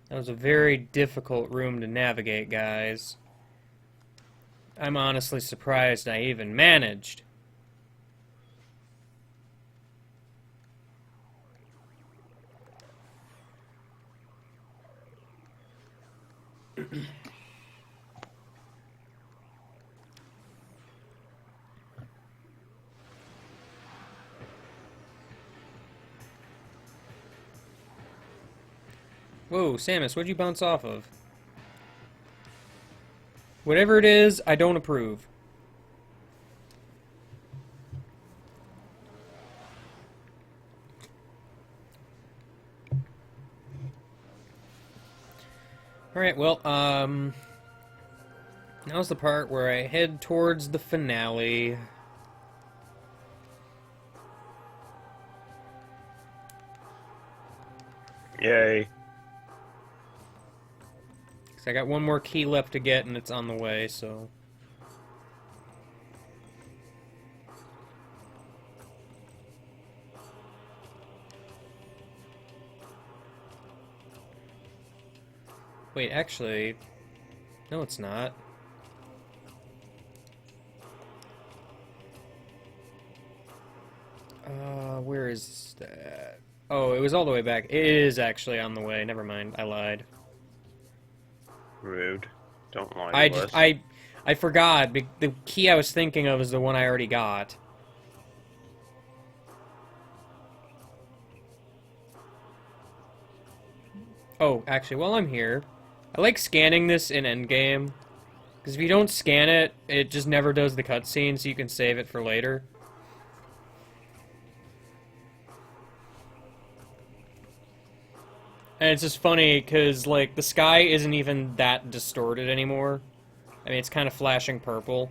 That was a very difficult room to navigate, guys. I'm honestly surprised I even managed. Whoa, Samus, what'd you bounce off of? Whatever it is, I don't approve. Alright, well, now's the part where I head towards the finale. Yay. I got one more key left to get, and it's on the way, so... Wait, actually... No, it's not. Where is that? Oh, it was all the way back. It is actually on the way. Never mind, I lied. Rude. Don't lie I to just, us. I forgot. The key I was thinking of is the one I already got. Oh, actually, while I'm here, I like scanning this in Endgame. Because if you don't scan it, it just never does the cutscene, so you can save it for later. And it's just funny, because, like, the sky isn't even that distorted anymore. I mean, it's kind of flashing purple.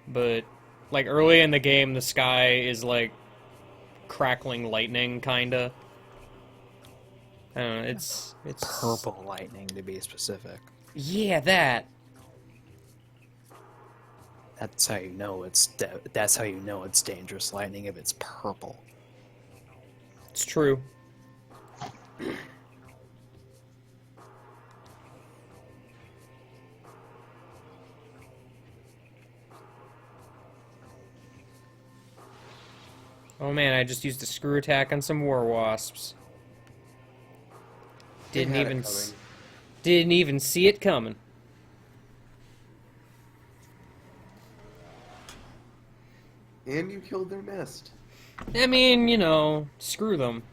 But, like, early in the game, the sky is, like, crackling lightning, kinda. I don't know, it's... Purple lightning, to be specific. Yeah, that! That's how you know that's how you know it's dangerous lightning, if it's purple. It's true. Oh man, I just used a screw attack on some war wasps. Didn't even see it coming. And you killed their nest. I mean, you know, screw them.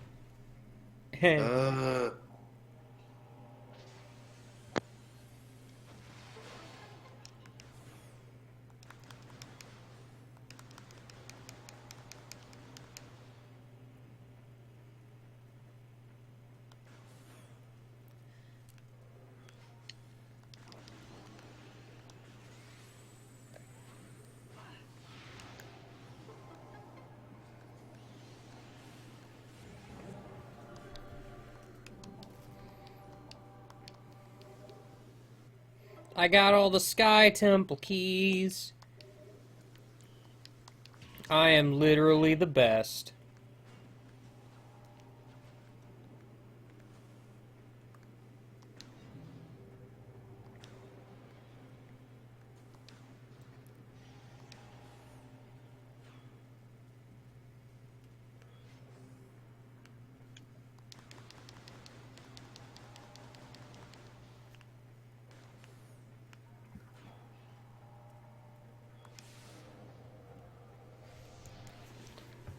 I got all the Sky Temple keys. I am literally the best.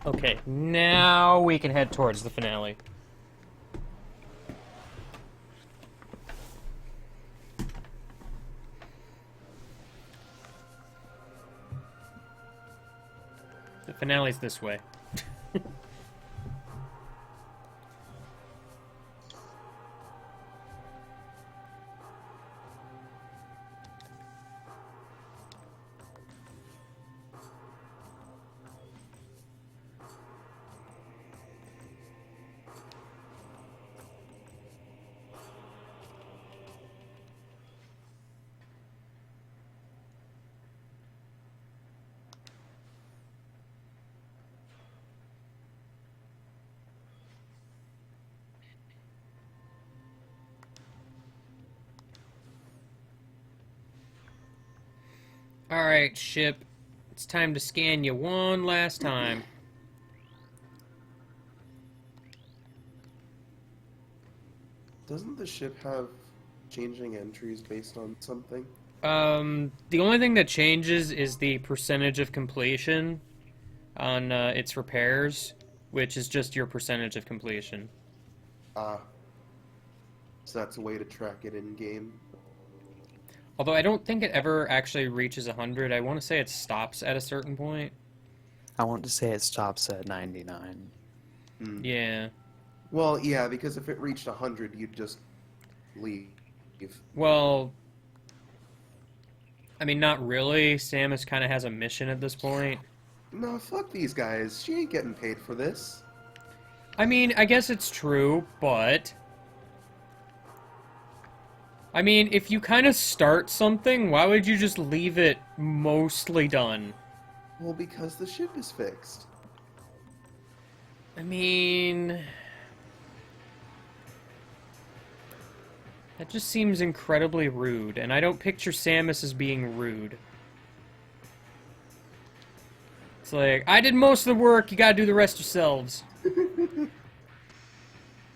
Okay, now we can head towards the finale. The finale's this way. Alright, ship. It's time to scan you one last time. Doesn't the ship have changing entries based on something? The only thing that changes is the percentage of completion on its repairs, which is just your percentage of completion. Ah. So that's a way to track it in game. Although I don't think it ever actually reaches 100. I want to say it stops at a certain point. I want to say it stops at 99. Yeah. Well, yeah, because if it reached 100, you'd just leave. Well, I mean, not really. Samus kind of has a mission at this point. No, fuck these guys. She ain't getting paid for this. I mean, I guess it's true, but... I mean, if you kind of start something, why would you just leave it mostly done? Well, because the ship is fixed. I mean... That just seems incredibly rude, and I don't picture Samus as being rude. It's like, I did most of the work, you gotta do the rest yourselves.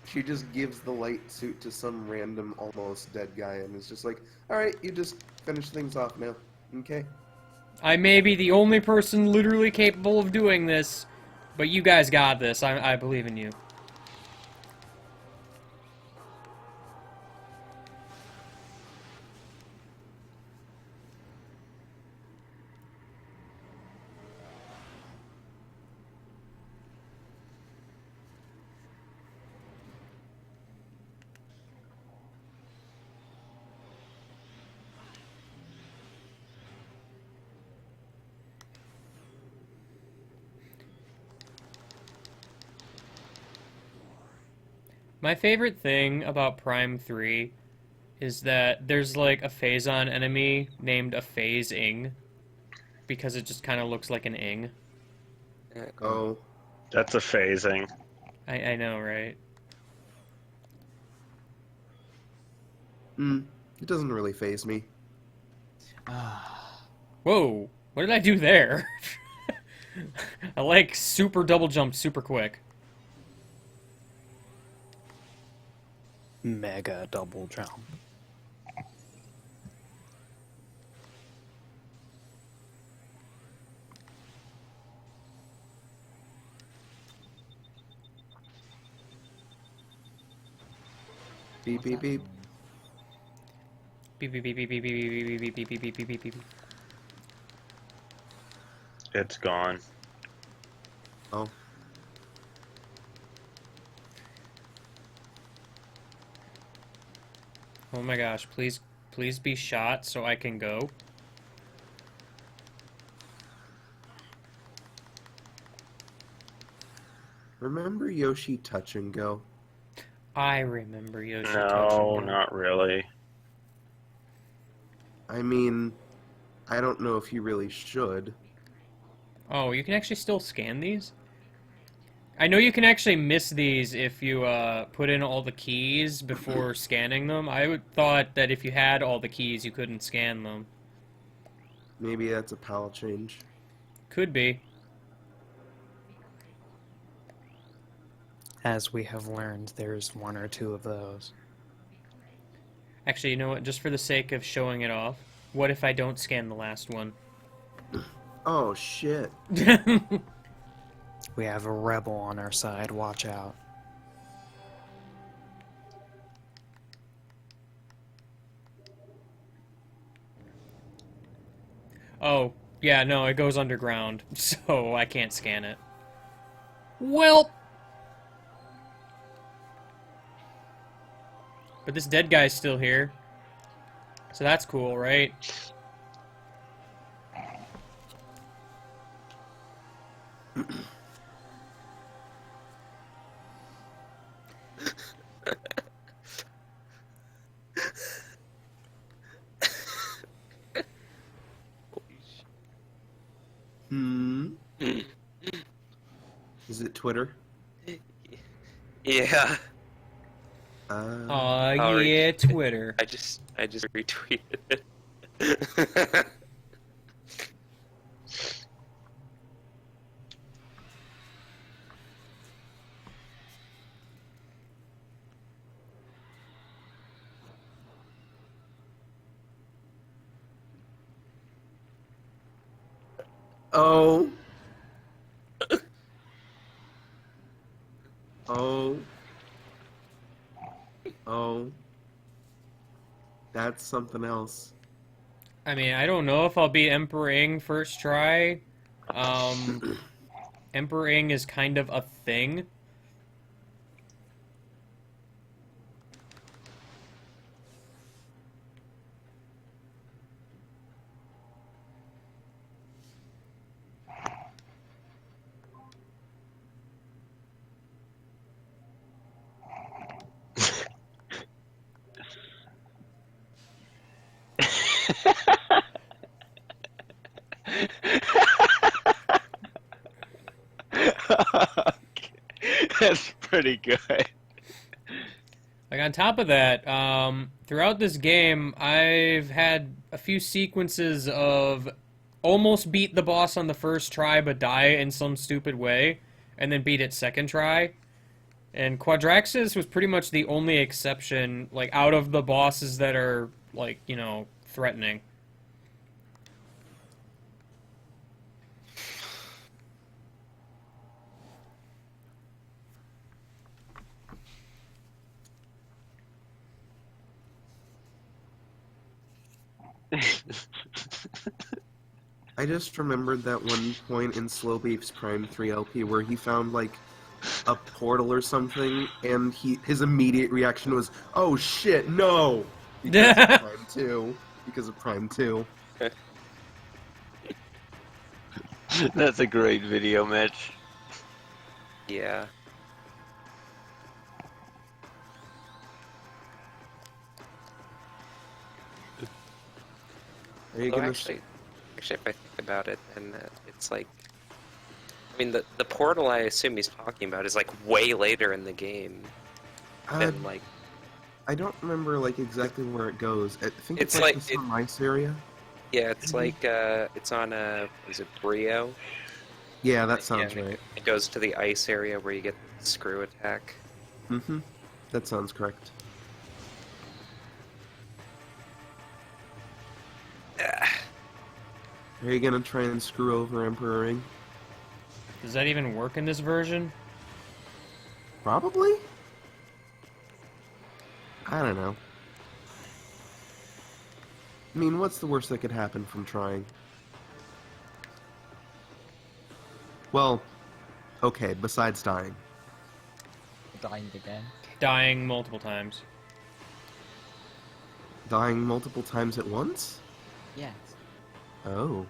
She just gives the light suit to some random, almost dead guy, and is just like, alright, you just finish things off now. Okay? I may be the only person literally capable of doing this, but you guys got this. I believe in you. My favorite thing about Prime 3 is that there's like a Phazon enemy named a Phase-ing because it just kind of looks like an ing. Oh. That's a phasing. I know, right? It doesn't really faze me. Whoa, what did I do there? I like super double jumped super quick. Mega double jump. Beep, beep, beep. Beep beep beep beep beep beep beep beep beep beep beep beep beep beep. It's gone. Oh. Oh my gosh, please be shot so I can go. Remember Yoshi Touch and Go? I remember Yoshi No, touching. not really. I mean, I don't know if you really should. Oh, you can actually still scan these? I know you can actually miss these if you put in all the keys before scanning them. I thought that if you had all the keys, you couldn't scan them. Maybe that's a PAL change. Could be. As we have learned, there's one or two of those. Actually, you know what? Just for the sake of showing it off, what if I don't scan the last one? Oh, shit. We have a rebel on our side, watch out. Oh, yeah, no, it goes underground, so I can't scan it. Well... But this dead guy's still here. So that's cool, right? Is it Twitter? Yeah. Oh yeah, Twitter. I just retweeted it. Oh. Oh. Oh. That's something else. I mean, I don't know if I'll beat Emperor Ing first try. Emperor Ing is kind of a thing. That's pretty good. Like, on top of that, throughout this game, I've had a few sequences of almost beat the boss on the first try but die in some stupid way, and then beat it second try. And Quadraxis was pretty much the only exception, like, out of the bosses that are, like, you know, threatening. I just remembered that one point in Slow Beef's Prime 3 LP where he found, like, a portal or something, and his immediate reaction was, "Oh shit, no!" Because of Prime 2. Because of Prime 2. That's a great video, Mitch. Yeah. Are you Although gonna actually, if I think about it, and it's like, I mean, the portal I assume he's talking about is like way later in the game than like. I don't remember like exactly where it goes. I think it's, It's like like the ice area. Yeah, it's like it's on is it Brio? Yeah, that sounds and right. It goes to the ice area where you get the screw attack. Mm-hmm. That sounds correct. Are you gonna try and screw over Emperor Ring? Does that even work in this version? Probably? I don't know. I mean, what's the worst that could happen from trying? Well, okay, besides dying. Dying again. Dying multiple times. Dying multiple times at once? Yes. Oh.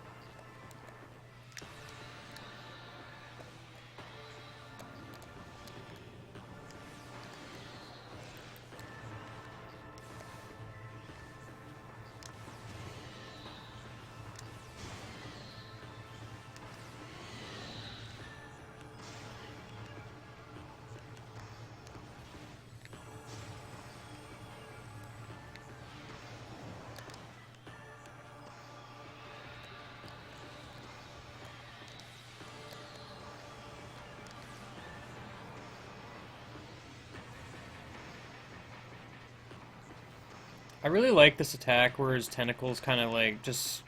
I really like this attack where his tentacles kind of like just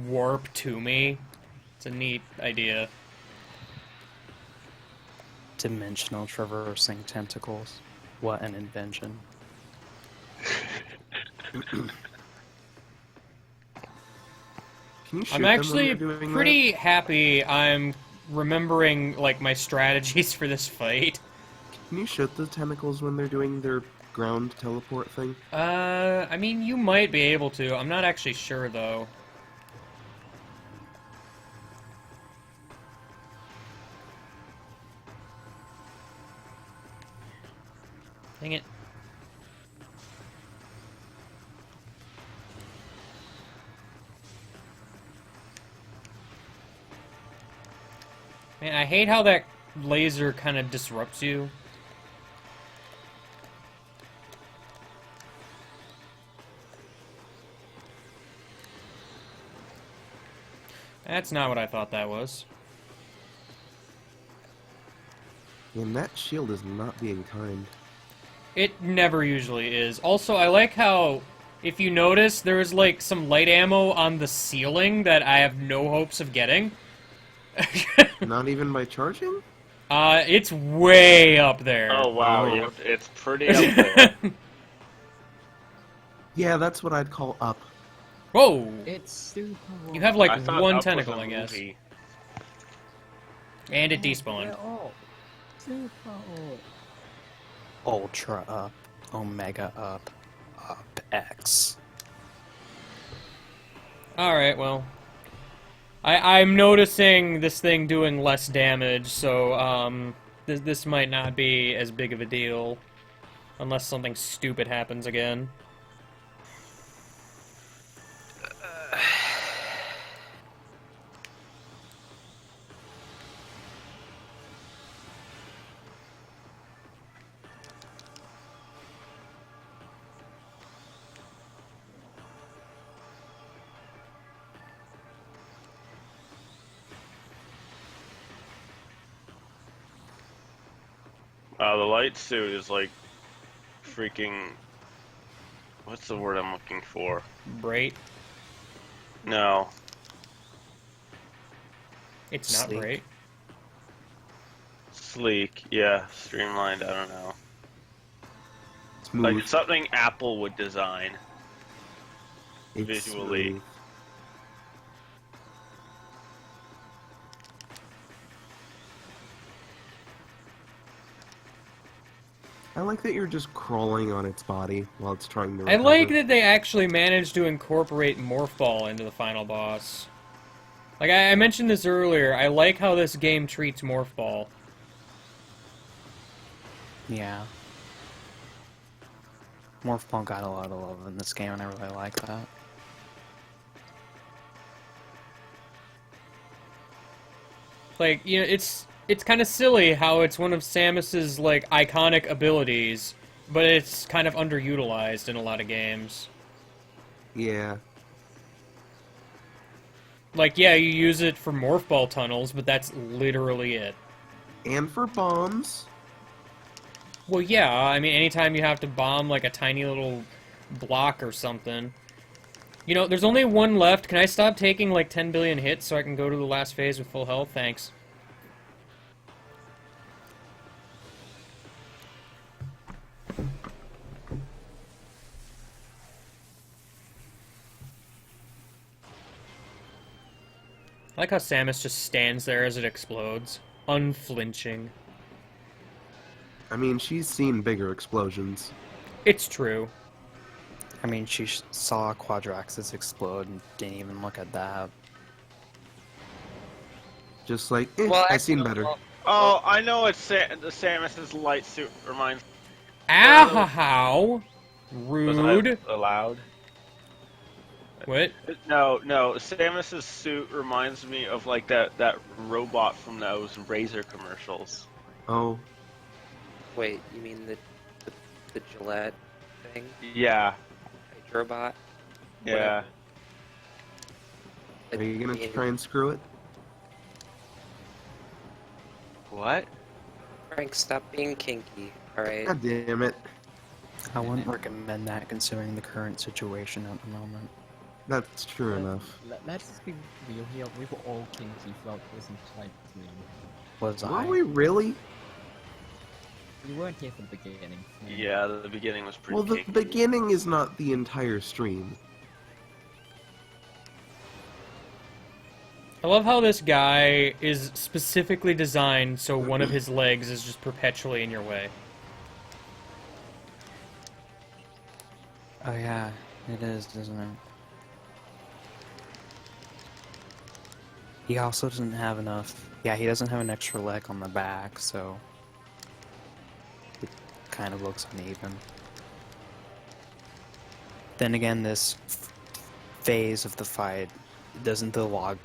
warp to me. It's a neat idea. Dimensional traversing tentacles. What an invention. Can you shoot I'm them actually when you're doing pretty happy I'm remembering like my strategies for this fight. that? Can you shoot the tentacles when they're doing their ground teleport thing? I mean, you might be able to. I'm not actually sure, though. Dang it. Man, I hate how that laser kind of disrupts you. That's not what I thought that was. And that shield is not being kind. It never usually is. Also, I like how, if you notice, there is like some light ammo on the ceiling that I have no hopes of getting. Not even by charging? It's way up there. Oh wow, Oh. yep, it's pretty up there. Yeah, that's what I'd call up. Whoa! It's super. You have like I thought one Up was tentacle, a I guess. movie. And it despawned. They're all super. Ultra up, Omega up, up X. Alright, well. I'm noticing this thing doing less damage, so, this might not be as big of a deal. Unless something stupid happens again. The light suit is like freaking. What's the word I'm looking for? Bright? No. It's not Sleek. bright. Sleek, yeah. Streamlined, I don't know. Smooth. Like something Apple would design It's visually. smooth. I like that you're just crawling on its body while it's trying to I recover. like that they actually managed to incorporate Morph Ball into the final boss. Like, I mentioned this earlier, I like how this game treats Morph Ball. Yeah. Morph Ball got a lot of love in this game, and I really like that. Like, you know, it's kind of silly how it's one of Samus's, like, iconic abilities, but it's kind of underutilized in a lot of games. Yeah. Like, yeah, you use it for Morph Ball tunnels, but that's literally it. And for bombs. Well, yeah, I mean, anytime you have to bomb, like, a tiny little block or something. You know, there's only one left. Can I stop taking, like, 10 billion hits so I can go to the last phase with full health? Thanks. I like how Samus just stands there as it explodes, unflinching. I mean, she's seen bigger explosions. It's true. I mean, she saw Quadraxis explode and didn't even look at that. Just like, Well, I've seen better. Oh, I know it's the Samus's light suit reminds. Ow! Was Rude. I allowed? What? No, Samus's suit reminds me of like that robot from those Razor commercials. Oh. Wait, you mean the Gillette thing? Yeah. Hydrobot? Yeah. Are you gonna try and screw it? What? Frank, stop being kinky, alright? God damn it. I wouldn't recommend that considering the current situation at the moment. That's true enough. Let's just be real here. We were all kinky throughout this entire stream. Was Were we really? You weren't here for the beginning. Yeah, the beginning was pretty Well, the kinky. beginning is not the entire stream. I love how this guy is specifically designed so one of his legs is just perpetually in your way. Oh yeah, it is, isn't it? He also doesn't have enough... Yeah, he doesn't have an extra leg on the back, so... It kind of looks uneven. Then again, this phase of the fight, doesn't the log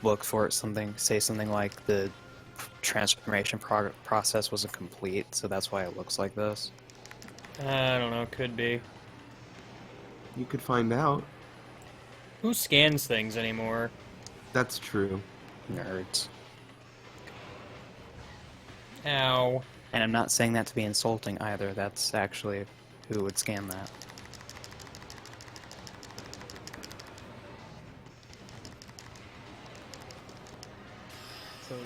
look for it say something like the transformation process wasn't complete, so that's why it looks like this? I don't know, could be. You could find out. Who scans things anymore? That's true. Nerds. Ow. And I'm not saying that to be insulting either, that's actually who would scan that.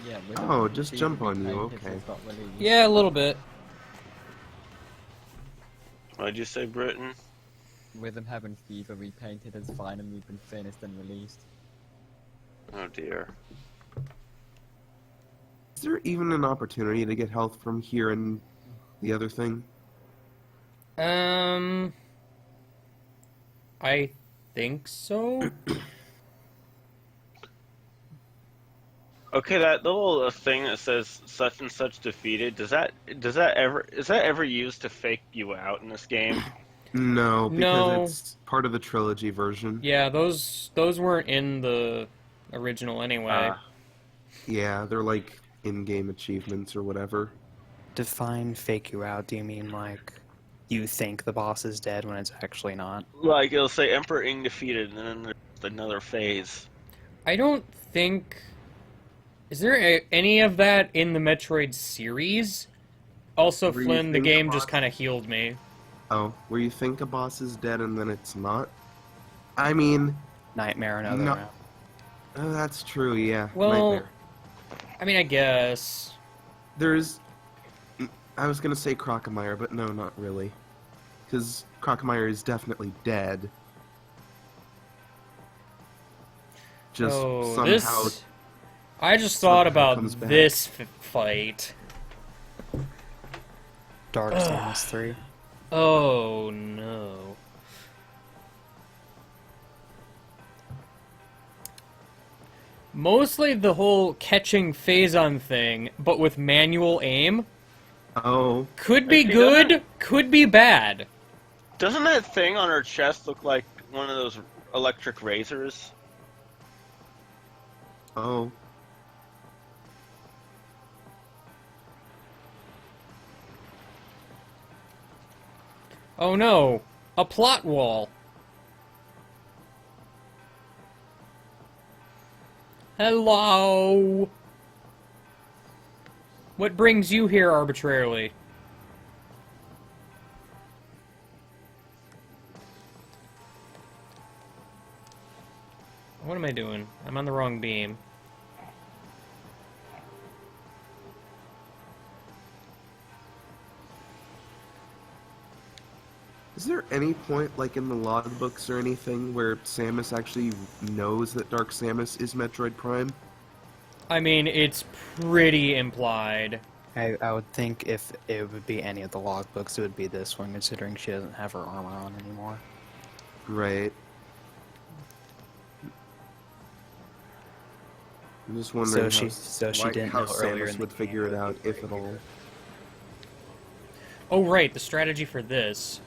Yeah, Oh, just jump on you, okay. Yeah, a little bit. What'd you say, Britain? Rhythm Heaven Fever repainted has finally been finished and released. Oh dear. Is there even an opportunity to get health from here and the other thing? I think so. Okay, that little thing that says such and such defeated, is that ever used to fake you out in this game? No, because No. it's part of the trilogy version. Yeah, those weren't in the original anyway. Yeah, they're like in-game achievements or whatever. Define fake you out. Do you mean like you think the boss is dead when it's actually not? Like it'll say Emperor Ing defeated, and then there's another phase. I don't think. Is there any of that in the Metroid series? Also, Where you Flynn, the think game the just boss- kind of healed me. Oh, where you think a boss is dead and then it's not? I mean... Nightmare another no. round. Oh, that's true, yeah. Well, Nightmare. I mean, I guess. There's... I was gonna say Crocomire, but no, not really. Because Crocomire is definitely dead. Just somehow... This... I just thought about comes back. this fight. Dark Samus 3. Oh, no. Mostly the whole catching Phazon thing, but with manual aim. Oh. Could be Okay, good, could be bad. Doesn't that thing on her chest look like one of those electric razors? Oh. Oh no, a plot wall. Hello. What brings you here arbitrarily? What am I doing? I'm on the wrong beam. Is there any point, like in the logbooks or anything, where Samus actually knows that Dark Samus is Metroid Prime? I mean, it's pretty implied. I would think if it would be any of the logbooks, it would be this one, considering she doesn't have her armor on anymore. Right. I'm just wondering So she didn't how know earlier Samus in the would figure it out, if at all. Oh, right, the strategy for this.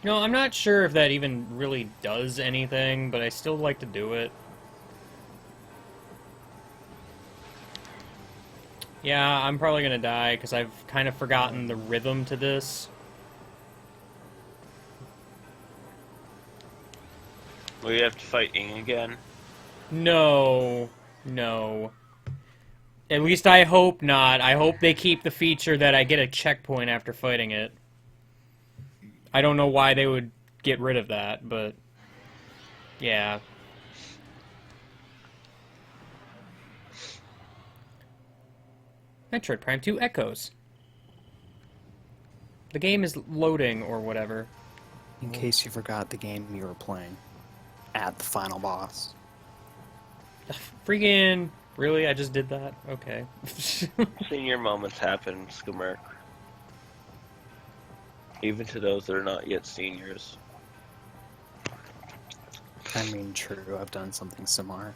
No, I'm not sure if that even really does anything, but I still like to do it. Yeah, I'm probably gonna die, because I've kind of forgotten the rhythm to this. Will you have to fight Ing again? No. No. At least I hope not. I hope they keep the feature that I get a checkpoint after fighting it. I don't know why they would get rid of that, but... yeah. Metroid Prime 2 Echoes. The game is loading, or whatever. In case you forgot the game you were playing. At the final boss. Freaking... really? I just did that? Okay. Senior moments happen, Skimmerk. Even to those that are not yet seniors. I mean, true, I've done something similar.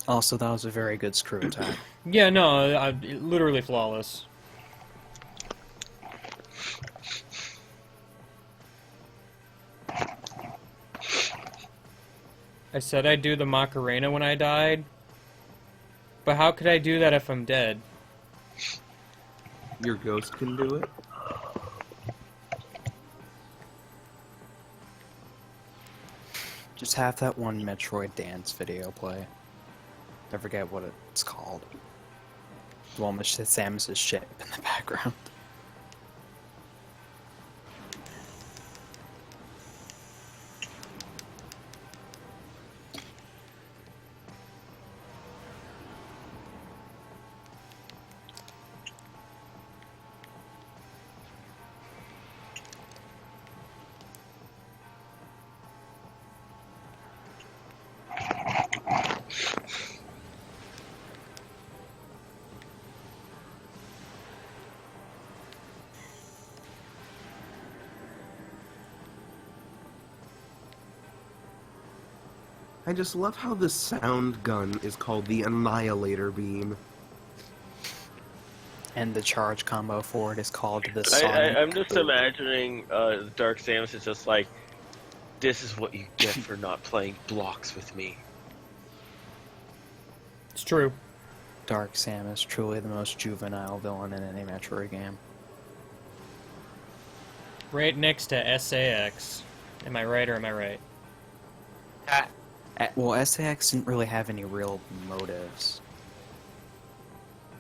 Also, that was a very good screw attack. Yeah, no, literally flawless. I said I'd do the Macarena when I died, but how could I do that if I'm dead? Your ghost can do it. Just have that one Metroid dance video play. I forget what it's called. The one with Samus's ship in the background. I just love how the sound gun is called the Annihilator Beam. And the charge combo for it is called the Sonic. I'm just imagining Dark Samus is just like, this is what you get for not playing blocks with me. It's true. Dark Samus, truly the most juvenile villain in any Metroid game. Right next to SAX. Am I right or am I right? Well, SAX didn't really have any real motives.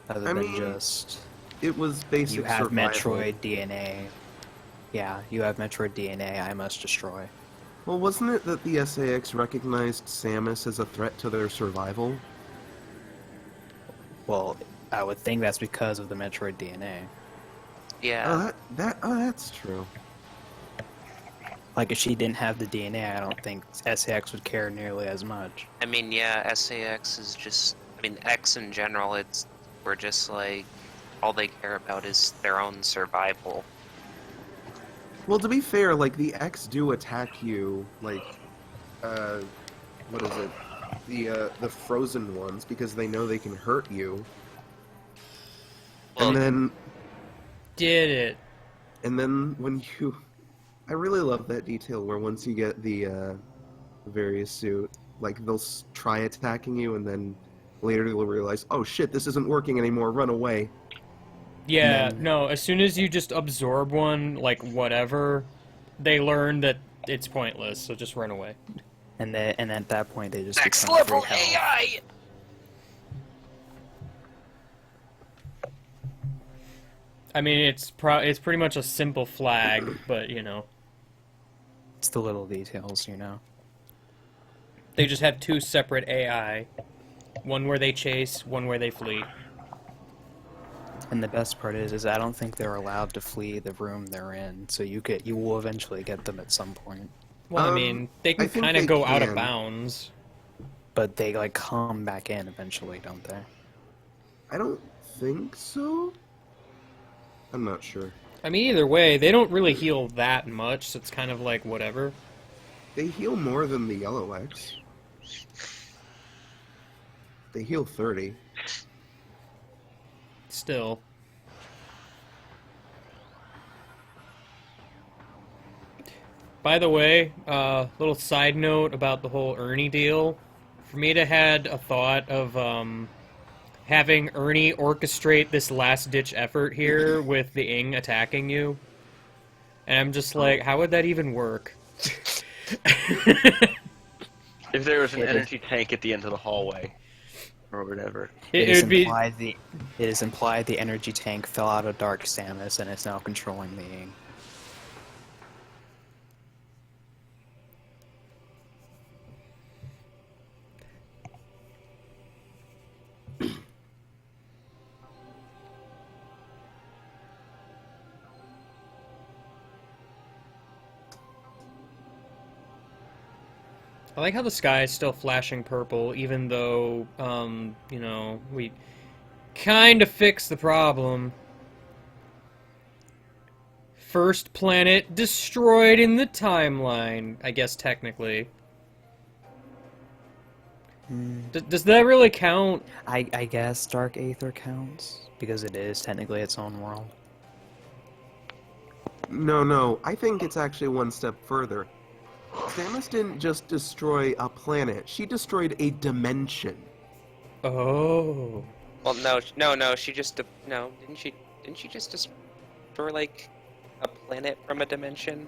Other than just... It was basic You have survival. Metroid DNA. Yeah, you have Metroid DNA, I must destroy. Well, wasn't it that the SAX recognized Samus as a threat to their survival? Well, I would think that's because of the Metroid DNA. Yeah. That's true. Like, if she didn't have the DNA, I don't think SAX would care nearly as much. I mean, yeah, SAX is just... I mean, X in general, we're just like... All they care about is their own survival. Well, to be fair, like, the X do attack you, like, what is it? The frozen ones, because they know they can hurt you. Well, and then... Did it. And then when you... I really love that detail where once you get the various suit, like, they'll try attacking you, and then later they'll realize, oh shit, this isn't working anymore, run away. Yeah, no, as soon as you just absorb one, like, whatever, they learn that it's pointless, so just run away. And at that point, they just Next become level free health. AI! I mean, it's pretty much a simple flag, but, you know. It's the little details, you know. They just have two separate AI. One where they chase, one where they flee. And the best part is I don't think they're allowed to flee the room they're in, so you will eventually get them at some point. Well, I mean, they can kind of go out of bounds. But they, like, come back in eventually, don't they? I don't think so. I'm not sure. I mean, either way, they don't really heal that much, so it's kind of like, whatever. They heal more than the Yellow X. They heal 30. Still. By the way, little side note about the whole Ernie deal. For me to had a thought of having Ernie orchestrate this last-ditch effort here with the Ing attacking you. And I'm just like, how would that even work? If there was an energy tank at the end of the hallway, or whatever. It is implied the energy tank fell out of Dark Samus and is now controlling the Ing. I like how the sky is still flashing purple, even though, you know, we kind of fixed the problem. First planet destroyed in the timeline, I guess technically. Does that really count? I guess Dark Aether counts because it is technically its own world. No, I think it's actually one step further. Samus didn't just destroy a planet; she destroyed a dimension. Oh. Well, no. She just no. Didn't she just destroy like a planet from a dimension?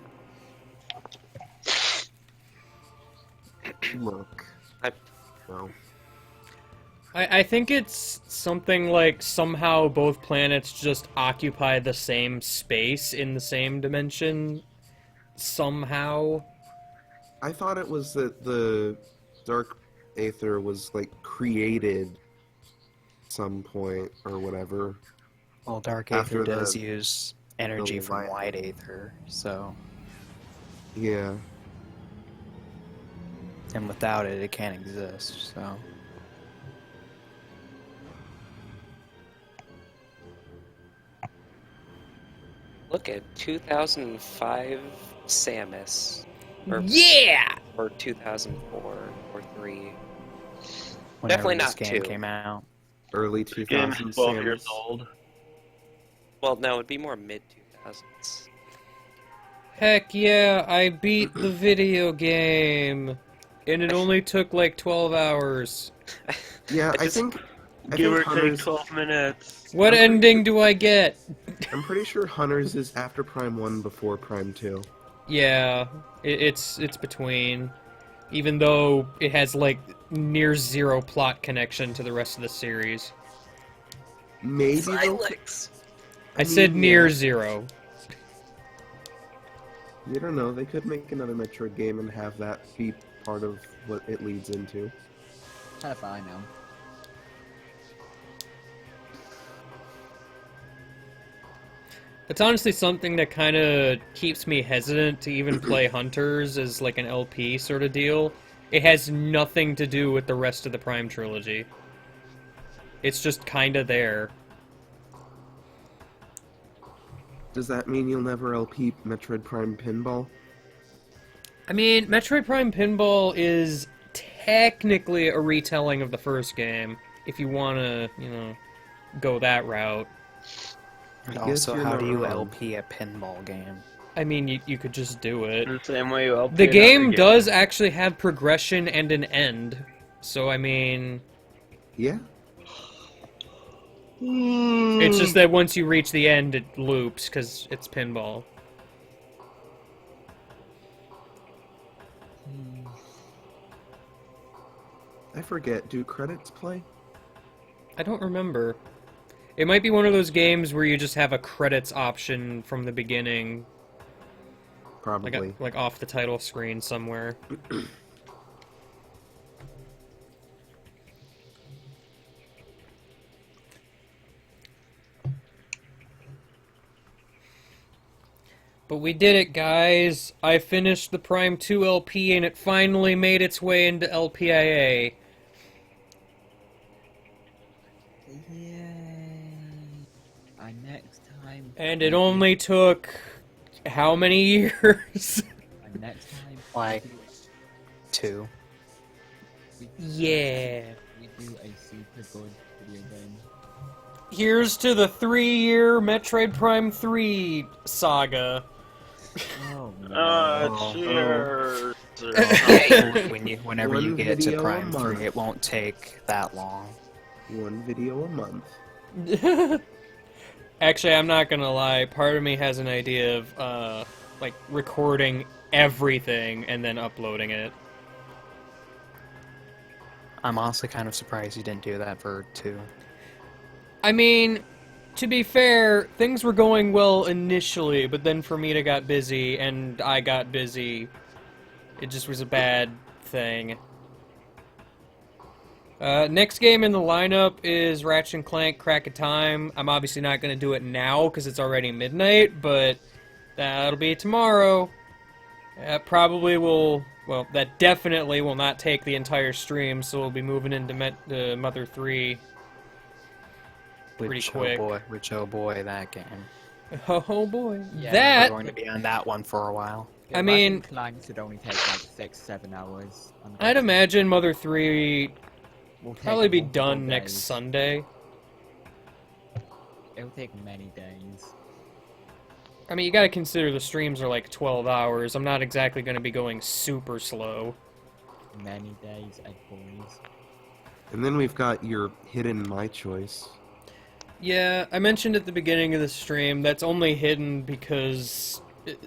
Look. No. I think it's something like somehow both planets just occupy the same space in the same dimension. Somehow. I thought it was that the Dark Aether was like created some point or whatever. Well, Dark Aether does use energy from White Aether, so... Yeah. And without it, it can't exist, so... Look at 2005 Samus. Or, yeah! Or 2004 or 3. Whenever Definitely this not game 2. came out. Early 2000s Game's 12 Samus. years old. Well, no, it'd be more mid 2000s. Heck yeah, I beat the video game. And it only took like 12 hours. Yeah, I think Give or take Hunter's... 12 minutes. What ending do I get? I'm pretty sure Hunter's is after Prime 1 before Prime 2. Yeah, it's between. Even though it has like near zero plot connection to the rest of the series. Maybe I said near zero. You don't know, they could make another Metroid game and have that be part of what it leads into. How if I know? It's honestly something that kind of keeps me hesitant to even play Hunters as like an LP sort of deal. It has nothing to do with the rest of the Prime trilogy. It's just kind of there. Does that mean you'll never LP Metroid Prime Pinball? I mean, Metroid Prime Pinball is technically a retelling of the first game, if you want to, you know, go that route. And also, how do you LP a pinball game? I mean, you could just do it. The same way you LP The another game does actually have progression and an end, so I mean... Yeah? It's just that once you reach the end, it loops, because it's pinball. I forget, do credits play? I don't remember. It might be one of those games where you just have a credits option from the beginning. Probably. Like off the title screen somewhere. But we did it, guys. I finished the Prime 2 LP and it finally made its way into LPIA. By next time. And it only took how many years? By next time. Like 2. Yeah. We do a super good video game. Here's to the 3-year Metroid Prime 3 saga. Oh, cheers. Whenever you get to Prime 3, it won't take that long. One video a month. Actually, I'm not gonna lie. Part of me has an idea of, like, recording everything and then uploading it. I'm honestly kind of surprised you didn't do that for 2. I mean, to be fair, things were going well initially, but then Fermita got busy, and I got busy. It just was a bad thing. Next game in the lineup is Ratchet & Clank Crack of Time. I'm obviously not going to do it now, because it's already midnight, but that'll be tomorrow. Probably will... Well, that definitely will not take the entire stream, so we'll be moving into Mother 3 pretty quick. Rich oh boy, that game. Oh boy. Yeah, that... we're going to be on that one for a while. I mean... Clank should only take like 6-7 hours. I'd imagine Mother 3 will take Probably be multiple done next days. Sunday. It'll take many days. I mean, you gotta consider the streams are like 12 hours. I'm not exactly gonna be going super slow. Many days, Ed boys. And then we've got your hidden My Choice. Yeah, I mentioned at the beginning of the stream, that's only hidden because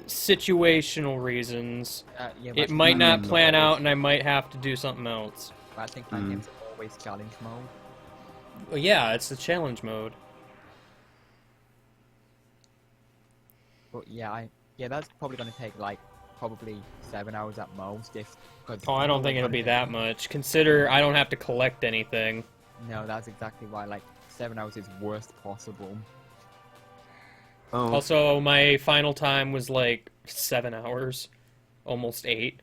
situational reasons. Yeah, It but- might not plan out and I might have to do something else. But I think my games are always challenge mode. Well, yeah, it's the challenge mode. But yeah, that's probably gonna take like probably 7 hours at most. If Oh, I don't think it'll be that much. Consider I don't have to collect anything. No, that's exactly why. Like 7 hours is worst possible. Oh. Also, my final time was like 7 hours. Almost 8.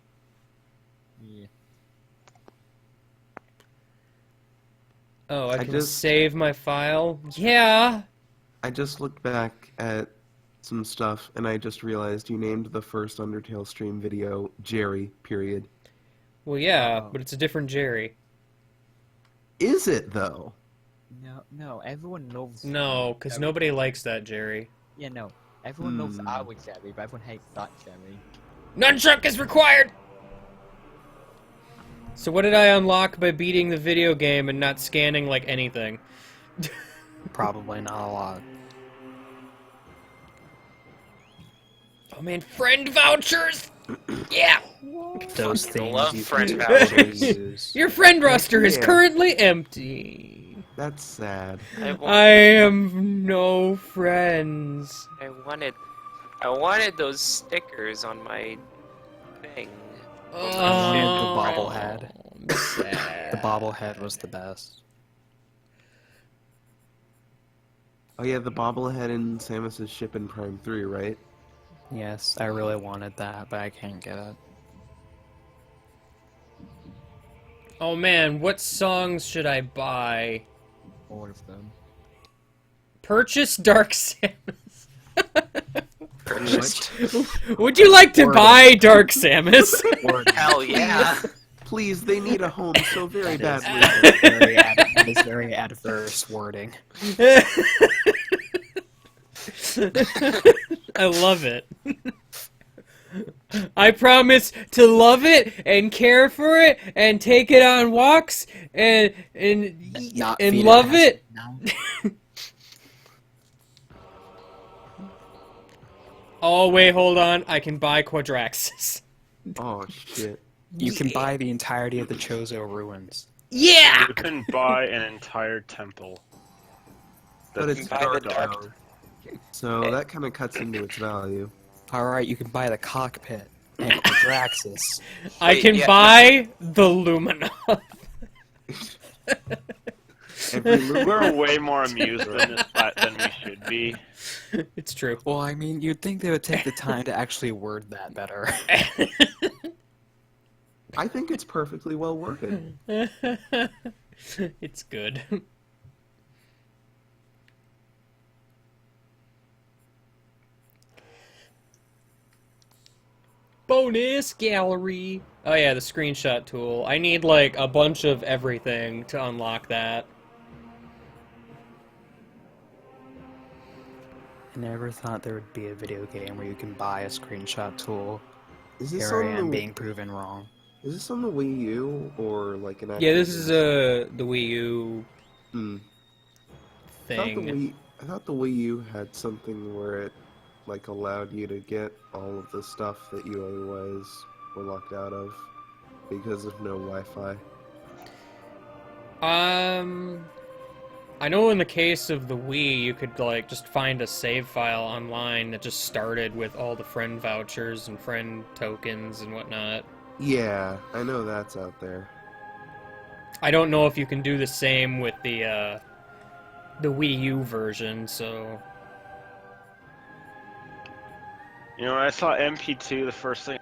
Yeah. Oh, I can just- save my file? Yeah! I just looked back at some stuff, and I just realized you named the first Undertale stream video Jerry, period. Well, yeah, but it's a different Jerry. Is it, though? No, everyone loves. No, because nobody likes that Jerry. Yeah, no, everyone loves our Jerry, but everyone hates that Jerry. Nunchuck is required! So what did I unlock by beating the video game and not scanning, like, anything? Probably not a lot. Oh man, friend vouchers! Yeah! Those Fucking things love you friend can vouchers. use. Your friend roster is Yeah. currently empty. That's sad. I am no friends. I wanted those stickers on my thing. The bobblehead. The bobblehead was the best. Oh yeah, the bobblehead in Samus's ship in Prime 3, right? Yes, I really wanted that, but I can't get it. Oh man, what songs should I buy? All of them. Purchase Dark Samus. Purchased. Would you like to buy Dark Samus? Hell yeah. Please, they need a home so very That badly. is very adverse wording. I love it. I promise to love it and care for it and take it on walks and Not feed love acid it. now. Oh wait, hold on. I can buy Quadraxis. Oh shit. You can buy the entirety of the Chozo ruins. Yeah! You can buy an entire temple. But That's it's buy the dark dark- now. So that kind of cuts into its value. Alright, you can buy the cockpit and Quadraxis. I Wait, can yeah. buy the Lumina. We're way more amused than we should be. It's true. Well, I mean, you'd think they would take the time to actually word that better. I think it's perfectly well worded. It's good. Bonus gallery. Oh yeah, the screenshot tool. I need like a bunch of everything to unlock that. I never thought there would be a video game where you can buy a screenshot tool. Is this Here I on am the- being proven wrong. Is this on the Wii U or like an? Yeah, actual this is game? the Wii U thing. I thought the Wii U had something where it like allowed you to get all of the stuff that you otherwise were locked out of because of no Wi-Fi. I know in the case of the Wii, you could like just find a save file online that just started with all the friend vouchers and friend tokens and whatnot. Yeah, I know that's out there. I don't know if you can do the same with the Wii U version, so... You know, when I saw MP2, the first thing,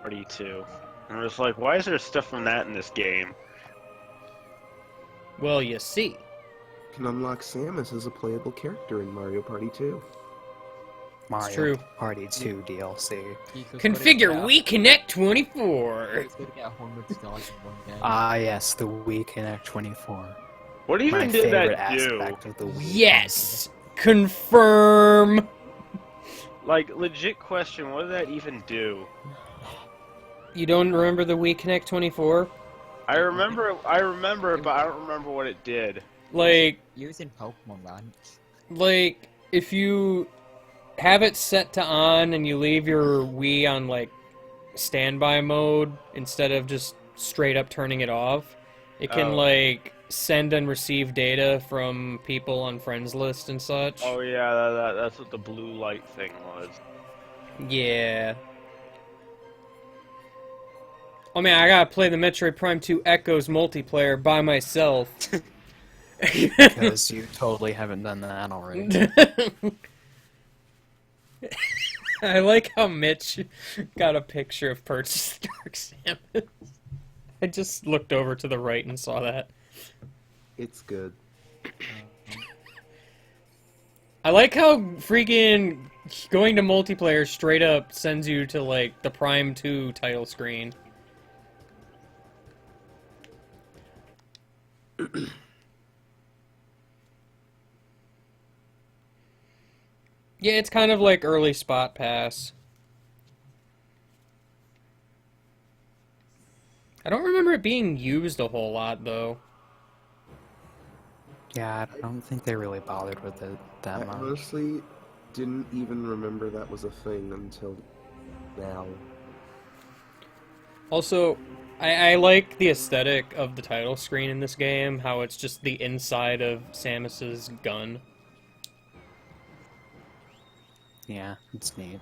Party 2, and I was like, why is there stuff from that in this game? Well, you see. You can unlock Samus as a playable character in Mario Party 2. Mario true. Party 2 DLC. Configure Wii Connect 24. It's going to get 100 stars in one game. Ah, yes, the Wii Connect 24. What even My did favorite that do? aspect of the Wii. Yes! Confirm! Like, legit question, what did that even do? You don't remember the Wii Connect 24? I remember it, but I don't remember what it did. Like, Using Pokemon Ranch. like, if you have it set to on and you leave your Wii on, like, standby mode instead of just straight up turning it off, it can, Oh. like, send and receive data from people on friends list and such. Oh yeah, that's what the blue light thing was. Yeah. Oh man, I gotta play the Metroid Prime 2 Echoes multiplayer by myself. Because you totally haven't done that already. I like how Mitch got a picture of Purchase Dark Samus. I just looked over to the right and saw that. It's good. I like how freaking going to multiplayer straight up sends you to, like, the Prime 2 title screen. Yeah, it's kind of like early spot pass. I don't remember it being used a whole lot, though. Yeah, I don't think they really bothered with it that I much. honestly didn't even remember that was a thing until now. Also, I like the aesthetic of the title screen in this game, how it's just the inside of Samus's gun. Yeah, it's neat.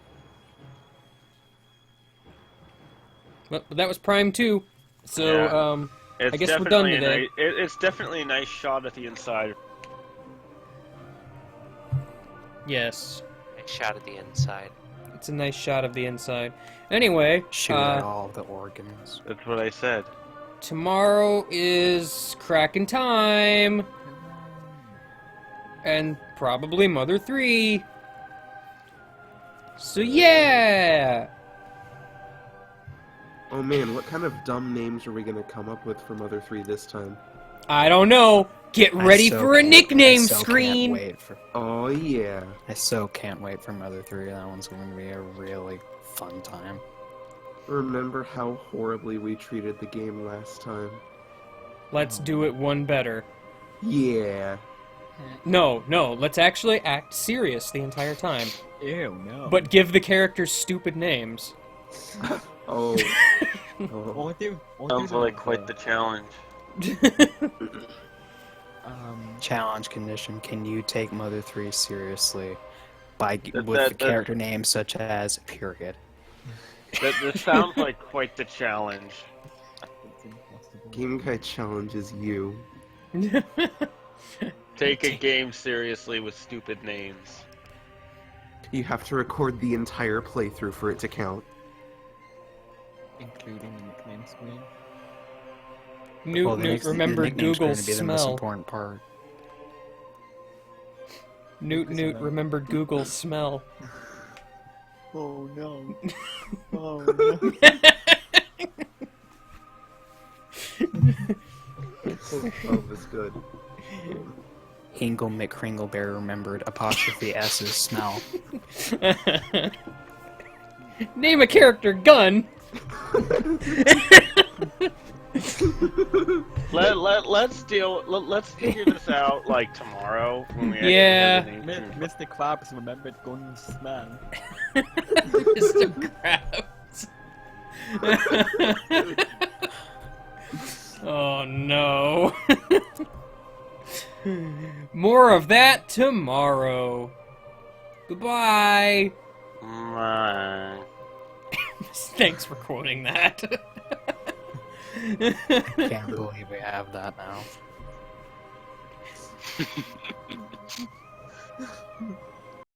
Well, that was Prime 2, so, Yeah. I guess we're done today. It's definitely a nice shot at the inside. Yes. Nice shot at the inside. It's a nice shot of the inside. Anyway, Shoot out all the organs. That's what I said. tomorrow is Kraken time! And probably Mother 3. So yeah! Oh man, what kind of dumb names are we gonna come up with for Mother 3 this time? I don't know. Get ready for a nickname I so screen! Can't wait for, Oh yeah. I so can't wait for Mother 3. That one's going to be a really fun time. Remember how horribly we treated the game last time? Let's do it one better. Yeah. No, let's actually act serious the entire time. Ew, no. But give the characters stupid names. Oh. Or do Sounds the- like quite the challenge. Challenge condition: can you take Mother 3 seriously by with that- character names such as Period? That sounds like quite the challenge. Game Guy challenges you. Take a game seriously with stupid names. You have to record the entire playthrough for it to count. Including the nickname screen. Newt, remember nickname's going Google's to be the most smell. important part. Newt, remember Google's smell. Oh no. Oh that's good. Hingle McCringleberry remembered apostrophe S's smell. Name a character Gun. Let's figure this out like tomorrow when we Yeah. actually have the name. Mr. Krabs remembered Gun's smell. Mr. Krabs. Oh no. More of that tomorrow. Goodbye. Thanks for quoting that. Can't believe we have that now.